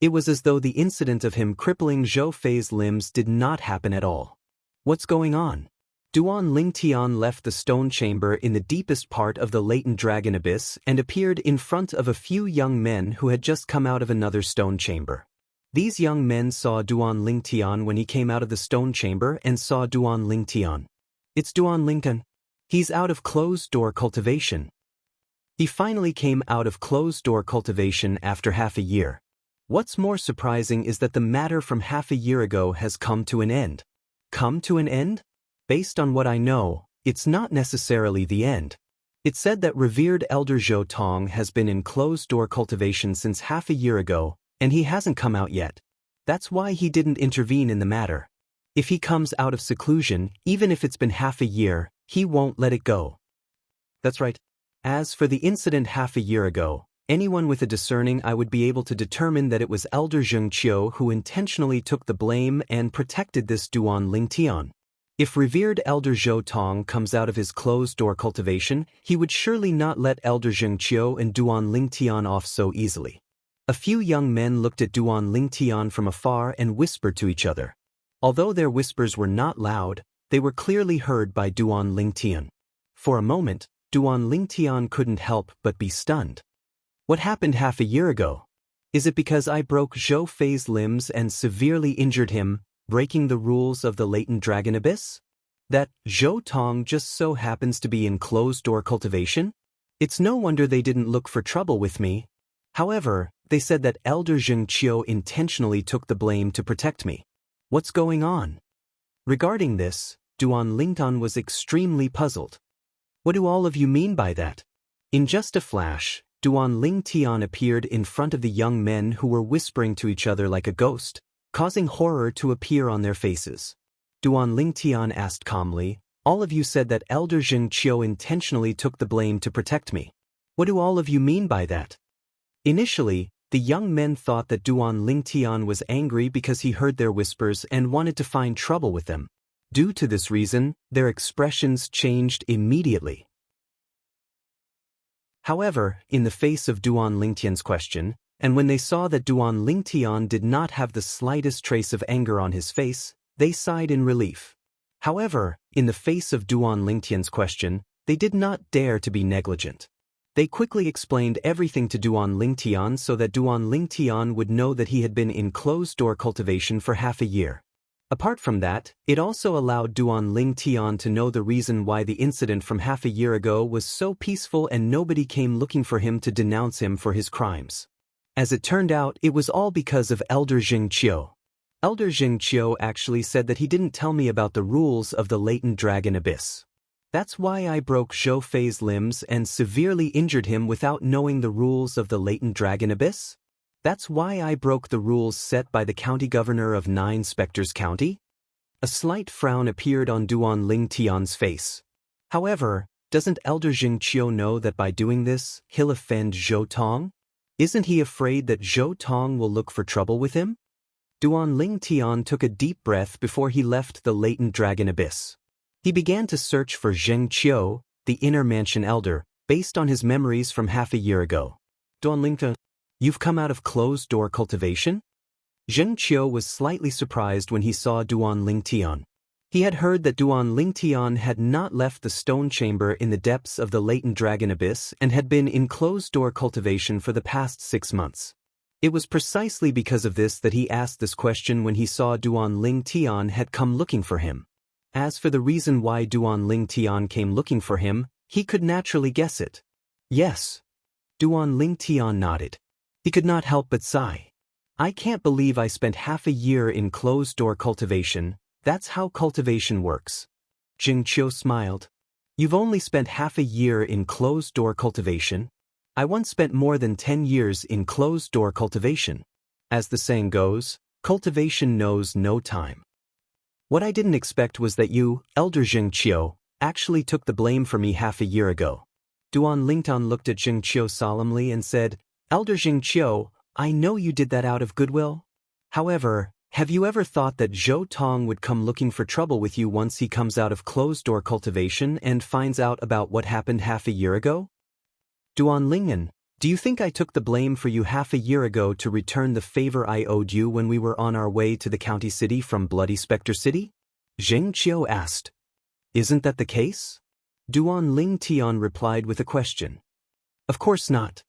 It was as though the incident of him crippling Zhou Fei's limbs did not happen at all. What's going on? Duan Lingtian left the stone chamber in the deepest part of the latent dragon abyss and appeared in front of a few young men who had just come out of another stone chamber. These young men saw Duan Lingtian when he came out of the stone chamber and saw Duan Lingtian. It's Duan Lingtian. He's out of closed-door cultivation. He finally came out of closed-door cultivation after half a year. What's more surprising is that the matter from half a year ago has come to an end. Come to an end? Based on what I know, it's not necessarily the end. It's said that revered Elder Zhou Tong has been in closed-door cultivation since half a year ago, and he hasn't come out yet. That's why he didn't intervene in the matter. If he comes out of seclusion, even if it's been half a year, he won't let it go. That's right. As for the incident half a year ago, anyone with a discerning eye would be able to determine that it was Elder Zheng Qiu who intentionally took the blame and protected this Duan Lingtian. If revered Elder Zhou Tong comes out of his closed-door cultivation, he would surely not let Elder Zheng Qiu and Duan Lingtian off so easily. A few young men looked at Duan Lingtian from afar and whispered to each other. Although their whispers were not loud, they were clearly heard by Duan Lingtian. For a moment, Duan Lingtian couldn't help but be stunned. What happened half a year ago? Is it because I broke Zhou Fei's limbs and severely injured him, breaking the rules of the latent dragon abyss? That Zhou Tong just so happens to be in closed-door cultivation? It's no wonder they didn't look for trouble with me. However, they said that Elder Zheng Qiu intentionally took the blame to protect me. What's going on? Regarding this, Duan Lingtian was extremely puzzled. What do all of you mean by that? In just a flash, Duan Lingtian appeared in front of the young men who were whispering to each other like a ghost, causing horror to appear on their faces. Duan Lingtian asked calmly, "All of you said that Elder Zheng Qiu intentionally took the blame to protect me. What do all of you mean by that?" Initially, the young men thought that Duan Lingtian was angry because he heard their whispers and wanted to find trouble with them. Due to this reason, their expressions changed immediately. However, in the face of Duan Lingtian's question, and when they saw that Duan Lingtian did not have the slightest trace of anger on his face, they sighed in relief. However, in the face of Duan Lingtian's question, they did not dare to be negligent. They quickly explained everything to Duan Lingtian so that Duan Lingtian would know that he had been in closed-door cultivation for half a year. Apart from that, it also allowed Duan Lingtian to know the reason why the incident from half a year ago was so peaceful and nobody came looking for him to denounce him for his crimes. As it turned out, it was all because of Elder Zheng Qiu. Elder Zheng Qiu actually said that he didn't tell me about the rules of the latent dragon abyss. That's why I broke Zhou Fei's limbs and severely injured him without knowing the rules of the latent dragon abyss? That's why I broke the rules set by the county governor of 9 Spectres County? A slight frown appeared on Duan Lingtian's face. However, doesn't Elder Zheng Qiu know that by doing this, he'll offend Zhou Tong? Isn't he afraid that Zhou Tong will look for trouble with him? Duan Lingtian took a deep breath before he left the latent dragon abyss. He began to search for Zheng Qiu, the inner mansion elder, based on his memories from half a year ago. Duan Lingtian, you've come out of closed-door cultivation? Zheng Qiu was slightly surprised when he saw Duan Lingtian. He had heard that Duan Lingtian had not left the stone chamber in the depths of the latent dragon abyss and had been in closed-door cultivation for the past 6 months. It was precisely because of this that he asked this question when he saw Duan Lingtian had come looking for him. As for the reason why Duan Lingtian came looking for him, he could naturally guess it. Yes. Duan Lingtian nodded. He could not help but sigh. I can't believe I spent half a year in closed-door cultivation. That's how cultivation works. Zheng Qiu smiled. You've only spent half a year in closed-door cultivation? I once spent more than 10 years in closed-door cultivation. As the saying goes, cultivation knows no time. What I didn't expect was that you, Elder Zheng Qiu, actually took the blame for me half a year ago. Duan Lingtian looked at Zheng Qiu solemnly and said, Elder Zheng Qiu, I know you did that out of goodwill. However, have you ever thought that Zhou Tong would come looking for trouble with you once he comes out of closed-door cultivation and finds out about what happened half a year ago? Duan Lingtian, do you think I took the blame for you half a year ago to return the favor I owed you when we were on our way to the county city from Bloody Spectre City? Zheng Qiu asked. Isn't that the case? Duan Lingtian replied with a question. Of course not.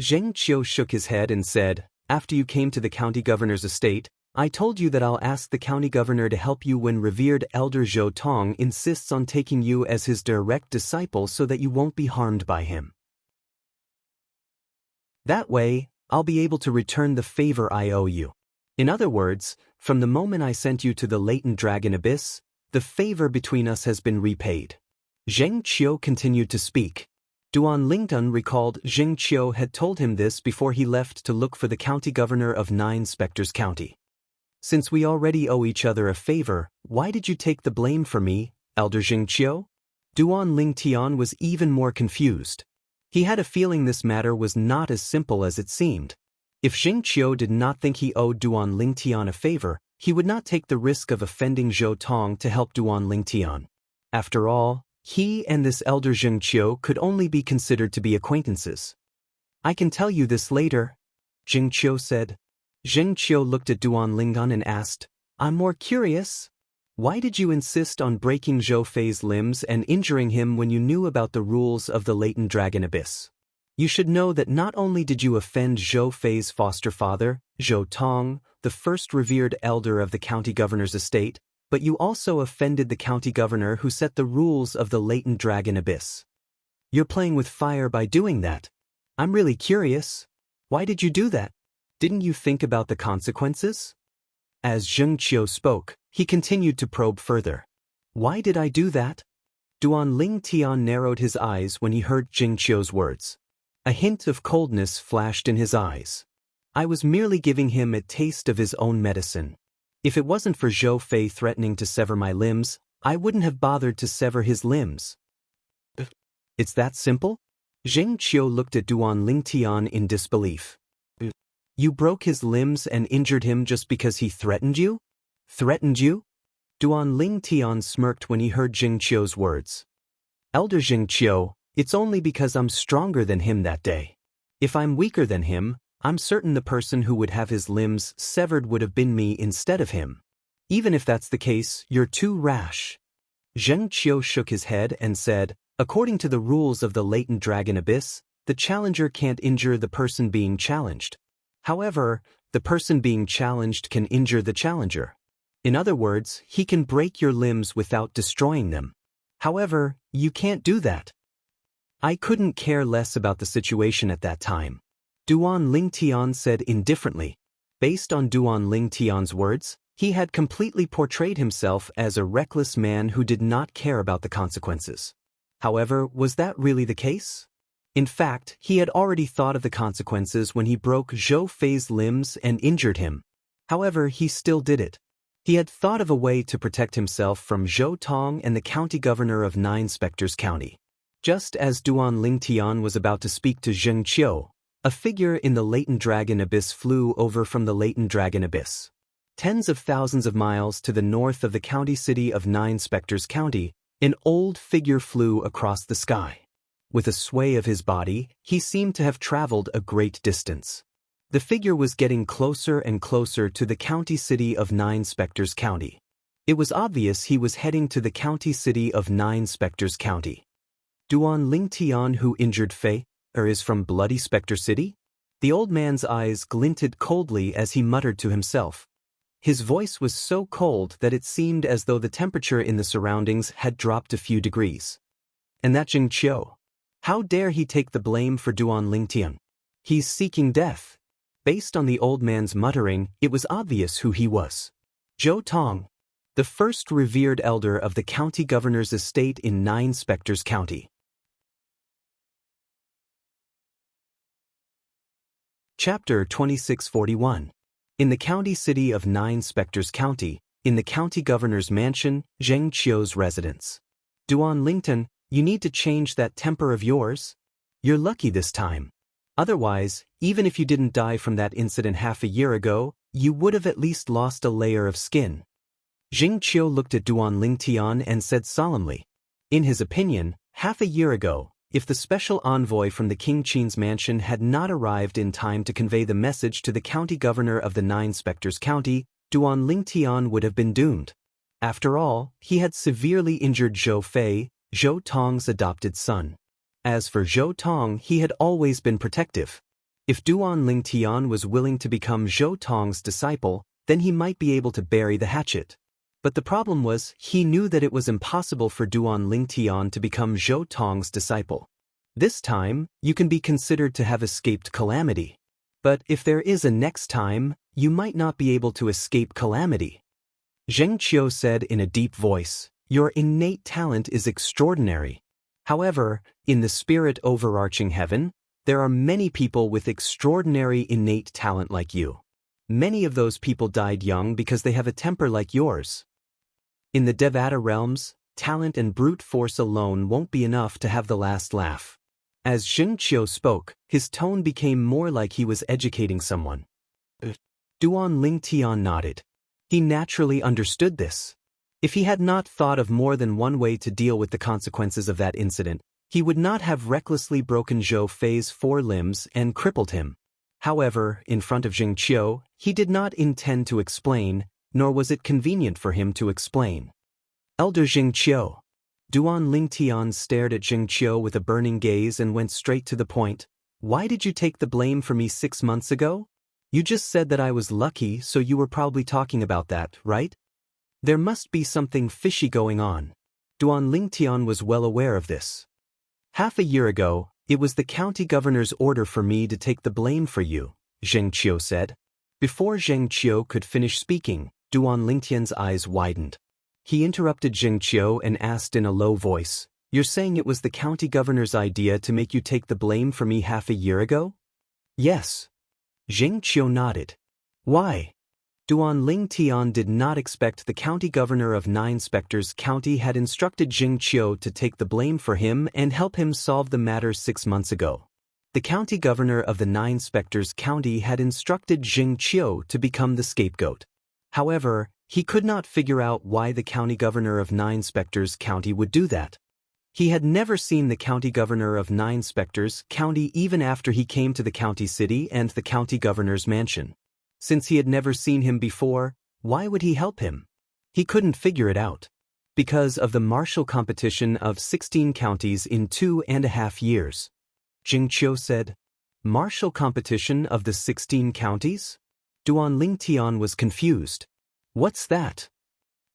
Zheng Qiu shook his head and said, after you came to the county governor's estate, I told you that I'll ask the county governor to help you when revered Elder Zhou Tong insists on taking you as his direct disciple so that you won't be harmed by him. That way, I'll be able to return the favor I owe you. In other words, from the moment I sent you to the latent dragon abyss, the favor between us has been repaid. Zheng Qiu continued to speak. Duan Lingtian recalled Zheng Qiu had told him this before he left to look for the county governor of 9 Spectres County. Since we already owe each other a favor, Why did you take the blame for me, Elder Jingqiu? Duan Lingtian was even more confused. He had a feeling this matter was not as simple as it seemed. If Jingqiu did not think he owed Duan Lingtian a favor, he would not take the risk of offending Zhou Tong to help Duan Lingtian. After all, he and this elder Jingqiu could only be considered to be acquaintances. I can tell you this later, Jingqiu said. Jingqiu looked at Duan Lingan and asked, I'm more curious. Why did you insist on breaking Zhou Fei's limbs and injuring him when you knew about the rules of the latent dragon abyss? You should know that not only did you offend Zhou Fei's foster father, Zhou Tong, the first revered elder of the county governor's estate, but you also offended the county governor who set the rules of the latent dragon abyss. You're playing with fire by doing that. I'm really curious. Why did you do that? Didn't you think about the consequences? As Zheng Qiu spoke, he continued to probe further. Why did I do that? Duan Lingtian narrowed his eyes when he heard Zheng Qiu's words. A hint of coldness flashed in his eyes. I was merely giving him a taste of his own medicine. If it wasn't for Zhou Fei threatening to sever my limbs, I wouldn't have bothered to sever his limbs. It's that simple? Zheng Qiu looked at Duan Lingtian in disbelief. You broke his limbs and injured him just because he threatened you? Threatened you? Duan Lingtian smirked when he heard Zheng Qiu's words. Elder Zheng Qiu, it's only because I'm stronger than him that day. If I'm weaker than him, I'm certain the person who would have his limbs severed would have been me instead of him. Even if that's the case, you're too rash. Zheng Qiu shook his head and said, according to the rules of the latent dragon abyss, the challenger can't injure the person being challenged. However, the person being challenged can injure the challenger. In other words, he can break your limbs without destroying them. However, you can't do that. I couldn't care less about the situation at that time. Duan Lingtian said indifferently. Based on Duan Lingtian's words, he had completely portrayed himself as a reckless man who did not care about the consequences. However, was that really the case? In fact, he had already thought of the consequences when he broke Zhou Fei's limbs and injured him. However, he still did it. He had thought of a way to protect himself from Zhou Tong and the county governor of Nine Spectres County. Just as Duan Lingtian was about to speak to Zheng Qiu, a figure in the latent dragon abyss flew over from the latent dragon abyss. Tens of thousands of miles to the north of the county city of Nine Spectres County, an old figure flew across the sky. With a sway of his body, he seemed to have traveled a great distance. The figure was getting closer and closer to the county city of Nine Spectres County. It was obvious he was heading to the county city of Nine Spectres County. Duan Lingtian, who injured Fei, is from Bloody Spectre City? The old man's eyes glinted coldly as he muttered to himself. His voice was so cold that it seemed as though the temperature in the surroundings had dropped a few degrees. And that Zheng Qiu. How dare he take the blame for Duan Lingtian? He's seeking death. Based on the old man's muttering, it was obvious who he was. Zhou Tong, the first revered elder of the county governor's estate in Nine Spectres County. Chapter 2641. In the county city of Nine Spectres County, in the county governor's mansion, Zheng Qiu's residence. Duan Lingtian, you need to change that temper of yours. You're lucky this time. Otherwise, even if you didn't die from that incident half a year ago, you would have at least lost a layer of skin. Zheng Qiu looked at Duan Lingtian and said solemnly. In his opinion, half a year ago, if the special envoy from the King Qin's mansion had not arrived in time to convey the message to the county governor of the Nine Spectres County, Duan Lingtian would have been doomed. After all, he had severely injured Zhou Fei, Zhou Tong's adopted son. As for Zhou Tong, he had always been protective. If Duan Lingtian was willing to become Zhou Tong's disciple, then he might be able to bury the hatchet. But the problem was, he knew that it was impossible for Duan Lingtian to become Zhou Tong's disciple. This time, you can be considered to have escaped calamity. But if there is a next time, you might not be able to escape calamity. Zheng Qiu said in a deep voice, your innate talent is extraordinary. However, in the spirit overarching heaven, there are many people with extraordinary innate talent like you. Many of those people died young because they have a temper like yours. In the Devata realms, talent and brute force alone won't be enough to have the last laugh. As Zheng Qiu spoke, his tone became more like he was educating someone. Duan Lingtian nodded. He naturally understood this. If he had not thought of more than one way to deal with the consequences of that incident, he would not have recklessly broken Zhou Fei's 4 limbs and crippled him. However, in front of Zheng Qiu, he did not intend to explain, nor was it convenient for him to explain. Elder Zheng Qiu. Duan Lingtian stared at Zheng Qiu with a burning gaze and went straight to the point. Why did you take the blame for me 6 months ago? You just said that I was lucky, so you were probably talking about that, right? There must be something fishy going on. Duan Lingtian was well aware of this. Half a year ago, it was the county governor's order for me to take the blame for you, Zheng Qiu said. Before Zheng Qiu could finish speaking, Duan Lingtian's eyes widened. He interrupted Zheng Qiu and asked in a low voice, "You're saying it was the county governor's idea to make you take the blame for me half a year ago?" Yes. Zheng Qiu nodded. Why? Duan Lingtian did not expect the county governor of Nine Spectres County had instructed Zheng Qiu to take the blame for him and help him solve the matter 6 months ago. The county governor of the Nine Spectres County had instructed Zheng Qiu to become the scapegoat. However, he could not figure out why the county governor of Nine Spectres County would do that. He had never seen the county governor of Nine Spectres County even after he came to the county city and the county governor's mansion. Since he had never seen him before, why would he help him? He couldn't figure it out. Because of the martial competition of 16 counties in 2.5 years. Zheng Qiu said, "Martial competition of the 16 counties?" Duan Lingtian was confused. What's that?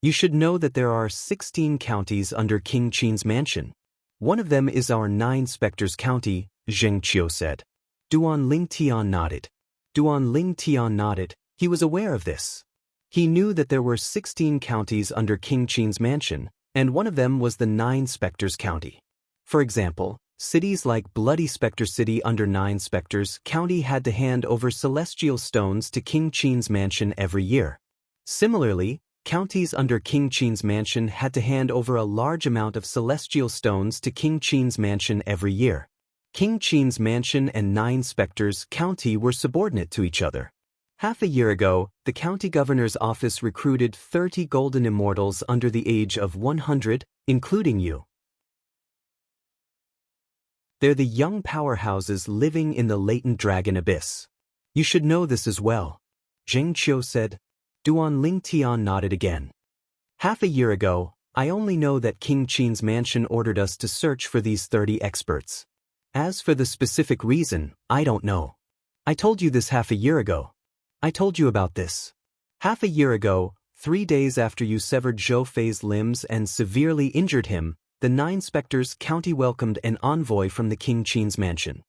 You should know that there are 16 counties under King Qin's mansion. One of them is our Nine Spectres County, Zheng Qiu said. Duan Lingtian nodded. Duan Lingtian nodded. He was aware of this. He knew that there were 16 counties under King Qin's mansion, and one of them was the Nine Spectres County. For example, cities like Bloody Spectre City under Nine Spectres County had to hand over celestial stones to King Qin's mansion every year. Similarly, counties under King Qin's mansion had to hand over a large amount of celestial stones to King Qin's mansion every year. King Qin's mansion and Nine Spectres County were subordinate to each other. Half a year ago, the county governor's office recruited 30 golden immortals under the age of 100, including you. They're the young powerhouses living in the latent dragon abyss. You should know this as well. Zheng Qiu said. Duan Lingtian nodded again. Half a year ago, I only know that King Qin's mansion ordered us to search for these 30 experts. As for the specific reason, I don't know. I told you this half a year ago. I told you about this. Half a year ago, 3 days after you severed Zhou Fei's limbs and severely injured him, the Nine Spectres County welcomed an envoy from the King Qin's mansion.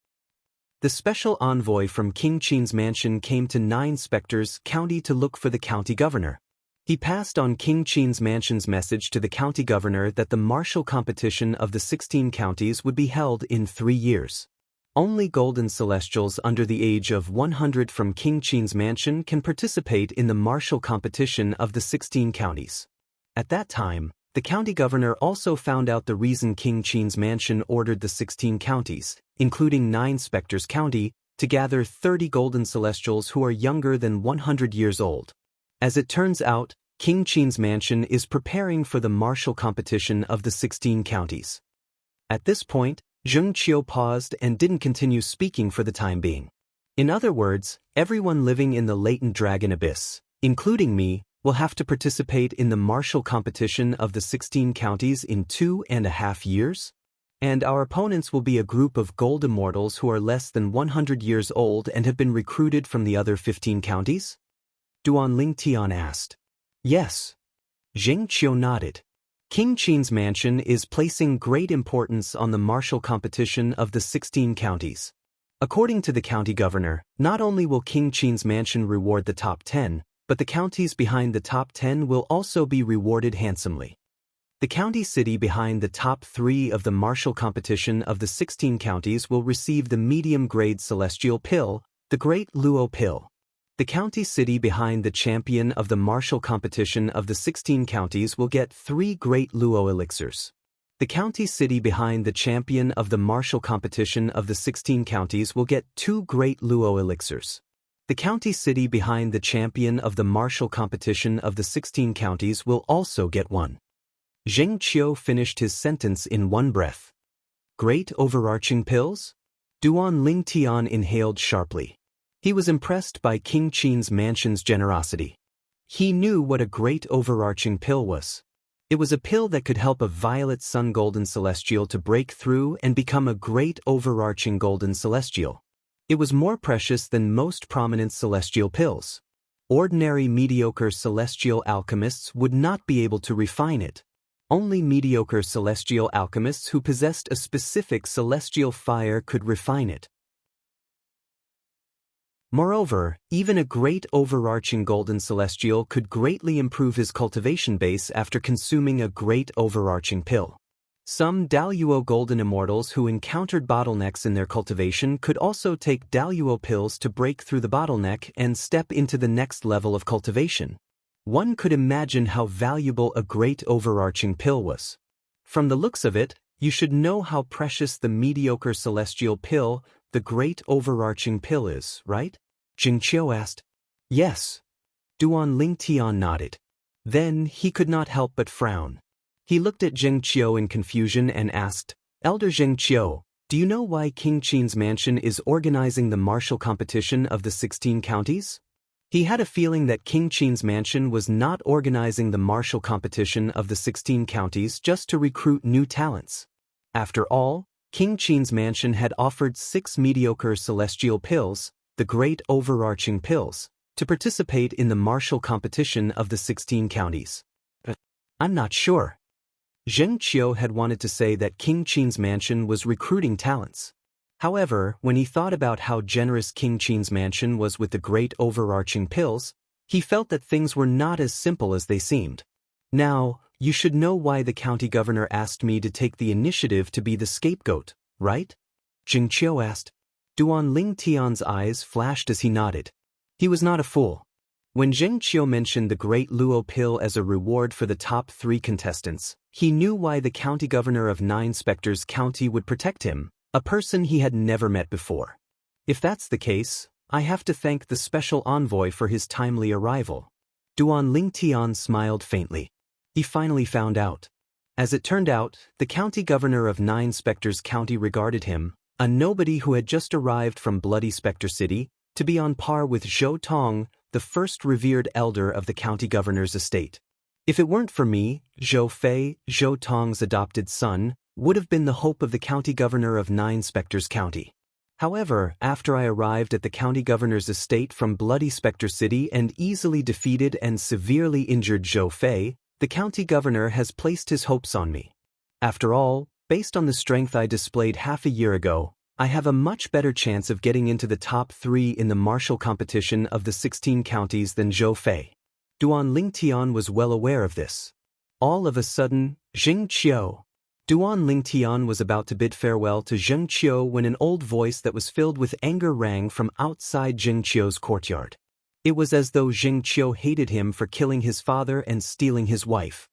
The special envoy from King Qin's mansion came to Nine Spectres County to look for the county governor. He passed on King Qin's mansion's message to the county governor that the martial competition of the 16 counties would be held in 3 years. Only golden celestials under the age of 100 from King Qin's mansion can participate in the martial competition of the 16 counties. At that time, the county governor also found out the reason King Qin's mansion ordered the 16 counties, including Nine Spectres County, to gather 30 golden celestials who are younger than 100 years old. As it turns out, King Qin's mansion is preparing for the martial competition of the 16 counties. At this point, Zheng Qiu paused and didn't continue speaking for the time being. In other words, everyone living in the latent dragon abyss, including me, will have to participate in the martial competition of the 16 counties in 2.5 years? And our opponents will be a group of gold immortals who are less than 100 years old and have been recruited from the other 15 counties? Duan Lingtian asked. Yes. Zheng Qiu nodded. King Qin's mansion is placing great importance on the martial competition of the 16 counties. According to the county governor, not only will King Qin's mansion reward the top 10, but the counties behind the top 10 will also be rewarded handsomely. The county city behind the top 3 of the martial competition of the 16 counties will receive the medium-grade celestial pill, the Great Luo Pill. The county city behind the champion of the martial competition of the 16 counties will get 3 great Luo elixirs. The county city behind the champion of the martial competition of the 16 counties will get 2 great Luo elixirs. The county city behind the champion of the martial competition of the 16 counties will also get 1. Zheng Qiu finished his sentence in one breath. Great overarching pills? Duan Lingtian inhaled sharply. He was impressed by King Qin's mansion's generosity. He knew what a great overarching pill was. It was a pill that could help a violet sun golden celestial to break through and become a great overarching golden celestial. It was more precious than most prominent celestial pills. Ordinary mediocre celestial alchemists would not be able to refine it. Only mediocre celestial alchemists who possessed a specific celestial fire could refine it. Moreover, even a great overarching golden celestial could greatly improve his cultivation base after consuming a great overarching pill. Some Daluo golden immortals who encountered bottlenecks in their cultivation could also take Daluo pills to break through the bottleneck and step into the next level of cultivation. One could imagine how valuable a great overarching pill was. From the looks of it, you should know how precious the mediocre celestial pill, the great overarching pill is, right? Zheng Qiu asked. Yes. Duan Lingtian nodded. Then he could not help but frown. He looked at Zheng Qiu in confusion and asked, Elder Zheng Qiu, do you know why King Qin's mansion is organizing the martial competition of the 16 counties? He had a feeling that King Qin's mansion was not organizing the martial competition of the 16 counties just to recruit new talents. After all, King Qin's mansion had offered 6 mediocre celestial pills, the great overarching pills, to participate in the martial competition of the 16 counties. I'm not sure. Zheng Qiu had wanted to say that King Qin's mansion was recruiting talents. However, when he thought about how generous King Qin's mansion was with the great overarching pills, he felt that things were not as simple as they seemed. Now, you should know why the county governor asked me to take the initiative to be the scapegoat, right? Zheng Qiu asked. Duan Lingtian's eyes flashed as he nodded. He was not a fool. When Zheng Qiu mentioned the great Luo pill as a reward for the top 3 contestants, he knew why the county governor of 9 Spectres County would protect him, a person he had never met before. If that's the case, I have to thank the special envoy for his timely arrival. Duan Lingtian smiled faintly. He finally found out. As it turned out, the county governor of 9 Spectres County regarded him, a nobody who had just arrived from Bloody Spectre City, to be on par with Zhou Tong, the first revered elder of the county governor's estate. If it weren't for me, Zhou Fei, Zhou Tong's adopted son, would have been the hope of the county governor of 9 Spectres County. However, after I arrived at the county governor's estate from Bloody Spectre City and easily defeated and severely injured Zhou Fei, the county governor has placed his hopes on me. After all, based on the strength I displayed half a year ago, I have a much better chance of getting into the top 3 in the martial competition of the 16 counties than Zhou Fei. Duan Lingtian was well aware of this. All of a sudden, Zheng Qiu. Duan Lingtian was about to bid farewell to Zheng Qiu when an old voice that was filled with anger rang from outside Zheng Qiu's courtyard. It was as though Zheng Qiu hated him for killing his father and stealing his wife.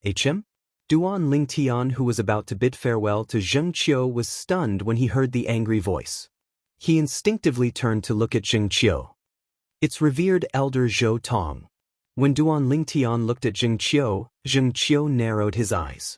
HM? Duan Lingtian, who was about to bid farewell to Zheng Qiu, was stunned when he heard the angry voice. He instinctively turned to look at Zheng Qiu. It's revered elder Zhou Tong. When Duan Lingtian looked at Zheng Qiu narrowed his eyes.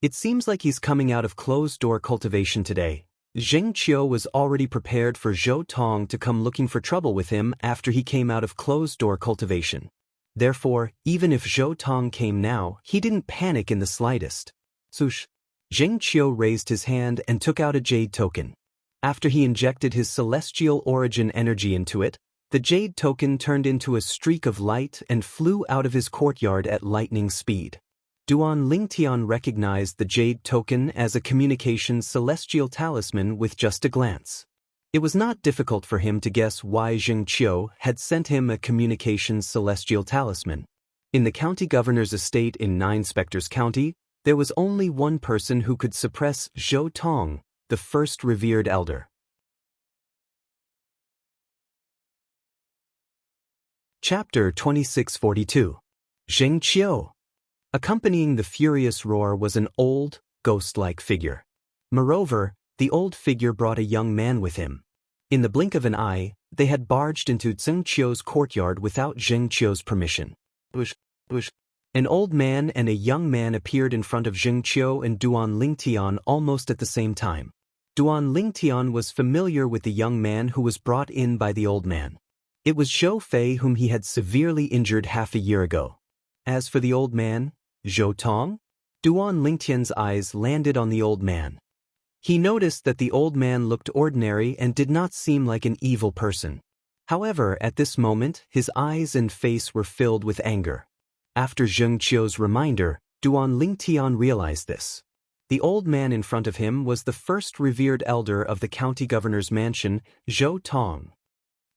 It seems like he's coming out of closed-door cultivation today. Zheng Qiu was already prepared for Zhou Tong to come looking for trouble with him after he came out of closed-door cultivation. Therefore, even if Zhou Tong came now, he didn't panic in the slightest. Swoosh! Zheng Qiu raised his hand and took out a jade token. After he injected his celestial origin energy into it, the jade token turned into a streak of light and flew out of his courtyard at lightning speed. Duan Lingtian recognized the jade token as a communications celestial talisman with just a glance. It was not difficult for him to guess why Zheng Qiu had sent him a communications celestial talisman. In the county governor's estate in 9 Spectres County, there was only one person who could suppress Zhou Tong, the first revered elder. Chapter 2642. Zheng Qiu. Accompanying the furious roar was an old, ghost-like figure. Moreover, the old figure brought a young man with him. In the blink of an eye, they had barged into Zheng Qiu's courtyard without Zheng Qiu's permission. An old man and a young man appeared in front of Zheng Qiu and Duan Lingtian almost at the same time. Duan Lingtian was familiar with the young man who was brought in by the old man. It was Zhou Fei whom he had severely injured half a year ago. As for the old man, Zhou Tong? Duan Lingtian's eyes landed on the old man. He noticed that the old man looked ordinary and did not seem like an evil person. However, at this moment, his eyes and face were filled with anger. After Zheng Qiu's reminder, Duan Lingtian realized this. The old man in front of him was the first revered elder of the county governor's mansion, Zhou Tong.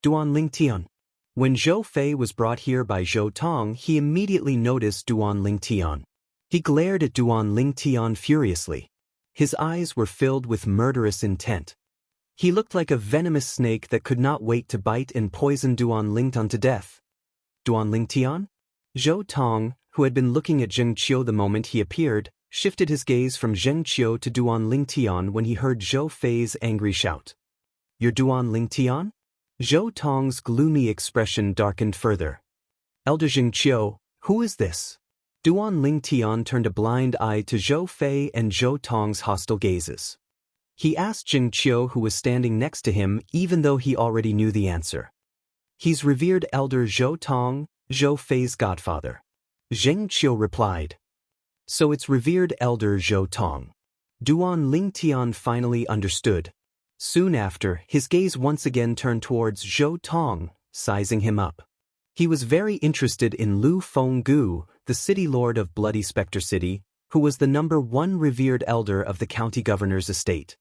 Duan Lingtian. When Zhou Fei was brought here by Zhou Tong, he immediately noticed Duan Lingtian. He glared at Duan Lingtian furiously. His eyes were filled with murderous intent. He looked like a venomous snake that could not wait to bite and poison Duan Lingtian to death. Duan Lingtian? Zhou Tong, who had been looking at Zheng Qiu the moment he appeared, shifted his gaze from Zheng Qiu to Duan Lingtian when he heard Zhou Fei's angry shout. "You're Duan Lingtian?" Zhou Tong's gloomy expression darkened further. "Elder Zheng Qiu, who is this?" Duan Lingtian turned a blind eye to Zhou Fei and Zhou Tong's hostile gazes. He asked Zheng Qiu, who was standing next to him, even though he already knew the answer. "He's revered elder Zhou Tong, Zhou Fei's godfather." Zheng Qiu replied. "So it's revered elder Zhou Tong." Duan Lingtian finally understood. Soon after, his gaze once again turned towards Zhou Tong, sizing him up. He was very interested in Lu Fenggu, the city lord of Bloody Spectre City, who was the #1 revered elder of the county governor's estate.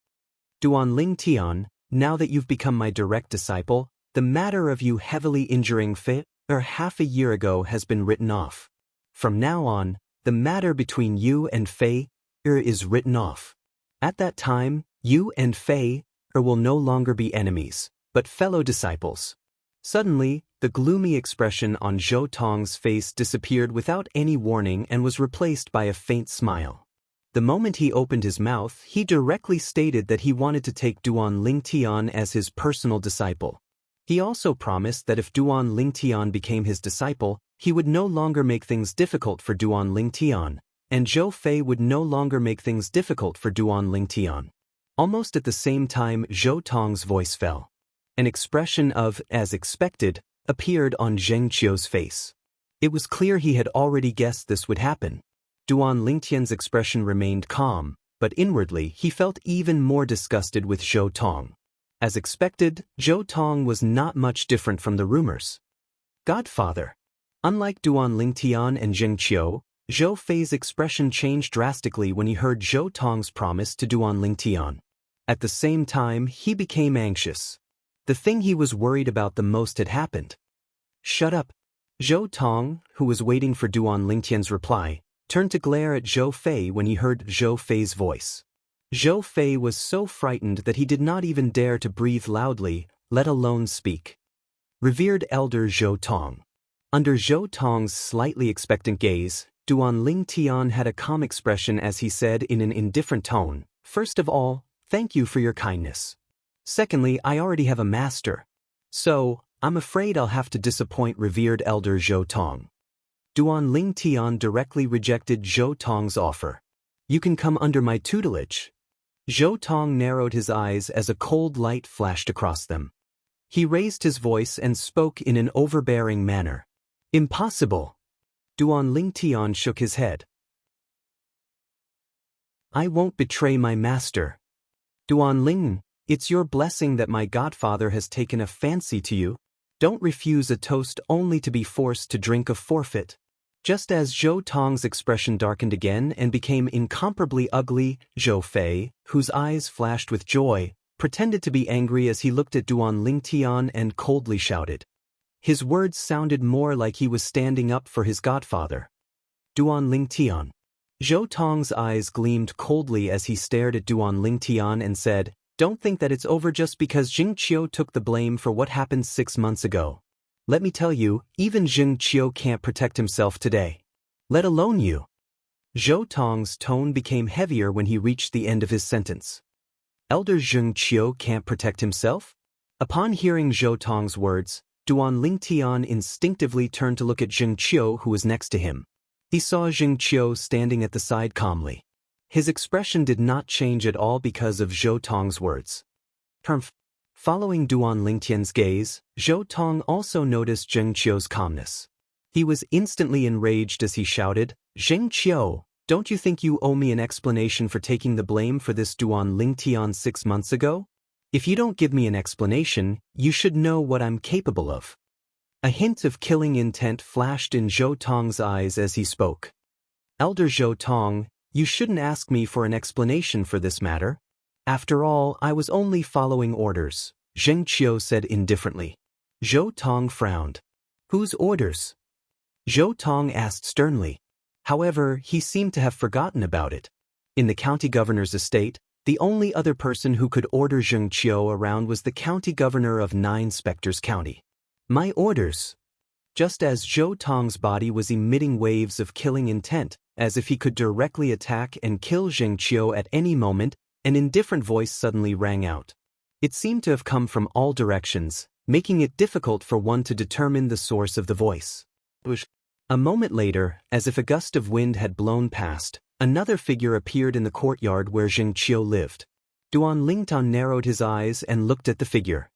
"Duan Lingtian, now that you've become my direct disciple, the matter of you heavily injuring Fei half a year ago has been written off. From now on, the matter between you and Fei is written off. At that time, you and Fei will no longer be enemies, but fellow disciples." Suddenly, the gloomy expression on Zhou Tong's face disappeared without any warning and was replaced by a faint smile. The moment he opened his mouth, he directly stated that he wanted to take Duan Lingtian as his personal disciple. He also promised that if Duan Lingtian became his disciple, he would no longer make things difficult for Duan Lingtian, and Zhou Fei would no longer make things difficult for Duan Lingtian. Almost at the same time, Zhou Tong's voice fell. An expression of, as expected, appeared on Zheng Qiu's face. It was clear he had already guessed this would happen. Duan Lingtian's expression remained calm, but inwardly he felt even more disgusted with Zhou Tong. As expected, Zhou Tong was not much different from the rumors. "Godfather." Unlike Duan Lingtian and Zheng Qiu, Zhou Fei's expression changed drastically when he heard Zhou Tong's promise to Duan Lingtian. At the same time, he became anxious. The thing he was worried about the most had happened. "Shut up." Zhou Tong, who was waiting for Duan Lingtian's reply, turned to glare at Zhou Fei when he heard Zhou Fei's voice. Zhou Fei was so frightened that he did not even dare to breathe loudly, let alone speak. "Revered elder Zhou Tong." Under Zhou Tong's slightly expectant gaze, Duan Lingtian had a calm expression as he said in an indifferent tone, "First of all, thank you for your kindness. Secondly, I already have a master. So, I'm afraid I'll have to disappoint revered elder Zhou Tong." Duan Lingtian directly rejected Zhou Tong's offer. "You can come under my tutelage." Zhou Tong narrowed his eyes as a cold light flashed across them. He raised his voice and spoke in an overbearing manner. "Impossible." Duan Lingtian shook his head. "I won't betray my master. Duan Ling, it's your blessing that my godfather has taken a fancy to you. Don't refuse a toast only to be forced to drink a forfeit." Just as Zhou Tong's expression darkened again and became incomparably ugly, Zhou Fei, whose eyes flashed with joy, pretended to be angry as he looked at Duan Lingtian and coldly shouted. His words sounded more like he was standing up for his godfather. "Duan Lingtian." Zhou Tong's eyes gleamed coldly as he stared at Duan Lingtian and said, "Don't think that it's over just because Zheng Qiu took the blame for what happened 6 months ago. Let me tell you, even Jing Qiu can't protect himself today. Let alone you. Zhou Tong's tone became heavier when he reached the end of his sentence. Elder Jing Qiu can't protect himself? Upon hearing Zhou Tong's words, Duan Lingtian instinctively turned to look at Jing Qiu, who was next to him. He saw Jing Qiu standing at the side calmly. His expression did not change at all because of Zhou Tong's words. Following Duan Lingtian's gaze, Zhou Tong also noticed Jing Qiu's calmness. He was instantly enraged as he shouted, "Jing Qiu, don't you think you owe me an explanation for taking the blame for this Duan Lingtian 6 months ago? If you don't give me an explanation, you should know what I'm capable of." A hint of killing intent flashed in Zhou Tong's eyes as he spoke. "Elder Zhou Tong, you shouldn't ask me for an explanation for this matter. After all, I was only following orders," Jing Qiu said indifferently. Zhou Tong frowned. "Whose orders?" Zhou Tong asked sternly. However, he seemed to have forgotten about it. In the county governor's estate, the only other person who could order Jing Qiu around was the county governor of 9 Spectres County. "My orders." Just as Zhou Tong's body was emitting waves of killing intent, as if he could directly attack and kill Jing Qiu at any moment, an indifferent voice suddenly rang out. It seemed to have come from all directions, making it difficult for one to determine the source of the voice. A moment later, as if a gust of wind had blown past, another figure appeared in the courtyard where Jing Qiu lived. Duan Lingtan narrowed his eyes and looked at the figure.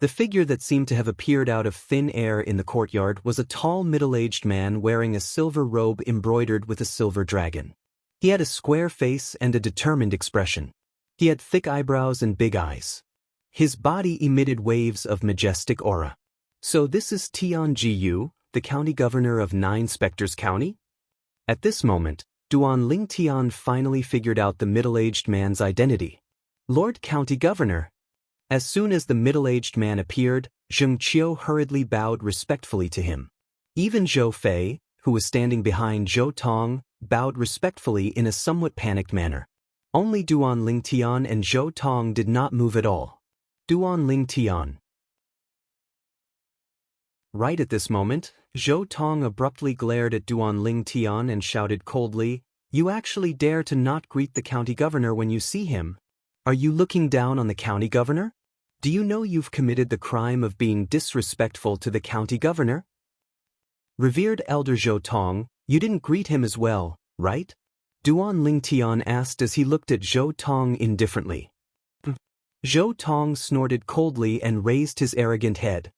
The figure that seemed to have appeared out of thin air in the courtyard was a tall middle-aged man wearing a silver robe embroidered with a silver dragon. He had a square face and a determined expression. He had thick eyebrows and big eyes. His body emitted waves of majestic aura. "So this is Tian Jiyu, the county governor of 9 Spectres County?" At this moment, Duan Lingtian finally figured out the middle-aged man's identity. "Lord County Governor." As soon as the middle-aged man appeared, Jing Qiu hurriedly bowed respectfully to him. Even Zhou Fei, who was standing behind Zhou Tong, bowed respectfully in a somewhat panicked manner. Only Duan Lingtian and Zhou Tong did not move at all. Duan Lingtian. Right at this moment, Zhou Tong abruptly glared at Duan Lingtian and shouted coldly, "You actually dare to not greet the county governor when you see him? Are you looking down on the county governor? Do you know you've committed the crime of being disrespectful to the county governor? Revered Elder Zhou Tong, you didn't greet him as well, right?" Duan Lingtian asked as he looked at Zhou Tong indifferently. Zhou Tong snorted coldly and raised his arrogant head.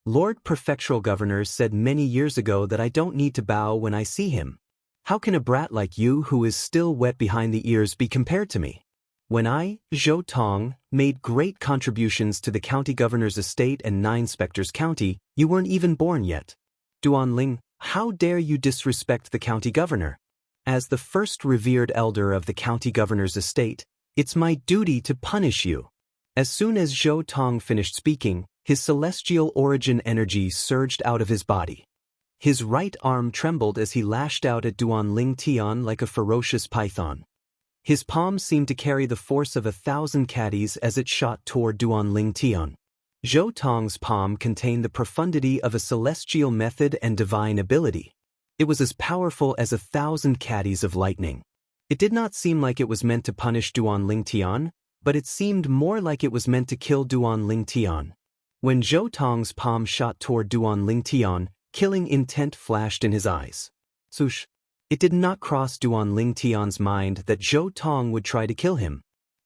"Lord Prefectural Governor said many years ago that I don't need to bow when I see him. How can a brat like you who is still wet behind the ears be compared to me? When I, Zhou Tong, made great contributions to the county governor's estate and 9 Spectres County, you weren't even born yet. Duan Ling, how dare you disrespect the county governor? As the first revered elder of the county governor's estate, it's my duty to punish you." As soon as Zhou Tong finished speaking, his celestial origin energy surged out of his body. His right arm trembled as he lashed out at Duan Lingtian like a ferocious python. His palm seemed to carry the force of 1,000 caddies as it shot toward Duan Lingtian. Zhou Tong's palm contained the profundity of a celestial method and divine ability. It was as powerful as 1,000 caddies of lightning. It did not seem like it was meant to punish Duan Lingtian, but it seemed more like it was meant to kill Duan Lingtian. When Zhou Tong's palm shot toward Duan Lingtian, killing intent flashed in his eyes. Swoosh! It did not cross Duan Lingtian's mind that Zhou Tong would try to kill him.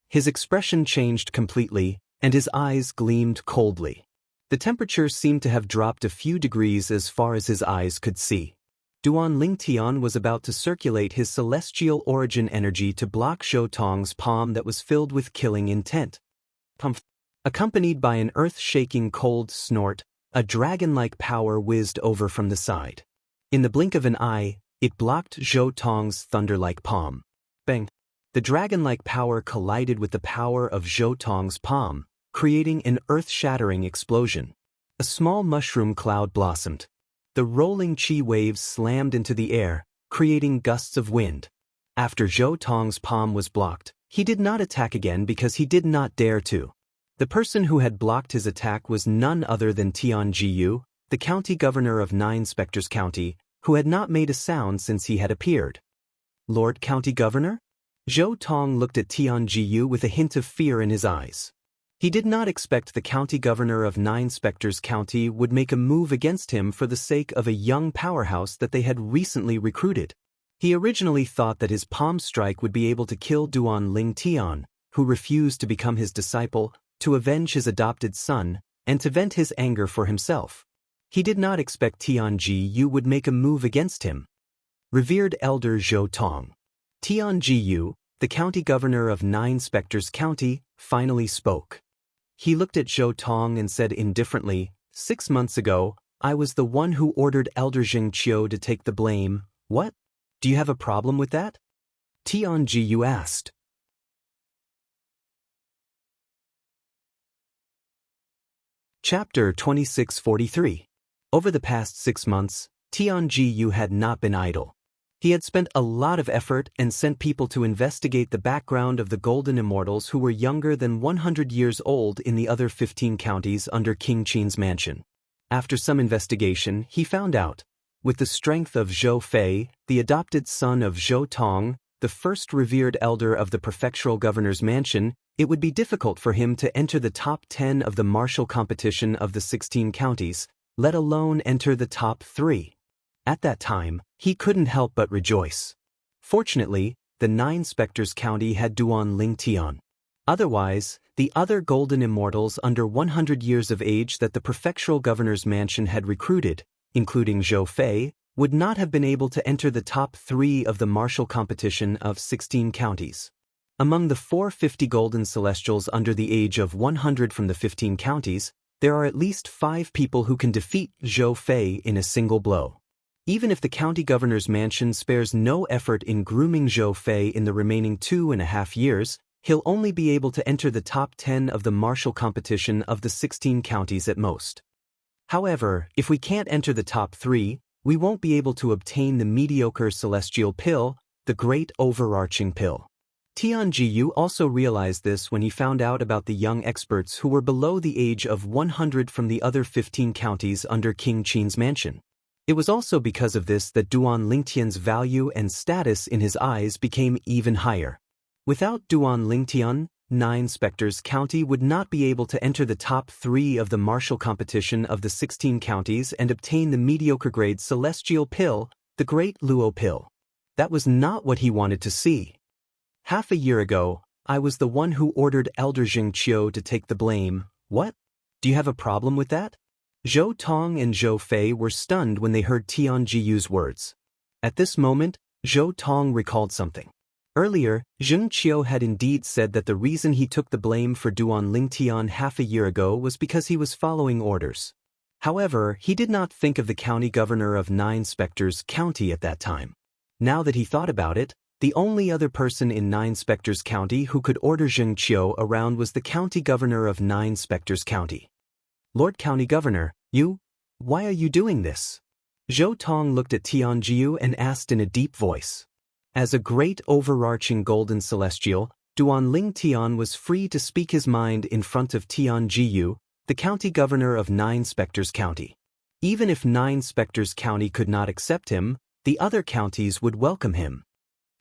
His expression changed completely, and his eyes gleamed coldly. The temperature seemed to have dropped a few degrees as far as his eyes could see. Duan Lingtian was about to circulate his celestial origin energy to block Zhou Tong's palm that was filled with killing intent. Pumph! Accompanied by an earth-shaking cold snort, a dragon-like power whizzed over from the side. In the blink of an eye, it blocked Zhou Tong's thunder-like palm. Bang! The dragon-like power collided with the power of Zhou Tong's palm, creating an earth-shattering explosion. A small mushroom cloud blossomed. The rolling chi waves slammed into the air, creating gusts of wind. After Zhou Tong's palm was blocked, he did not attack again because he did not dare to. The person who had blocked his attack was none other than Tian Jiyu, the the county governor of Nine Spectres County, who had not made a sound since he had appeared. Lord County Governor? Zhou Tong looked at Tianjiyu with a hint of fear in his eyes. He did not expect the county governor of Nine Spectres County would make a move against him for the sake of a young powerhouse that they had recently recruited. He originally thought that his palm strike would be able to kill Duan Lingtian, who refused to become his disciple, to avenge his adopted son, and to vent his anger for himself. He did not expect Tianjiyu would make a move against him. Revered Elder Zhou Tong. Tianjiyu, the county governor of Nine Spectres County, finally spoke. He looked at Zhou Tong and said indifferently, 6 months ago, I was the one who ordered Elder Jing Qiu to take the blame. What? Do you have a problem with that? Tianjiyu asked. Chapter 2643. Over the past 6 months, Tianjiyu had not been idle. He had spent a lot of effort and sent people to investigate the background of the Golden Immortals who were younger than 100 years old in the other 15 counties under King Qin's mansion. After some investigation, he found out, with the strength of Zhou Fei, the adopted son of Zhou Tong, the first revered elder of the prefectural governor's mansion, it would be difficult for him to enter the top 10 of the martial competition of the 16 counties, let alone enter the top 3. At that time, he couldn't help but rejoice. Fortunately, the Nine Spectres County had Duan Lingtian. Otherwise, the other Golden Immortals under 100 years of age that the prefectural governor's mansion had recruited, including Zhou Fei, would not have been able to enter the top 3 of the martial competition of 16 counties. Among the 450 Golden Celestials under the age of 100 from the 15 counties, there are at least 5 people who can defeat Zhou Fei in a single blow. Even if the county governor's mansion spares no effort in grooming Zhou Fei in the remaining 2.5 years, he'll only be able to enter the top 10 of the martial competition of the 16 counties at most. However, if we can't enter the top 3, we won't be able to obtain the mediocre celestial pill, the great overarching pill. Tianjiyu also realized this when he found out about the young experts who were below the age of 100 from the other 15 counties under King Qin's mansion. It was also because of this that Duan Lingtian's value and status in his eyes became even higher. Without Duan Lingtian, Nine Spectres County would not be able to enter the top 3 of the martial competition of the 16 counties and obtain the mediocre grade celestial pill, the Great Luo Pill. That was not what he wanted to see. Half a year ago, I was the one who ordered Elder Jing Qiu to take the blame. What? Do you have a problem with that? Zhou Tong and Zhou Fei were stunned when they heard Tianjiyu's words. At this moment, Zhou Tong recalled something. Earlier, Jing Qiu had indeed said that the reason he took the blame for Duan Lingtian half a year ago was because he was following orders. However, he did not think of the county governor of Nine Spectres County at that time. Now that he thought about it, the only other person in Nine Spectres County who could order Jing Qiu around was the county governor of Nine Spectres County. Lord County Governor, why are you doing this? Zhou Tong looked at Tianjiyu and asked in a deep voice. As a great overarching golden celestial, Duan Lingtian was free to speak his mind in front of Tianjiyu, the county governor of Nine Spectres County. Even if Nine Spectres County could not accept him, the other counties would welcome him.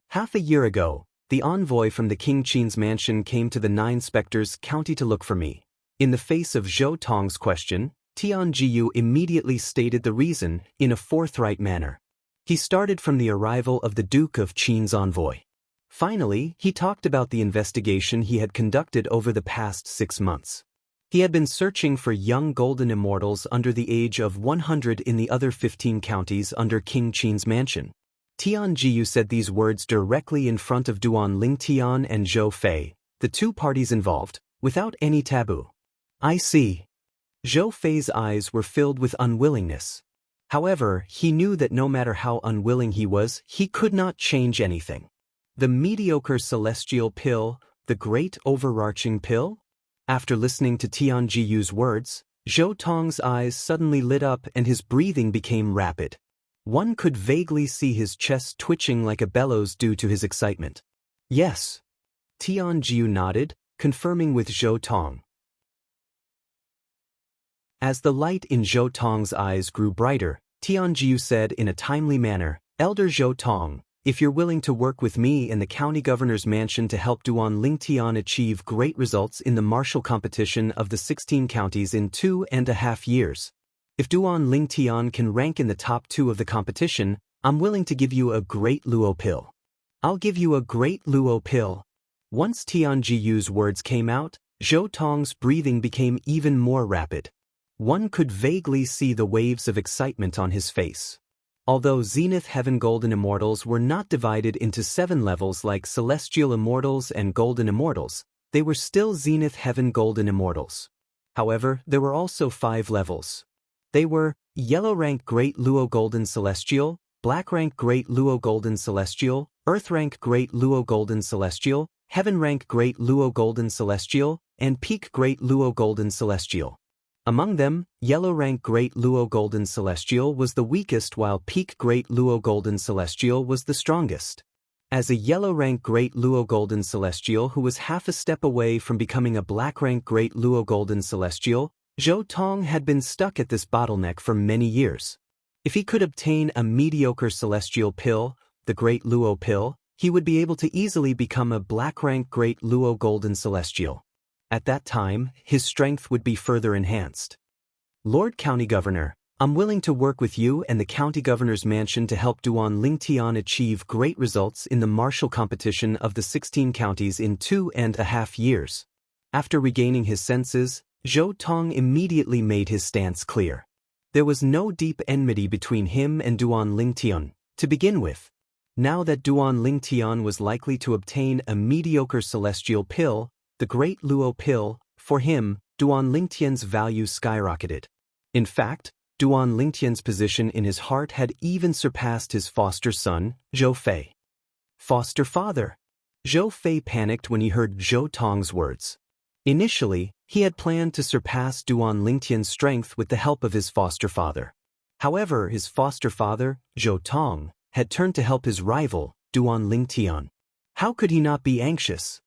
Half a year ago, the envoy from the King Qin's mansion came to the Nine Spectres County to look for me. In the face of Zhou Tong's question, Tianjiyu immediately stated the reason in a forthright manner. He started from the arrival of the Duke of Qin's envoy. Finally, he talked about the investigation he had conducted over the past 6 months. He had been searching for young golden immortals under the age of 100 in the other 15 counties under King Qin's mansion. Tianjiyu said these words directly in front of Duan Lingtian and Zhou Fei, the 2 parties involved, without any taboo. I see. Zhou Fei's eyes were filled with unwillingness. However, he knew that no matter how unwilling he was, he could not change anything. The mediocre celestial pill, the great overarching pill? After listening to Tianjiyu's words, Zhou Tong's eyes suddenly lit up and his breathing became rapid. One could vaguely see his chest twitching like a bellows due to his excitement. Yes. Tianjiyu nodded, confirming with Zhou Tong. As the light in Zhou Tong's eyes grew brighter, Tianjiu said in a timely manner, "Elder Zhou Tong, if you're willing to work with me and the county governor's mansion to help Duan Lingtian achieve great results in the martial competition of the 16 counties in 2.5 years. If Duan Lingtian can rank in the top 2 of the competition, I'm willing to give you a great luo pill. I'll give you a great luo pill." Once Tianjiyu's words came out, Zhou Tong's breathing became even more rapid. One could vaguely see the waves of excitement on his face. Although Zenith Heaven Golden Immortals were not divided into 7 levels like Celestial Immortals and Golden Immortals, they were still Zenith Heaven Golden Immortals. However, there were also 5 levels. They were Yellow Rank Great Luo Golden Celestial, Black Rank Great Luo Golden Celestial, Earth Rank Great Luo Golden Celestial, Heaven Rank Great Luo Golden Celestial, and Peak Great Luo Golden Celestial. Among them, Yellow Rank Great Luo Golden Celestial was the weakest while Peak Great Luo Golden Celestial was the strongest. As a Yellow Rank Great Luo Golden Celestial who was half a step away from becoming a Black Rank Great Luo Golden Celestial, Zhou Tong had been stuck at this bottleneck for many years. If he could obtain a mediocre celestial pill, the Great Luo Pill, he would be able to easily become a Black Rank Great Luo Golden Celestial. At that time, his strength would be further enhanced. "Lord County Governor, I'm willing to work with you and the County Governor's mansion to help Duan Lingtian achieve great results in the martial competition of the 16 counties in 2.5 years. After regaining his senses, Zhou Tong immediately made his stance clear. There was no deep enmity between him and Duan Lingtian, to begin with. Now that Duan Lingtian was likely to obtain a mediocre celestial pill, the Great Luo Pill, for him, Duan Lingtian's value skyrocketed. In fact, Duan Lingtian's position in his heart had even surpassed his foster son, Zhou Fei. Foster father. Zhou Fei panicked when he heard Zhou Tong's words. Initially, he had planned to surpass Duan Lingtian's strength with the help of his foster father. However, his foster father, Zhou Tong, had turned to help his rival, Duan Lingtian. How could he not be anxious?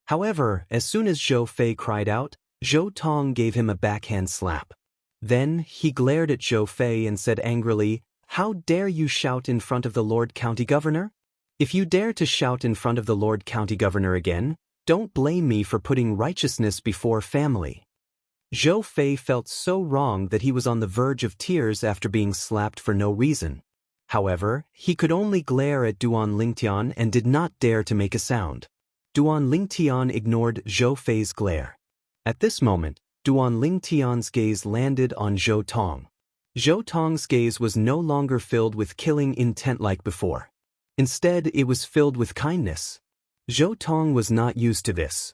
However, as soon as Zhou Fei cried out, Zhou Tong gave him a backhand slap. Then, he glared at Zhou Fei and said angrily, "How dare you shout in front of the Lord County Governor? If you dare to shout in front of the Lord County Governor again, don't blame me for putting righteousness before family." Zhou Fei felt so wrong that he was on the verge of tears after being slapped for no reason. However, he could only glare at Duan Lingtian and did not dare to make a sound. Duan Lingtian ignored Zhou Fei's glare. At this moment, Duan Lingtian's gaze landed on Zhou Tong. Zhou Tong's gaze was no longer filled with killing intent like before. Instead, it was filled with kindness. Zhou Tong was not used to this.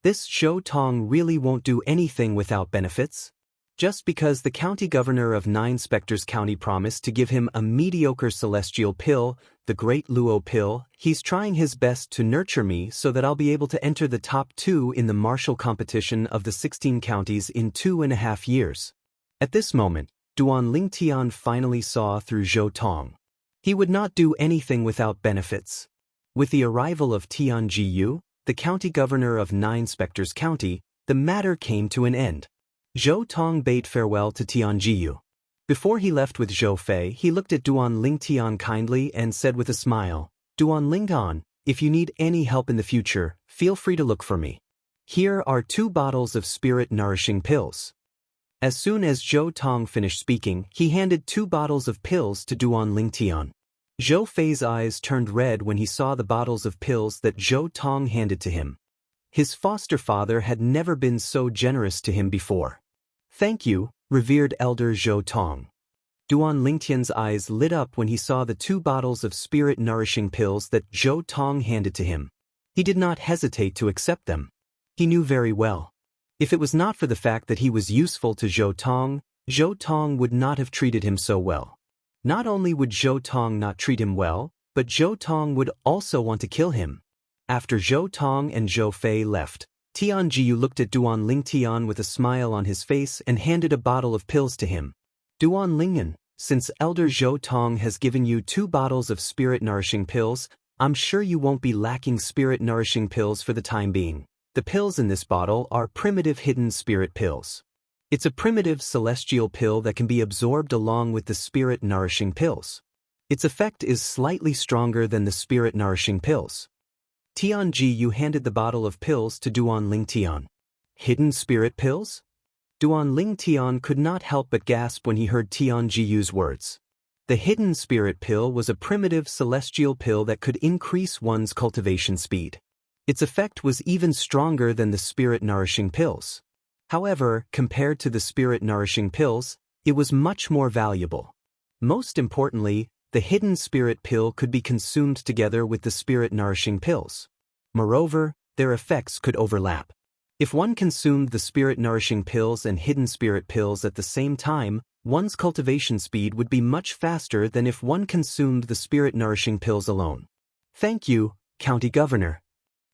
This Zhou Tong really won't do anything without benefits? Just because the county governor of 9 Spectres County promised to give him a mediocre celestial pill, the Great Luo Pill, he's trying his best to nurture me so that I'll be able to enter the top 2 in the martial competition of the 16 counties in 2.5 years. At this moment, Duan Lingtian finally saw through Zhou Tong. He would not do anything without benefits. With the arrival of Tianjiyu, the county governor of 9 Spectres County, the matter came to an end. Zhou Tong bade farewell to Tianjiyu. Before he left with Zhou Fei, he looked at Duan Lingtian kindly and said with a smile, "Duan Lingtian, if you need any help in the future, feel free to look for me. Here are 2 bottles of spirit-nourishing pills." As soon as Zhou Tong finished speaking, he handed 2 bottles of pills to Duan Lingtian. Zhou Fei's eyes turned red when he saw the bottles of pills that Zhou Tong handed to him. His foster father had never been so generous to him before. "Thank you, revered Elder Zhou Tong." Duan Lingtian's eyes lit up when he saw the 2 bottles of spirit-nourishing pills that Zhou Tong handed to him. He did not hesitate to accept them. He knew very well. If it was not for the fact that he was useful to Zhou Tong would not have treated him so well. Not only would Zhou Tong not treat him well, but Zhou Tong would also want to kill him. After Zhou Tong and Zhou Fei left, Tianjiyu looked at Duan Lingtian with a smile on his face and handed a bottle of pills to him. "Duan Lingyan, since Elder Zhou Tong has given you 2 bottles of spirit-nourishing pills, I'm sure you won't be lacking spirit-nourishing pills for the time being. The pills in this bottle are primitive hidden spirit pills. It's a primitive celestial pill that can be absorbed along with the spirit-nourishing pills. Its effect is slightly stronger than the spirit-nourishing pills. Tian Jiyu handed the bottle of pills to Duan Lingtian. Hidden spirit pills? Duan Lingtian could not help but gasp when he heard Tian Jiyu's words. The hidden spirit pill was a primitive celestial pill that could increase one's cultivation speed. Its effect was even stronger than the spirit-nourishing pills. However, compared to the spirit-nourishing pills, it was much more valuable. Most importantly, the hidden spirit pill could be consumed together with the spirit-nourishing pills. Moreover, their effects could overlap. If one consumed the spirit-nourishing pills and hidden spirit pills at the same time, one's cultivation speed would be much faster than if one consumed the spirit-nourishing pills alone. Thank you, County Governor.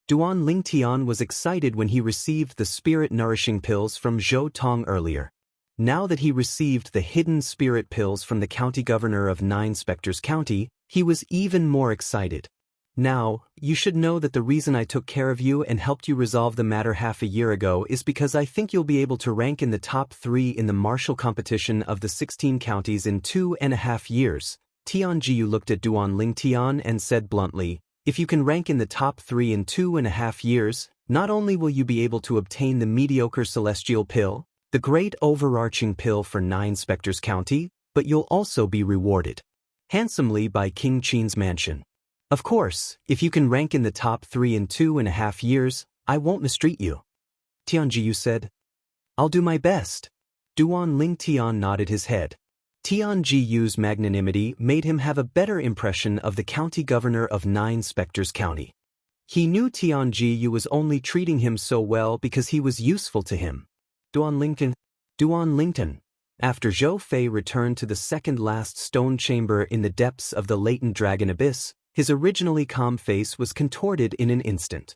Duan Lingtian was excited when he received the spirit-nourishing pills from Zhou Tong earlier. Now that he received the hidden spirit pills from the county governor of 9 Spectres County, he was even more excited. Now, you should know that the reason I took care of you and helped you resolve the matter half a year ago is because I think you'll be able to rank in the top 3 in the martial competition of the 16 counties in 2.5 years. Tian Jiyu looked at Duan Lingtian and said bluntly, if you can rank in the top 3 in 2.5 years, not only will you be able to obtain the mediocre celestial pill, the great overarching pill for 9 Spectres County, but you'll also be rewarded handsomely by King Qin's mansion. Of course, if you can rank in the top 3 in 2.5 years, I won't mistreat you. Tian Jiyu said. I'll do my best. Duan Lingtian nodded his head. Tian Jiyu's magnanimity made him have a better impression of the county governor of 9 Spectres County. He knew Tian Jiyu was only treating him so well because he was useful to him. Duan Lington. After Zhou Fei returned to the second-last stone chamber in the depths of the latent dragon abyss, his originally calm face was contorted in an instant.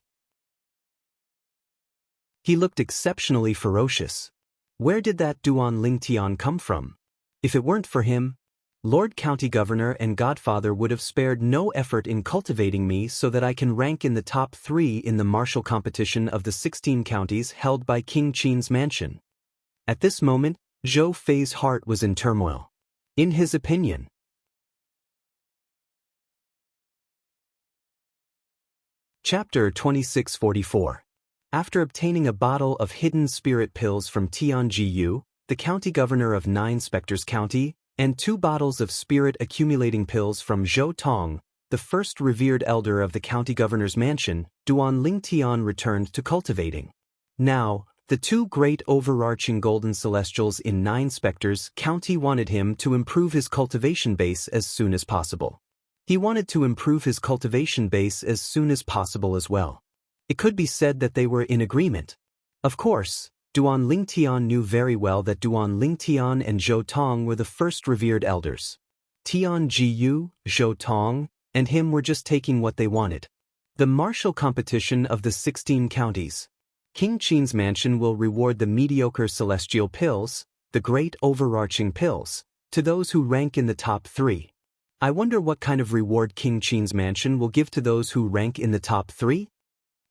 He looked exceptionally ferocious. Where did that Duan Lingtian come from? If it weren't for him, Lord County Governor and Godfather would have spared no effort in cultivating me so that I can rank in the top 3 in the martial competition of the 16 counties held by King Qin's mansion. At this moment, Zhou Fei's heart was in turmoil. In his opinion, Chapter 2644. After obtaining a bottle of hidden spirit pills from Tian Jiyu, the county governor of 9 Spectres County, and 2 bottles of spirit-accumulating pills from Zhou Tong, the first revered elder of the county governor's mansion, Duan Lingtian returned to cultivating. Now, the 2 great overarching golden celestials in 9 Spectres County wanted him to improve his cultivation base as soon as possible. He wanted to improve his cultivation base as soon as possible as well. It could be said that they were in agreement. Of course, Duan Lingtian knew very well that Duan Lingtian and Zhou Tong were the first revered elders. Tian Jiyu, Zhou Tong, and him were just taking what they wanted. The martial competition of the 16 counties. King Qin's mansion will reward the mediocre celestial pills, the great overarching pills, to those who rank in the top 3. I wonder what kind of reward King Qin's mansion will give to those who rank in the top 3?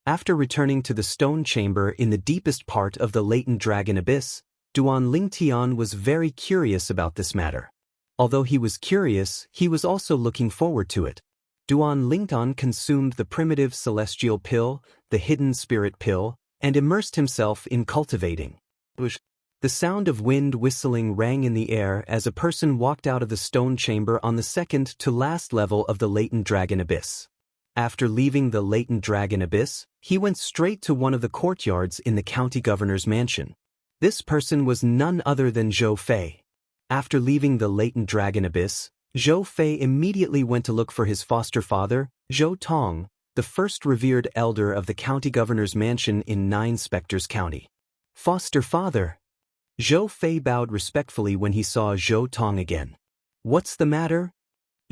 After returning to the stone chamber in the deepest part of the latent dragon abyss, Duan Lingtian was very curious about this matter. Although he was curious, he was also looking forward to it. Duan Lingtian consumed the primitive celestial pill, the hidden spirit pill, and immersed himself in cultivating. The sound of wind whistling rang in the air as a person walked out of the stone chamber on the second to last level of the latent dragon abyss. After leaving the latent dragon abyss, he went straight to one of the courtyards in the county governor's mansion. This person was none other than Zhou Fei. After leaving the latent dragon abyss, Zhou Fei immediately went to look for his foster father, Zhou Tong, the first revered elder of the county governor's mansion in 9 Spectres County. Foster father. Zhou Fei bowed respectfully when he saw Zhou Tong again. What's the matter?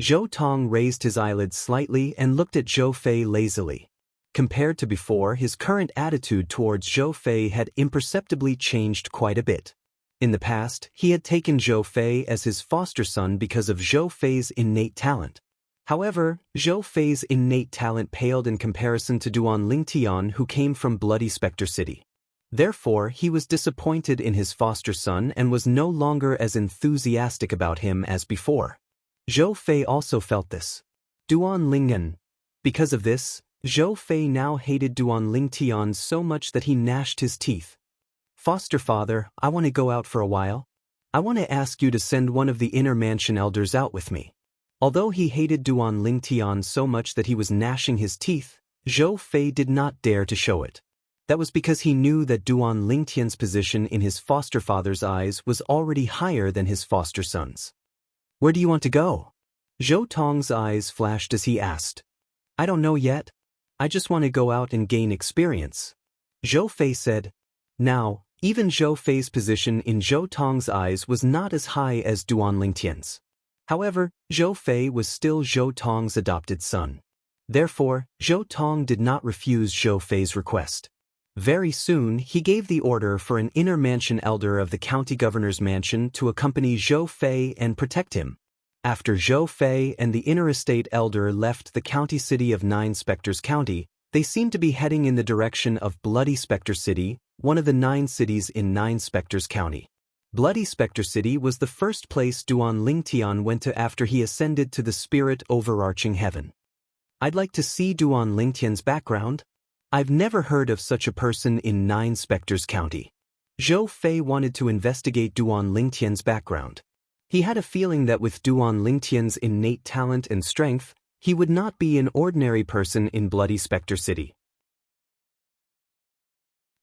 Zhou Tong raised his eyelids slightly and looked at Zhou Fei lazily. Compared to before, his current attitude towards Zhou Fei had imperceptibly changed quite a bit. In the past, he had taken Zhou Fei as his foster son because of Zhou Fei's innate talent. However, Zhou Fei's innate talent paled in comparison to Duan Lingtian, who came from Bloody Spectre City. Therefore, he was disappointed in his foster son and was no longer as enthusiastic about him as before. Zhou Fei also felt this. Duan Lingyan. Because of this, Zhou Fei now hated Duan Lingtian so much that he gnashed his teeth. Foster father, I want to go out for a while. I want to ask you to send one of the inner mansion elders out with me. Although he hated Duan Lingtian so much that he was gnashing his teeth, Zhou Fei did not dare to show it. That was because he knew that Duan Lingtian's position in his foster father's eyes was already higher than his foster son's. Where do you want to go? Zhou Tong's eyes flashed as he asked. I don't know yet. I just want to go out and gain experience. Zhou Fei said. Now, even Zhou Fei's position in Zhou Tong's eyes was not as high as Duan Lingtian's. However, Zhou Fei was still Zhou Tong's adopted son. Therefore, Zhou Tong did not refuse Zhou Fei's request. Very soon, he gave the order for an inner mansion elder of the county governor's mansion to accompany Zhou Fei and protect him. After Zhou Fei and the inner estate elder left the county city of Nine Spectres County, they seemed to be heading in the direction of Bloody Spectre City, one of the 9 cities in Nine Spectres County. Bloody Spectre City was the first place Duan Lingtian went to after he ascended to the spirit overarching heaven. I'd like to see Duan Lingtian's background. I've never heard of such a person in Nine Spectres County. Zhou Fei wanted to investigate Duan Lingtian's background. He had a feeling that with Duan Lingtian's innate talent and strength, he would not be an ordinary person in Bloody Spectre City.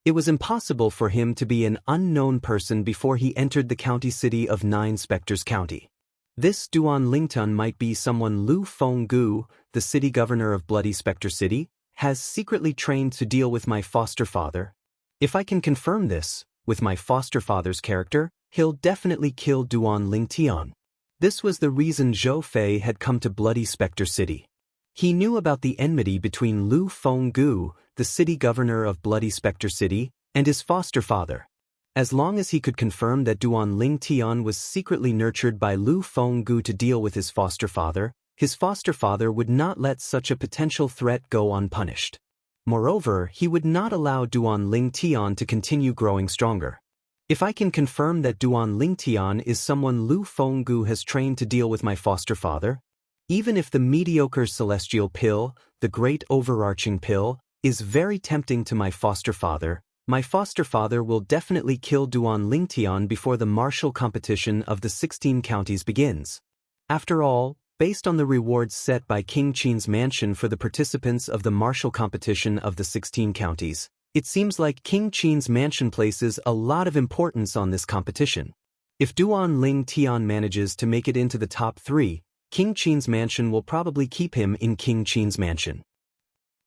It was impossible for him to be an unknown person before he entered the county city of Nine Spectres County. This Duan Lingtian might be someone Lu Fenggu, the city governor of Bloody Spectre City, has secretly trained to deal with my foster father. If I can confirm this, with my foster father's character, he'll definitely kill Duan Lingtian. This was the reason Zhou Fei had come to Bloody Spectre City. He knew about the enmity between Lu Fenggu, the city governor of Bloody Spectre City, and his foster father. As long as he could confirm that Duan Lingtian was secretly nurtured by Lu Fenggu to deal with his foster father would not let such a potential threat go unpunished. Moreover, he would not allow Duan Lingtian to continue growing stronger. If I can confirm that Duan Lingtian is someone Lu Fenggu has trained to deal with my foster father, even if the mediocre celestial pill, the great overarching pill, is very tempting to my foster father will definitely kill Duan Lingtian before the martial competition of the 16 counties begins. After all, based on the rewards set by King Qin's mansion for the participants of the martial competition of the 16 counties, it seems like King Qin's mansion places a lot of importance on this competition. If Duan Lingtian manages to make it into the top 3, King Qin's mansion will probably keep him in King Qin's mansion.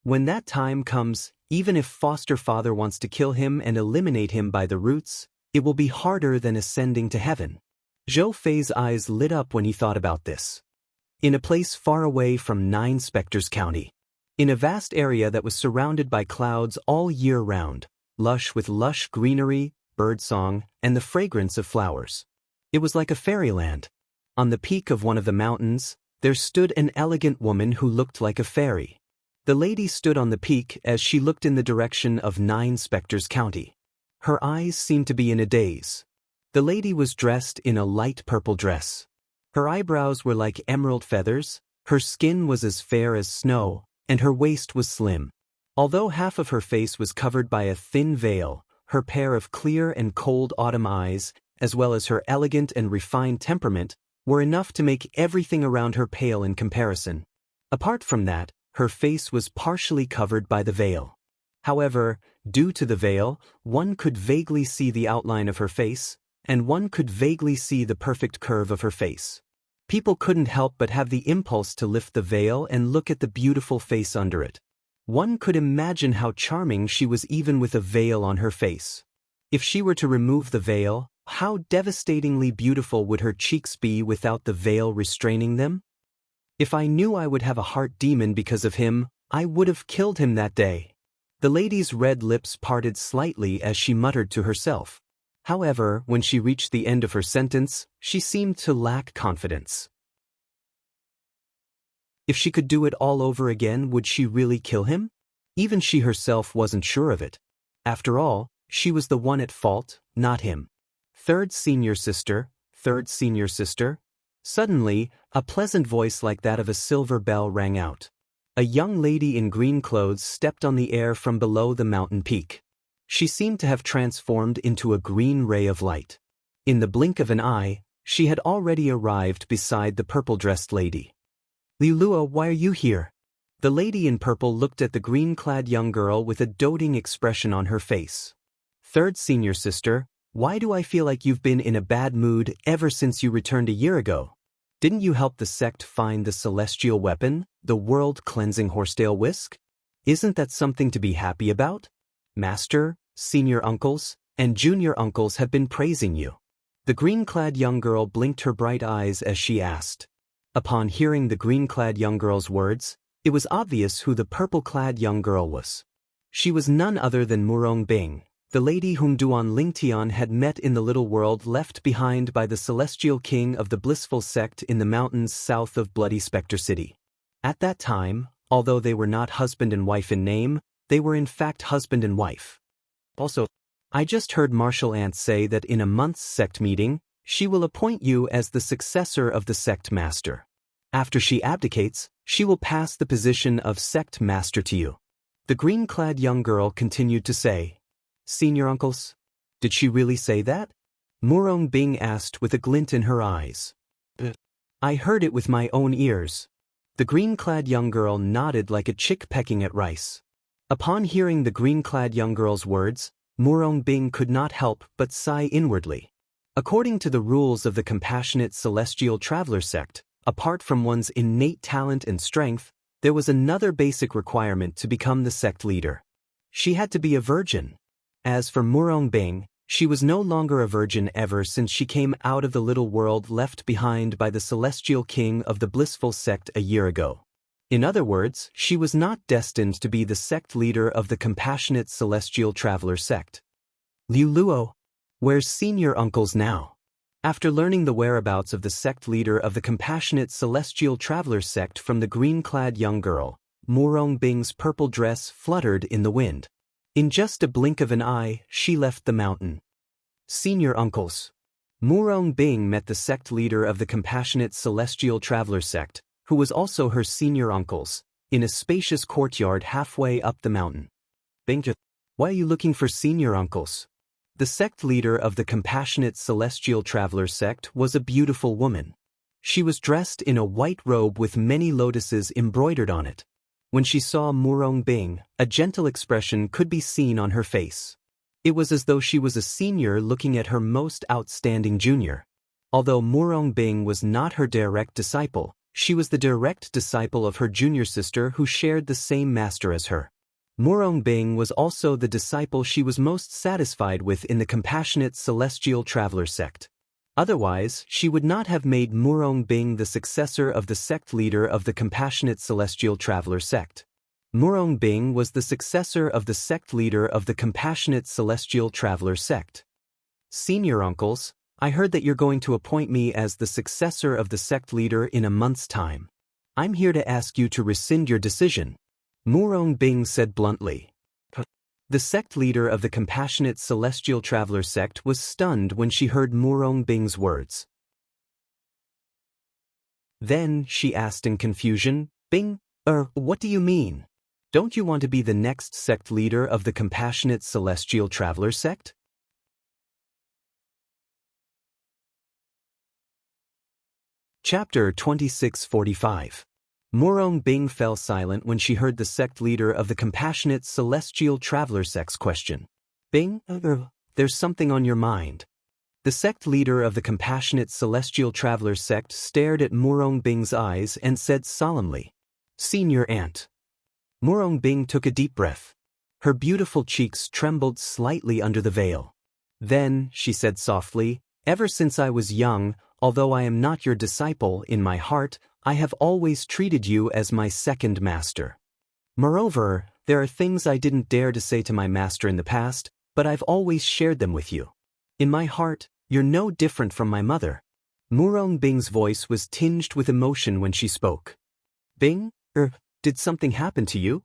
When that time comes, even if foster father wants to kill him and eliminate him by the roots, it will be harder than ascending to heaven. Zhou Fei's eyes lit up when he thought about this. In a place far away from Nine Spectres County, in a vast area that was surrounded by clouds all year round, lush with lush greenery, birdsong, and the fragrance of flowers. It was like a fairyland. On the peak of one of the mountains, there stood an elegant woman who looked like a fairy. The lady stood on the peak as she looked in the direction of Nine Spectres County. Her eyes seemed to be in a daze. The lady was dressed in a light purple dress. Her eyebrows were like emerald feathers, her skin was as fair as snow, and her waist was slim. Although half of her face was covered by a thin veil, her pair of clear and cold autumn eyes, as well as her elegant and refined temperament, were enough to make everything around her pale in comparison. Apart from that, her face was partially covered by the veil. However, due to the veil, one could vaguely see the outline of her face, and one could vaguely see the perfect curve of her face. People couldn't help but have the impulse to lift the veil and look at the beautiful face under it. One could imagine how charming she was even with a veil on her face. If she were to remove the veil, how devastatingly beautiful would her cheeks be without the veil restraining them? If I knew I would have a heart demon because of him, I would have killed him that day. The lady's red lips parted slightly as she muttered to herself. However, when she reached the end of her sentence, she seemed to lack confidence. If she could do it all over again, would she really kill him? Even she herself wasn't sure of it. After all, she was the one at fault, not him. Third senior sister, third senior sister. Suddenly, a pleasant voice like that of a silver bell rang out. A young lady in green clothes stepped on the air from below the mountain peak. She seemed to have transformed into a green ray of light. In the blink of an eye, she had already arrived beside the purple-dressed lady. "Lilua, why are you here?" The lady in purple looked at the green-clad young girl with a doting expression on her face. "Third senior sister, why do I feel like you've been in a bad mood ever since you returned a year ago? Didn't you help the sect find the celestial weapon, the world-cleansing horsetail whisk? Isn't that something to be happy about? Master, senior uncles, and junior uncles have been praising you." The green-clad young girl blinked her bright eyes as she asked. Upon hearing the green-clad young girl's words, it was obvious who the purple-clad young girl was. She was none other than Murong Bing, the lady whom Duan Lingtian had met in the little world left behind by the celestial king of the blissful sect in the mountains south of Bloody Spectre City. At that time, although they were not husband and wife in name, they were in fact husband and wife. Also, I just heard Martial Ant say that in a month's sect meeting, she will appoint you as the successor of the sect master. After she abdicates, she will pass the position of sect master to you. The green-clad young girl continued to say. "Senior uncles? Did she really say that?" Murong Bing asked with a glint in her eyes. "I heard it with my own ears." The green-clad young girl nodded like a chick pecking at rice. Upon hearing the green-clad young girl's words, Murong Bing could not help but sigh inwardly. According to the rules of the compassionate celestial traveler sect, apart from one's innate talent and strength, there was another basic requirement to become the sect leader. She had to be a virgin. As for Murong Bing, she was no longer a virgin ever since she came out of the little world left behind by the celestial king of the blissful sect a year ago. In other words, she was not destined to be the sect leader of the compassionate celestial traveler sect. "Liu Luo, where's senior uncles now?" After learning the whereabouts of the sect leader of the compassionate celestial traveler sect from the green-clad young girl, Murong Bing's purple dress fluttered in the wind. In just a blink of an eye, she left the mountain. "Senior uncles." Murong Bing met the sect leader of the compassionate celestial traveler sect, who was also her senior uncles, in a spacious courtyard halfway up the mountain. "Bing, why are you looking for senior uncles?" The sect leader of the compassionate celestial traveler sect was a beautiful woman. She was dressed in a white robe with many lotuses embroidered on it. When she saw Murong Bing, a gentle expression could be seen on her face. It was as though she was a senior looking at her most outstanding junior. Although Murong Bing was not her direct disciple, she was the direct disciple of her junior sister who shared the same master as her. Murong Bing was also the disciple she was most satisfied with in the compassionate celestial traveler sect. Otherwise, she would not have made Murong Bing the successor of the sect leader of the compassionate celestial traveler sect. Murong Bing was the successor of the sect leader of the compassionate celestial traveler sect. "Senior uncles, I heard that you're going to appoint me as the successor of the sect leader in a month's time. I'm here to ask you to rescind your decision," Murong Bing said bluntly. The sect leader of the compassionate celestial traveler sect was stunned when she heard Murong Bing's words. Then she asked in confusion, "Bing, what do you mean? Don't you want to be the next sect leader of the compassionate celestial traveler sect?" Chapter 2645. Murong Bing fell silent when she heard the sect leader of the compassionate celestial traveler sect's question. "Bing, there's something on your mind." The sect leader of the compassionate celestial traveler sect stared at Murong Bing's eyes and said solemnly, "Senior aunt." Murong Bing took a deep breath. Her beautiful cheeks trembled slightly under the veil. Then, she said softly, "Ever since I was young, although I am not your disciple, in my heart, I have always treated you as my second master. Moreover, there are things I didn't dare to say to my master in the past, but I've always shared them with you. In my heart, you're no different from my mother." Murong Bing's voice was tinged with emotion when she spoke. Bing? Did something happen to you?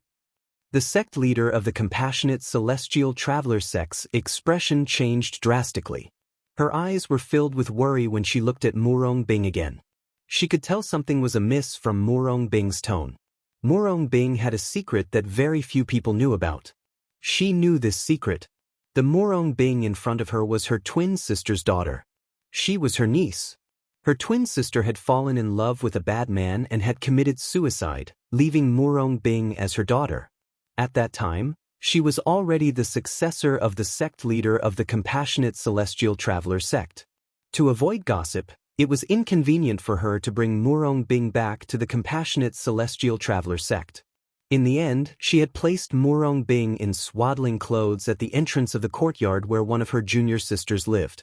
The sect leader of the Compassionate Celestial Traveler sect's expression changed drastically. Her eyes were filled with worry when she looked at Murong Bing again. She could tell something was amiss from Murong Bing's tone. Murong Bing had a secret that very few people knew about. She knew this secret. The Murong Bing in front of her was her twin sister's daughter. She was her niece. Her twin sister had fallen in love with a bad man and had committed suicide, leaving Murong Bing as her daughter. At that time, she was already the successor of the sect leader of the Compassionate Celestial Traveler sect. To avoid gossip, it was inconvenient for her to bring Murong Bing back to the Compassionate Celestial Traveler sect. In the end, she had placed Murong Bing in swaddling clothes at the entrance of the courtyard where one of her junior sisters lived.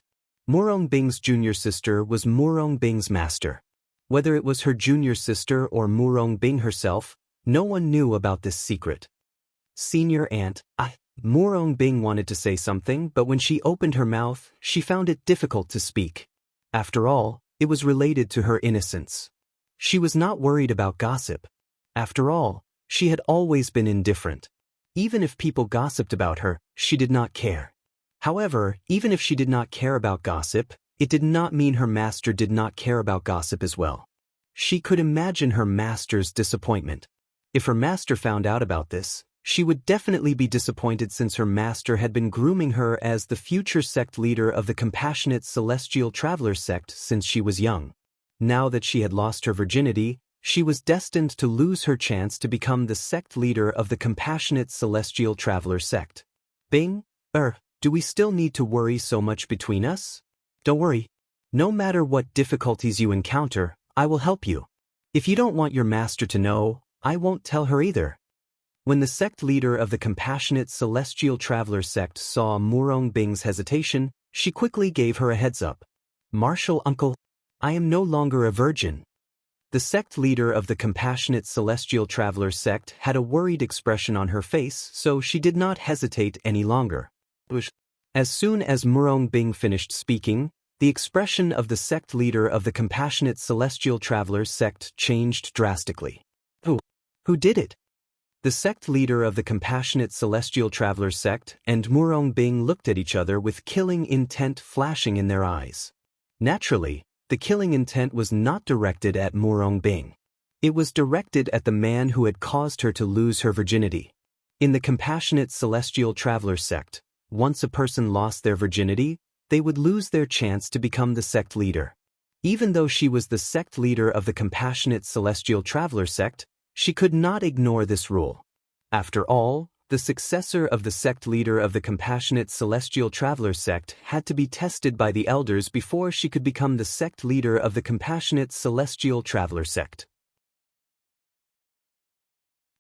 Murong Bing's junior sister was Murong Bing's master. Whether it was her junior sister or Murong Bing herself, no one knew about this secret. Senior aunt, Murong Bing wanted to say something, but when she opened her mouth, she found it difficult to speak. After all, it was related to her innocence. She was not worried about gossip. After all, she had always been indifferent. Even if people gossiped about her, she did not care. However, even if she did not care about gossip, it did not mean her master did not care about gossip as well. She could imagine her master's disappointment. If her master found out about this, she would definitely be disappointed since her master had been grooming her as the future sect leader of the Compassionate Celestial Traveler sect since she was young. Now that she had lost her virginity, she was destined to lose her chance to become the sect leader of the Compassionate Celestial Traveler sect. Bing? Do we still need to worry so much between us? Don't worry. No matter what difficulties you encounter, I will help you. If you don't want your master to know, I won't tell her either. When the sect leader of the Compassionate Celestial Traveler sect saw Murong Bing's hesitation, she quickly gave her a heads-up. Martial uncle, I am no longer a virgin. The sect leader of the Compassionate Celestial Traveler sect had a worried expression on her face, so she did not hesitate any longer. As soon as Murong Bing finished speaking, the expression of the sect leader of the Compassionate Celestial Traveler sect changed drastically. Who did it? The sect leader of the Compassionate Celestial Traveler sect and Murong Bing looked at each other with killing intent flashing in their eyes. Naturally, the killing intent was not directed at Murong Bing. It was directed at the man who had caused her to lose her virginity. In the Compassionate Celestial Traveler sect, once a person lost their virginity, they would lose their chance to become the sect leader. Even though she was the sect leader of the Compassionate Celestial Traveler sect, she could not ignore this rule. After all, the successor of the sect leader of the Compassionate Celestial Traveler sect had to be tested by the elders before she could become the sect leader of the Compassionate Celestial Traveler sect.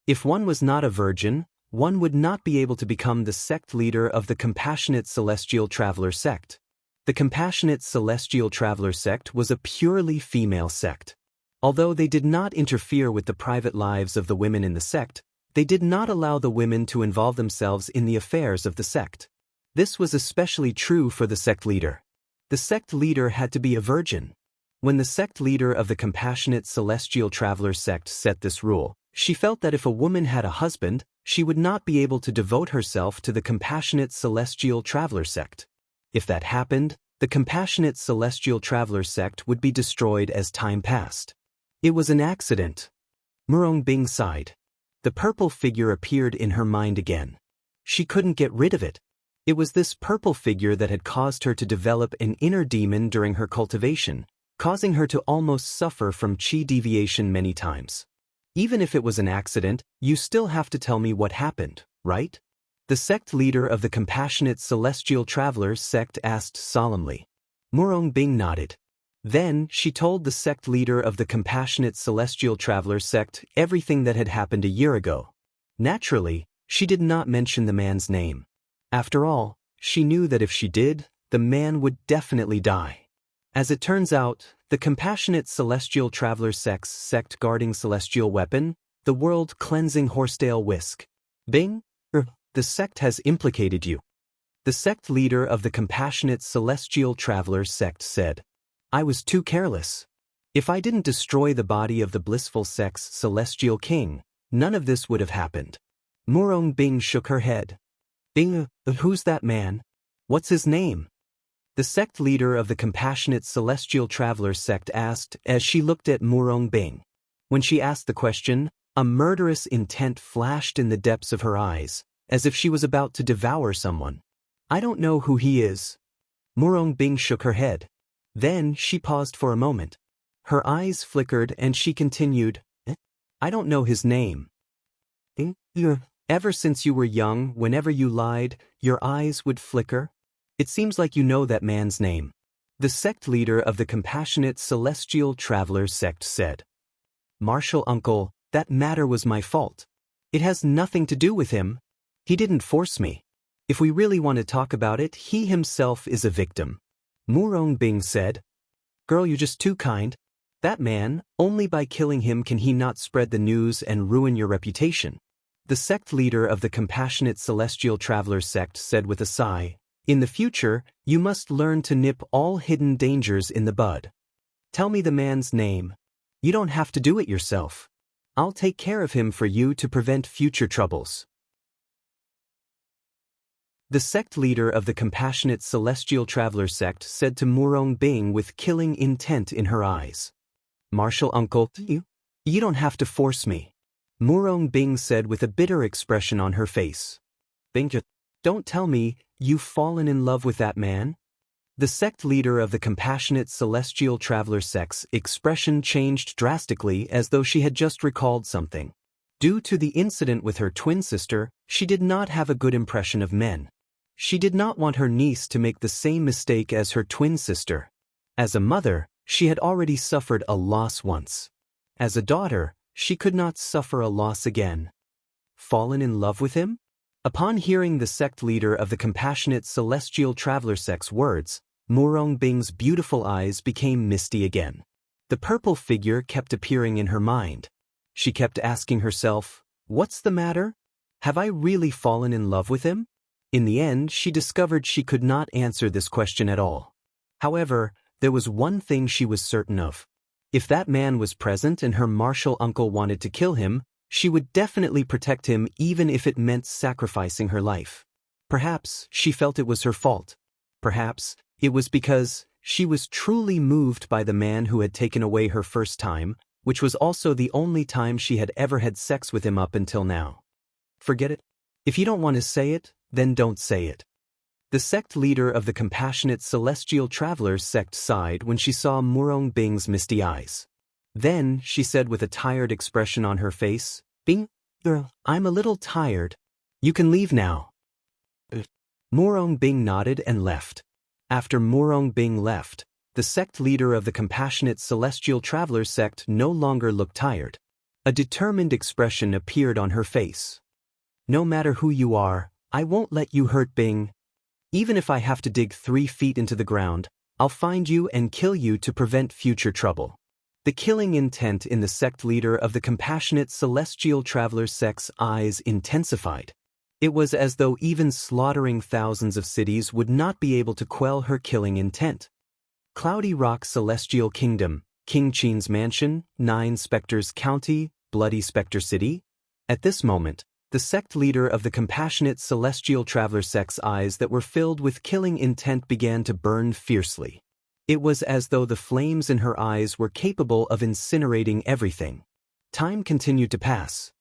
If one was not a virgin, one would not be able to become the sect leader of the Compassionate Celestial Traveler sect. The Compassionate Celestial Traveler sect was a purely female sect. Although they did not interfere with the private lives of the women in the sect, they did not allow the women to involve themselves in the affairs of the sect. This was especially true for the sect leader. The sect leader had to be a virgin. When the sect leader of the Compassionate Celestial Traveler sect set this rule, she felt that if a woman had a husband, she would not be able to devote herself to the Compassionate Celestial Traveler sect. If that happened, the Compassionate Celestial Traveler sect would be destroyed as time passed. It was an accident. Murong Bing sighed. The purple figure appeared in her mind again. She couldn't get rid of it. It was this purple figure that had caused her to develop an inner demon during her cultivation, causing her to almost suffer from chi deviation many times. Even if it was an accident, you still have to tell me what happened, right? The sect leader of the Compassionate Celestial Traveler sect asked solemnly. Murong Bing nodded. Then, she told the sect leader of the Compassionate Celestial Traveler sect everything that had happened a year ago. Naturally, she did not mention the man's name. After all, she knew that if she did, the man would definitely die. As it turns out, the Compassionate Celestial Traveler sect's sect guarding celestial weapon, the world-cleansing horsetail whisk. Bing? The sect has implicated you. The sect leader of the Compassionate Celestial Traveler sect said. I was too careless. If I didn't destroy the body of the blissful sex celestial king, none of this would have happened. Murong Bing shook her head. Bing, who's that man? What's his name? The sect leader of the compassionate celestial traveler sect asked as she looked at Murong Bing. When she asked the question, a murderous intent flashed in the depths of her eyes, as if she was about to devour someone. I don't know who he is. Murong Bing shook her head. Then she paused for a moment. Her eyes flickered and she continued, I don't know his name. Ever since you were young, whenever you lied, your eyes would flicker? It seems like you know that man's name. The sect leader of the compassionate celestial traveler sect said. Martial uncle, that matter was my fault. It has nothing to do with him. He didn't force me. If we really want to talk about it, he himself is a victim. Murong Bing said. Girl, you're just too kind. That man, only by killing him can he not spread the news and ruin your reputation. The sect leader of the compassionate celestial traveler sect said with a sigh, in the future, you must learn to nip all hidden dangers in the bud. Tell me the man's name. You don't have to do it yourself. I'll take care of him for you to prevent future troubles. The sect leader of the compassionate celestial traveler sect said to Murong Bing with killing intent in her eyes. Martial uncle, you don't have to force me. Murong Bing said with a bitter expression on her face. Bing, don't tell me you've fallen in love with that man? The sect leader of the compassionate celestial traveler sect's expression changed drastically as though she had just recalled something. Due to the incident with her twin sister, she did not have a good impression of men. She did not want her niece to make the same mistake as her twin sister. As a mother, she had already suffered a loss once. As a daughter, she could not suffer a loss again. Fallen in love with him? Upon hearing the sect leader of the compassionate celestial traveler sect's words, Murong Bing's beautiful eyes became misty again. The purple figure kept appearing in her mind. She kept asking herself, what's the matter? Have I really fallen in love with him? In the end, she discovered she could not answer this question at all. However, there was one thing she was certain of. If that man was present and her martial uncle wanted to kill him, she would definitely protect him even if it meant sacrificing her life. Perhaps she felt it was her fault. Perhaps it was because she was truly moved by the man who had taken away her first time, which was also the only time she had ever had sex with him up until now. Forget it. If you don't want to say it, then don't say it. The sect leader of the compassionate celestial traveler sect sighed when she saw Murong Bing's misty eyes. Then she said with a tired expression on her face, Bing, girl, I'm a little tired. You can leave now. Murong Bing nodded and left. After Murong Bing left, the sect leader of the compassionate celestial traveler sect no longer looked tired. A determined expression appeared on her face. No matter who you are, I won't let you hurt Bing. Even if I have to dig 3 feet into the ground, I'll find you and kill you to prevent future trouble. The killing intent in the sect leader of the compassionate celestial traveler sect's eyes intensified. It was as though even slaughtering thousands of cities would not be able to quell her killing intent. Cloudy Rock Celestial Kingdom, King Qin's Mansion, 9 Spectres County, Bloody Spectre City. At this moment, the sect leader of the compassionate celestial traveler sect's eyes that were filled with killing intent began to burn fiercely. It was as though the flames in her eyes were capable of incinerating everything. Time continued to pass.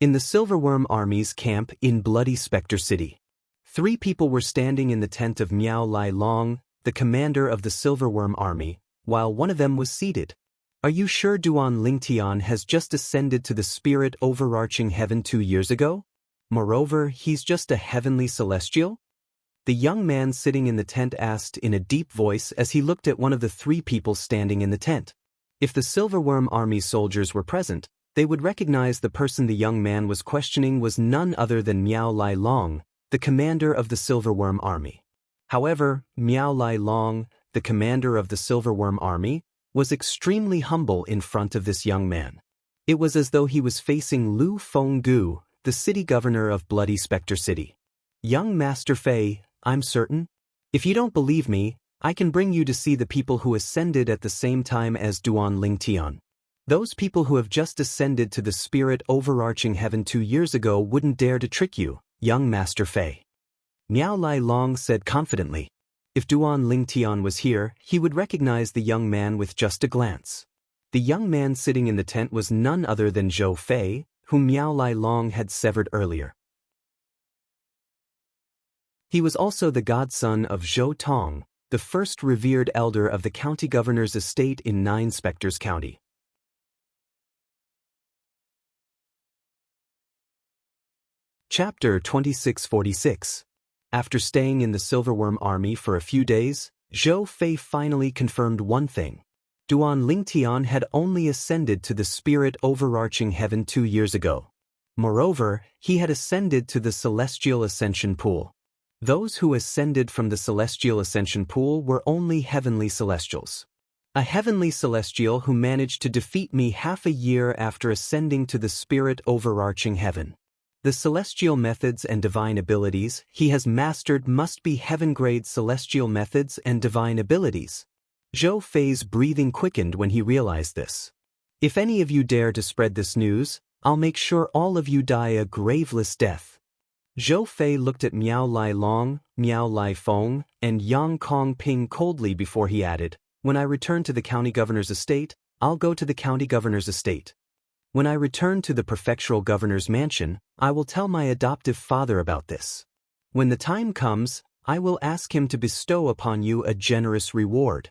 In the Silverworm Army's camp in Bloody Spectre City, 3 people were standing in the tent of Miao Lai Long, the commander of the Silverworm Army, while one of them was seated. Are you sure Duan Lingtian has just ascended to the spirit overarching heaven 2 years ago? Moreover, he's just a heavenly celestial? The young man sitting in the tent asked in a deep voice as he looked at one of the 3 people standing in the tent. If the Silverworm Army soldiers were present, they would recognize the person the young man was questioning was none other than Miao Lai Long, the commander of the Silverworm Army. However, Miao Lai Long, the commander of the Silverworm Army, was extremely humble in front of this young man. It was as though he was facing Lu Fenggu, the city governor of Bloody Spectre City. Young Master Fei, I'm certain. If you don't believe me, I can bring you to see the people who ascended at the same time as Duan Lingtian. Those people who have just ascended to the spirit overarching heaven 2 years ago wouldn't dare to trick you, young Master Fei. Miao Lai Long said confidently. If Duan Lingtian was here, he would recognize the young man with just a glance. The young man sitting in the tent was none other than Zhou Fei, whom Miao Lai Long had severed earlier. He was also the godson of Zhou Tong, the first revered elder of the county governor's estate in Nine Spectres County. Chapter 2646. After staying in the Silverworm army for a few days, Zhou Fei finally confirmed one thing. Duan Lingtian had only ascended to the spirit overarching heaven 2 years ago. Moreover, he had ascended to the celestial ascension pool. Those who ascended from the celestial ascension pool were only heavenly celestials. A heavenly celestial who managed to defeat me half a year after ascending to the spirit overarching heaven. The celestial methods and divine abilities he has mastered must be heaven-grade celestial methods and divine abilities. Zhou Fei's breathing quickened when he realized this. If any of you dare to spread this news, I'll make sure all of you die a graveless death. Zhou Fei looked at Miao Lai Long, Miao Lai Feng, and Yang Kong Ping coldly before he added, when I return to the county governor's estate, I'll go to the county governor's estate. When I return to the prefectural governor's mansion, I will tell my adoptive father about this. When the time comes, I will ask him to bestow upon you a generous reward.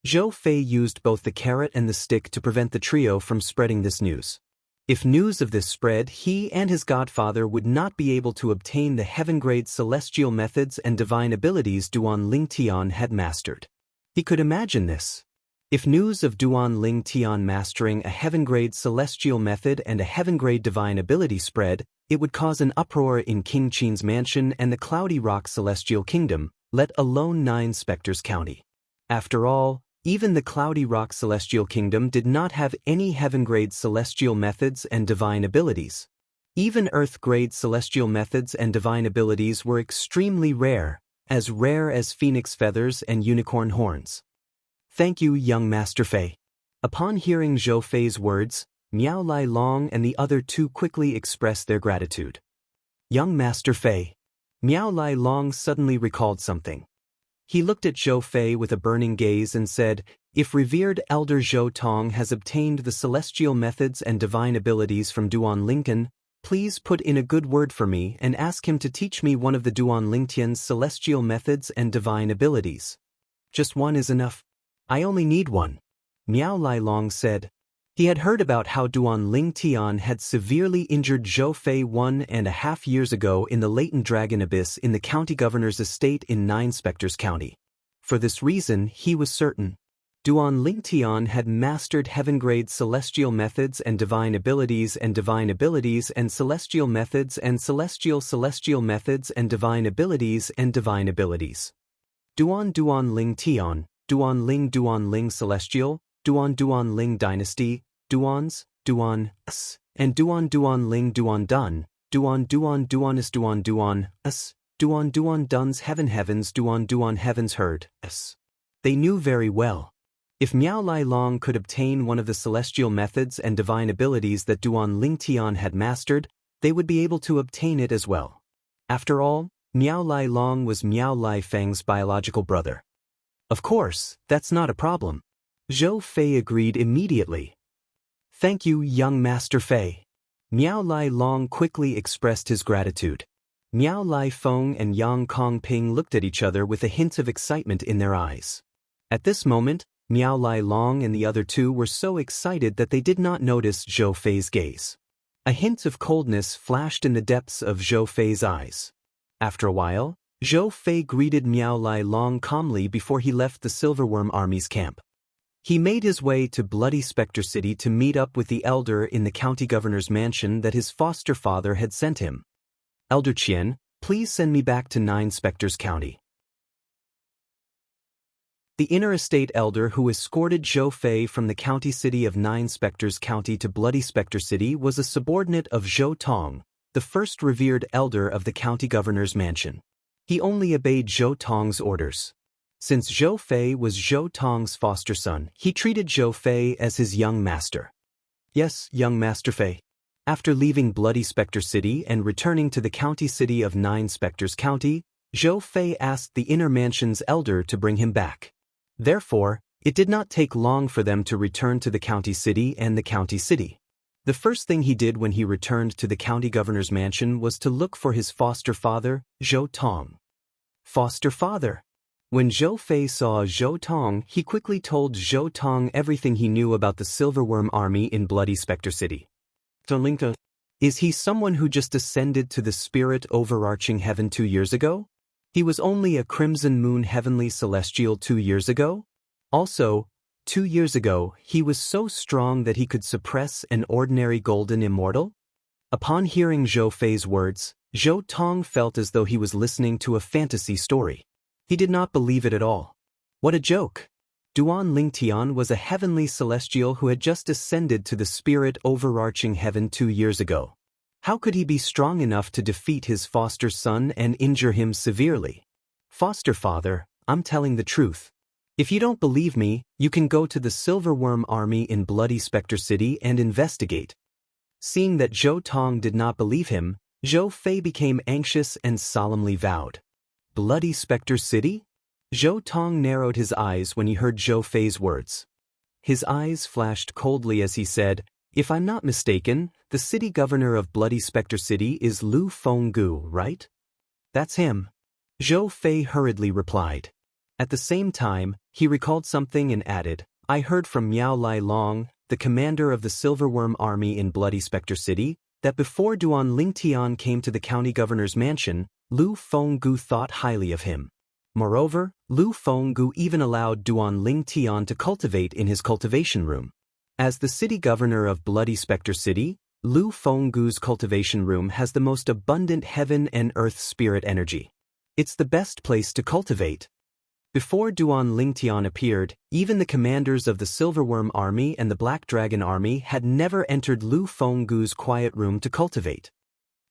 Zhou Fei used both the carrot and the stick to prevent the trio from spreading this news. If news of this spread, he and his godfather would not be able to obtain the heaven-grade celestial methods and divine abilities Duan Lingtian had mastered. He could imagine this. If news of Duan Lingtian mastering a heaven-grade celestial method and a heaven-grade divine ability spread, it would cause an uproar in King Qin's mansion and the Cloudy Rock Celestial Kingdom, let alone Nine Spectres County. After all, even the Cloudy Rock Celestial Kingdom did not have any heaven-grade celestial methods and divine abilities. Even Earth-grade celestial methods and divine abilities were extremely rare as phoenix feathers and unicorn horns. Thank you, young Master Fei. Upon hearing Zhou Fei's words, Miao Lai Long and the other two quickly expressed their gratitude. Young Master Fei. Miao Lai Long suddenly recalled something. He looked at Zhou Fei with a burning gaze and said, if revered Elder Zhou Tong has obtained the celestial methods and divine abilities from Duan Lingtian, please put in a good word for me and ask him to teach me one of the Duan Lingtian's celestial methods and divine abilities. Just one is enough. I only need one. Miao Lai Long said. He had heard about how Duan Lingtian had severely injured Zhou Fei 1.5 years ago in the latent dragon abyss in the county governor's estate in Nine Spectres County. For this reason, he was certain. Duan Lingtian had mastered heaven-grade celestial methods and divine abilities and celestial methods and celestial methods and divine abilities and divine abilities. Duan Lingtian, Duan Ling Celestial, Duan Ling Dynasty, Duans, Duan S, and Duan Ling Duan Dun, Duanis Duan S, Duan Dun's Heavens Duan Heavens Heard S. They knew very well. If Miao Lai Long could obtain one of the celestial methods and divine abilities that Duan Lingtian had mastered, they would be able to obtain it as well. After all, Miao Lai Long was Miao Lai Feng's biological brother. Of course, that's not a problem. Zhou Fei agreed immediately. Thank you, young Master Fei. Miao Lai Long quickly expressed his gratitude. Miao Lai Feng and Yang Kong Ping looked at each other with a hint of excitement in their eyes. At this moment, Miao Lai Long and the other two were so excited that they did not notice Zhou Fei's gaze. A hint of coldness flashed in the depths of Zhou Fei's eyes. After a while, Zhou Fei greeted Miao Lai Long calmly before he left the Silverworm Army's camp. He made his way to Bloody Spectre City to meet up with the elder in the county governor's mansion that his foster father had sent him. Elder Qian, please send me back to Nine Spectres County. The inner estate elder who escorted Zhou Fei from the county city of Nine Spectres County to Bloody Spectre City was a subordinate of Zhou Tong, the first revered elder of the county governor's mansion. He only obeyed Zhou Tong's orders. Since Zhou Fei was Zhou Tong's foster son, he treated Zhou Fei as his young master. Yes, young Master Fei. After leaving Bloody Spectre City and returning to the county city of Nine Spectres County, Zhou Fei asked the Inner Mansion's elder to bring him back. Therefore, it did not take long for them to return to the county city and the county city. The first thing he did when he returned to the county governor's mansion was to look for his foster father, Zhou Tong. Foster father. When Zhou Fei saw Zhou Tong, he quickly told Zhou Tong everything he knew about the Silverworm army in Bloody Spectre City. Tolinka, is he someone who just ascended to the spirit overarching heaven 2 years ago? He was only a Crimson Moon heavenly celestial 2 years ago? Also, 2 years ago, he was so strong that he could suppress an ordinary golden immortal? Upon hearing Zhou Fei's words, Zhou Tong felt as though he was listening to a fantasy story. He did not believe it at all. What a joke! Duan Lingtian was a heavenly celestial who had just ascended to the spirit overarching heaven 2 years ago. How could he be strong enough to defeat his foster son and injure him severely? Foster father, I'm telling the truth. If you don't believe me, you can go to the Silverworm army in Bloody Spectre City and investigate. Seeing that Zhou Tong did not believe him, Zhou Fei became anxious and solemnly vowed. Bloody Spectre City? Zhou Tong narrowed his eyes when he heard Zhou Fei's words. His eyes flashed coldly as he said, "If I'm not mistaken, the city governor of Bloody Spectre City is Lu Fenggu, right?" "That's him," Zhou Fei hurriedly replied. At the same time, he recalled something and added, "I heard from Miao Lai Long, the commander of the Silverworm army in Bloody Spectre City, that before Duan Lingtian came to the county governor's mansion, Lu Fenggu thought highly of him. Moreover, Lu Fenggu even allowed Duan Lingtian to cultivate in his cultivation room. As the city governor of Bloody Spectre City, Lu Fenggu's cultivation room has the most abundant heaven and earth spirit energy. It's the best place to cultivate. Before Duan Lingtian appeared, even the commanders of the Silverworm army and the Black Dragon army had never entered Lu Fenggu's quiet room to cultivate.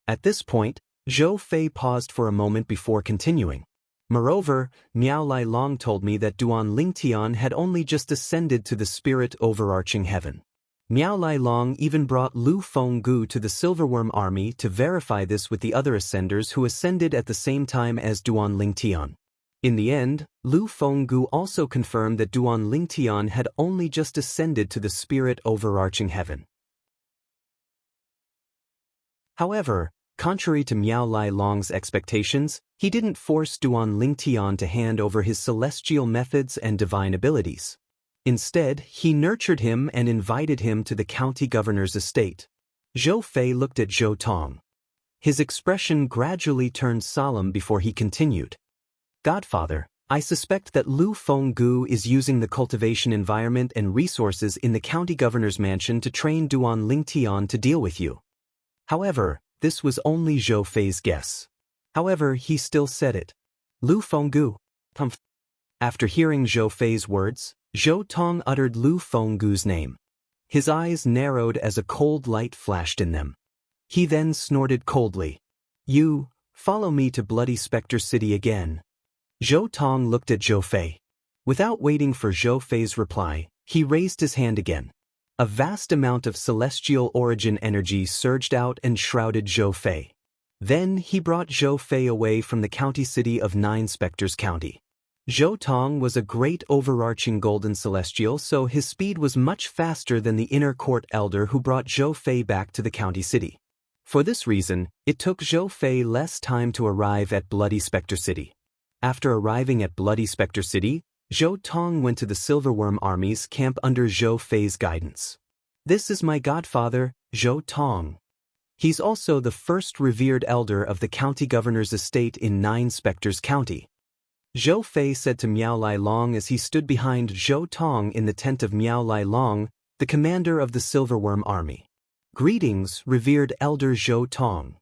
At this point, Zhou Fei paused for a moment before continuing. Moreover, Miao Lai Long told me that Duan Lingtian had only just ascended to the spirit overarching heaven. Miao Lai Long even brought Lu Fenggu to the Silverworm army to verify this with the other ascenders who ascended at the same time as Duan Lingtian. In the end, Lu Fenggu also confirmed that Duan Lingtian had only just ascended to the spirit overarching heaven. However, contrary to Miao Lai Long's expectations, he didn't force Duan Lingtian to hand over his celestial methods and divine abilities. Instead, he nurtured him and invited him to the county governor's estate. Zhou Fei looked at Zhou Tong. His expression gradually turned solemn before he continued. "Godfather, I suspect that Lu Fenggu is using the cultivation environment and resources in the county governor's mansion to train Duan Lingtian to deal with you." However, this was only Zhou Fei's guess. However, he still said it. "Lu Fenggu." After hearing Zhou Fei's words, Zhou Tong uttered Lu Fenggu's name. His eyes narrowed as a cold light flashed in them. He then snorted coldly. "You, follow me to Bloody Spectre City again." Zhou Tong looked at Zhou Fei. Without waiting for Zhou Fei's reply, he raised his hand again. A vast amount of celestial origin energy surged out and shrouded Zhou Fei. Then he brought Zhou Fei away from the county city of Nine Spectres County. Zhou Tong was a great overarching golden celestial, so his speed was much faster than the inner court elder who brought Zhou Fei back to the county city. For this reason, it took Zhou Fei less time to arrive at Bloody Spectre City. After arriving at Bloody Spectre City, Zhou Tong went to the Silverworm army's camp under Zhou Fei's guidance. "This is my godfather, Zhou Tong. He's also the first revered elder of the county governor's estate in Nine Spectres County." Zhou Fei said to Miao Lai Long as he stood behind Zhou Tong in the tent of Miao Lai Long, the commander of the Silverworm army. "Greetings, revered elder Zhou Tong."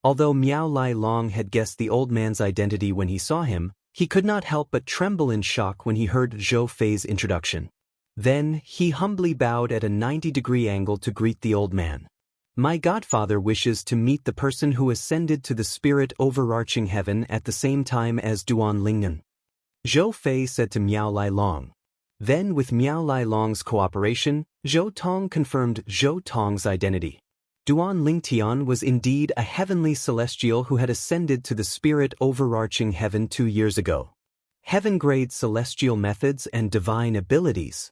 Although Miao Lai Long had guessed the old man's identity when he saw him, he could not help but tremble in shock when he heard Zhou Fei's introduction. Then, he humbly bowed at a 90-degree angle to greet the old man. "My godfather wishes to meet the person who ascended to the spirit overarching heaven at the same time as Duan Lingnan." Zhou Fei said to Miao Lai Long. Then, with Miao Lai Long's cooperation, Zhou Tong confirmed Zhou Tong's identity. Duan Lingtian was indeed a heavenly celestial who had ascended to the spirit overarching heaven 2 years ago. Heaven-grade celestial methods and divine abilities.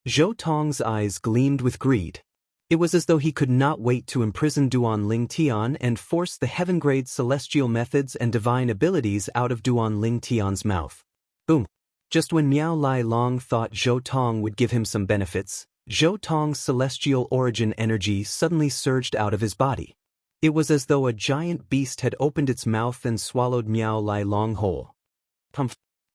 Zhou Tong's eyes gleamed with greed. It was as though he could not wait to imprison Duan Lingtian and force the heaven-grade celestial methods and divine abilities out of Duan Lingtian's mouth. Boom. Just when Miao Lai Long thought Zhou Tong would give him some benefits, Zhou Tong's celestial origin energy suddenly surged out of his body. It was as though a giant beast had opened its mouth and swallowed Miao Lai Long whole.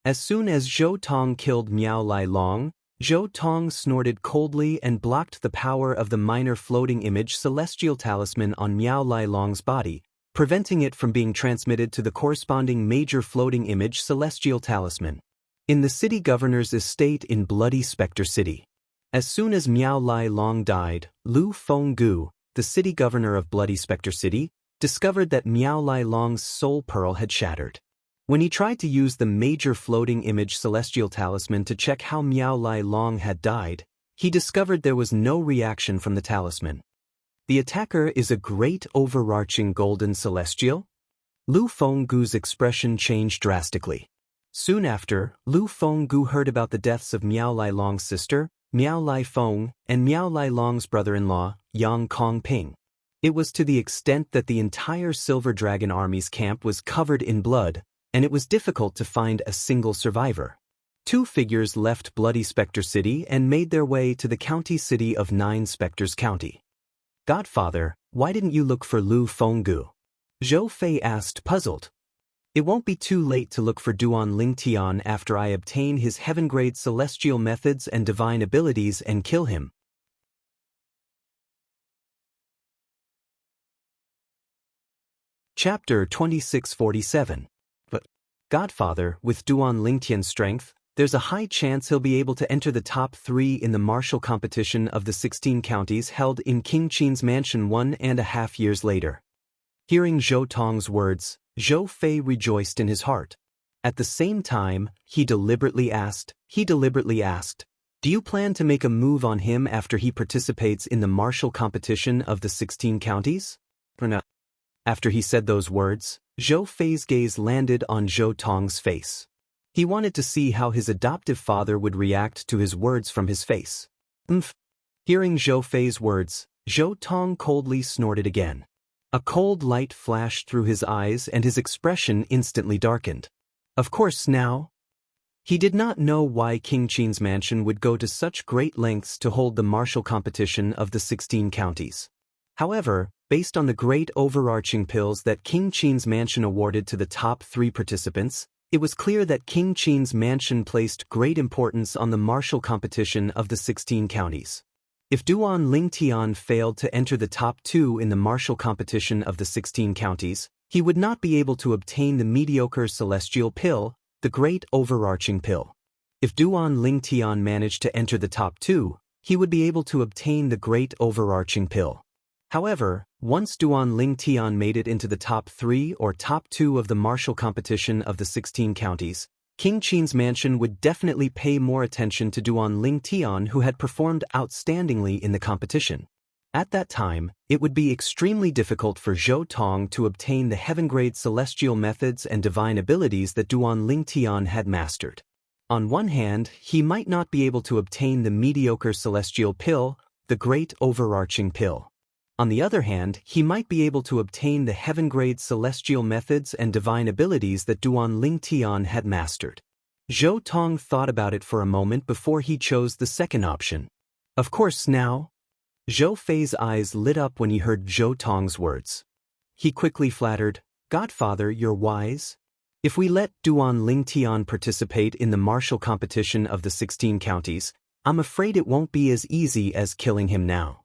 As soon as Zhou Tong killed Miao Lai Long, Zhou Tong snorted coldly and blocked the power of the minor floating image celestial talisman on Miao Lai Long's body, preventing it from being transmitted to the corresponding major floating image celestial talisman. In the city governor's estate in Bloody Spectre City. As soon as Miao Lai Long died, Lu Fenggu, the city governor of Bloody Spectre City, discovered that Miao Lai Long's soul pearl had shattered. When he tried to use the major floating image celestial talisman to check how Miao Lai Long had died, he discovered there was no reaction from the talisman. The attacker is a great overarching golden celestial? Lu Fenggu's expression changed drastically. Soon after, Lu Fenggu heard about the deaths of Miao Lai Long's sister, Miao Lai Feng, and Miao Lai Long's brother-in-law, Yang Kongping. It was to the extent that the entire Silver Dragon Army's camp was covered in blood, and it was difficult to find a single survivor. 2 figures left Bloody Spectre City and made their way to the county city of 9 Spectres County. Godfather, why didn't you look for Lu Fenggu? Zhou Fei asked, puzzled. It won't be too late to look for Duan Lingtian after I obtain his heaven-grade celestial methods and divine abilities and kill him. Chapter 2647. But, Godfather, with Duan Lingtian's strength, there's a high chance he'll be able to enter the top 3 in the martial competition of the 16 counties held in King Qin's mansion 1.5 years later. Hearing Zhou Tong's words, Zhou Fei rejoiced in his heart. At the same time, he deliberately asked, do you plan to make a move on him after he participates in the martial competition of the 16 counties? Or not? After he said those words, Zhou Fei's gaze landed on Zhou Tong's face. He wanted to see how his adoptive father would react to his words from his face. Hearing Zhou Fei's words, Zhou Tong coldly snorted again. A cold light flashed through his eyes and his expression instantly darkened. Of course now. He did not know why King Qin's mansion would go to such great lengths to hold the martial competition of the 16 counties. However, based on the great overarching pills that King Qin's mansion awarded to the top 3 participants, it was clear that King Qin's mansion placed great importance on the martial competition of the 16 counties. If Duan Lingtian failed to enter the top 2 in the martial competition of the 16 counties, he would not be able to obtain the mediocre celestial pill, the great overarching pill. If Duan Lingtian managed to enter the top 2, he would be able to obtain the great overarching pill. However, once Duan Lingtian made it into the top 3 or top 2 of the martial competition of the 16 counties, King Qin's mansion would definitely pay more attention to Duan Lingtian, who had performed outstandingly in the competition. At that time, it would be extremely difficult for Zhou Tong to obtain the heaven-grade celestial methods and divine abilities that Duan Lingtian had mastered. On one hand, he might not be able to obtain the mediocre celestial pill, the great overarching pill. On the other hand, he might be able to obtain the heaven-grade celestial methods and divine abilities that Duan Lingtian had mastered. Zhou Tong thought about it for a moment before he chose the second option. Of course now. Zhou Fei's eyes lit up when he heard Zhou Tong's words. He quickly flattered, Godfather, you're wise. If we let Duan Lingtian participate in the martial competition of the 16 counties, I'm afraid it won't be as easy as killing him now.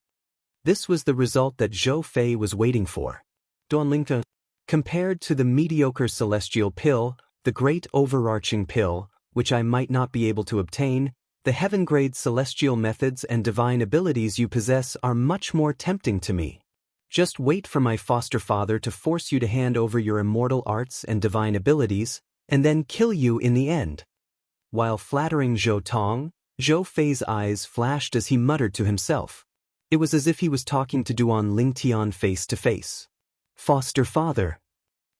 This was the result that Zhou Fei was waiting for. Duan Lingtian, compared to the mediocre celestial pill, the great overarching pill, which I might not be able to obtain, the heaven-grade celestial methods and divine abilities you possess are much more tempting to me. Just wait for my foster father to force you to hand over your immortal arts and divine abilities, and then kill you in the end. While flattering Zhou Tong, Zhou Fei's eyes flashed as he muttered to himself. It was as if he was talking to Duan Lingtian face to face. Foster father.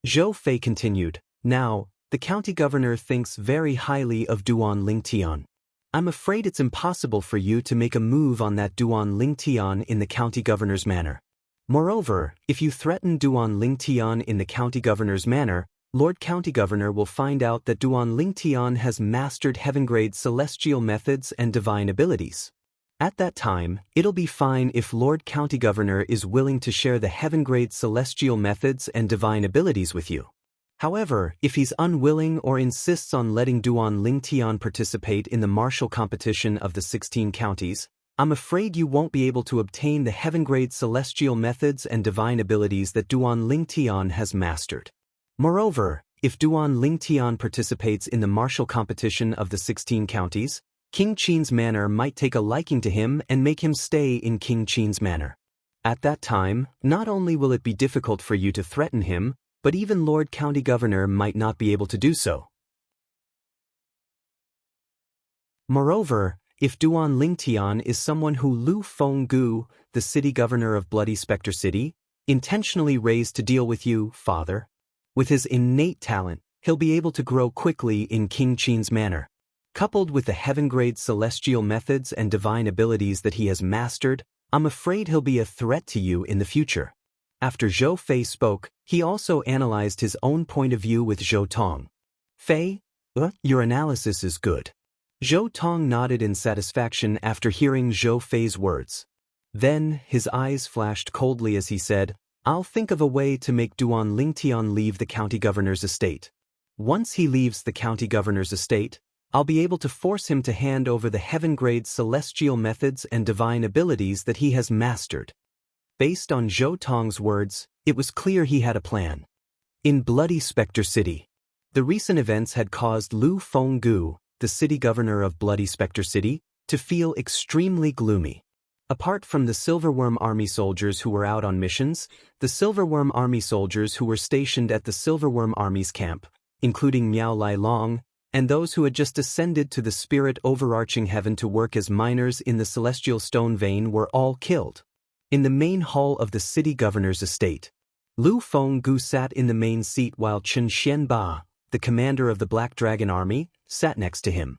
Zhou Fei continued, now, the county governor thinks very highly of Duan Lingtian. I'm afraid it's impossible for you to make a move on that Duan Lingtian in the county governor's manor. Moreover, if you threaten Duan Lingtian in the county governor's manor, Lord County Governor will find out that Duan Lingtian has mastered heaven-grade celestial methods and divine abilities. At that time, it'll be fine if Lord County Governor is willing to share the heaven-grade celestial methods and divine abilities with you. However, if he's unwilling or insists on letting Duan Lingtian participate in the martial competition of the 16 counties, I'm afraid you won't be able to obtain the heaven-grade celestial methods and divine abilities that Duan Lingtian has mastered. Moreover, if Duan Lingtian participates in the martial competition of the 16 counties, King Qin's manor might take a liking to him and make him stay in King Qin's manor. At that time, not only will it be difficult for you to threaten him, but even Lord County Governor might not be able to do so. Moreover, if Duan Lingtian is someone who Lu Fenggu, the city governor of Bloody Spectre City, intentionally raised to deal with you, father, with his innate talent, he'll be able to grow quickly in King Qin's manor. Coupled with the heaven-grade celestial methods and divine abilities that he has mastered, I'm afraid he'll be a threat to you in the future. After Zhou Fei spoke, he also analyzed his own point of view with Zhou Tong. Fei, your analysis is good. Zhou Tong nodded in satisfaction after hearing Zhou Fei's words. Then, his eyes flashed coldly as he said, I'll think of a way to make Duan Lingtian leave the county governor's estate. Once he leaves the county governor's estate, I'll be able to force him to hand over the heaven-grade celestial methods and divine abilities that he has mastered. Based on Zhou Tong's words, it was clear he had a plan. In Bloody Spectre City, the recent events had caused Lu Fenggu, the city governor of Bloody Spectre City, to feel extremely gloomy. Apart from the Silverworm Army soldiers who were out on missions, the Silverworm Army soldiers who were stationed at the Silverworm Army's camp, including Miao Lai Long, and those who had just ascended to the spirit overarching heaven to work as miners in the celestial stone vein were all killed. In the main hall of the city governor's estate, Lu Fenggu sat in the main seat while Chen Xianba, the commander of the Black Dragon Army, sat next to him.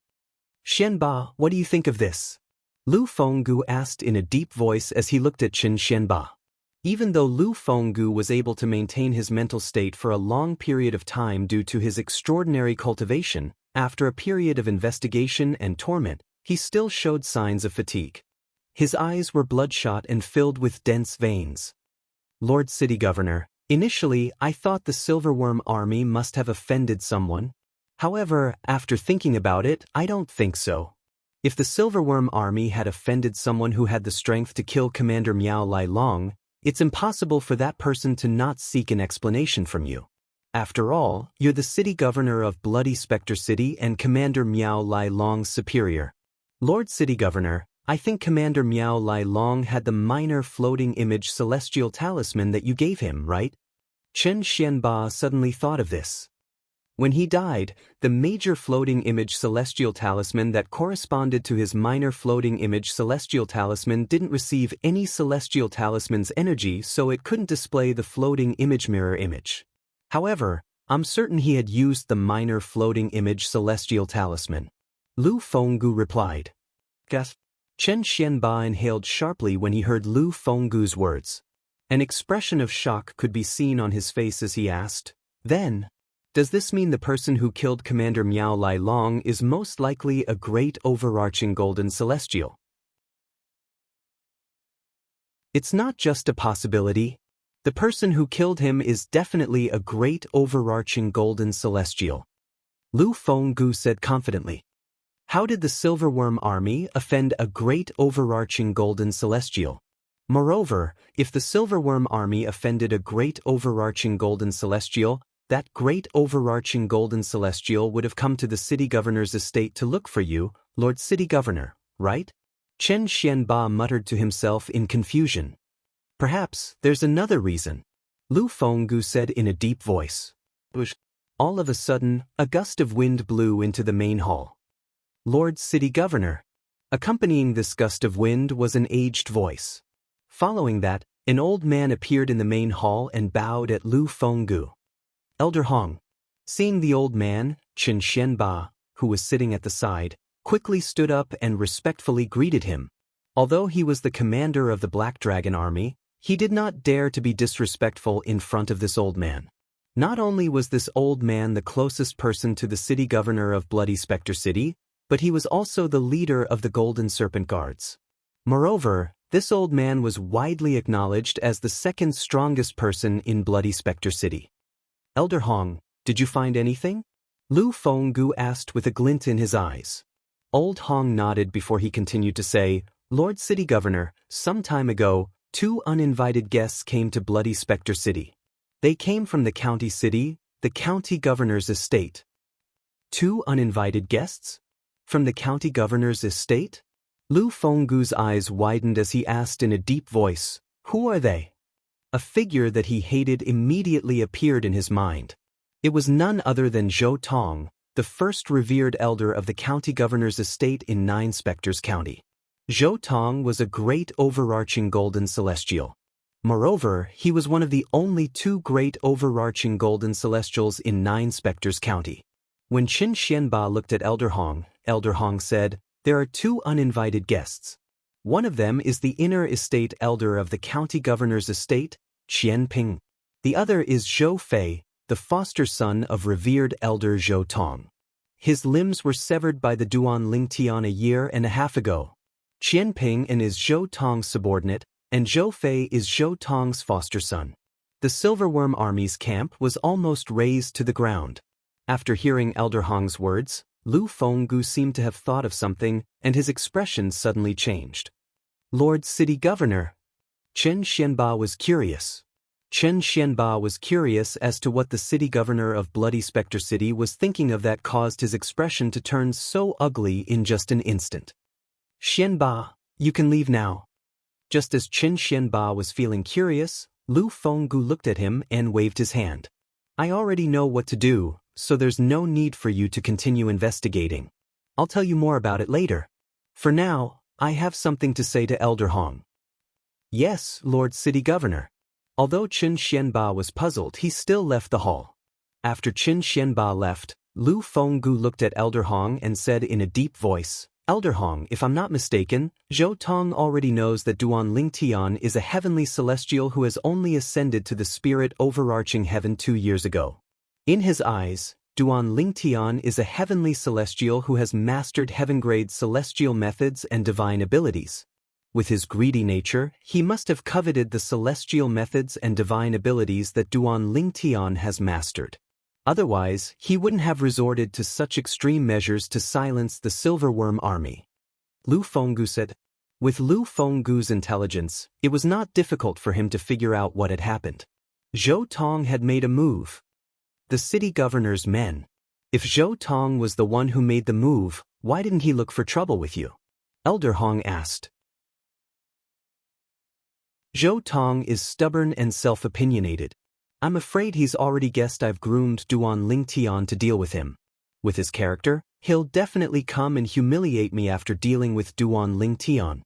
Xianba, what do you think of this? Lu Fenggu asked in a deep voice as he looked at Chen Xianba. Even though Lu Fenggu was able to maintain his mental state for a long period of time due to his extraordinary cultivation, after a period of investigation and torment, he still showed signs of fatigue. His eyes were bloodshot and filled with dense veins. Lord City Governor, initially I thought the Silverworm Army must have offended someone. However, after thinking about it, I don't think so. If the Silverworm Army had offended someone who had the strength to kill Commander Miao Lai Long, it's impossible for that person to not seek an explanation from you. After all, you're the city governor of Bloody Spectre City and Commander Miao Lai Long's superior. Lord City Governor, I think Commander Miao Lai Long had the minor floating image celestial talisman that you gave him, right? Chen Xianba suddenly thought of this. When he died, the major floating image celestial talisman that corresponded to his minor floating image celestial talisman didn't receive any celestial talisman's energy, so it couldn't display the floating image mirror image. However, I'm certain he had used the minor floating image celestial talisman. Lu Fenggu replied. Gasp. Chen Xianba inhaled sharply when he heard Lu Fenggu's words. An expression of shock could be seen on his face as he asked, then, does this mean the person who killed Commander Miao Lai Long is most likely a great overarching golden celestial? It's not just a possibility. The person who killed him is definitely a great overarching golden celestial. Lu Fenggu said confidently. How did the Silverworm Army offend a great overarching golden celestial? Moreover, if the Silverworm Army offended a great overarching golden celestial, that great overarching golden celestial would have come to the city governor's estate to look for you, Lord City Governor, right? Chen Xianba muttered to himself in confusion. Perhaps there's another reason, Lu Fenggu said in a deep voice. All of a sudden, a gust of wind blew into the main hall. Lord City Governor. Accompanying this gust of wind was an aged voice. Following that, an old man appeared in the main hall and bowed at Lu Fenggu. Elder Hong. Seeing the old man, Qin Xianba, who was sitting at the side, quickly stood up and respectfully greeted him. Although he was the commander of the Black Dragon Army, he did not dare to be disrespectful in front of this old man. Not only was this old man the closest person to the city governor of Bloody Spectre City, but he was also the leader of the Golden Serpent Guards. Moreover, this old man was widely acknowledged as the second strongest person in Bloody Spectre City. Elder Hong, did you find anything? Lu Fenggu asked with a glint in his eyes. Old Hong nodded before he continued to say, Lord City Governor, some time ago, 2 uninvited guests came to Bloody Spectre City. They came from the county city, the county governor's estate. 2 uninvited guests? From the county governor's estate? Lu Fenggu's eyes widened as he asked in a deep voice, Who are they? A figure that he hated immediately appeared in his mind. It was none other than Zhou Tong, the first revered elder of the county governor's estate in 9 Spectres County. Zhou Tong was a great overarching golden celestial. Moreover, he was one of the only 2 great overarching golden celestials in 9 Spectres County. When Qin Xianba looked at Elder Hong said, There are 2 uninvited guests. One of them is the inner estate elder of the county governor's estate, Qian Ping. The other is Zhou Fei, the foster son of revered elder Zhou Tong. His limbs were severed by the Duan Lingtian a year and a half ago. Qian Ping is Zhou Tong's subordinate, and Zhou Fei is Zhou Tong's foster son. The Silverworm Army's camp was almost razed to the ground. After hearing Elder Hong's words, Lu Fenggu seemed to have thought of something, and his expression suddenly changed. Lord City Governor. Qin Xianba was curious. Qin Xianba was curious as to what the city governor of Bloody Spectre City was thinking of that caused his expression to turn so ugly in just an instant. Xianba, you can leave now. Just as Qin Xianba was feeling curious, Lu Fenggu looked at him and waved his hand. I already know what to do, so there's no need for you to continue investigating. I'll tell you more about it later. For now, I have something to say to Elder Hong. Yes, Lord City Governor. Although Qin Xianba was puzzled, he still left the hall. After Qin Xianba left, Lu Fenggu looked at Elder Hong and said in a deep voice, Elder Hong, if I'm not mistaken, Zhou Tong already knows that Duan Lingtian is a heavenly celestial who has only ascended to the spirit overarching heaven 2 years ago. In his eyes, Duan Lingtian is a heavenly celestial who has mastered heaven-grade celestial methods and divine abilities. With his greedy nature, he must have coveted the celestial methods and divine abilities that Duan Lingtian has mastered. Otherwise, he wouldn't have resorted to such extreme measures to silence the Silverworm Army. Lu Fenggu said. With Lu Fenggu's intelligence, it was not difficult for him to figure out what had happened. Zhou Tong had made a move. The city governor's men. If Zhou Tong was the one who made the move, why didn't he look for trouble with you? Elder Hong asked. Zhou Tong is stubborn and self-opinionated. I'm afraid he's already guessed I've groomed Duan Lingtian to deal with him. With his character, he'll definitely come and humiliate me after dealing with Duan Lingtian.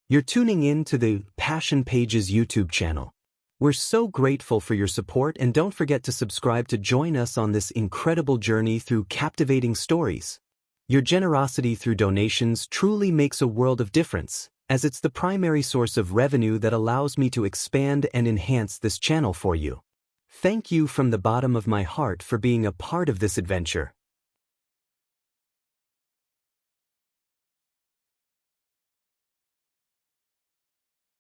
You're tuning in to the Passion Pages YouTube channel. We're so grateful for your support, and don't forget to subscribe to join us on this incredible journey through captivating stories. Your generosity through donations truly makes a world of difference, as it's the primary source of revenue that allows me to expand and enhance this channel for you. Thank you from the bottom of my heart for being a part of this adventure.